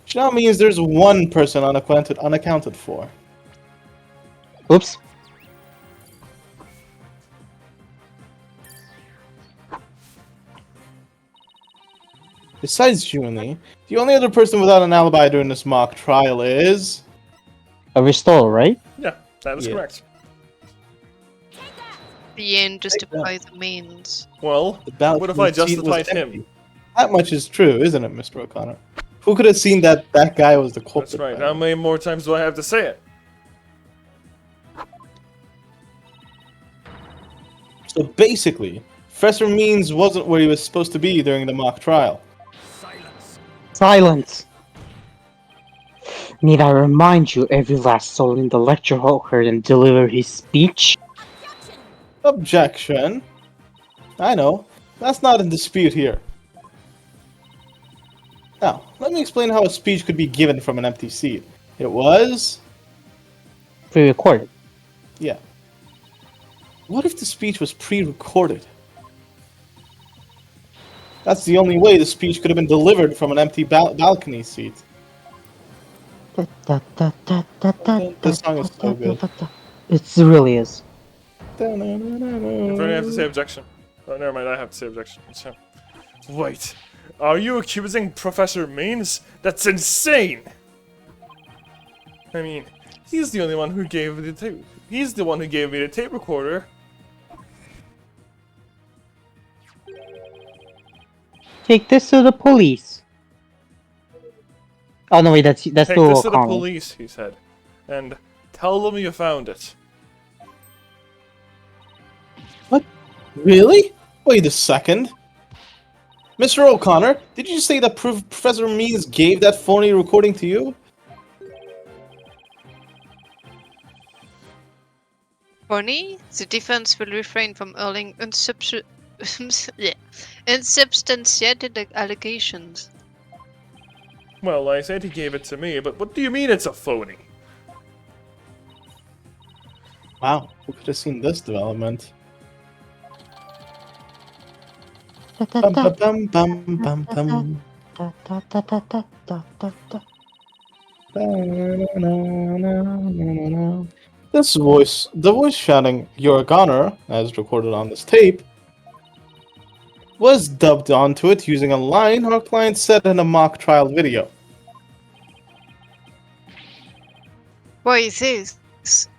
Which now means there's one person unaccounted for. Oops. Besides Junie, the only other person without an alibi during this mock trial is... A restore, right? Yeah, that is Yeah. correct. The end justifies the means. Well, The balcony what if I seat was justified him? empty. That much is true, isn't it, Mr. O'Connor? Who could have seen that guy was the culprit? That's right. by How now? many more times do I have to say it? So basically, Professor Means wasn't where he was supposed to be during the mock trial. Silence! Need I remind you, every last soul in the lecture hall heard him deliver his speech? Objection. I know. That's not in dispute here. Now, let me explain how a speech could be given from an empty seat. It was... Pre-recorded. Yeah. What if the speech was pre-recorded? That's the only way the speech could have been delivered from an empty balcony seat. This song is so good. It really is. If I have to say objection. Oh, never mind, I have to say objection. So, wait. Are you accusing Professor Means? That's insane! I mean, he's the only one who gave me the tape. He's the one who gave me the tape recorder. Take this to the police. Oh no, wait, that's Take the this to the O'Connell. police, he said, and tell them you found it. Really? Wait a second. Mr. O'Connor, did you say that Professor Means gave that phony recording to you? Bonnie, the defense will refrain from hurling unsubstantiated allegations. Well, I said he gave it to me, but what do you mean it's a phony? Wow, who could have seen this development? Bum, bum, bum, bum, bum, bum. This voice, the voice shouting, "You're a goner," as recorded on this tape, was dubbed onto it using a line our client said in a mock trial video. Why is this?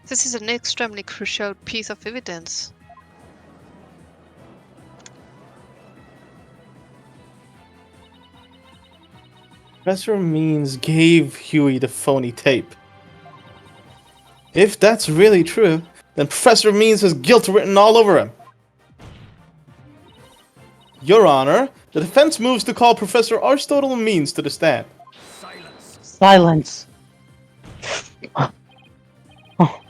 This is an extremely crucial piece of evidence. Professor Means gave Huey the phony tape. If that's really true, then Professor Means has guilt written all over him. Your Honor, the defense moves to call Professor Aristotle Means to the stand. Silence. Oh,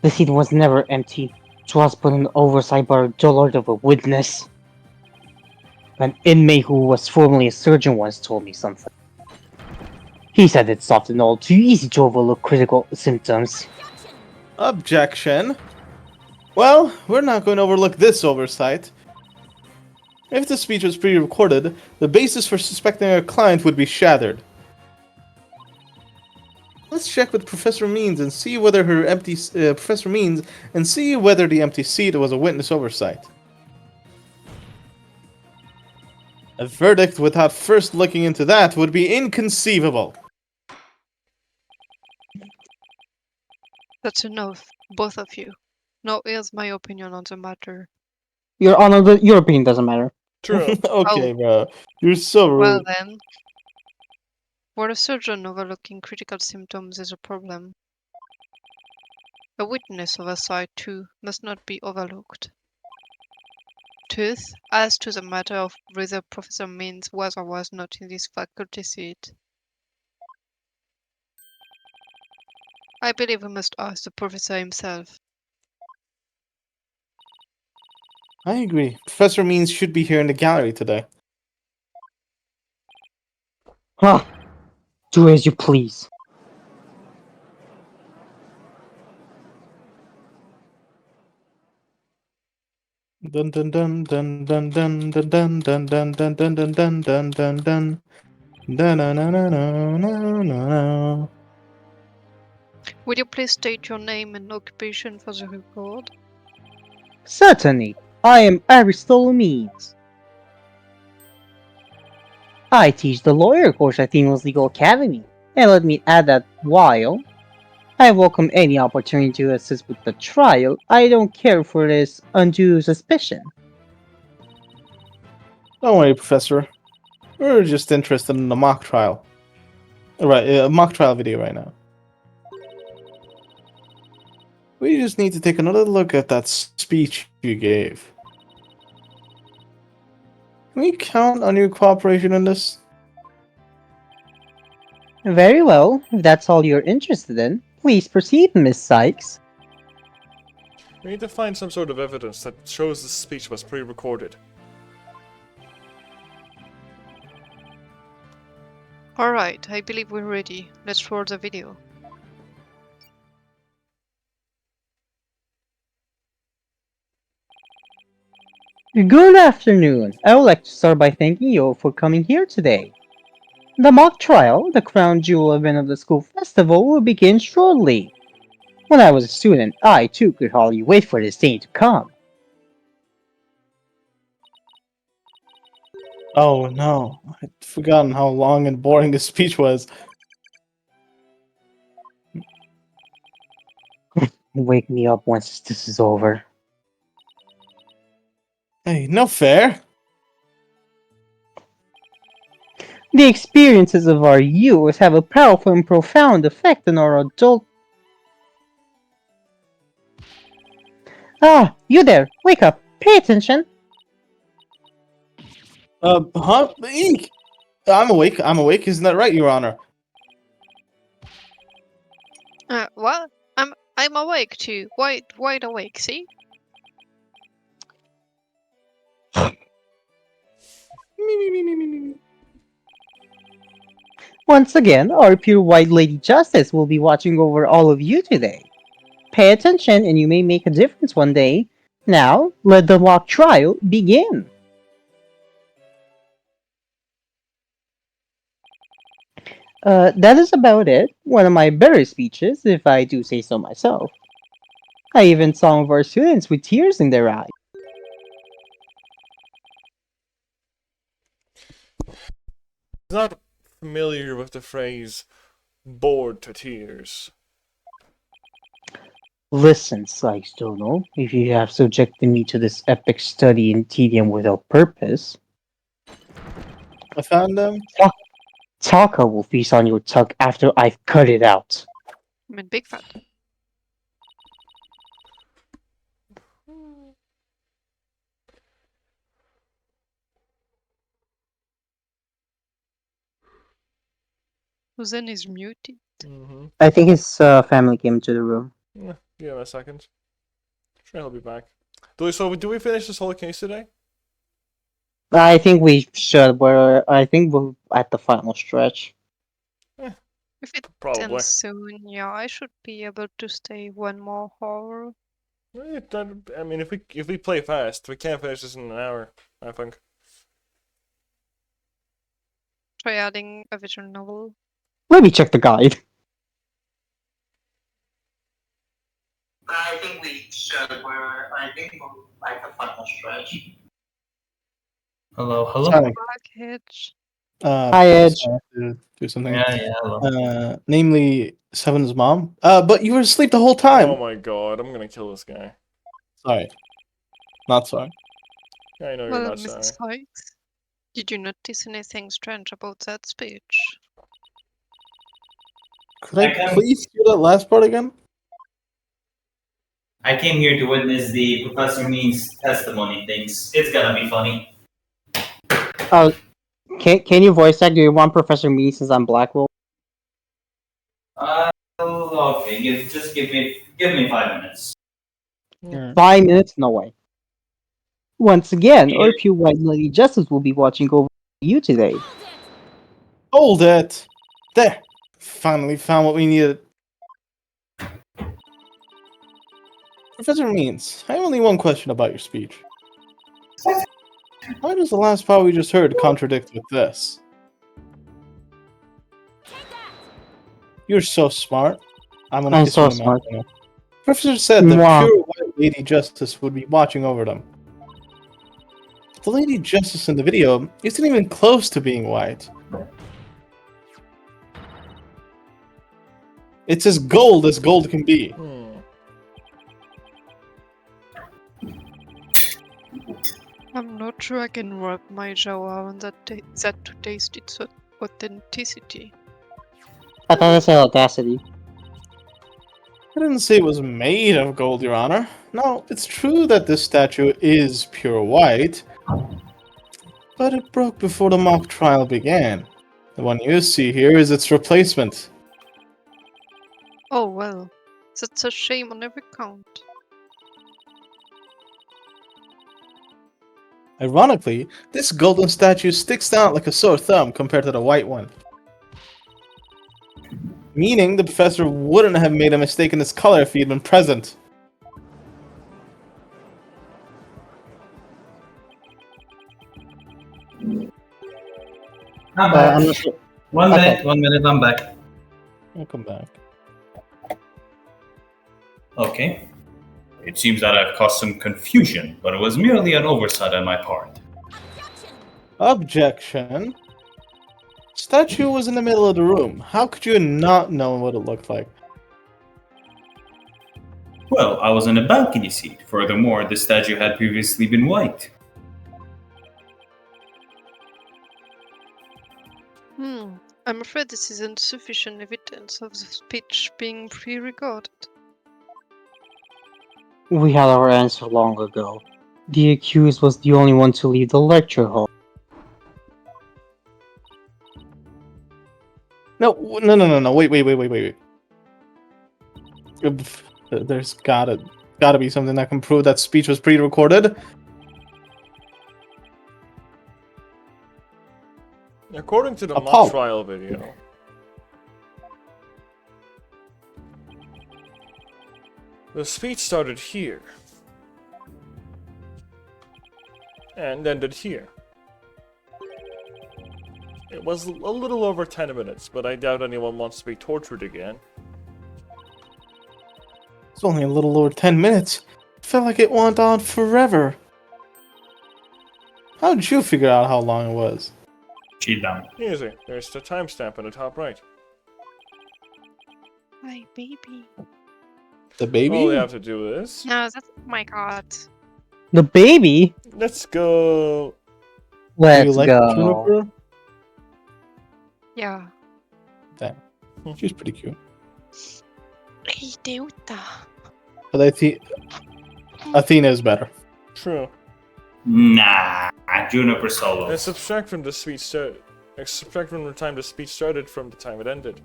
the seat was never empty. It was put in oversight by the Lord of a witness. An inmate who was formerly a surgeon once told me something. He said it's often all too easy to overlook critical symptoms. Objection. Well, we're not going to overlook this oversight. If the speech was pre-recorded, the basis for suspecting our client would be shattered. Let's check with Professor Means and see whether the empty seat was a witness oversight. A verdict without first looking into that would be inconceivable. That's enough, both of you. Now here's my opinion on the matter. Your Honor, your opinion doesn't matter. True. Okay, bro. You're so rude. Well then, for a surgeon, overlooking critical symptoms is a problem. A witness oversight, too, must not be overlooked. Truth, as to the matter of whether Professor Means was or was not in this faculty seat. I believe we must ask the professor himself. I agree. Professor Means should be here in the gallery today. Huh. Do as you please. Dun dun dun dun dun dun dun dun dun dun dun dun dun dun dun dun dun. Dun na na na na na na. Will you please state your name and occupation for the record? Certainly. I am Aristotle Means. I teach the lawyer course at Thenos Legal Academy. And let me add that while I welcome any opportunity to assist with the trial, I don't care for this undue suspicion. Don't worry, Professor. We're just interested in the mock trial. Right, a mock trial video right now. We just need to take another look at that speech you gave. Can we count on your cooperation in this? Very well, if that's all you're interested in, please proceed, Miss Sykes. We need to find some sort of evidence that shows this speech was pre-recorded. Alright, I believe we're ready. Let's roll the video. Good afternoon. I would like to start by thanking you for coming here today. The mock trial, the crown jewel event of the school festival, will begin shortly. When I was a student, I too could hardly wait for this day to come. Oh no, I'd forgotten how long and boring this speech was. Wake me up once this is over. Hey, no fair. The experiences of our youth have a powerful and profound effect on our adult. Ah, you there! Wake up! Pay attention! Huh? Eek! I'm awake. I'm awake. Isn't that right, Your Honor? What? I'm awake too. Wide awake. See? Once again, our pure white Lady Justice will be watching over all of you today. Pay attention and you may make a difference one day. Now, let the mock trial begin. That is about it. One of my better speeches, if I do say so myself. I even saw some of our students with tears in their eyes. Not familiar with the phrase bored to tears. Listen, Sykes-Donald, if you have subjected me to this epic study in tedium without purpose, I found them. Taka will feast on your tongue after I've cut it out. I mean, big fat. Zen is muted. Mm-hmm. I think his family came into the room. Yeah, give him a second. Sure, he'll be back. Do we finish this whole case today? I think we should. I think we're at the final stretch. If it Probably. ends soon, yeah, I should be able to stay one more hour. I mean, if we play fast, we can finish this in an hour, I think. Try adding a visual novel. Let me check the guide. I think we should. I think we're like the final stretch. Hello, hello. Sorry. Package. Hi, Edge. Sorry, I have to do something. Yeah, hello. Namely, Seven's mom. But you were asleep the whole time. Oh my god, I'm gonna kill this guy. Sorry. Not sorry. I know you're Well, not Mrs. sorry. Sykes, did you notice anything strange about that speech? Could I please do that last part again? I came here to witness the Professor Means testimony things. It's gonna be funny. Oh, can you voice act? Do you want Professor Me since I'm Blackwell? Okay. Give me 5 minutes. 5 minutes? No way. Once again, our pure white Lady Justice will be watching over you today. Hold it! There! Finally found what we needed. Professor Means, I have only one question about your speech. Why does the last part we just heard contradict with this? You're so smart. I'm gonna I'm kiss so you in the mouth. smart. Professor said that Mwah. pure white Lady Justice would be watching over them. The Lady Justice in the video isn't even close to being white. It's as gold can be. I'm not sure I can wrap my jaw around that to taste its authenticity. I thought I said audacity. I didn't say it was made of gold, Your Honor. No, it's true that this statue is pure white, but it broke before the mock trial began. The one you see here is its replacement. Oh well, that's a shame on every count. Ironically, this golden statue sticks out like a sore thumb compared to the white one. Meaning the professor wouldn't have made a mistake in its color if he had been present. I'm back. I'm not sure. 1 Okay. minute, 1 minute, I'm back. I'll come back. Okay. It seems that I've caused some confusion, but it was merely an oversight on my part. Objection. Statue was in the middle of the room. How could you not know what it looked like? Well, I was on a balcony seat. Furthermore, the statue had previously been white. I'm afraid this isn't sufficient evidence of the speech being pre-recorded. We had our answer long ago. The accused was the only one to leave the lecture hall. No. Wait. There's gotta be something that can prove that speech was pre-recorded. According to the mock Apollo. trial video, the speech started here and ended here. It was a little over 10 minutes, but I doubt anyone wants to be tortured again. It's only a little over 10 minutes. Felt like it went on forever. How did you figure out how long it was? Cheat down. Easy. There's the timestamp in the top right. My baby. The baby? All you have to do is... No, that's... Oh my god. The baby? Let's go... Do Let's you like go. Juniper? Yeah. Damn. She's pretty cute. Idiota. But I think Athena is better. True. Nah, Juniper solo. And subtract from the speech start. Subtract from the time the speech started from the time it ended.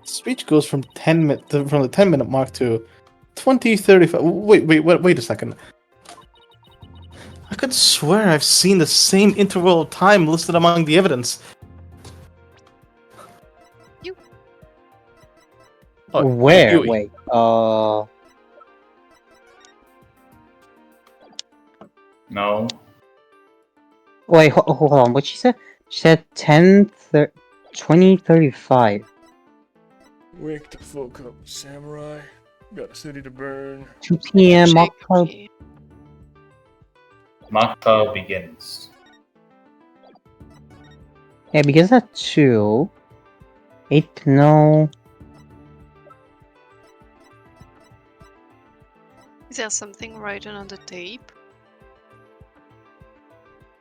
Speech goes from the 10-minute mark to 20:35. Wait a second. I could swear I've seen the same interval of time listed among the evidence. You. Oh, Where? Yui. Wait. No. Wait, hold on. What she said? She said 20:35. Wake the fuck up, samurai. Got a city to burn. 2 p.m. mock trial. Shaky. Mock trial begins. Yeah, because at 2. 8 no. Is there something written on the tape?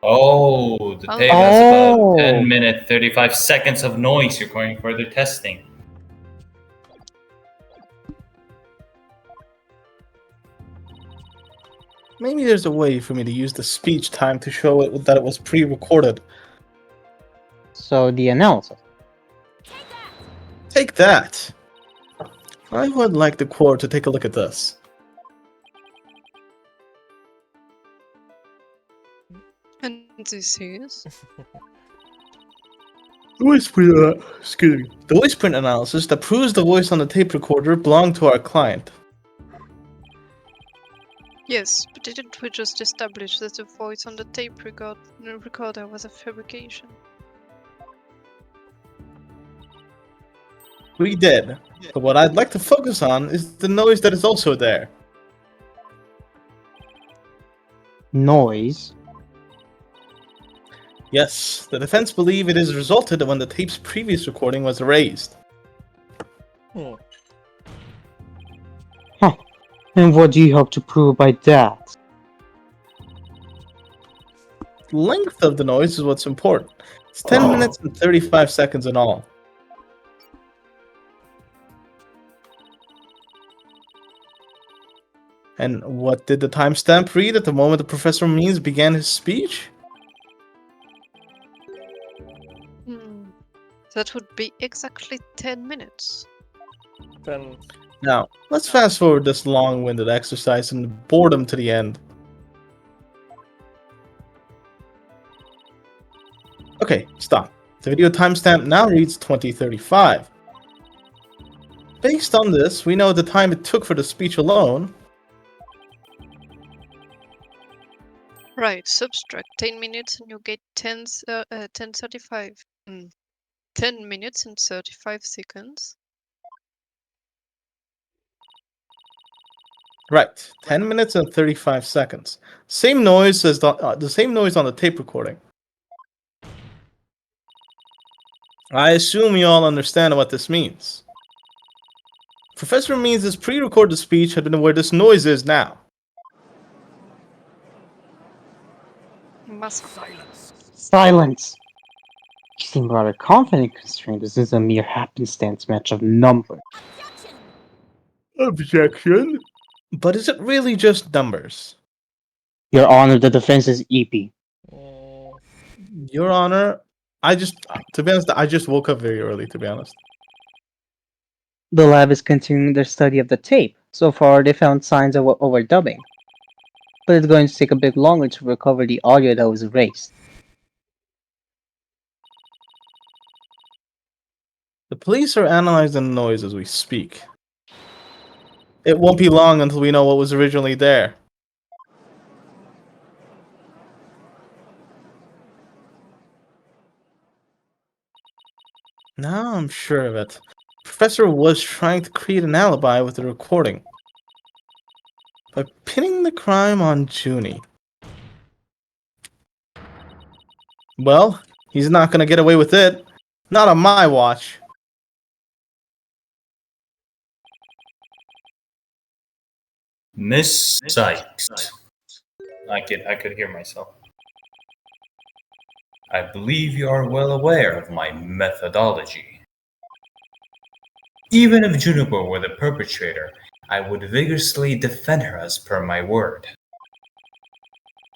Oh, the tape has about 10 minutes, 35 seconds of noise requiring further testing. Maybe there's a way for me to use the speech time to show it that it was pre-recorded. So the analysis. Take that! I would like the court to take a look at this. And this is... The voice print analysis that proves the voice on the tape recorder belonged to our client. Yes, but didn't we just establish that the voice on the tape recorder was a fabrication? We did, but what I'd like to focus on is the noise that is also there. Noise. Yes, the defense believe it is resulted when the tape's previous recording was erased. And what do you hope to prove by that? The length of the noise is what's important. It's 10 minutes and 35 seconds in all. And what did the timestamp read at the moment the Professor Means began his speech? That would be exactly 10 minutes. Then Now, let's fast forward this long-winded exercise and boredom to the end. Okay, stop. The video timestamp now reads 2035. Based on this, we know the time it took for the speech alone. Right, subtract 10 minutes and you get 10:35. 10 minutes and 35 seconds. Right, 10 minutes and 35 seconds. Same noise as the same noise on the tape recording. I assume you all understand what this means. Professor Means' pre-recorded speech had been where this noise is now. Muscle. Silence! You seem rather confident considering this is a mere happenstance match of numbers. Objection? But is it really just numbers? Your Honor, the defense is EP. Your Honor, to be honest, I just woke up very early, to be honest. The lab is continuing their study of the tape. So far, they found signs of overdubbing. But it's going to take a bit longer to recover the audio that was erased. The police are analyzing the noise as we speak. It won't be long until we know what was originally there. Now I'm sure of it. Professor was trying to create an alibi with the recording. By pinning the crime on Junie. Well, he's not gonna get away with it. Not on my watch. Miss Sykes. I could hear myself. I believe you are well aware of my methodology. Even if Juniper were the perpetrator, I would vigorously defend her as per my word.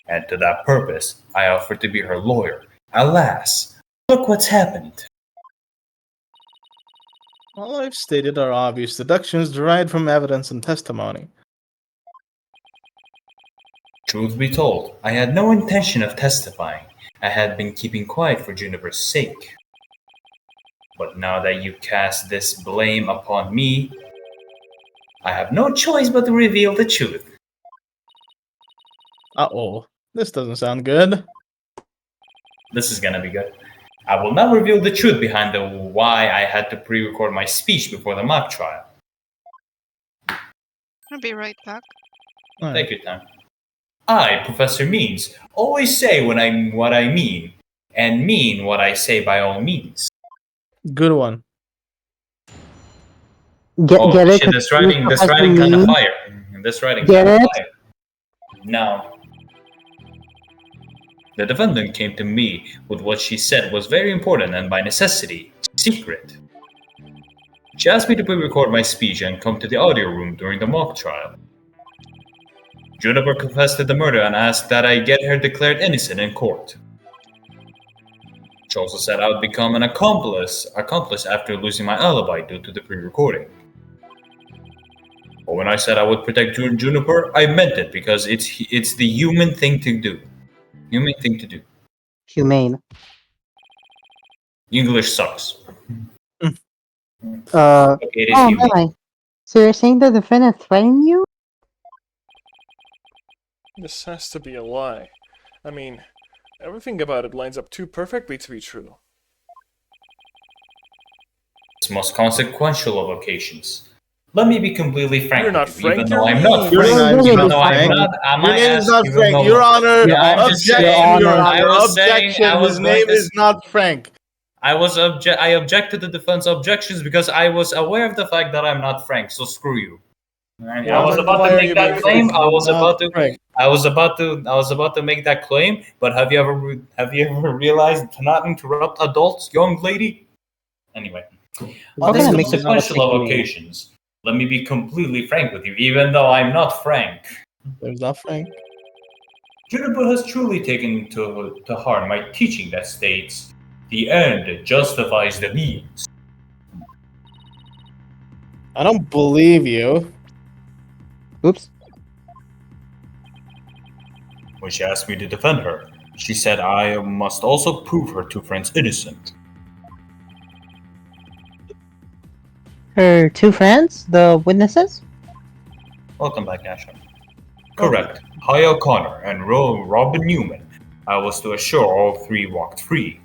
And to that purpose, I offered to be her lawyer. Alas, look what's happened. All I've stated are obvious deductions derived from evidence and testimony. Truth be told, I had no intention of testifying. I had been keeping quiet for Juniper's sake. But now that you cast this blame upon me, I have no choice but to reveal the truth. Uh-oh. This doesn't sound good. This is gonna be good. I will now reveal the truth behind the why I had to pre-record my speech before the mock trial. I'll be right back. Take your time. I, Professor Means, always say what I mean, and mean what I say by all means. Good one. Get it? Shit, this writing kind of fire. This writing Get kind of it? fire. Now, the defendant came to me with what she said was very important and by necessity, secret. She asked me to pre-record my speech and come to the audio room during the mock trial. Juniper confessed to the murder and asked that I get her declared innocent in court. She also said I would become an accomplice after losing my alibi due to the pre-recording. But when I said I would protect Juniper, I meant it because it's the human thing to do. Humane. English sucks. It is Oh, humane. My. So you're saying the defendant threatened you? This has to be a lie. I mean, everything about it lines up too perfectly to be true. It's most consequential of occasions. Let me be completely frank. You're not with you, frank, even you're though I'm mean. not Your frank. name's Even not though I'm Frank. not, am Your I name is asked? not Even Frank. though- Your Honor. Yeah, I'm just Objection, saying, Your I Honor. was saying, Objection. I was His going name to- is not Frank. I object to the defense objections because I was aware of the fact that I'm not Frank. So screw you. Right? I was about Why to are make you that being claim. Frank? I was Not about to. Frank. I was about to make that claim. But have you ever realized to not interrupt adults, young lady? Anyway, on Okay, this that makes it not a sequential of sick name. occasions, let me be completely frank with you. Even though I'm not Frank, There's not Frank. Juniper has truly taken to heart my teaching that states, "The end justifies the means." I don't believe you. Oops. When she asked me to defend her, she said I must also prove her two friends innocent. Her two friends? The witnesses? Welcome back, Asher. Correct. Hi O'Connor and Robin Newman. I was to assure all three walked free.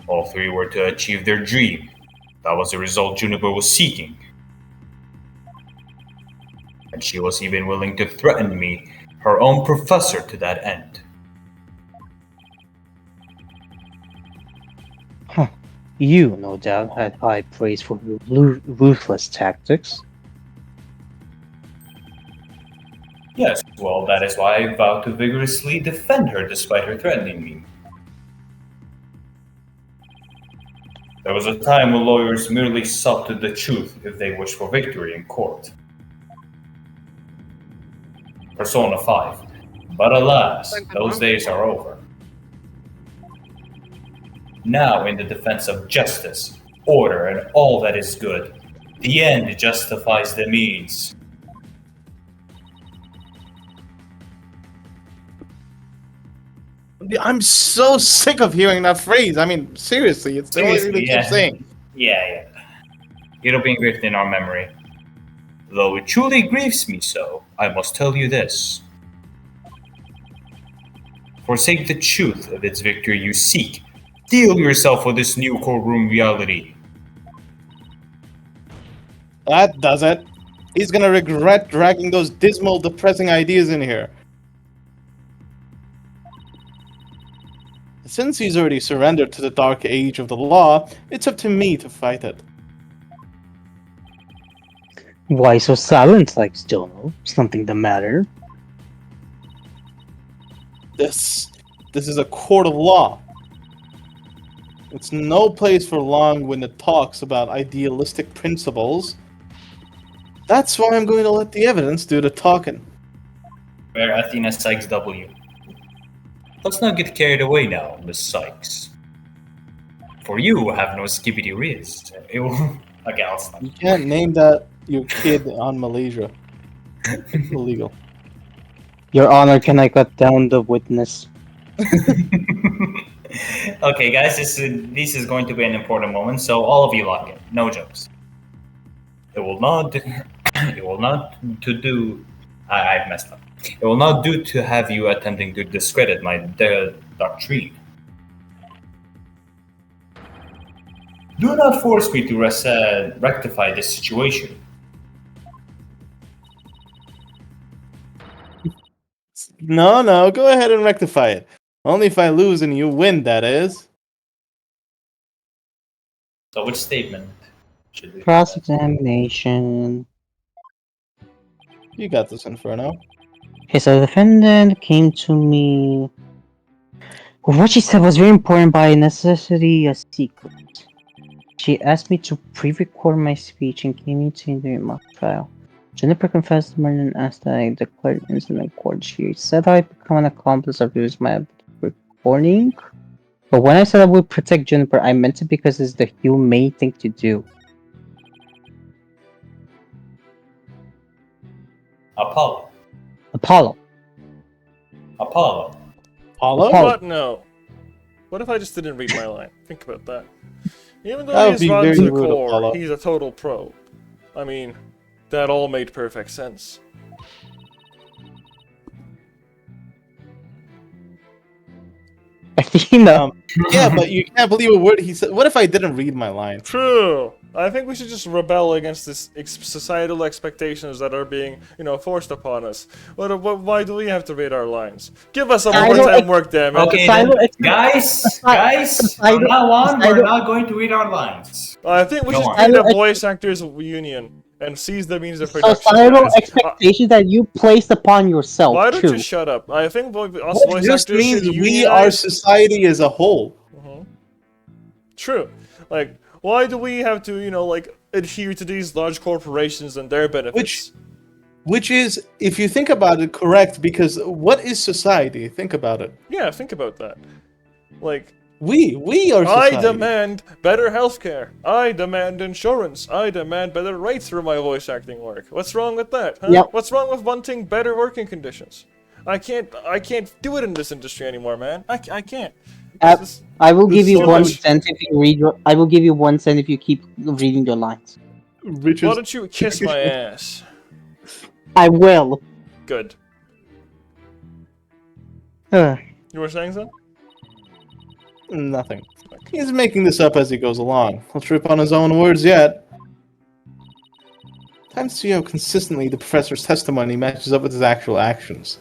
All three were to achieve their dream. That was the result Juniper was seeking. And she was even willing to threaten me, her own professor, to that end. You, no doubt, had high praise for your ruthless tactics. Yes, well, that is why I vow to vigorously defend her despite her threatening me. There was a time when lawyers merely sought the truth if they wished for victory in court. Persona 5. But alas, those days are over. Now, in the defense of justice, order, and all that is good, the end justifies the means. I'm so sick of hearing that phrase. I mean, seriously, it's the only thing they keep saying. Yeah. It'll be engraved in our memory. Though it truly grieves me so, I must tell you this. Forsake the truth of its victory you seek. Deal yourself with this new courtroom reality. That does it. He's gonna regret dragging those dismal, depressing ideas in here. Since he's already surrendered to the dark age of the law, it's up to me to fight it. Why so silent, like Stono? Something the matter? This is a court of law. It's no place for long-winded talks about idealistic principles. That's why I'm going to let the evidence do the talking. Where Athena Sykes W. Let's not get carried away now, Miss Sykes. For you have no skibbity wrist. Okay, I'll stop. You can't name that your kid on Malaysia. It's illegal. Your Honor, can I cut down the witness? Okay, guys, this is going to be an important moment, so all of you lock in. No jokes. It will not. It will not to do. I've messed up. It will not do to have you attempting to discredit my doctrine. Do not force me to rectify this situation. No, go ahead and rectify it. Only if I lose and you win, that is. So, which statement should we? Cross-examination. You got this, Inferno. Okay, so the defendant came to me. What she said was very important, by necessity a secret. She asked me to pre-record my speech and came me to the mock trial. Jennifer confessed to murder and asked that I declare the incident in court. She said I'd become an accomplice of use my recording. But when I said I would protect Jennifer, I meant it because it's the humane thing to do. Apollo. Apollo. Apollo? But no. What if I just didn't read my line? Think about that. Even though That would he's be run very to the rude, core, Apollo. he's a total pro. I mean, that all made perfect sense. Athena. Yeah, but you can't believe a word he said. What if I didn't read my line? True. I think we should just rebel against this societal expectations that are being, forced upon us. Why do we have to read our lines? Give us some overtime work, damn it. Okay, then, guys, from now on, we're not going to read our lines. I think we Go should on. create a voice actors union and seize the means of production. Societal guys. expectations that you placed upon yourself. Why don't too. you shut up? I think us What voice just actors means should we are unionize. society as a whole. True. Like, why do we have to, adhere to these large corporations and their benefits? Which is, if you think about it, correct, because what is society? Think about it. Yeah, think about that. Like, we are society. I demand better healthcare. I demand insurance. I demand better rates for my voice acting work. What's wrong with that? Huh? Yep. What's wrong with wanting better working conditions? I can't do it in this industry anymore, man. I can't. I will give you too 1 much. cent if you read your. I will give you 1 cent if you keep reading your lines. Why don't you kiss my ass? I will. Good. Ugh. You were saying something? Nothing. He's making this up as he goes along. He'll trip on his own words yet. Time to see how consistently the professor's testimony matches up with his actual actions.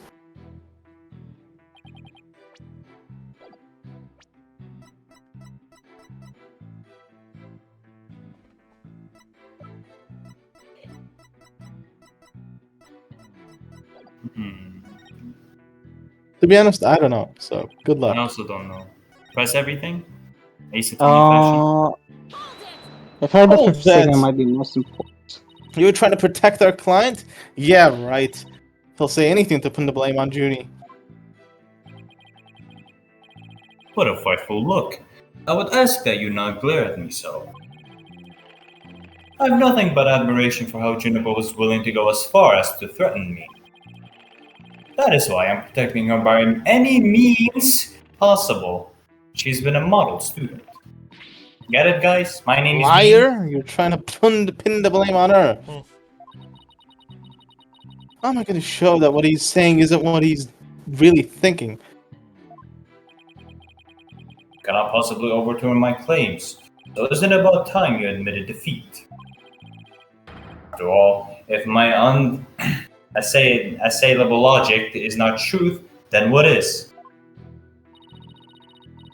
Hmm. To be honest, I don't know. So good I luck. also don't know. Press everything? Ace Attorney fashion? I feel like the Oh, fifth signal that's- might be most important. You were trying to protect our client? Yeah, right. He'll say anything to pin the blame on Junie. What a frightful look. I would ask that you not glare at me so. I have nothing but admiration for how Juniper was willing to go as far as to threaten me. That is why I'm protecting her by any means possible. She's been a model student. Get it, guys? My name is Bean. Liar! You're trying to pin the blame on her. How am I going to show that what he's saying isn't what he's really thinking? Cannot possibly overturn my claims. So isn't it about time you admitted defeat? After all, if my unassailable logic is not truth, then what is?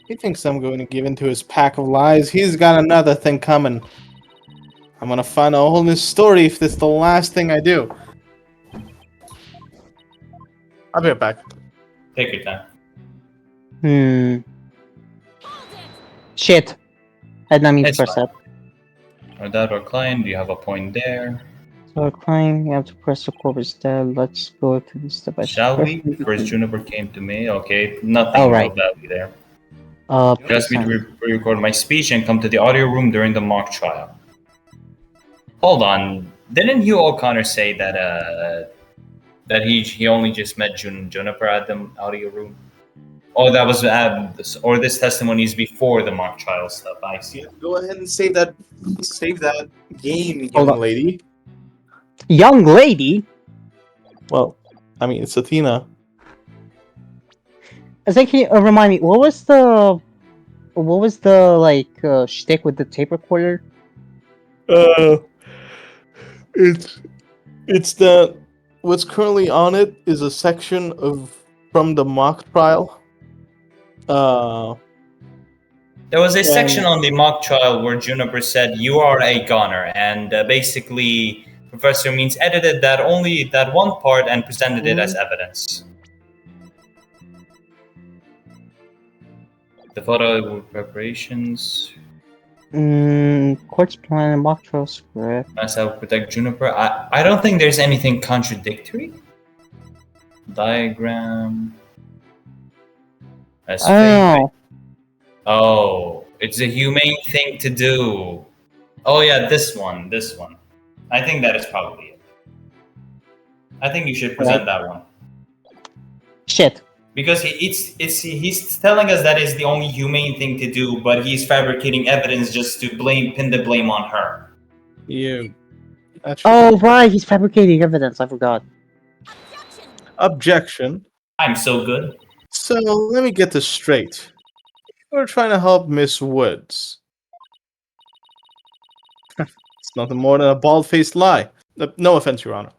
He thinks I'm going to give in to his pack of lies. He's got another thing coming. I'm going to find a hole in his story if this is the last thing I do. I'll be right back. Take your time. Shit. I did not mean to It's press fine. that. Or that or client, do you have a point there? So climb, you have to press the corpus tab. Let's go to the step by Shall step. we? First Juniper came to me. Okay, nothing Oh, right. about value there. He asked me to Percent. re-record my speech and come to the audio room during the mock trial. Hold on, didn't Hugh O'Connor say that he only just met Juniper at the audio room? Oh, that was or this testimony is before the mock trial stuff. I see. Go ahead and save that game, Hold young on. lady. Young lady? Well, I mean, it's Athena. I think can you remind me, what was the shtick with the tape recorder? It's that what's currently on it is a section of from the mock trial. There was a section on the mock trial where Juniper said, "You are a goner," and basically Professor Means edited that one part and presented it as evidence. The photo preparations. Court's plan and mock trial script. Myself protect Juniper. I don't think there's anything contradictory. Diagram. As Oh, Oh, it's a humane thing to do. Oh yeah, this one. I think that is probably it. I think you should present that one. shit. Because he's telling us that is the only humane thing to do, but he's fabricating evidence just to pin the blame on her. You. Oh, right, he's fabricating evidence. I forgot. Objection. I'm so good. So let me get this straight. We're trying to help Miss Woods. It's nothing more than a bald-faced lie. No offense, Your Honor.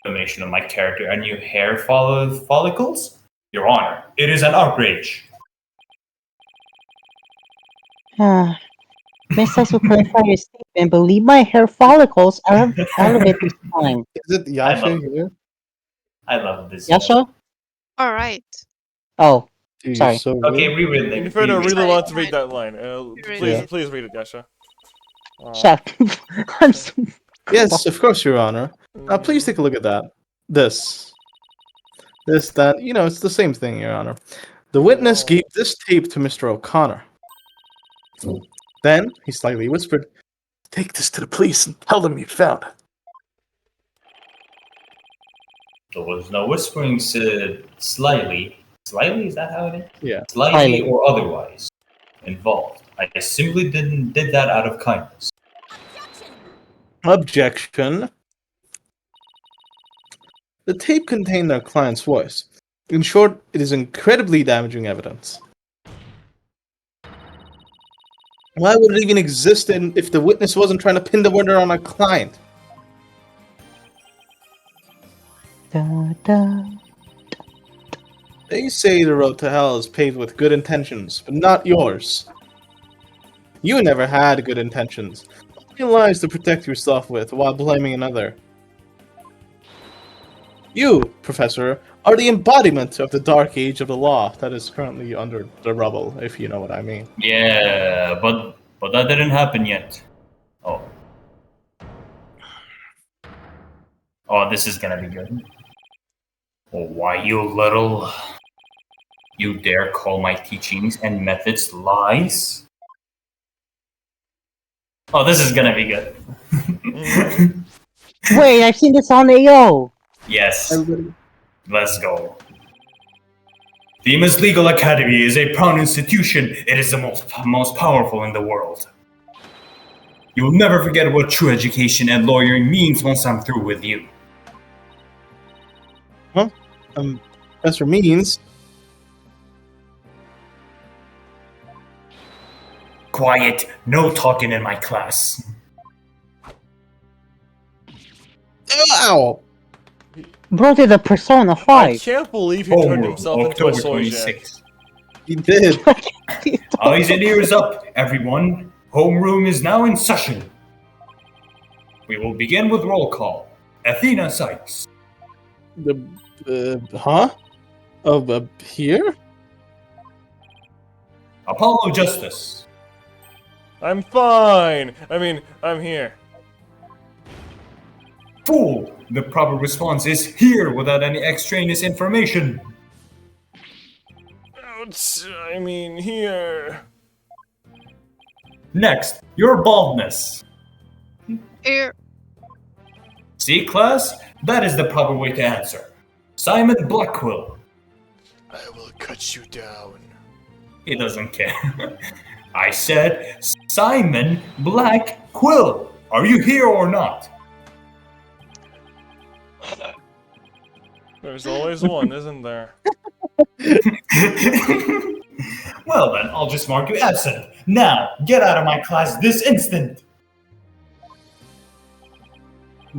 Information of my character and new hair follicles? Your Honor, it is an outrage. Miss Sykes will clarify your statement. Believe my hair follicles are out of it this time. Is it Yasha here? I love this. Yasha? All right. Oh, Dude, sorry. you're so Okay, rude. reread In it. fairness, I reread really it. want to read that line. Yeah. Please read it, Yasha. Shut up. I'm so... Yes, of course, Your Honor. Please take a look at that. This, that. You know, it's the same thing, Your Honor. The witness gave this tape to Mr. O'Connor. Then he slightly whispered, "Take this to the police and tell them you found it." There was no whispering, slightly. Slightly, is that how it is? Yeah. Slightly Slightly. or otherwise involved. I simply did that out of kindness. Objection. The tape contained our client's voice. In short, it is incredibly damaging evidence. Why would it even exist if the witness wasn't trying to pin the murder on our client? Da, da. They say the road to hell is paved with good intentions, but not yours. You never had good intentions. Only lies to protect yourself with while blaming another. You, Professor, are the embodiment of the dark age of the law that is currently under the rubble, if you know what I mean. Yeah, but that didn't happen yet. Oh. Oh, this is gonna be good. Oh, why you dare call my teachings and methods lies? Oh, this is gonna be good. Wait, I've seen this on AO. Yes, Everybody. let's go. Themis Legal Academy is a proud institution. It is the most powerful in the world. You will never forget what true education and lawyering means once I'm through with you. Professor means. Quiet, no talking in my class. Ow! Bro did a Persona I 5. can't believe he turned Homeroom, himself into a October soy 26th. He did. Eyes and ears up, everyone. Homeroom is now in session. We will begin with roll call. Athena Sykes. Huh? Here? Apollo Justice. I'm fine. I mean, I'm here. Fool! The proper response is here without any extraneous information. I mean, here. Next, your baldness. Ear. See, class? That is the proper way to answer. Simon Blackquill. I will cut you down. He doesn't care. I said Simon Blackquill. Are you here or not? There's always one, isn't there? Well then, I'll just mark you absent. Now, get out of my class this instant.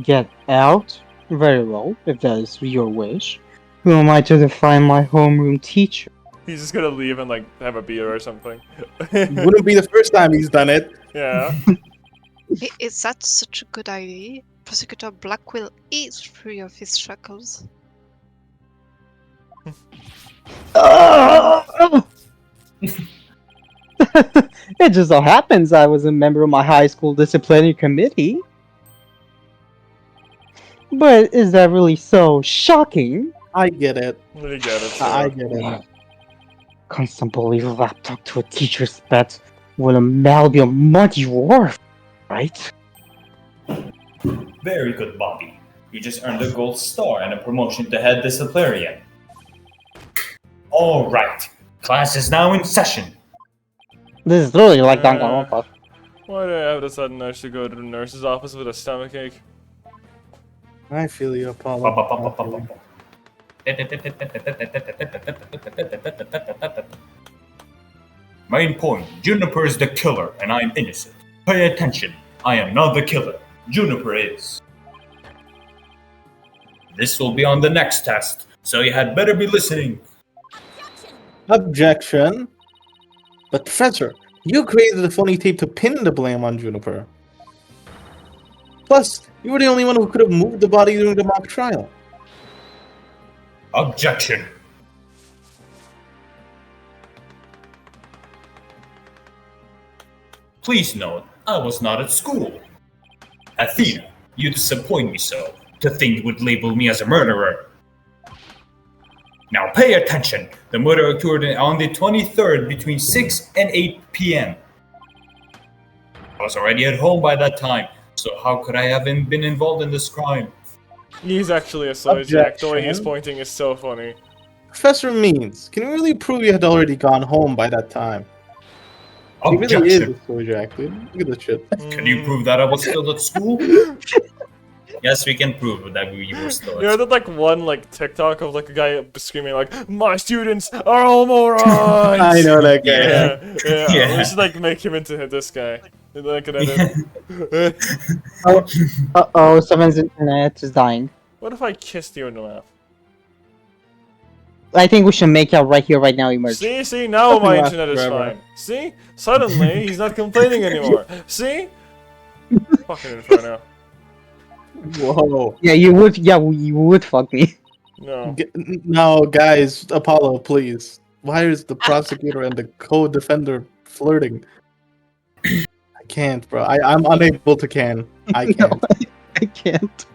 Get out? Very well, if that is your wish. Who am I to define my homeroom teacher? He's just gonna leave and like have a beer or something. Wouldn't be the first time he's done it. Yeah. Is that such a good idea? Prosecutor Blackwell is free of his shackles. It just so happens I was a member of my high school disciplinary committee. But is that really so shocking? I get it. You get it. I Sure. get it. Constantly wrapped up to a teacher's bed will amalgam money worth, right? Very good, Bobby. You just earned a gold star and a promotion to head disciplinarian. All right, class is now in session. This is literally like Danganronpa. Why do I have the sudden urge to go to the nurse's office with a stomachache? I feel you, Apollo. Main point, Juniper is the killer and I am innocent. Pay attention, I am not the killer. Juniper is. This will be on the next test, so you had better be listening. Objection. But Professor, you created the phony tape to pin the blame on Juniper. Plus, you were the only one who could have moved the body during the mock trial. Objection. Please note, I was not at school. Athena, you disappoint me so, to think you would label me as a murderer. Now pay attention. The murder occurred on the 23rd between 6 and 8 p.m. I was already at home by that time, so how could I have been involved in this crime? He's actually a soy jack. The way he's Objection. pointing is so funny. Professor Means, can you really prove you had already gone home by that time? He really is Objection. a soy jack, dude. Look at this shit. Can you prove that I was still at school? Yes, we can prove that we were still You at know school. that like one like TikTok of like a guy screaming like, "My students are all morons." I know that guy. Yeah. Yeah. We should like make him into this guy. Like an edit. Uh-oh, someone's internet is dying. What if I kissed you in the mouth? I think we should make out right here, right now, emerge. See, now my Last internet is forever. fine. See? Suddenly, he's not complaining anymore. See? Fucking Inferno. Whoa. Yeah, you would. Yeah, you would fuck me. No. No, guys, Apollo, please. Why is the prosecutor and the co-defender flirting? I can't, bro. I'm unable to can. I No, can't. I can't.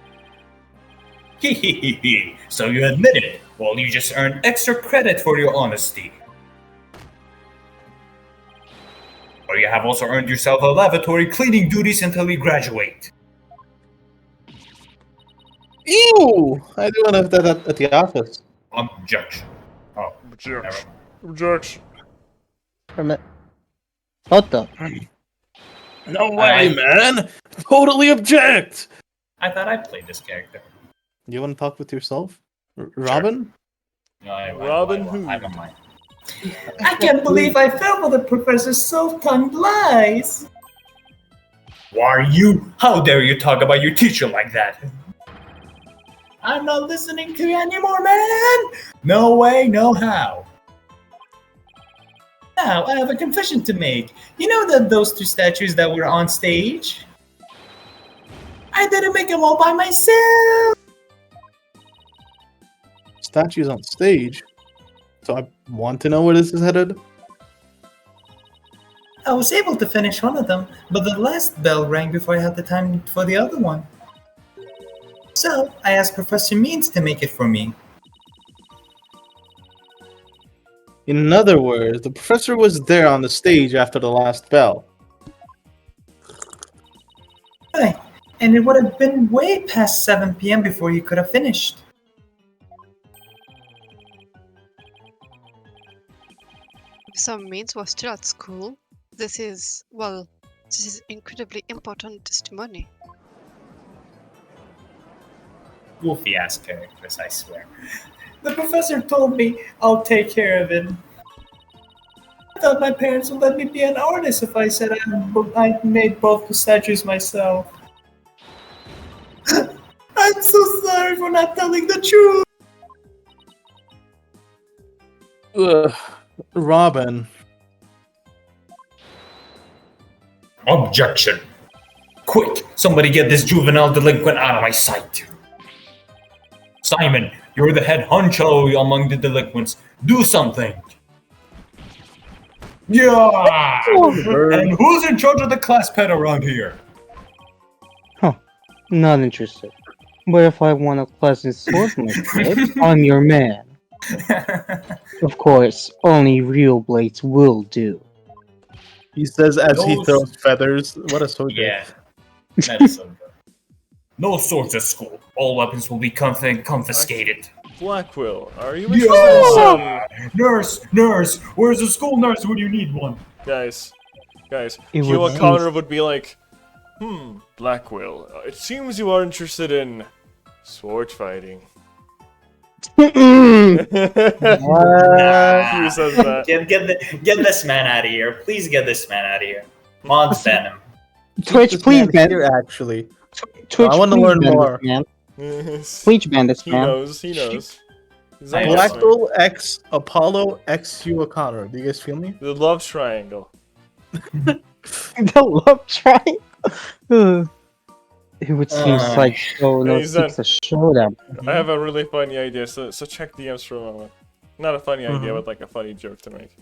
So you admit it. Well, you just earned extra credit for your honesty. Or you have also earned yourself a lavatory cleaning duties until you graduate. Ew! I do have that at the office. Objection. Oh, never Objection. mind. Objection. Permit. What the? No way, man! Totally object! I thought I played this character. You want to talk with yourself? Robin? No, Robin Hood. I'm a mine. I can't believe I fell for the professor's soft-tongued lies. Why are you? How dare you talk about your teacher like that? I'm not listening to you anymore, man! No way, no how. Now, I have a confession to make. You know that those two statues that were on stage? I didn't make them all by myself! Statues on stage? So I want to know where this is headed? I was able to finish one of them, but the last bell rang before I had the time for the other one. So, I asked Professor Means to make it for me. In other words, the professor was there on the stage after the last bell. Right. And it would have been way past 7 p.m. before he could have finished. Some means was still at school. This is, well, this is incredibly important testimony. Goofy ass characters, I swear. The professor told me I'll take care of it. I thought my parents would let me be an artist if I said I made both the statues myself. I'm so sorry for not telling the truth. Ugh. Robin. Objection. Quick, somebody get this juvenile delinquent out of my sight. Simon, you're the head honcho among the delinquents. Do something. Yeah! And who's in charge of the class pet around here? Not interested. But if I want a pleasant swordsmanship, I'm your man. Of course, only real blades will do. He says as he Those- throws feathers. What a soldier. Yeah, that is so good. No swords at school. All weapons will be confiscated. Blackwell, are you interested in some... Nurse, where's the school nurse? Would you need one? Guys, It Hugh would O'Connor would be like, Blackwell, it seems you are interested in sword fighting. Mm-mm. Hugh says that. Get this man out of here. Please get this man out of here. Mods ban him. Twitch, This please man ban. here, actually. Twitch, I wanna please learn ban more. This man. he Please ban this man. knows. He's I on Black- this way. Blackwell X Apollo X Hugh O'Connor. Do you guys feel me? The love triangle. The love triangle. It would seem like so no he's done. seeks a showdown. I have a really funny idea, so check DMs for a moment. Not a funny idea, Mhm. but like a funny joke to make.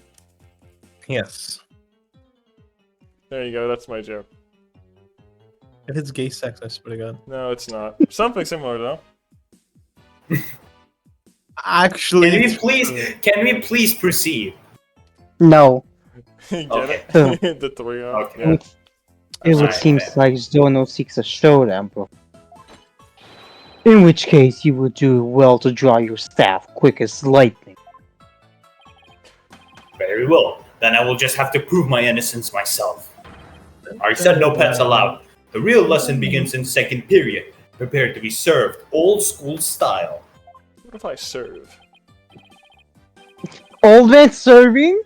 Yes. There you go, that's my joke. If it's gay sex, I swear to God. No, it's not. Something similar though. Actually, Can we please proceed? No, Get Okay. it? The three of Okay. yeah. it would Alright, seem then. like Zono seeks a showdown, bro. In which case, you would do well to draw your staff quick as lightning. Very well. Then I will just have to prove my innocence myself. I said no pets allowed. The real lesson begins in second period. Prepare to be served, old school style. What if I serve? Old man serving?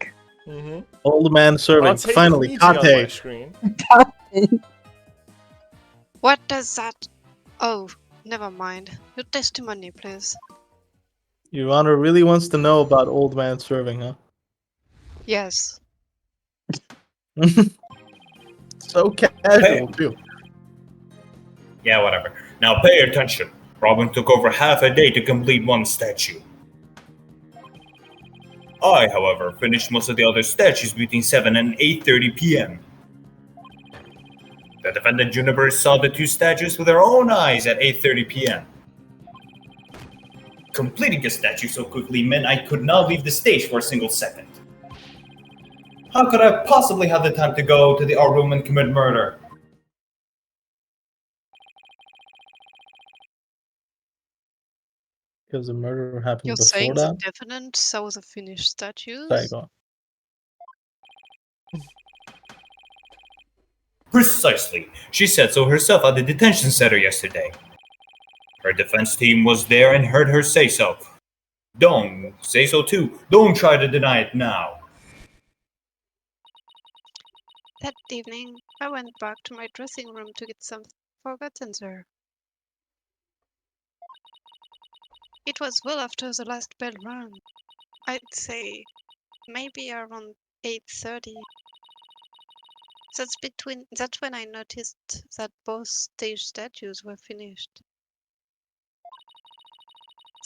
Mm-hmm. old man serving. Finally, on my Kate. screen. What does that... Oh, never mind. Your testimony, please. Your Honor really wants to know about old man serving, huh? Yes. So casual, too. Yeah, whatever. Now pay attention. Robin took over half a day to complete one statue. I, however, finished most of the other statues between 7 and 8:30 p.m. The defendant Juniper saw the two statues with her own eyes at 8:30 p.m. Completing a statue so quickly meant I could not leave the stage for a single second. How could I possibly have the time to go to the art room and commit murder? Because the murder happened You're before saying that. the defendant saw the finished statues? Sorry, go on. Precisely. She said so herself at the detention center yesterday. Her defense team was there and heard her say so. Don't say so too. Don't try to deny it now. That evening, I went back to my dressing room to get something forgotten there. It was well after the last bell rang. I'd say maybe around 8:30. That's when I noticed that both stage statues were finished.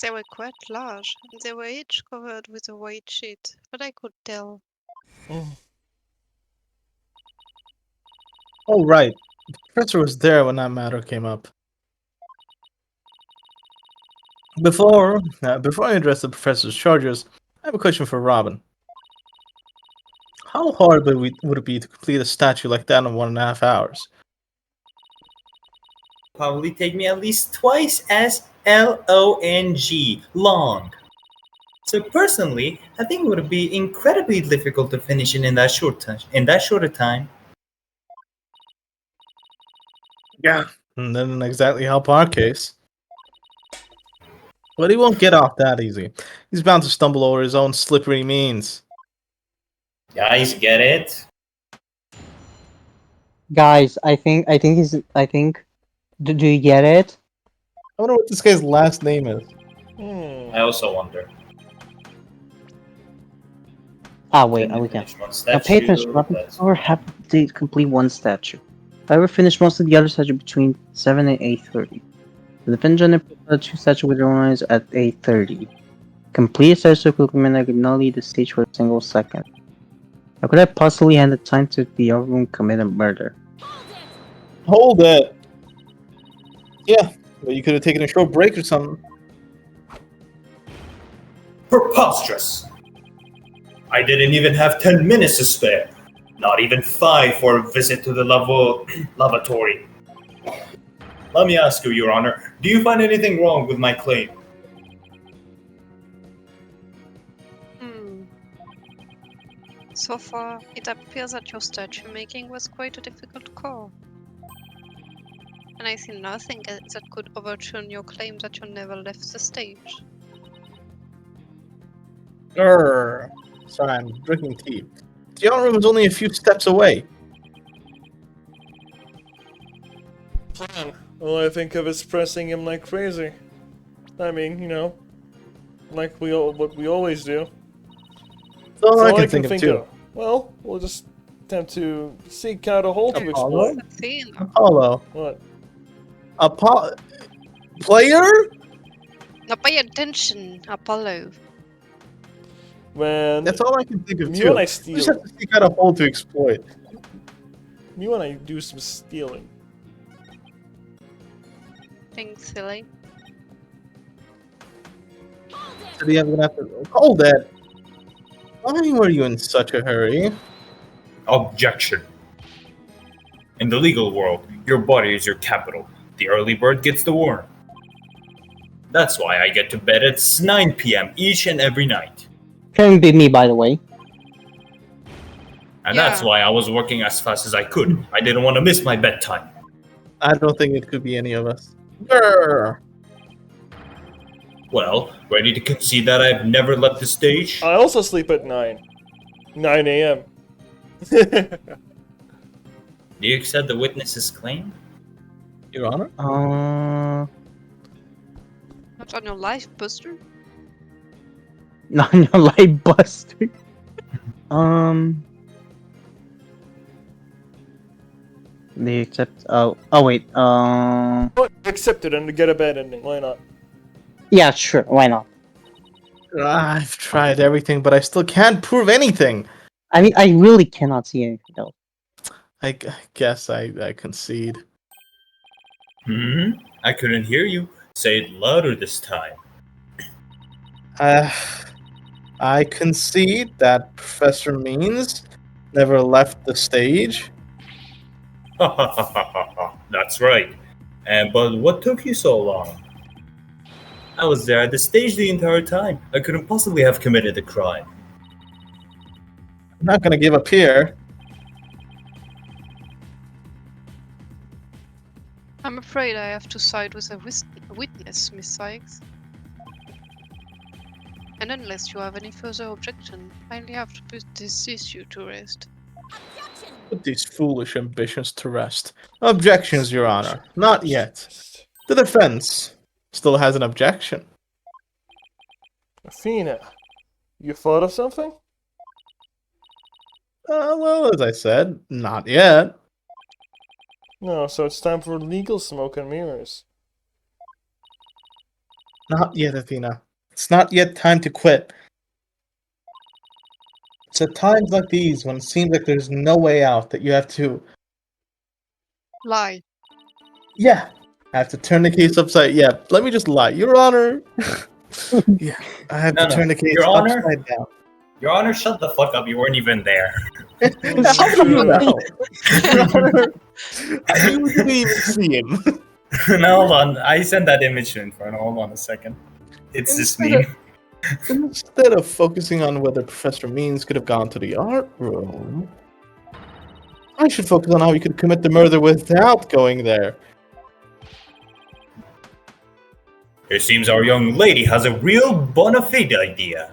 They were quite large, and they were each covered with a white sheet, but I could tell. Oh, right. The professor was there when that matter came up. Before I address the professor's charges, I have a question for Robin. How hard would it be to complete a statue like that in 1.5 hours? Probably take me at least twice as long. So personally, I think it would be incredibly difficult to finish it in that shorter time. Yeah. And then exactly help our case. But he won't get off that easy. He's bound to stumble over his own slippery means. Guys, get it? Guys, I think do you get it? I wonder what this guy's last name is. I also wonder. Ah, wait, Can we we can. finish one Now pay attention, statue? Robin. That's- Or have to complete one statue. However, finish most of the other statue between 7 and 8:30. The defendant put the two statues with their own eyes at 8:30. Complete a statue so quickly meant I could not leave the stage for a single second. How could I possibly hand the time to the other room commit a murder? Hold it. Yeah, but you could have taken a short break or something. Preposterous! I didn't even have 10 minutes to spare. Not even 5 for a visit to the lavatory. Let me ask you, Your Honor, do you find anything wrong with my claim? So far, it appears that your statue making was quite a difficult call. And I see nothing that could overturn your claim that you never left the stage. Grrr. Sorry, I'm drinking tea. The art room is only a few steps away. All I think of is pressing him like crazy. I mean, like what we always do. That's all That's I can think of too. Well, we'll just attempt to seek out a hole to Apollo? exploit. Athena. Apollo. What? Player? Now pay attention, Apollo. When That's all I can think of you too. and I We just steal, have to seek out a hole to exploit. you and I do some stealing. Being silly. So I'm gonna have to hold that. Why were you in such a hurry? Objection. In the legal world, your body is your capital. The early bird gets the worm. That's why I get to bed at 9 p.m. each and every night. Can be me, by the way. And that's Yeah. why I was working as fast as I could. I didn't want to miss my bedtime. I don't think it could be any of us. Grrr. Well, ready to concede that I've never left the stage? I also sleep at 9 a.m. Do you accept the witness's claim? Your Honor? Not on your life, Buster. Not in your light buster. They accept. Oh wait. Accept it and get a bad ending. Why not? Yeah, sure. Why not? I've tried everything, but I still can't prove anything. I mean, I really cannot see anything else. I guess I concede. I couldn't hear you. Say it louder this time. I concede that Professor Means never left the stage. That's right. But what took you so long? I was there at the stage the entire time. I couldn't possibly have committed a crime. I'm not gonna give up here. I'm afraid I have to side with a witness, Miss Sykes. And unless you have any further objection, I only have to put this issue to rest. Put these foolish ambitions to rest. Objections, Your Honor. Not yet. The defense still has an objection. Athena, you thought of something? Well, as I said, not yet. No, so it's time for legal smoke and mirrors. Not yet, Athena. It's not yet time to quit. It's at times like these when it seems like there's no way out that you have to, Lie. yeah, I have to turn the case upside. Yeah, let me just lie, Your Honor. Yeah, I have to turn the case Your Honor? upside down. Your Honor, shut the fuck up. You weren't even there. How do you know? Your Honor, I didn't even see him. Now hold on. I sent that image in front. Hold on a second. It's this meme. Instead of focusing on whether Professor Means could have gone to the art room, I should focus on how he could commit the murder without going there. It seems our young lady has a real bona fide idea.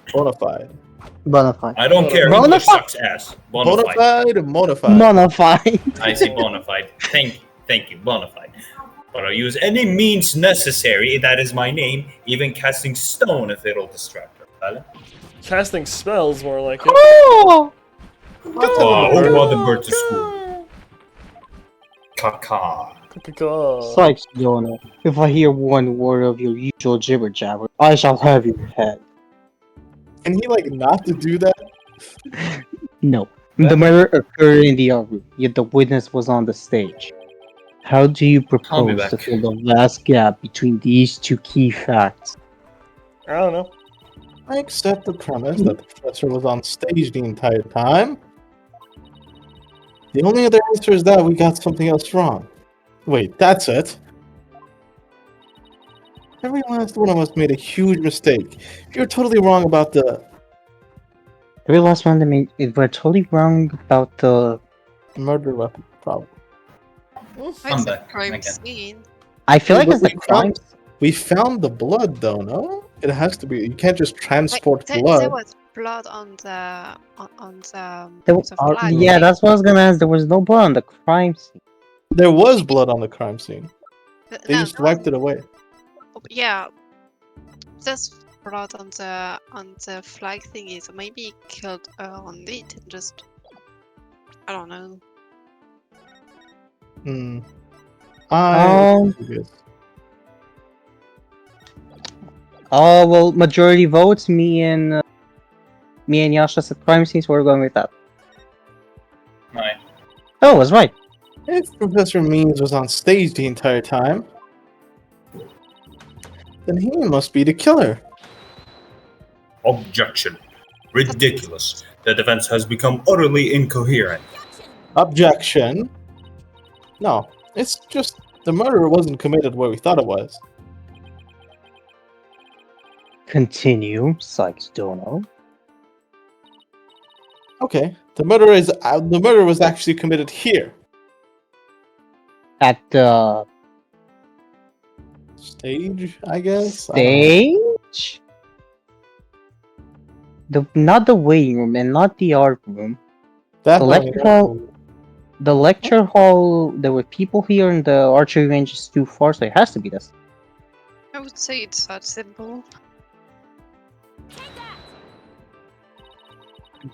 Bonafide. Bonafide. I don't care. Bona English fide. sucks ass. Bona fide. Bonafide, bonafide. Bonafide. I say bona fide. Thank you, bona fide. But I'll use any means necessary, that is my name, even casting stone if it'll distract her. Vale? Casting spells, more like it. Oh! Who brought the bird to school? Caca. Sykes, Donald. If I hear one word of your usual jibber jabber, I shall have your head. Can he, like, not to do that? No. The murder occurred in the art room, yet the witness was on the stage. How do you I'll be propose to back. fill the last gap between these two key facts? I don't know. I accept the premise that the professor was on stage the entire time. The only other answer is that we got something else wrong. Wait, that's it? Every last one of us made a huge mistake. You're totally wrong about the Every last one, we're totally wrong about the. murder weapon problem. It's I'm a back crime again. scene. I feel Yeah, like it's but the crime. We found the blood, though, no? It has to be. You can't just transport There blood. was blood on the There was, the art flag. room. yeah, that's what I was gonna ask. There was no blood on the crime scene. There was blood on the crime scene. They No, just wiped it away. yeah, there's blood on the flag thingy. So maybe he killed her on it and just I don't know. Hmm. Um, Yes. Oh well, majority votes. Me and Yasha said crime scene, so we're going with that. Right. Oh, I was right. If Professor Means was on stage the entire time, then he must be the killer. Objection. Ridiculous. The defense has become utterly incoherent. Objection. No, it's just the murder wasn't committed where we thought it was. Continue, Sykes Dono. Okay, the murder was actually committed here. At the Stage, I guess. I don't know. stage? Not the waiting room and not the art room. Definitely lecture hall- The lecture hall, there were people here and the archery range is too far, so it has to be this. I would say it's that simple.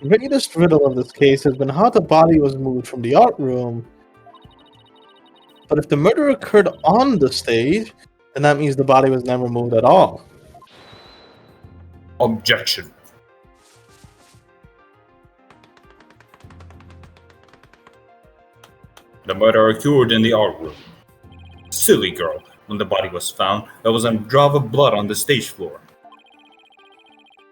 The greatest riddle of this case has been how the body was moved from the art room But if the murder occurred on the stage, then that means the body was never moved at all. Objection. The murder occurred in the art room. Silly girl. When the body was found, there was a drop of blood on the stage floor.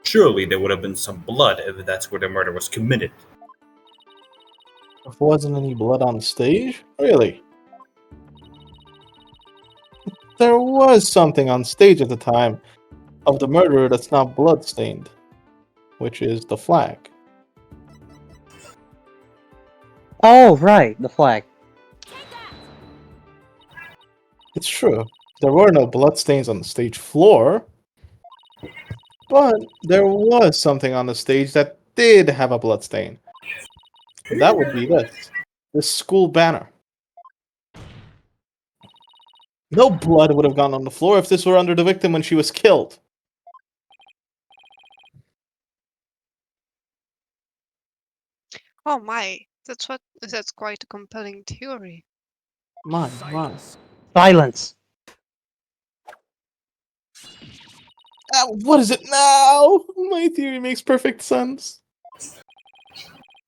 Surely there would have been some blood if that's where the murder was committed. There wasn't any blood on stage? Really? There was something on stage at the time of the murder that's not blood-stained, which is the flag. Oh, right, the flag. It's true. There were no bloodstains on the stage floor, but there was something on the stage that did have a bloodstain. And that would be this school banner. No blood would have gone on the floor if this were under the victim when she was killed. Oh my, that's quite a compelling theory. My. Silence. What is it now? My theory makes perfect sense.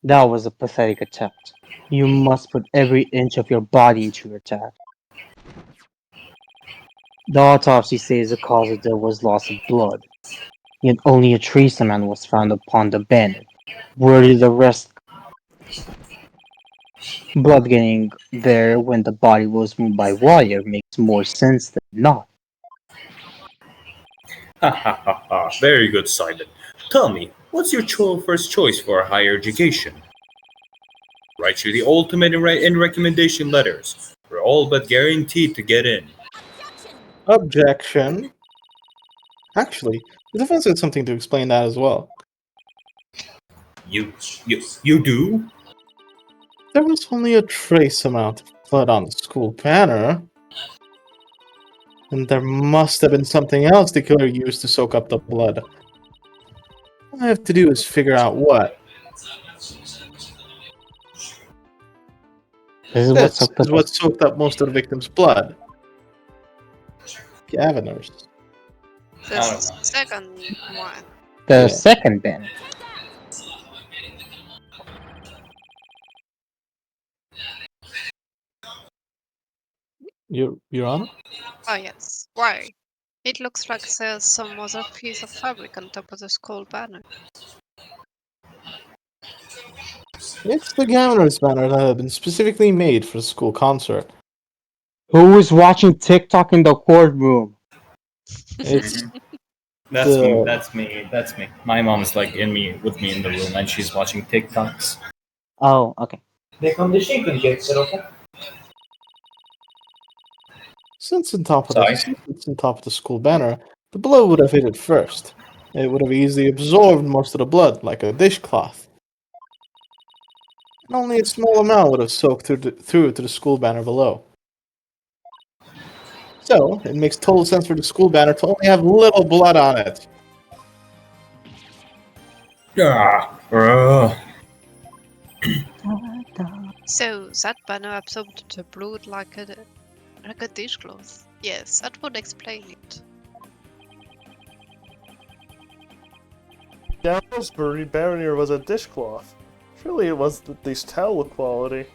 That was a pathetic attempt. You must put every inch of your body into your attack. The autopsy says the cause of death was loss of blood. Yet only a trace amount was found upon the banner. Where did the rest blood getting there when the body was moved by wire makes more sense than not. Ha ha ha ha. Very good, Simon. Tell me, what's your first choice for higher education? Write you the ultimate in recommendation letters. We're all but guaranteed to get in. Objection. Actually, the defense had something to explain that as well. You do? There was only a trace amount of blood on the school banner. And there must have been something else the killer used to soak up the blood. All I have to do is figure out what. This Is what soaked up most of the victim's blood. Gaviners. The second one. The second banner. Your Honor? Oh yes. Why? It looks like there's some other piece of fabric on top of the skull banner. It's the Gaviners banner that had been specifically made for the school concert. Who was watching TikTok in the courtroom? It's That's me. My mom's like with me in the room and she's watching TikToks. Oh, okay. Since on top of the school banner, the blood would have hit it first. It would have easily absorbed most of the blood, like a dishcloth. And only a small amount would have soaked through to the school banner below. So, it makes total sense for the school banner to only have little blood on it. So that banner absorbed the blood like a dishcloth. Yes, that would explain it. Gavin's barrier was a dishcloth. Surely it was at least towel quality.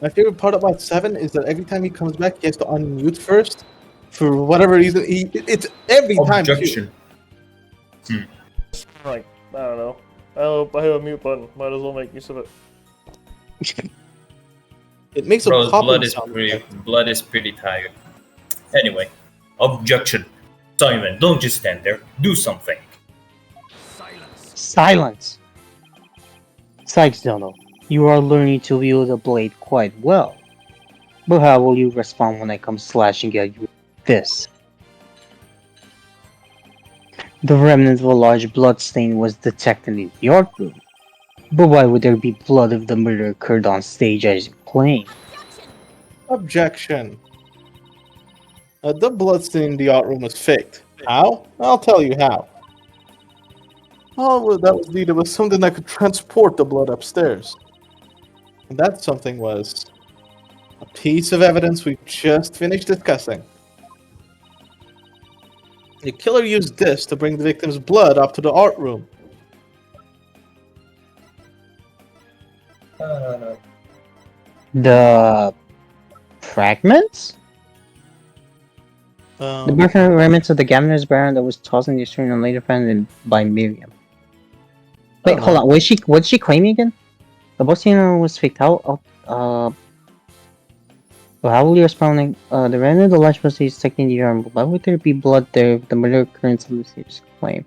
My favorite part about 7 is that every time he comes back, he has to unmute first. For whatever reason, it's every time. Objection. Like, I don't know. I have a mute button. Might as well make use of it. It makes a popping sound. Blood is pretty tired. Anyway, objection. Simon, don't just stand there. Do something. Silence. Sykes, Dono, you are learning to wield the blade quite well. But how will you respond when I come slashing at you with this? The remnant of a large blood stain was detected in the art room. But why would there be blood if the murder occurred on stage as you claim? Objection. The bloodstain in the art room was faked. How? I'll tell you how. All that was needed was something that could transport the blood upstairs. And that something was A piece of evidence we just finished discussing. The killer used this to bring the victim's blood up to the art room. The fragments? The broken remnants of the Gaviner's Baron that was tossed in the stream and later found by Miriam. Wait, hold on. What did she claim again? The Bosnian was faked. How will you respond? The random the large pussy is taking the arm. Why would there be blood there if the murder occurrence of the serious claim?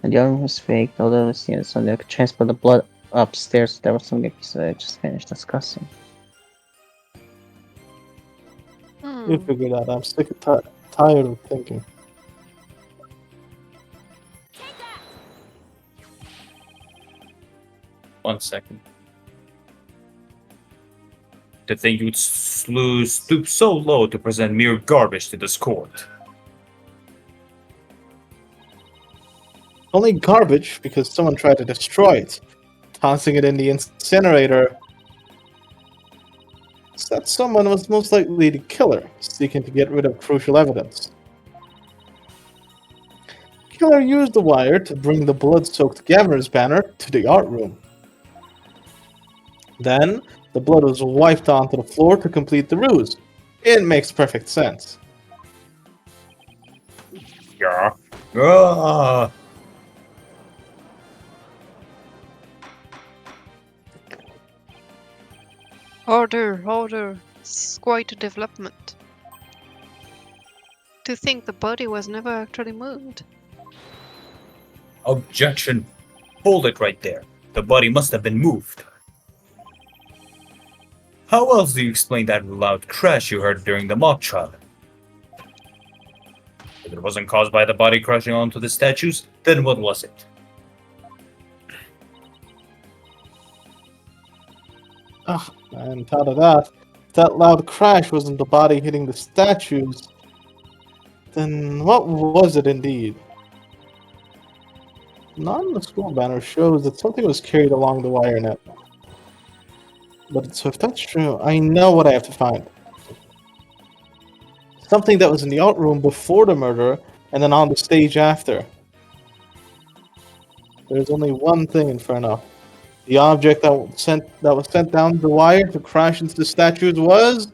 And the arm was faked, although it was seen so they could transport the blood upstairs. There was something I just finished discussing. You figured out. I'm sick and tired of thinking. One second. To think you'd stoop so low to present mere garbage to this court. Only garbage because someone tried to destroy it, tossing it in the incinerator. That someone was most likely the killer, seeking to get rid of crucial evidence. Killer used the wire to bring the blood-soaked Gaviner's banner to the art room. Then, the blood was wiped onto the floor to complete the ruse. It makes perfect sense. Yeah. Order. This is quite a development. To think the body was never actually moved. Objection. Hold it right there. The body must have been moved. How else do you explain that loud crash you heard during the mock trial? If it wasn't caused by the body crashing onto the statues, then what was it? Ugh, and thought of that. If that loud crash wasn't the body hitting the statues, then what was it indeed? Not in the school banner shows that something was carried along the wire net. But so if that's true, I know what I have to find. Something that was in the art room before the murder, and then on the stage after. There's only one thing, Inferno. The object that was sent down the wire to crash into the statues was...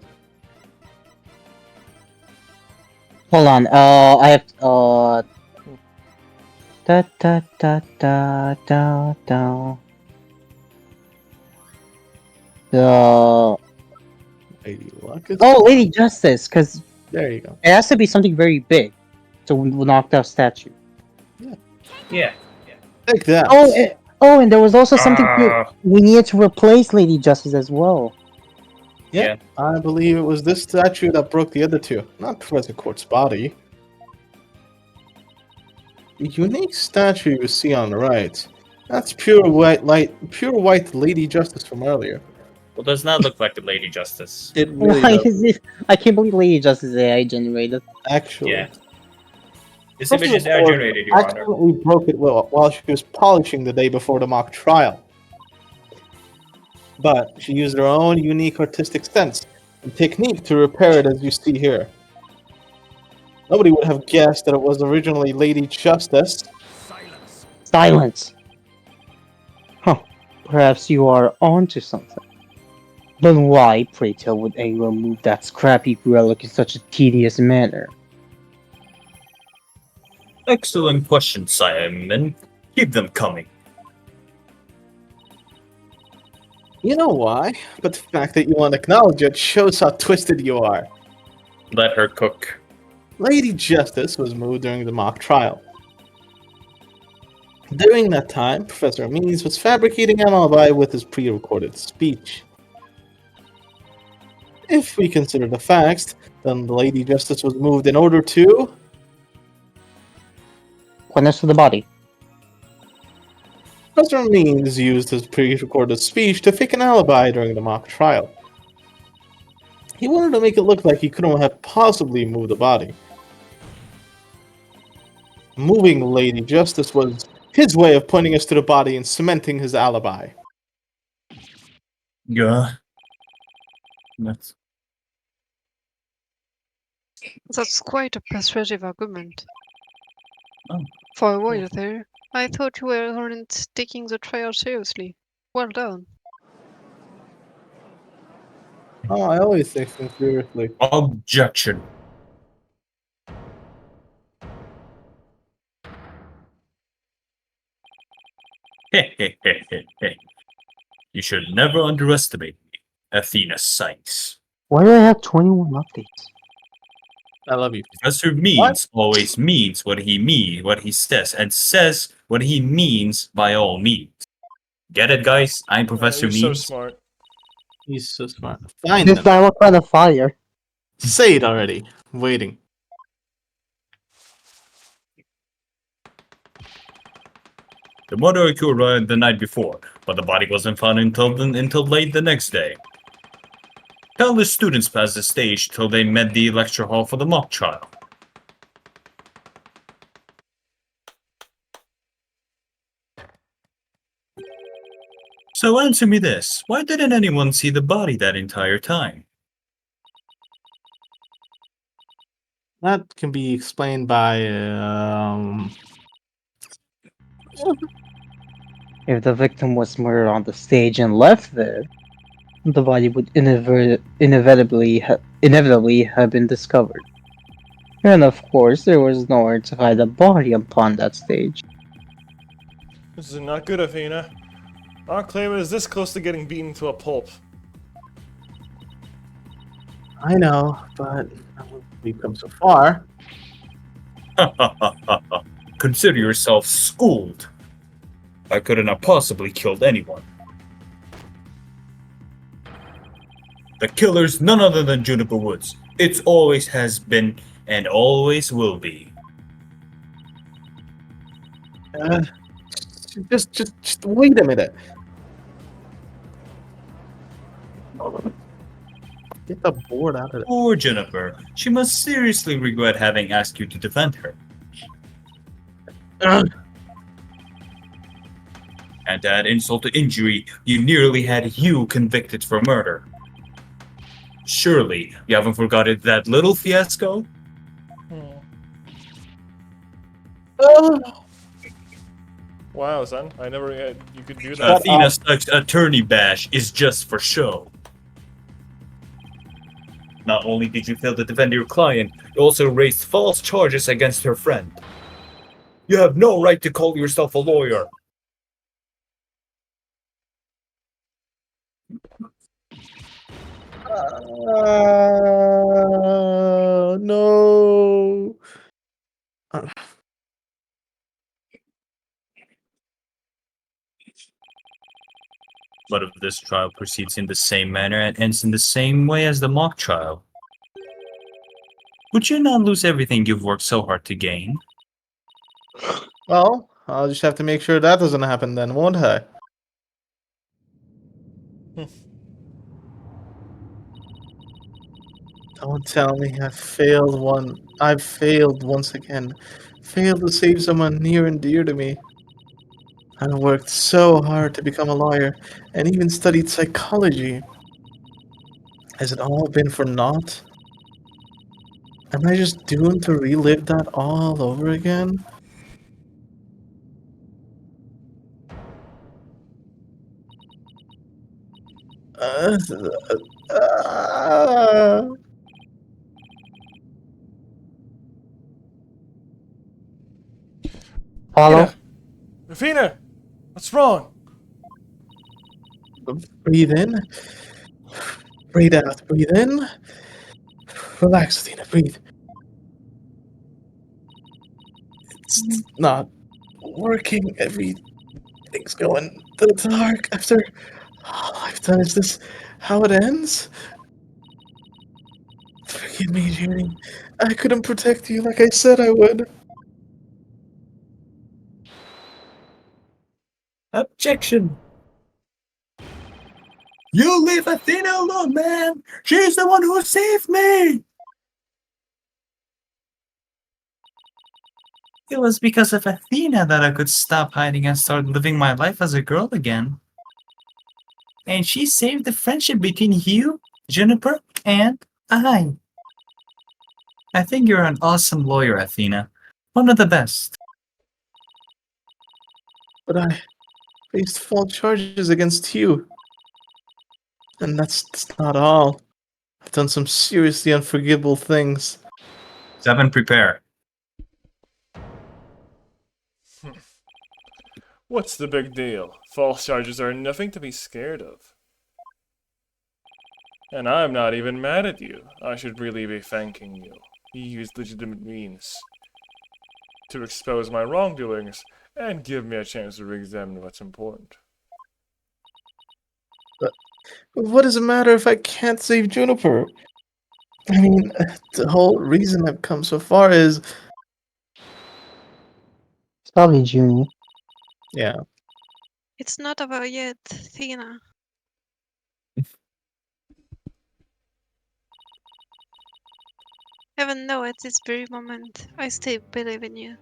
Hold on, I have, da da da da da da. The... Lady Luck? Lady Justice, because There you go. it has to be something very big to knock down statue. Yeah. Take that. And there was also something we needed to replace Lady Justice as well. Yeah, I believe it was this statue that broke the other two, not Professor Court's body. The unique statue you see on the right, that's pure white Lady Justice from earlier. Well, does not look like the Lady Justice. It really Why does. is it? I can't believe Lady Justice is AI generated. Actually. Yeah. This image is AI generated, Your Honor. Accidentally broke it while she was polishing the day before the mock trial. But she used her own unique artistic sense and technique to repair it, as you see here. Nobody would have guessed that it was originally Lady Justice. Silence. Huh. Perhaps you are onto something. But why, pray tell, would anyone move that scrappy relic in such a tedious manner? Excellent question, Simon. Keep them coming. You know why? But the fact that you won't acknowledge it shows how twisted you are. Let her cook. Lady Justice was moved during the mock trial. During that time, Professor Means was fabricating an alibi with his pre-recorded speech. If we consider the facts, then the Lady Justice was moved in order to... Witness to the body. Professor Means used his pre-recorded speech to fake an alibi during the mock trial. He wanted to make it look like he couldn't have possibly moved the body. Moving Lady Justice was his way of pointing us to the body and cementing his alibi. Yeah. That's That's quite a persuasive argument. Oh. For a while there, I thought you weren't taking the trial seriously. Well done. Oh, I always take things seriously. Objection. You should never underestimate me, Athena Sykes. Why do I have 21 updates? I love you. Professor Means always means what he says, and says what he means by all means. Get it, guys? I'm Professor You're so Means. smart. He's so smart. Fine This then. time what kind of fire? Say it already. I'm waiting. The murder occurred the night before, but the body wasn't found until late the next day. Countless students passed the stage till they met the lecture hall for the mock trial. So answer me this, why didn't anyone see the body that entire time? That can be explained by If the victim was murdered on the stage and left there, the body would inevitably have been discovered. And of course, there was nowhere to hide the body upon that stage. This is not good, Athena. Our claimant is this close to getting beaten to a pulp. I know, but we've come so far. Consider yourself schooled. I couldn't have possibly killed anyone. The killer's none other than Juniper Woods. It always has been and always will be. Just wait a minute. Get the board out of it. Poor Juniper. She must seriously regret having asked you to defend her. And to add insult to injury, you nearly had you convicted for murder. Surely, you haven't forgotten that little fiasco? Wow, son. I never had you could do that. Athena Stuck's attorney bash is just for show. Not only did you fail to defend your client, you also raised false charges against her friend. You have no right to call yourself a lawyer. No. But if this trial proceeds in the same manner and ends in the same way as the mock trial, would you not lose everything you've worked so hard to gain? Well, I'll just have to make sure that doesn't happen then, won't I? Don't tell me I've failed once again. Failed to save someone near and dear to me. I worked so hard to become a lawyer and even studied psychology. Has it all been for naught? Am I just doomed to relive that all over again? Uh, uh, Follow? Athena! Athena! What's wrong? breathe in. Breathe out. Breathe in. Relax, Athena. Breathe. It's not working. Everything's going to the dark after all I've done. Is this how it ends? Forgive me, Junie. I couldn't protect you like I said I would. Objection! You leave Athena alone, man! She's the one who saved me! It was because of Athena that I could stop hiding and start living my life as a girl again. And she saved the friendship between you, Juniper, and I. I think you're an awesome lawyer, Athena. One of the best. But I faced false charges against you. And that's not all. I've done some seriously unforgivable things. 7, prepare. What's the big deal? False charges are nothing to be scared of. And I'm not even mad at you. I should really be thanking you. You used legitimate means to expose my wrongdoings and give me a chance to re-examine what's important. What does it matter if I can't save Juniper? I mean, the whole reason I've come so far is... Sorry, Junie. Yeah. It's not over yet, Athena. Even though at this very moment I still believe in you.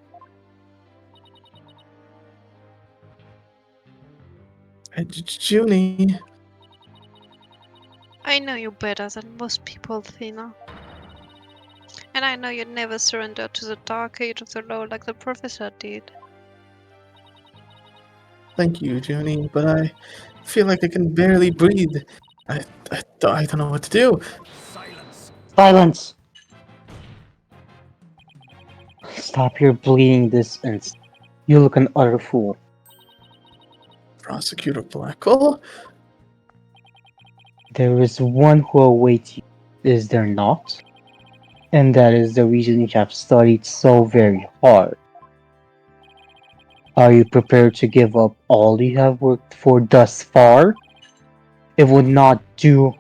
Junie... I know you're better than most people, Athena. And I know you'd never surrender to the dark age of the law like the professor did. Thank you, Junie, but I feel like I can barely breathe. I don't know what to do. Silence! Stop your bleeding this instant. You look an utter fool. Prosecutor Blackwell? There is one who awaits you, is there not? And that is the reason you have studied so very hard. Are you prepared to give up all you have worked for thus far? It would not do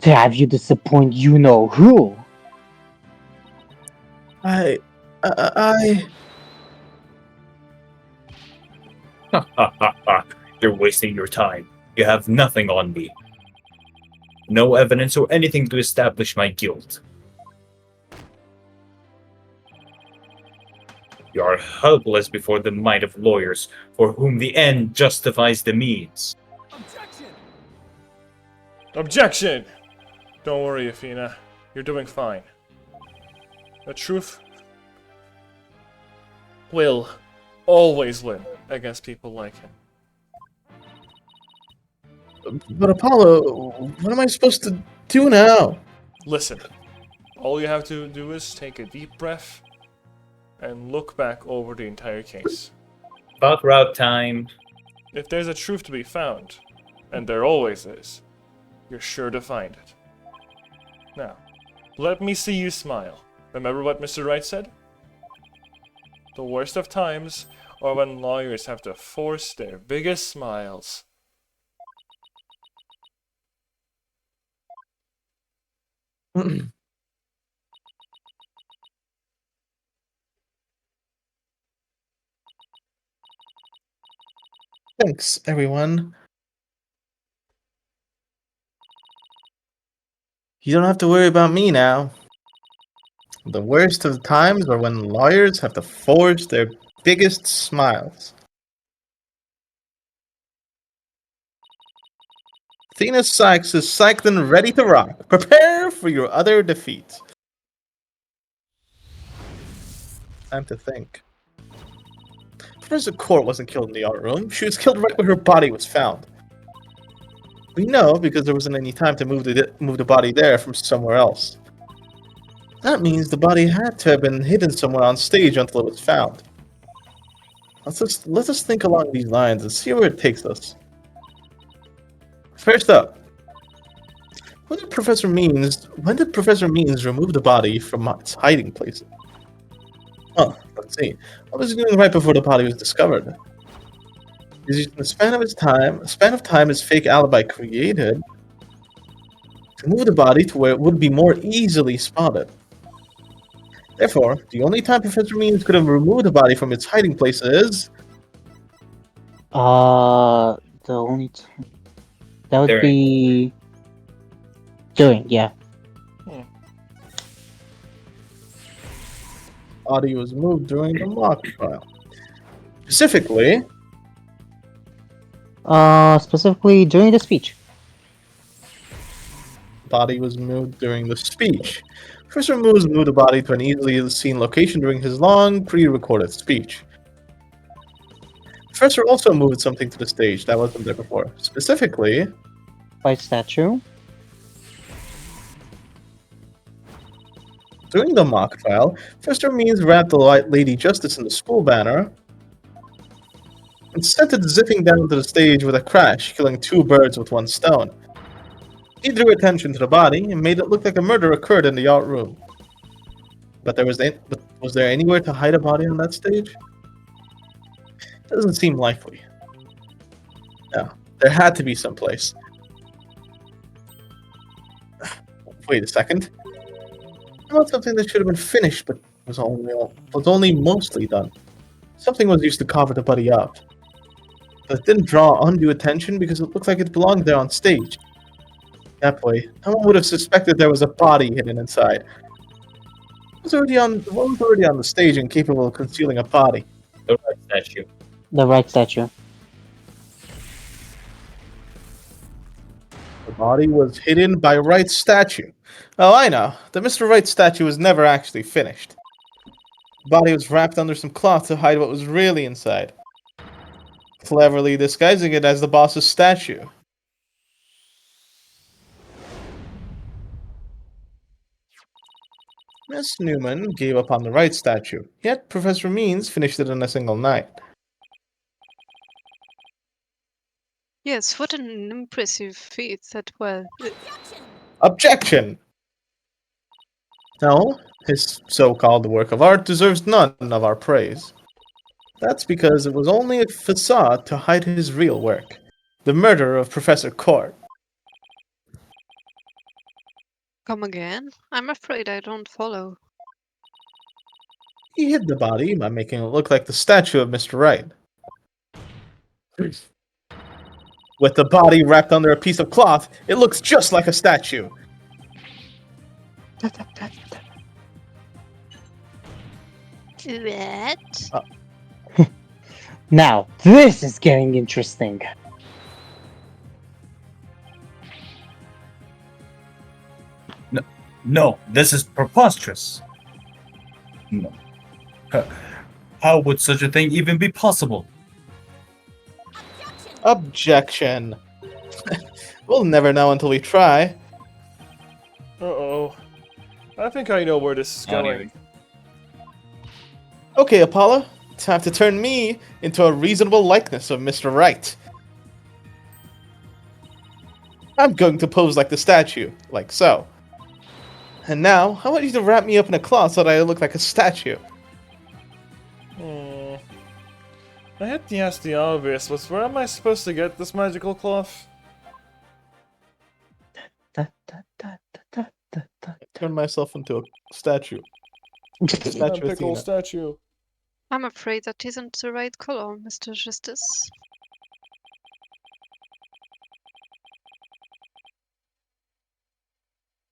to have you disappoint you know who. I... Ha ha ha ha. You're wasting your time. You have nothing on me. No evidence or anything to establish my guilt. You are helpless before the might of lawyers, for whom the end justifies the means. Objection! Don't worry, Athena. You're doing fine. The truth will always win against people like him. But Apollo, what am I supposed to do now? Listen, all you have to do is take a deep breath and look back over the entire case. About route time. If there's a truth to be found, and there always is, you're sure to find it. Now, let me see you smile. Remember what Mr. Wright said? The worst of times are when lawyers have to force their biggest smiles. Thanks, everyone. You don't have to worry about me now. The worst of times are when lawyers have to forge their biggest smiles. Athena Sykes is psyched and ready to rock. Prepare for your other defeats. Time to think. Professor Court wasn't killed in the art room. She was killed right where her body was found. We know because there wasn't any time to move the body there from somewhere else. That means the body had to have been hidden somewhere on stage until it was found. Let's just think along these lines and see where it takes us. First up, when did Professor Means remove the body from its hiding place? Oh, let's see. What was he doing right before the body was discovered? Is using the span of time his fake alibi created to move the body to where it would be more easily spotted. Therefore, the only time Professor Means could have removed the body from its hiding place is... The only time... That would During. be... During, yeah. Body was moved during the mock trial. Specifically... Specifically during the speech. Body was moved during the speech. Professor Moose moved the body to an easily seen location during his long, pre-recorded speech. Professor also moved something to the stage that wasn't there before. Specifically, White statue. during the mock trial, Professor Means wrapped the Lady Justice in the school banner and sent it zipping down to the stage with a crash, killing 2 birds with 1 stone. He drew attention to the body and made it look like a murder occurred in the art room. But was there anywhere to hide a body on that stage? Doesn't seem likely. No, there had to be someplace. Wait a second. How about something that should have been finished but was only mostly done? Something was used to cover the body up. But it didn't draw undue attention because it looked like it belonged there on stage. That way, no one would have suspected there was a body hidden inside. What was already on the stage and capable of concealing a body? The right statue. The right statue. The body was hidden by Wright's statue. Oh, I know. The Mr. Wright statue was never actually finished. The body was wrapped under some cloth to hide what was really inside, cleverly disguising it as the boss's statue. Miss Newman gave up on the Wright statue, yet Professor Means finished it in a single night. Yes, what an impressive feat that was. Objection! No, his so-called work of art deserves none of our praise. That's because it was only a facade to hide his real work, the murder of Professor Court. Come again? I'm afraid I don't follow. He hid the body by making it look like the statue of Mr. Wright. With the body wrapped under a piece of cloth, it looks just like a statue. What? Now, this is getting interesting. No, this is preposterous. No. How would such a thing even be possible? Objection. We'll never know until we try. Uh-oh. I think I know where this is going. Okay, Apollo. Time to turn me into a reasonable likeness of Mr. Wright. I'm going to pose like the statue, like so. And now, I want you to wrap me up in a cloth so that I look like a statue. I had to ask the obvious, but where am I supposed to get this magical cloth? Turn myself into a statue. Statue That pickle Athena. statue. I'm afraid that isn't the right color, Mr. Justice.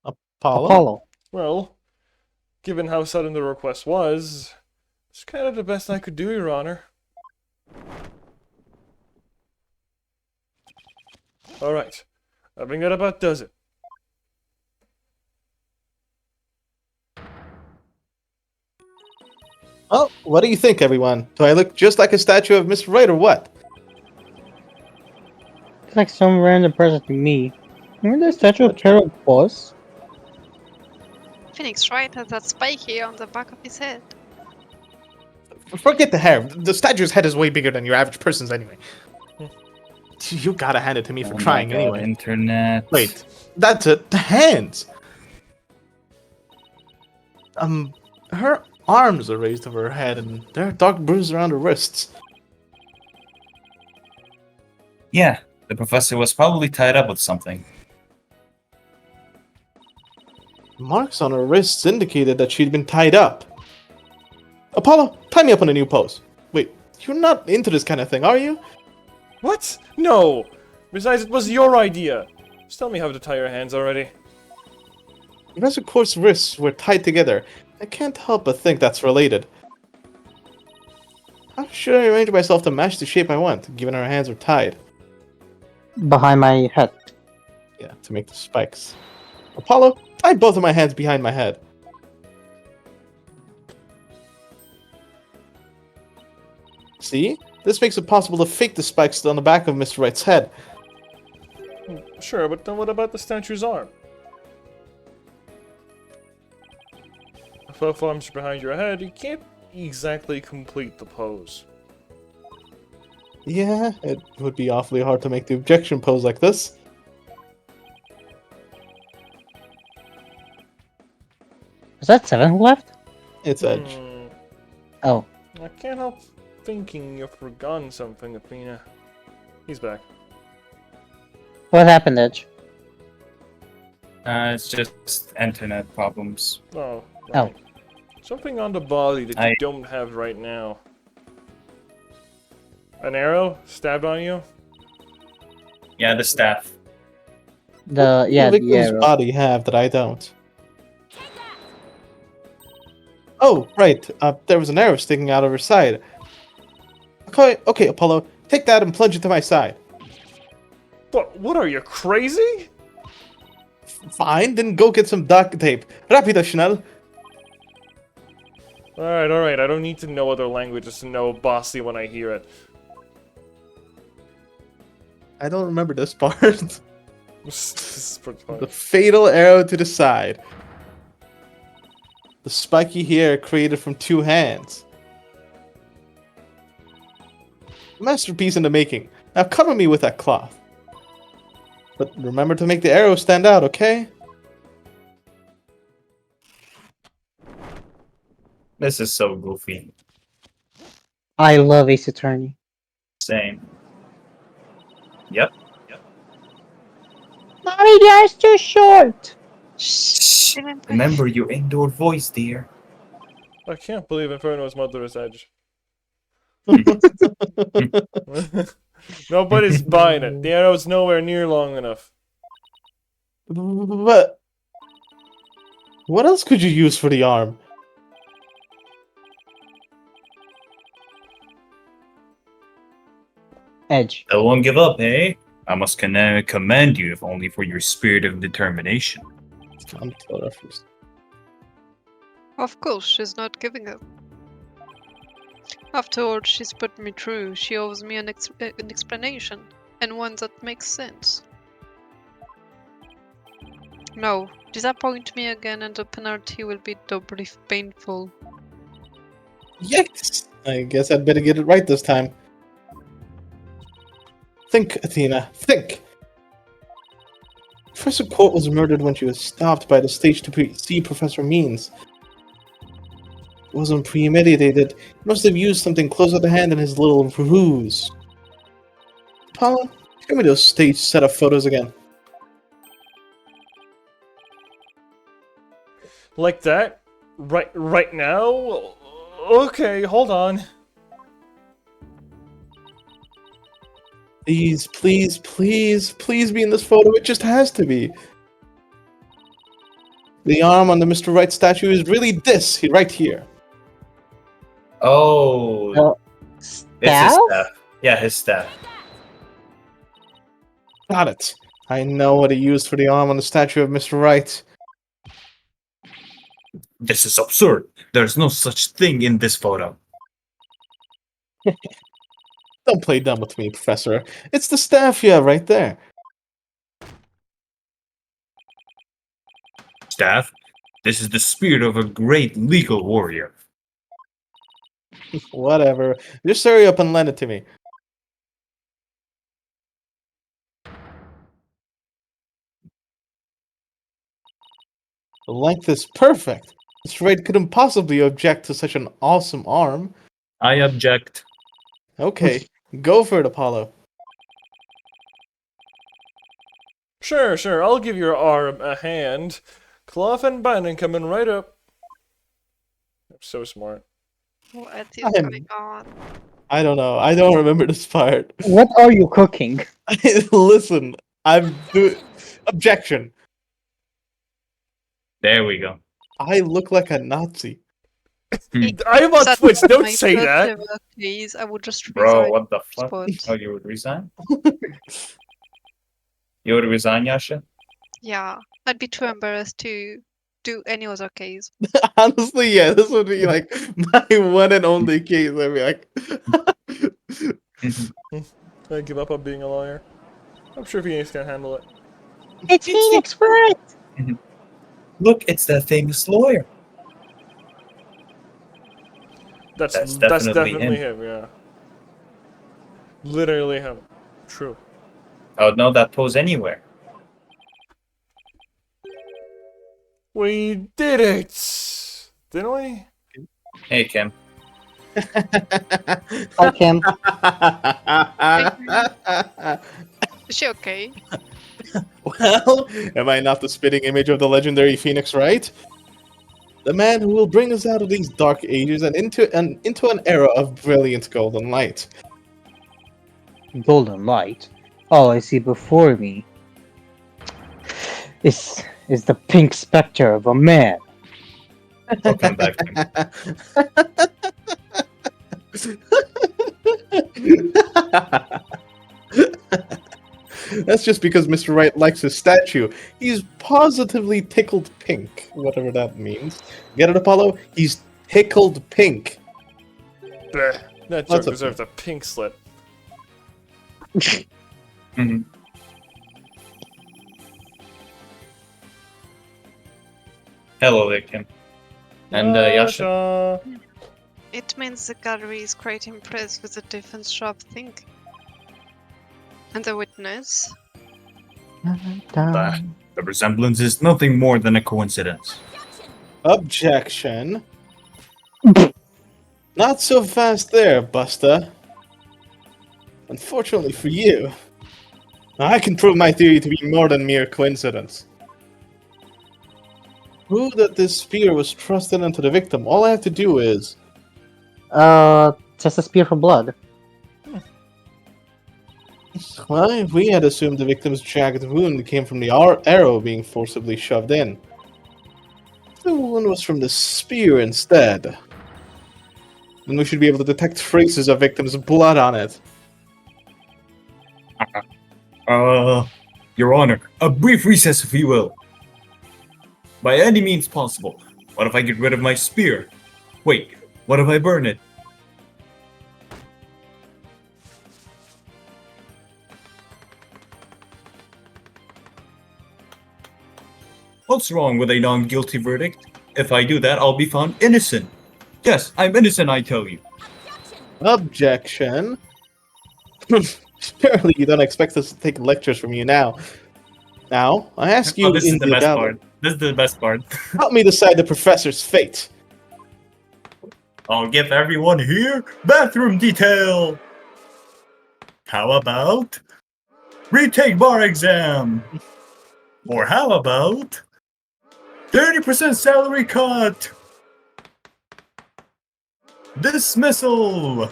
Apollo. Well, given how sudden the request was, it's kind of the best I could do, Your Honor. Alright, I think that about does it. Oh, what do you think, everyone? Do I look just like a statue of Mr. Wright or what? It's like some random person to me. Remember the statue of Carol Boss? Phoenix Wright has that spike here on the back of his head. Forget the hair. The statue's head is way bigger than your average person's anyway. You gotta hand it to me for trying anyway. Internet. Wait, that's it. The hands. Her arms are raised over her head, and there are dark bruises around her wrists. Yeah, the professor was probably tied up with something. Marks on her wrists indicated that she'd been tied up. Apollo, tie me up in a new pose. Wait, you're not into this kind of thing, are you? What? No! Besides, it was your idea. Just tell me how to tie your hands already. Professor Court's wrists were tied together. I can't help but think that's related. How should I arrange myself to match the shape I want, given her hands are tied? Behind my head. Yeah, to make the spikes. Apollo, tie both of my hands behind my head. See? This makes it possible to fake the spikes on the back of Mr. Wright's head. Sure, but then what about the statue's arm? If both arms are behind your head, you can't exactly complete the pose. Yeah, it would be awfully hard to make the objection pose like this. Was that 7 left? It's Edge. Oh. I can't help thinking you've forgotten something, Athena. He's back. What happened, Edge? It's just internet problems. Oh, Oh. right. Something on the body that you don't have right now. An arrow stabbed on you? Yeah, the staff. The What does the Victor's arrow. body have that I don't? Oh, right. There was an arrow sticking out of her side. Okay, Apollo, take that and plunge it to my side. What are you, crazy? Fine, then go get some duct tape. Rápido, Chanel. Alright, I don't need to know other languages to know bossy when I hear it. I don't remember this part. This is pretty funny. The fatal arrow to the side. The spiky hair created from 2 hands. Masterpiece in the making. Now cover me with that cloth. But remember to make the arrow stand out, okay? This is so goofy. I love Ace Attorney. Same. Yep. Mommy, that's too short! Shh. Remember your indoor voice, dear. I can't believe Inferno's mother is Edge. Nobody's buying it. The arrow's nowhere near long enough. But what else could you use for the arm? Edge. I won't give up, eh? I must commend you, if only for your spirit of determination. Of course, she's not giving up. After all she's put me through, she owes me an explanation, and one that makes sense. No, disappoint me again and the penalty will be doubly painful. Yes! I guess I'd better get it right this time. Think, Athena, think! Professor Court was murdered when she was stopped by the stage to see Professor Means. It wasn't premeditated. He must have used something close at the hand in his little ruse. Paula, show me those stage setup photos again. Like that? Right now? Okay, hold on. Please, please, please, please be in this photo. It just has to be. The arm on the Mr. Right statue is really this, right here. Oh, it's his Staff? staff. Yeah, his staff. Got it. I know what he used for the arm on the statue of Mr. Right. This is absurd. There's no such thing in this photo. Don't play dumb with me, Professor. It's the staff you have right there. Staff, this is the spirit of a great legal warrior. Whatever. Just hurry up and lend it to me. The length is perfect. Mr. Right couldn't possibly object to such an awesome arm. I object. Okay, go for it, Apollo. Sure, I'll give your arm a hand. Cloth and binding coming right up. I'm so smart. What is I'm- going on? I don't know. I don't remember this part. What are you cooking? Listen, I'm doing... Objection. There we go. I look like a Nazi. I'm on That Twitch, was don't my say first that! ever case. I would just Bro, resign what the fuck? spot. Oh, you would resign? You would resign, Yasha? Yeah, I'd be too embarrassed to do any other case. Honestly, yeah, this would be like my one and only case. I'd be like, I give up on being a lawyer. I'm sure Phoenix can handle it. It's Phoenix, right? Look, it's that famous lawyer. That's That's definitely definitely him. Yeah. Literally him. True. I would know that pose anywhere. We did it, didn't we? Hey, Kim. Hi, Kim. Is she okay? Well, am I not the spitting image of the legendary Phoenix, right? The man who will bring us out of these dark ages and into an era of brilliant golden light. Golden light. All I see before me is the pink specter of a man. Welcome back, Kim. That's just because Mr. Wright likes his statue. He's positively tickled pink, whatever that means. Get it, Apollo? He's tickled pink. Bleh. That That's joke a- deserves a pink slip. Mhm. Hello there, Kim. And Yasha? Yasha. It means the gallery is quite impressed with the different sharp thinking. And the witness? The resemblance is nothing more than a coincidence. Objection. Not so fast there, Busta. Unfortunately for you, I can prove my theory to be more than mere coincidence. Prove that this spear was thrusted into the victim. All I have to do is... Just a spear for blood. Well, if we had assumed the victim's jagged wound came from the arrow being forcibly shoved in. The wound was from the spear instead. Then we should be able to detect traces of victim's blood on it. Your Honor, a brief recess if you will. By any means possible. What if I get rid of my spear? Wait, what if I burn it? What's wrong with a non-guilty verdict? If I do that, I'll be found innocent. Yes, I'm innocent, I tell you. Objection. Surely you don't expect us to take lectures from you now. Now, I ask you Oh, this is in the best dialogue, part. This is the best part. help me decide the professor's fate. I'll give everyone here bathroom detail. How about retake bar exam? Or how about 30% salary cut? Dismissal.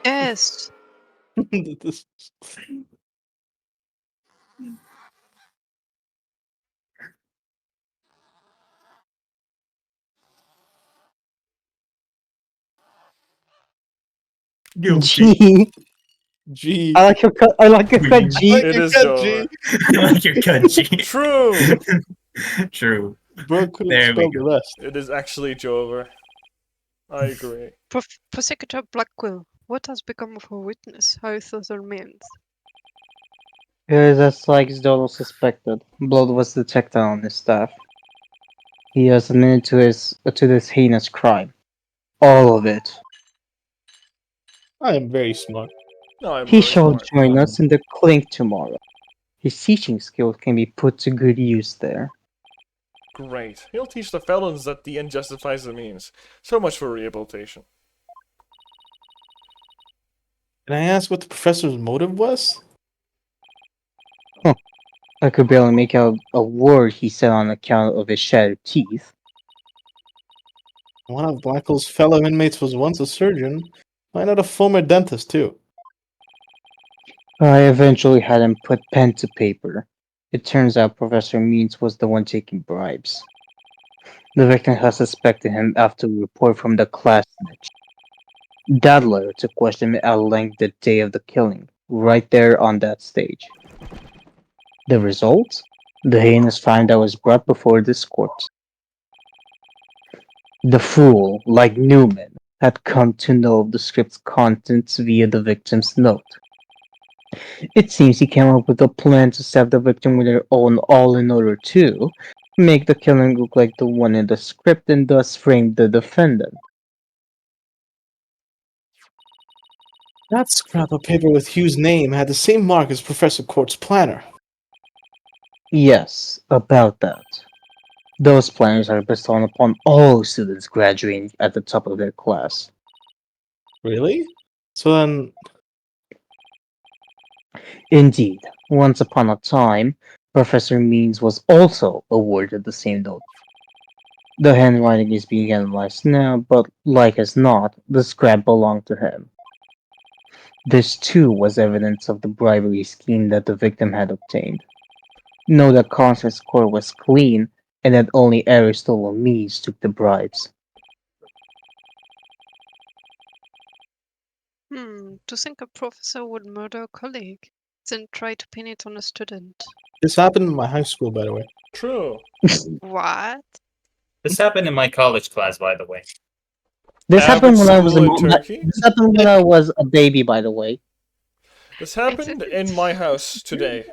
Yes. This- Guilty. G. G. I like your cut. I like your cut, Weird. G. Like It your is cut, Jover. G. Like your country. True. True. Bro couldn't There we spell go. the rest. It is actually Jover. I agree. Prosecutor Blackwell, what has become of her witness? How is this remains? It is as like Donald suspected. Blood was detected on his staff. He has admitted to this heinous crime. All of it. I am very smart. No, I'm He really shall smart. join us in the clink tomorrow. His teaching skills can be put to good use there. Great. He'll teach the felons that the end justifies the means. So much for rehabilitation. Can I ask what the professor's motive was? I could barely make out a word he said on account of his shattered teeth. One of Blackwell's fellow inmates was once a surgeon. Why not a former dentist, too? I eventually had him put pen to paper. It turns out Professor Means was the one taking bribes. The victim has suspected him after a report from the class snitch. That led to question him at length the day of the killing, right there on that stage. The result? The heinous crime that was brought before this court. The fool, like Newman, had come to know of the script's contents via the victim's note. It seems he came up with a plan to stab the victim with her own all in order to make the killing look like the one in the script and thus frame the defendant. That scrap of paper with Hugh's name had the same mark as Professor Court's planner. Yes, about that. Those planners are bestowed upon all students graduating at the top of their class. Really? So then, Indeed, once upon a time, Professor Means was also awarded the same note. The handwriting is being analyzed now, but like as not, the scrap belonged to him. This too was evidence of the bribery scheme that the victim had obtained. Note that Constant's score was clean, and that only Aristotle Means took the bribes. To think a professor would murder a colleague, then try to pin it on a student. this happened in my high school, by the way. True. What? This happened in my college class, by the way. This happened when I was School in Turkey? this happened when I was a baby, by the way. This happened in my house today.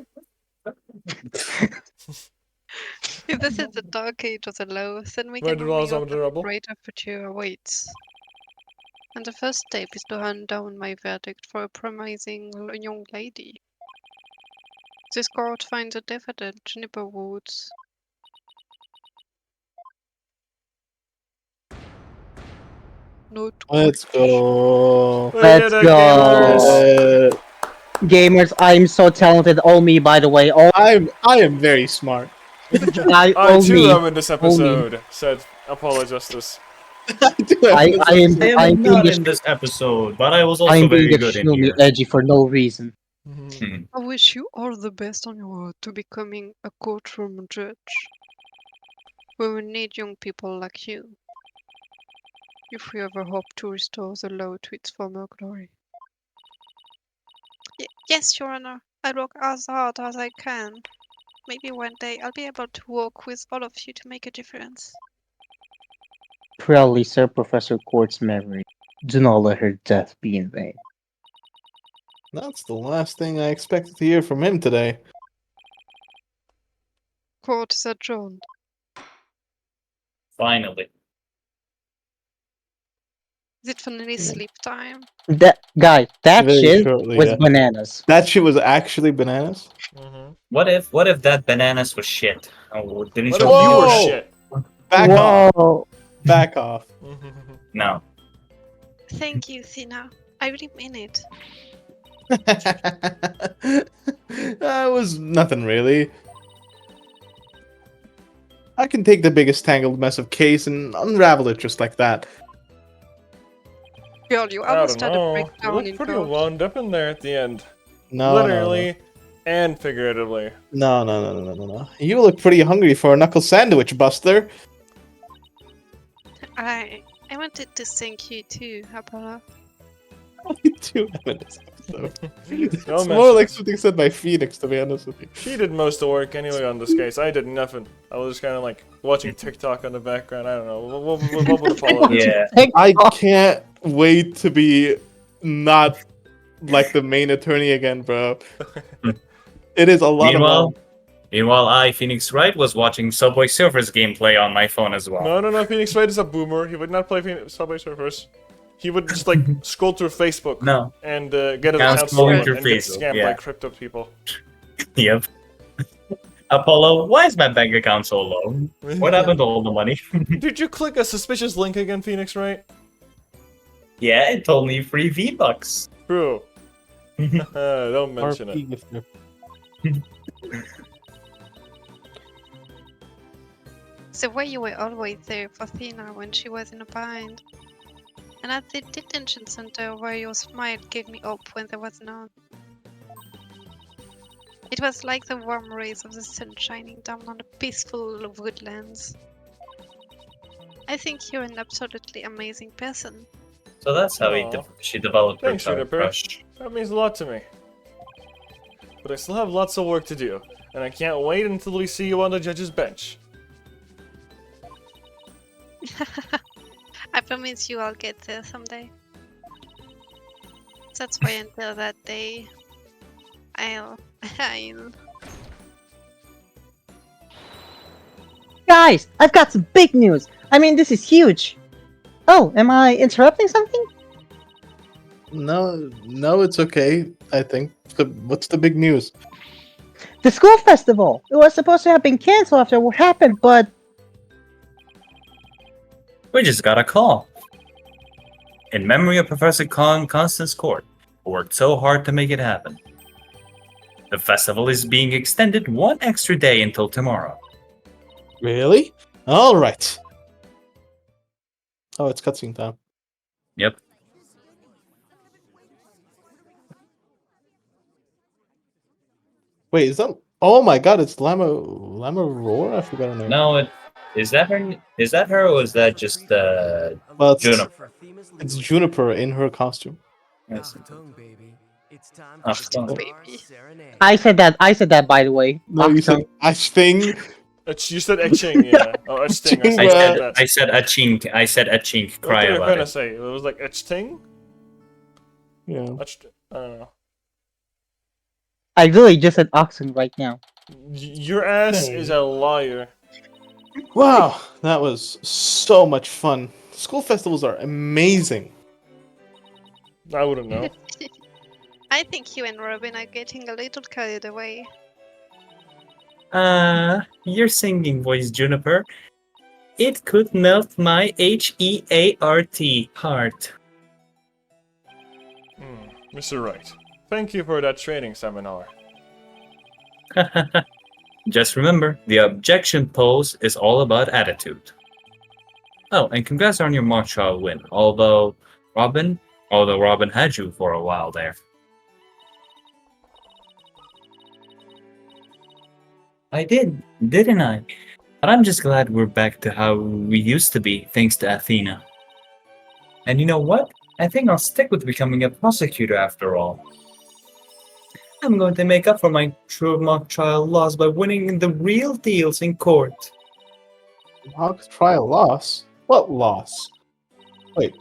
If this is the dark age of the law, then we Where can the laws only of the hope that rubble? a greater future awaits. And the first step is to hand down my verdict for a promising young lady. This court finds a defendant, Juniper Woods. Not Let's go. We Let's did it, go. gamers. Gamers, I'm so talented. All me, by the way. All I am very smart. I, I all too me. am in this episode, said Apollo Justice. I do have I this- am. I I'm am not being in this episode, but I was also I'm being very good in extremely here. edgy for no reason. I wish you all the best on your road to becoming a courtroom judge. We will need young people like you, if we ever hope to restore the law to its former glory. Yes, Your Honor. I'll work as hard as I can. Maybe one day I'll be able to work with all of you to make a difference. Proudly serve Professor Court's memory. Do not let her death be in vain. That's the last thing I expected to hear from him today. Court is adjourned. Finally. Is it finally sleep time? That guy, that Very shit shortly, was yeah. bananas. That shit was actually bananas. What if that bananas was shit? Oh, didn't What you? if you were Whoa! shit? Back off. Whoa! Back off. No. Thank you, Sina. I really mean it. That was nothing really. I can take the biggest tangled mess of case and unravel it just like that. Girl, you I almost don't had a know. You breakdown look in pretty court. wound up in there at the end. No, Literally and figuratively. no. No. You look pretty hungry for a knuckle sandwich, Buster. I wanted to thank you too, Apollo. You do have in this episode. It's Don't more mention like it. something said by Phoenix, to be honest with you. She did most of the work anyway on this case. I did nothing. I was just kind of like watching TikTok on the background. I don't know. What would Apollo do? Yeah. I can't wait to be not like the main attorney again, bro. It is a lot of Meanwhile, I, Phoenix Wright, was watching Subway Surfers gameplay on my phone as well. No. Phoenix Wright is a boomer. He would not play Subway Surfers. He would just like scroll through Facebook No. and get his Yeah, account scrolling stolen through and get Facebook, scammed yeah. by crypto people. Yep. Apollo, why is my bank account so low? What happened to all the money? Did you click a suspicious link again, Phoenix Wright? Yeah, it told me free V-Bucks. True. Don't mention RP it. gifter. The way you were always there for Thina when she was in a bind. And at the detention center where your smile gave me hope when there was none. It was like the warm rays of the sun shining down on the peaceful woodlands. I think you're an absolutely amazing person. So that's how Aw. she developed her Thanks, Juniper. crush. That means a lot to me. But I still have lots of work to do, and I can't wait until we see you on the judge's bench. I promise you I'll get there someday. That's why until that day, I'll... Guys, I've got some big news. I mean, this is huge. Oh, am I interrupting something? No, it's okay. I think. What's the big news? The school festival. It was supposed to have been canceled after what happened, but We just got a call. In memory of Professor Constance Court, who worked so hard to make it happen. The festival is being extended one extra day until tomorrow. Really? All right. Oh, it's cutscene time. Yep. Wait, is that? Oh my God! It's Lama Roar. I forgot her name. No, is that her? Is that her, or is that just Well, Juniper? it's Juniper in her costume. Yes. Achtung. Baby. I said that by the way. No, you said Achtung. You said etching, yeah. Oh, etching. Etching, I said bruh. that. I said a chink. I said a chink. What Cry were you about gonna it. say? It was like etching? Yeah. I don't know. I really just said oxen right now. Your ass is a liar. Wow, that was so much fun. School festivals are amazing. I wouldn't know. I think you and Robin are getting a little carried away. Your singing voice, Juniper. It could melt my heart. Mr. Wright, thank you for that training seminar. Just remember, the objection pose is all about attitude. Oh, and congrats on your mock trial win. Although Robin had you for a while there. I did, didn't I? But I'm just glad we're back to how we used to be, thanks to Athena. And you know what? I think I'll stick with becoming a prosecutor after all. I'm going to make up for my true mock trial loss by winning the real deals in court. Mock trial loss? What loss? Wait,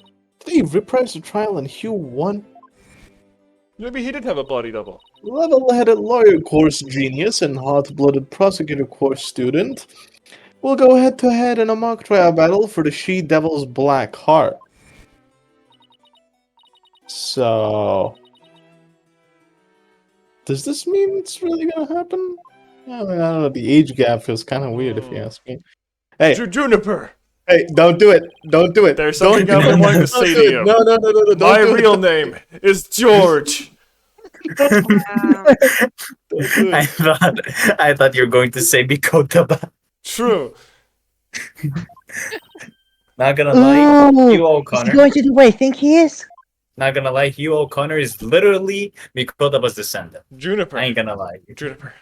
they reprised the trial and Hugh won? Maybe he did have a body double. Level-headed lawyer course genius and hot-blooded prosecutor course student will go head-to-head in a mock trial battle for the She-Devil's Black Heart. So... does this mean it's really gonna happen? I mean, I don't know, the age gap feels kind of weird if you ask me. Hey, Juniper! hey, don't do it! Don't do it! There's Don't something do I've been it. wanting to Don't say do to it. you. No, don't My do it. real name is George. Um, Don't do I it. thought you were going to say Mikotaba. True. Not gonna lie, Ooh, Hugh is he O'Connor. going to do what I think he is? Not gonna lie, Hugh O'Connor is literally Mikotaba's descendant. Juniper. I ain't gonna lie. Juniper.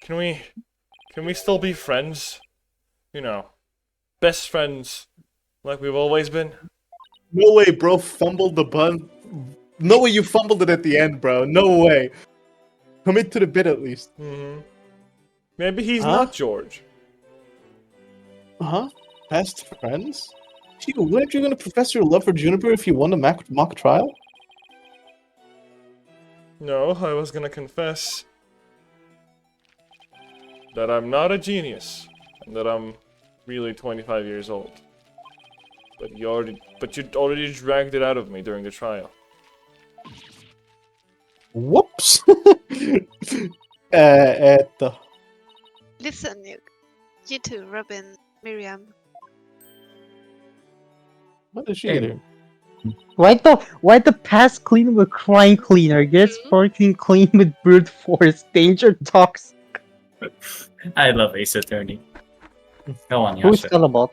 Can we still be friends? You know, best friends like we've always been? No way, bro. Fumbled the bun. No way you fumbled it at the end, bro. No way. Commit to the bit at least. Mm-hmm. Maybe he's Huh? not George. Huh? Best friends? Hugh, weren't you gonna profess your love for Juniper if you won the mock trial? No, I was gonna confess that I'm not a genius and that I'm really 25 years old. But you already dragged it out of me during the trial. Whoops. At the... listen, you two, Robin, Miriam. What is she Hey. doing? Why the past clean with crime cleaner gets sparkling clean with brute force danger talks? I love Ace Attorney. Go on, Who's Yasha. syllable?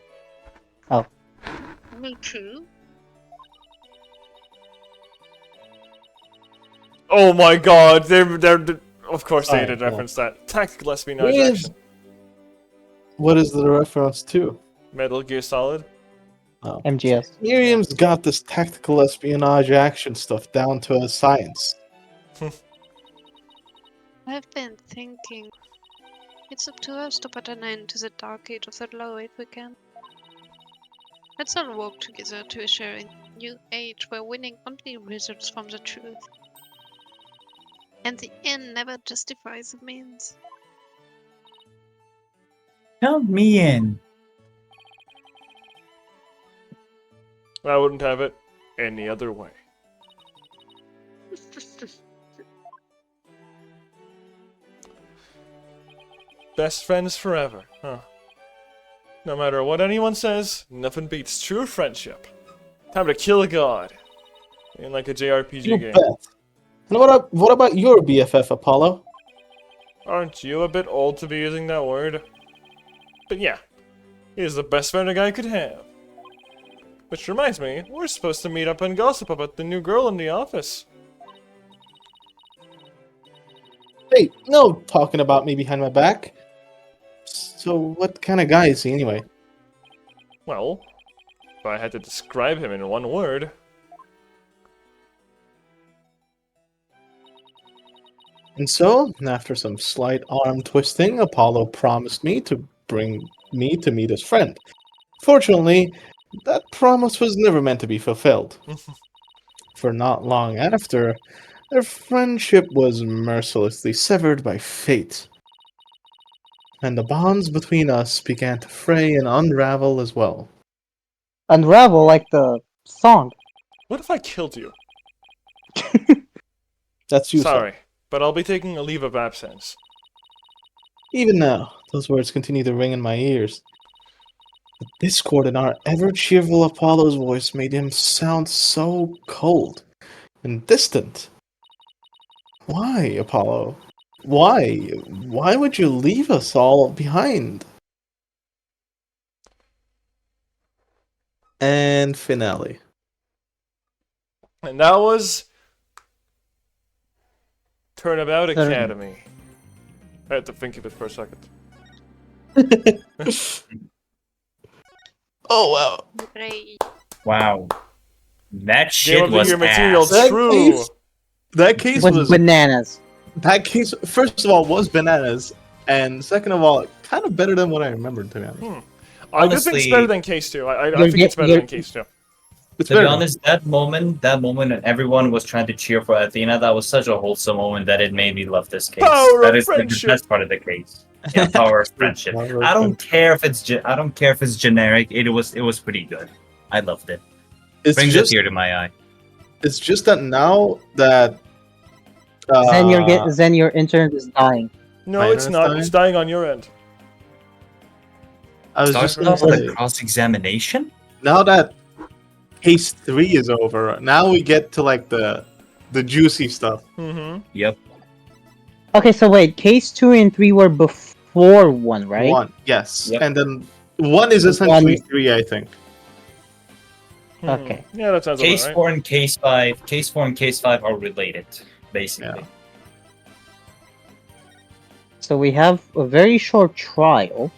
Me too. Oh my god, they're of course they Alright, did well. reference that. Tactical espionage Yes. action. What is the reference to? Metal Gear Solid. Oh. MGS. Miriam's got this tactical espionage action stuff down to a science. I've been thinking. It's up to us to put an end to the dark age of the law if we can. Let's all work together to usher in a new age where winning only results from the truth. And the end never justifies the means. Count me in. I wouldn't have it any other way. Best friends forever, huh? No matter what anyone says, nothing beats true friendship. Time to kill a god. In like a JRPG You game. bet. And what about your BFF, Apollo? Aren't you a bit old to be using that word? But yeah, he's the best friend a guy could have. Which reminds me, we're supposed to meet up and gossip about the new girl in the office. Hey, no talking about me behind my back. So what kind of guy is he anyway? Well, if I had to describe him in one word... And so, after some slight arm twisting, Apollo promised me to bring me to meet his friend. Fortunately, that promise was never meant to be fulfilled. For not long after, their friendship was mercilessly severed by fate. And the bonds between us began to fray and unravel as well. Unravel like the song. What if I killed you? That's you, sir. Sorry, but I'll be taking a leave of absence. Even now, those words continue to ring in my ears. The discord in our ever-cheerful Apollo's voice made him sound so cold and distant. Why, Apollo? Why? Why would you leave us all behind? And finale. And that was... Turnabout Turn- Academy. I had to think of it for a second. Oh, wow. Great. Wow. That Game shit of the was Year material, ass. That true! case- That case Was was... bananas. That case, first of all, was bananas. And second of all, kind of better than what I remembered, to be honest. I do think it's better Honestly- than Case 2. I You're think it's better get- than Case 2. It's To be better. honest, that moment when everyone was trying to cheer for Athena, that was such a wholesome moment that it made me love this case. Power That of is like, the friendship. best part of the case. Yeah, power of friendship. Power of I don't care if it's I don't care if it's generic. It was pretty good. I loved it. It's Brings just, a tear to my eye. it's just that now that... Zen, your internet is dying. No, My it's internet's not. dying? It's dying on your end. I was Start just gonna off with say, a cross-examination? now that case 3 is over, now we get to like the juicy stuff. Mm-hmm. Yep. Okay, so wait, case 2 and 3 were before 1, right? 1, yes. Yep. And then 1 is essentially 3, I think. Okay. Yeah, that sounds Case about right. 4 and Case 5. Case 4 and Case 5 are related, basically. Yeah. So we have a very short trial,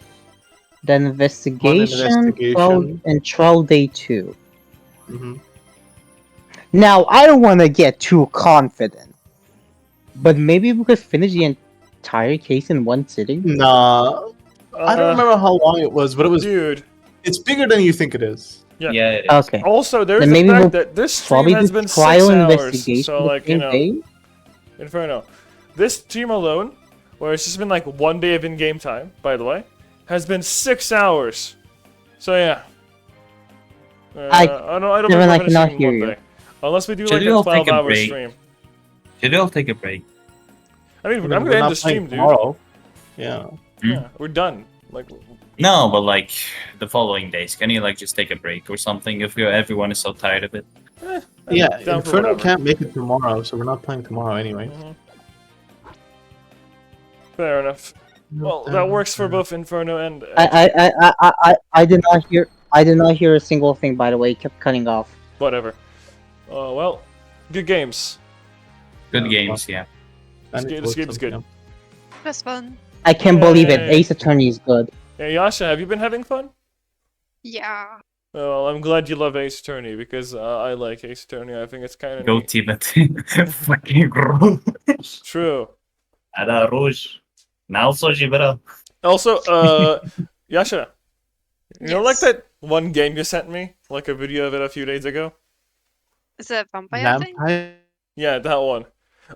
then investigation, trial, investigation. and trial day 2. hmm Now, I don't want to get too confident, but maybe we could finish the entire case in one sitting? Nah, I don't remember how long it was, but it was. Dude. It's bigger than you think it is. Yeah. Yeah, it is. Okay. Also, there's Then the maybe fact we'll that this stream Probably has the been 6 trial hours. investigation So, the like, you same know, day? Inferno. This stream alone, where it's just been like 1 day of in-game time, by the way, has been 6 hours. So yeah. I don't Never think we're like finishing not in hear 1 you. day. Unless we do Should like we a all take a 12-hour break? stream. Should we all take a break? I mean, I mean, I'm we're gonna end not the stream, playing dude. tomorrow. Yeah. Yeah, we're done. Like, No, but like the following days, can you like just take a break or something if everyone is so tired of it? I'm Yeah, down for Inferno whatever. can't make it tomorrow, so we're not playing tomorrow anyway. Fair enough. Well, that works for both Inferno and. I did not hear. I did not hear a single thing. By the way, it kept cutting off. Whatever. Well, good games. Good Yeah, games, yeah. I need to This look game's something good. up. That's fun. I can't believe it. Yay. Ace Attorney is good. Yeah, Yasha, have you been having fun? Yeah. Well, I'm glad you love Ace Attorney because I like Ace Attorney. I think it's kind of Go Timothy. Fucking rouge. true. Ada rouge. Now so bro. Also, Yasha, you know, like Yes. that one game you sent me, like a video of it a few days ago. Is it a vampire thing? Vampire. Yeah, that one.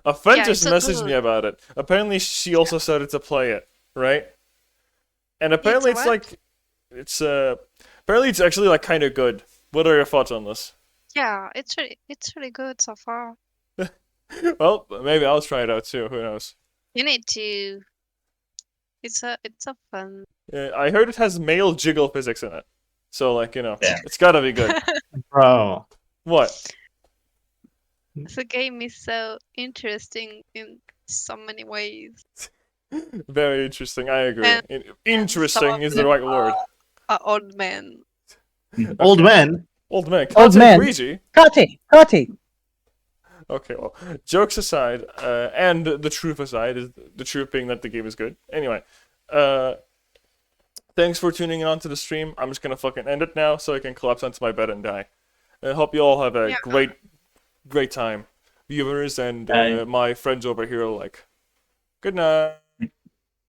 A friend Yeah, just it's so messaged me good. about it. Apparently, she also started to play it, right? And It's apparently, a it's what? like, apparently it's actually like kind of good. What are your thoughts on this? Yeah, it's really good so far. Well, maybe I'll try it out too. Who knows? You need to. It's a fun. I heard it has male jiggle physics in it, so like Yeah. it's gotta be good. Bro. What? The game is so interesting in so many ways. Very interesting. I agree. And some Interesting of is the them right word. are old men. Old Okay. man. Old man. Old Content man. Luigi. Kate! Okay, well, jokes aside, and the truth aside, is the truth being that the game is good. Anyway, thanks for tuning in onto the stream. I'm just gonna fucking end it now so I can collapse onto my bed and die. I hope you all have a Yeah. great time, viewers and Bye. my friends over here alike. Good night.